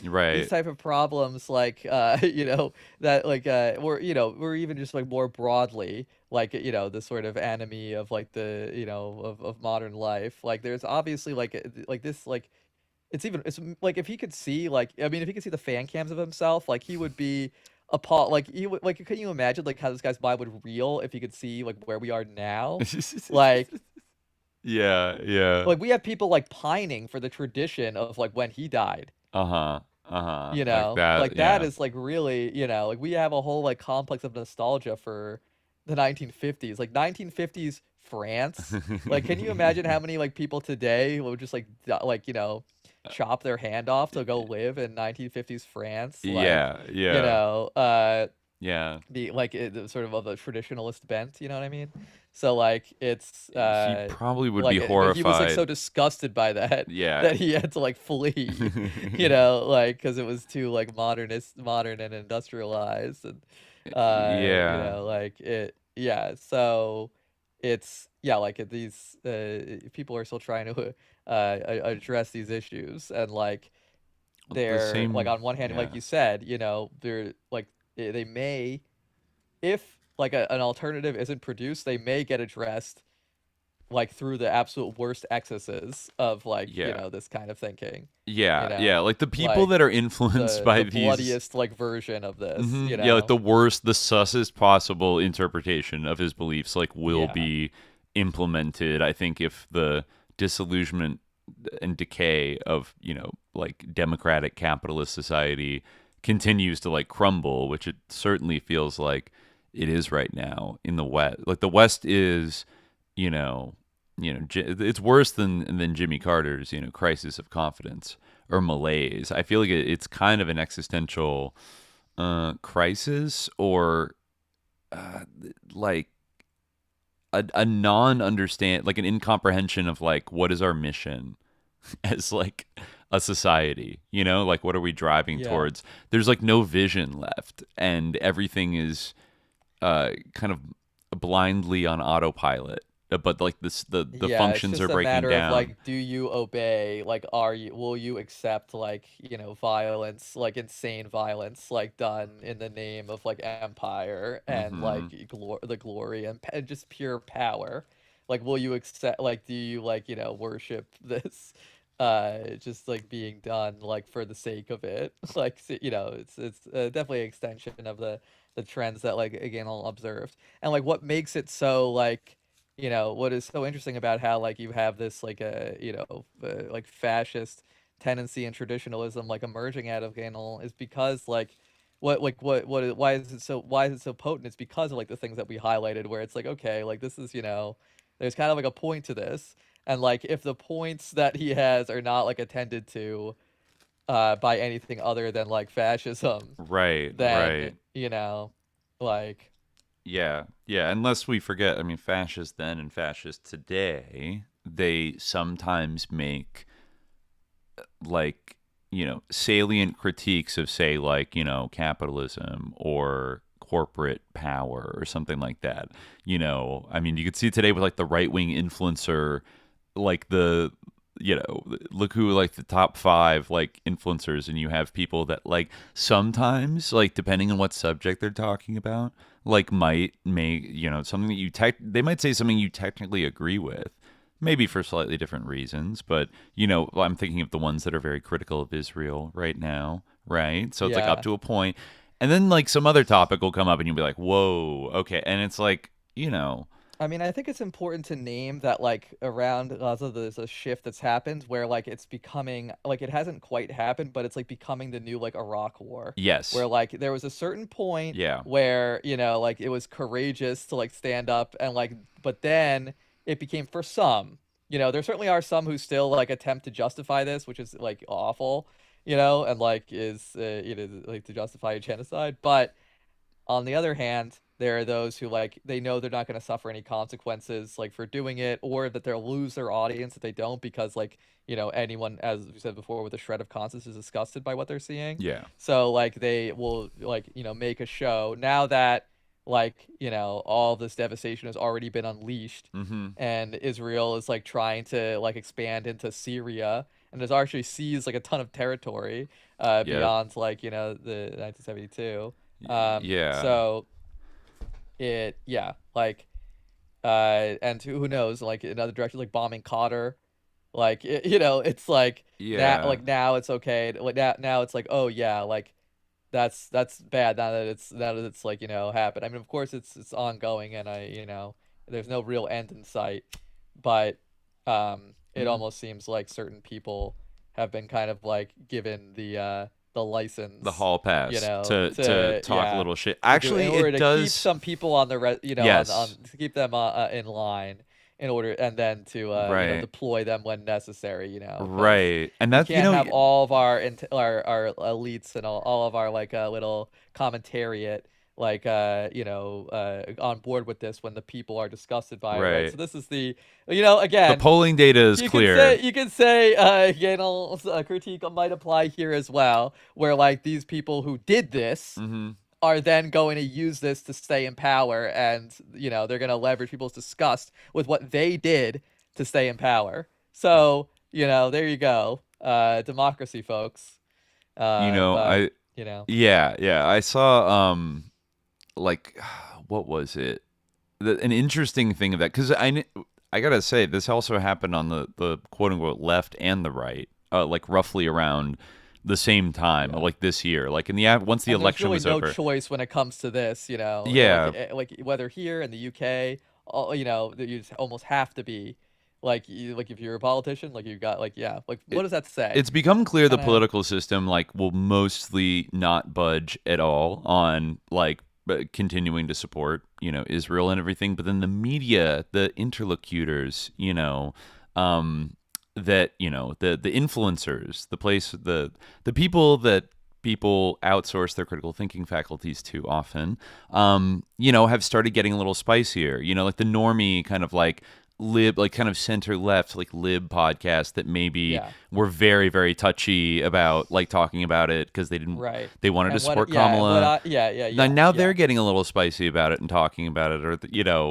right, these type of problems like that like we're even just like more broadly like the sort of enemy of like the of modern life. Like there's obviously like this like it's like if he could see like I mean if he could see the fan cams of himself, like he would be appalled. Like he would like can you imagine like how this guy's mind would reel if he could see like where we are now? Like yeah, like we have people like pining for the tradition of like when he died. Like that, like that is like really like we have a whole like complex of nostalgia for the 1950s, like 1950s France. Like can you imagine how many like people today would just like like chop their hand off to go live in 1950s France? Like, the like the sort of a traditionalist bent, you know what I mean? So like it's he probably would like, be horrified. He was like so disgusted by that that he had to like flee, like because it was too like modern and industrialized, and like it so it's like these people are still trying to address these issues, and like they're like on one hand like you said they're like they may, if like an alternative isn't produced, they may get addressed like through the absolute worst excesses of like this kind of thinking. Like the people like that are influenced by the these bloodiest like version of this. Like the worst, the sussest possible interpretation of his beliefs like will be implemented. I think if the disillusionment and decay of like democratic capitalist society continues to like crumble, which it certainly feels like it is right now in the West. Like the West is, you know, it's worse than Jimmy Carter's, crisis of confidence or malaise. I feel like it's kind of an existential crisis, or like a non-understand, like an incomprehension of like what is our mission as like a society, like what are we driving towards? There's like no vision left, and everything is kind of blindly on autopilot. But like the functions are breaking down. It's just a matter of like, do you obey? Like, will you accept like violence, like insane violence, like done in the name of like empire and like the glory and just pure power? Like, will you accept? Like, do you like worship this? Just like being done like for the sake of it. Like it's definitely an extension of the trends that like again all observed, and like what makes it so like. What is so interesting about how like you have this like a like fascist tendency and traditionalism like emerging out of Guénon is because like why is it so potent? It's because of like the things that we highlighted, where it's like, okay, like this is there's kind of like a point to this, and like if the points that he has are not like attended to by anything other than like fascism, right, then like. Yeah, unless we forget, I mean, fascists then and fascists today, they sometimes make, like, salient critiques of, say, like, capitalism or corporate power or something like that. I mean, you could see today with, like, the right-wing influencer, like, look who like the top 5 like influencers, and you have people that like sometimes, like depending on what subject they're talking about, like might make something that they might say something you technically agree with, maybe for slightly different reasons, but I'm thinking of the ones that are very critical of Israel right now, right? So it's like up to a point, and then like some other topic will come up and you'll be like, whoa, okay, and it's like I mean, I think it's important to name that, like, around Gaza, there's a shift that's happened where, like, it's becoming, like, it hasn't quite happened, but it's, like, becoming the new, like, Iraq War. Yes. Where, like, there was a certain point where, like, it was courageous to, like, stand up and, like, but then it became for some. There certainly are some who still, like, attempt to justify this, which is, like, awful, and, like, is, like, to justify a genocide. But on the other hand, there are those who like they know they're not going to suffer any consequences like for doing it, or that they'll lose their audience if they don't, because like anyone, as we said before, with a shred of conscience is disgusted by what they're seeing. So like they will like make a show now that like all this devastation has already been unleashed, and Israel is like trying to like expand into Syria and has actually seized like a ton of territory beyond like the 1972. So it like and who knows, like in other directions, like bombing Qatar, like it's like now it's okay, like now it's like, oh yeah, like that's bad now that it's like happened. I mean, of course it's ongoing, and there's no real end in sight, but it almost seems like certain people have been kind of like given the license, the hall pass, to talk a little shit. Actually, in order it to does keep some people on the to keep them in line, in order, and then to deploy them when necessary. Right, and that's we can't have all of our elites and all of our like little commentariat like on board with this when the people are disgusted by it. Right? So this is the again, the polling data is clear. You can say Guénon's critique might apply here as well, where like these people who did this are then going to use this to stay in power, and they're going to leverage people's disgust with what they did to stay in power. So there you go, democracy, folks. I saw like what was it, an interesting thing of that, because I gotta say this also happened on the quote-unquote left and the right, like roughly around the same time, like this year, like in the once the election was over. There's really no choice when it comes to this, like whether here in the UK, you almost have to be Like like if you're a politician, like you've got like like what does that say? It's become clear the Kinda- political system like will mostly not budge at all on like continuing to support Israel and everything, but then the media, the interlocutors, that the influencers, the people that people outsource their critical thinking faculties to often, have started getting a little spicier. Like the normie kind of like lib, like kind of center left, like lib podcast that maybe were very, very touchy about like talking about it because they didn't, they wanted to support Kamala. Now they're getting a little spicy about it and talking about it, or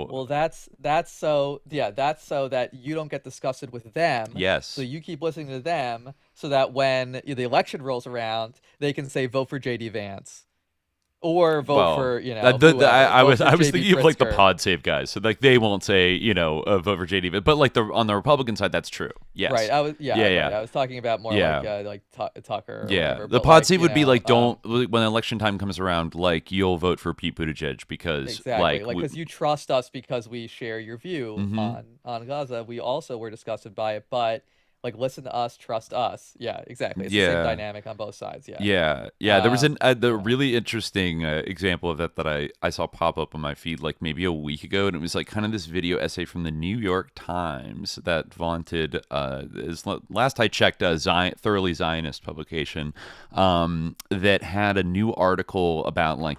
Well, that's so that you don't get disgusted with them. Yes. So you keep listening to them, so that when the election rolls around, they can say vote for JD Vance. Or vote for I was JB thinking of like the Pritzker. pod save guys, so like they won't say vote for JD, but like on the Republican side, that's true. Yes, Right. I was yeah. I was talking about more like Tucker. Or whatever, the but, pod like, save would be like don't when election time comes around, like you'll vote for Pete Buttigieg because exactly like because you trust us because we share your view Mhm. on Gaza. We also were disgusted by it, but like listen to us, trust us. Yeah, exactly. It's the same dynamic on both sides. Yeah. There was the really interesting example of that I saw pop up on my feed like maybe a week ago, and it was like kind of this video essay from the New York Times that vaunted, last I checked, a thoroughly Zionist publication that had a new article about like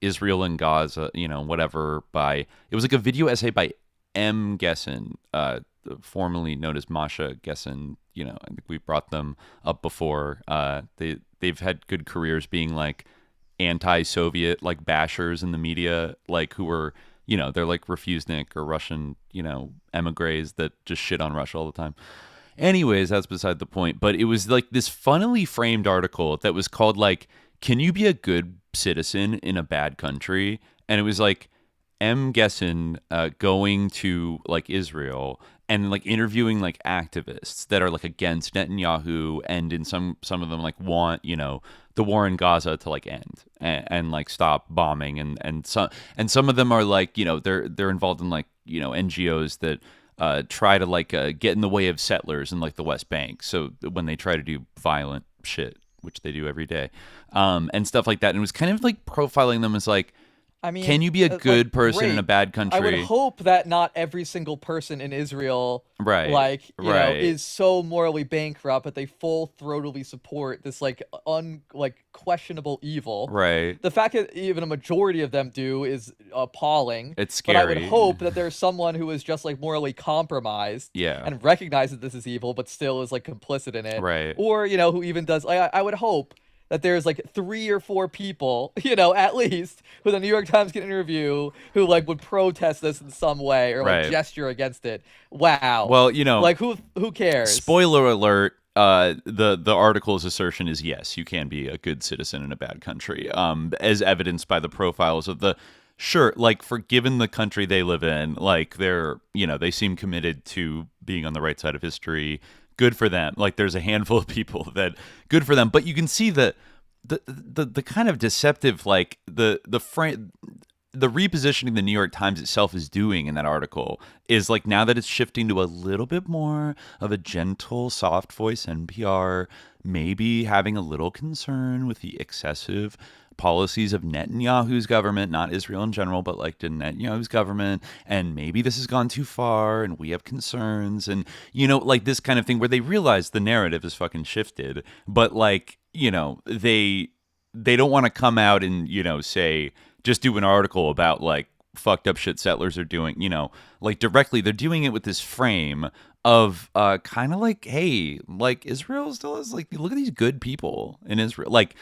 Israel and Gaza, whatever. It was like a video essay by M. Gessen, formerly known as Masha Gessen. I think we brought them up before. They've had good careers being like anti-Soviet like bashers in the media, like who were they're like refusnik or Russian emigres that just shit on Russia all the time. Anyways, that's beside the point. But it was like this funnily framed article that was called like, "Can you be a good citizen in a bad country?" And it was like M. Gessen going to like Israel and like interviewing like activists that are like against Netanyahu, and in some of them like want the war in Gaza to like end and like stop bombing, and some of them are like they're involved in like NGOs that try to like get in the way of settlers in like the West Bank, so when they try to do violent shit, which they do every day, and stuff like that. And it was kind of like profiling them as like, I mean, can you be a good person in a bad country? I would hope that not every single person in Israel, is so morally bankrupt that they full-throatedly support this like questionable evil. Right. The fact that even a majority of them do is appalling. It's scary. But I would hope that there's someone who is just like morally compromised, and recognizes this is evil, but still is like complicit in it. Right. Or who even does. I would hope that there's like 3 or 4 people, at least, who the New York Times can interview who like would protest this in some way or like gesture against it. Wow. Well, like who cares? Spoiler alert. The article's assertion is yes, you can be a good citizen in a bad country, as evidenced by the profiles of for given the country they live in, like they're they seem committed to being on the right side of history. Good for them. Like there's a handful of people that good for them, but you can see the kind of deceptive like the repositioning the New York Times itself is doing in that article is like now that it's shifting to a little bit more of a gentle, soft voice NPR, maybe having a little concern with the excessive policies of Netanyahu's government, not Israel in general, but like Netanyahu's government, and maybe this has gone too far and we have concerns, and like this kind of thing where they realize the narrative is fucking shifted, but like they don't want to come out and say just do an article about like fucked up shit settlers are doing, like directly. They're doing it with this frame of kind of like, hey, like Israel still is like, look at these good people in Israel, like,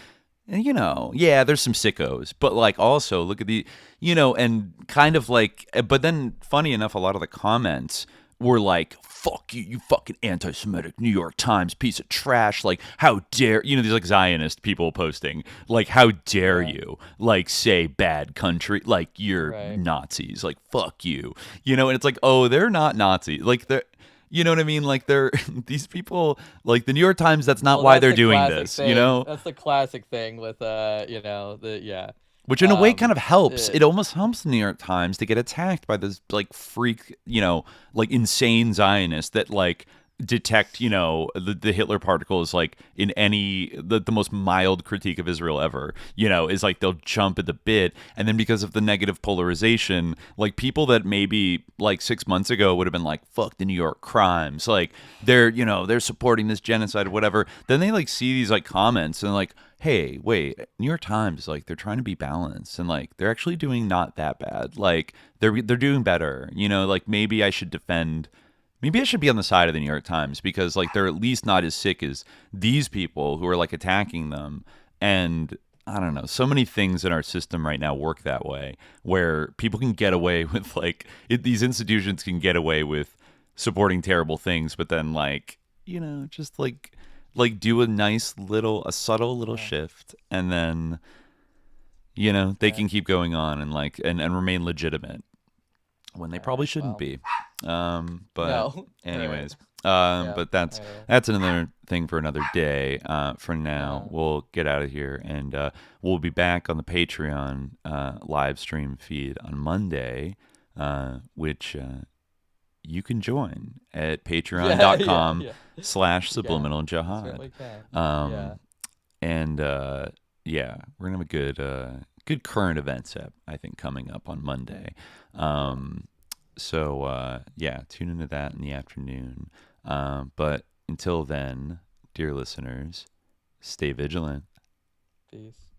there's some sickos, but like also look at the, and kind of like, but then funny enough, a lot of the comments were like, fuck you, you fucking anti-Semitic New York Times piece of trash. Like, how dare, these like Zionist people posting, like, how dare you, like, say bad country, like, you're Nazis, like, fuck you, and it's like, oh, they're not Nazis. Like, they're, you know what I mean? Like they're these people, like the New York Times. That's not why they're doing this. Thing. That's the classic thing with Which in a way kind of helps. it- It almost helps the New York Times to get attacked by this like freak, like insane Zionist that like detect, the Hitler particles like in the most mild critique of Israel ever, is like they'll jump at the bit. And then because of the negative polarization, like people that maybe like 6 months ago would have been like, fuck the New York crimes, like they're supporting this genocide or whatever. Then they like see these like comments and like, hey, wait, New York Times, like they're trying to be balanced and like they're actually doing not that bad. Like they're doing better, like maybe I should be on the side of the New York Times because like they're at least not as sick as these people who are like attacking them. And I don't know, so many things in our system right now work that way where people can get away with like these institutions can get away with supporting terrible things, but then like, just like do a subtle little shift, and then they can keep going on and like and remain legitimate when they probably shouldn't be. But No. anyways, Yeah, but that's another thing for another day. For now, we'll get out of here, and we'll be back on the Patreon live stream feed on Monday, which you can join at patreon.com/subliminal jihad. Certainly can. And we're gonna have a good current events I think coming up on Monday. So tune into that in the afternoon. But until then, dear listeners, stay vigilant. Peace.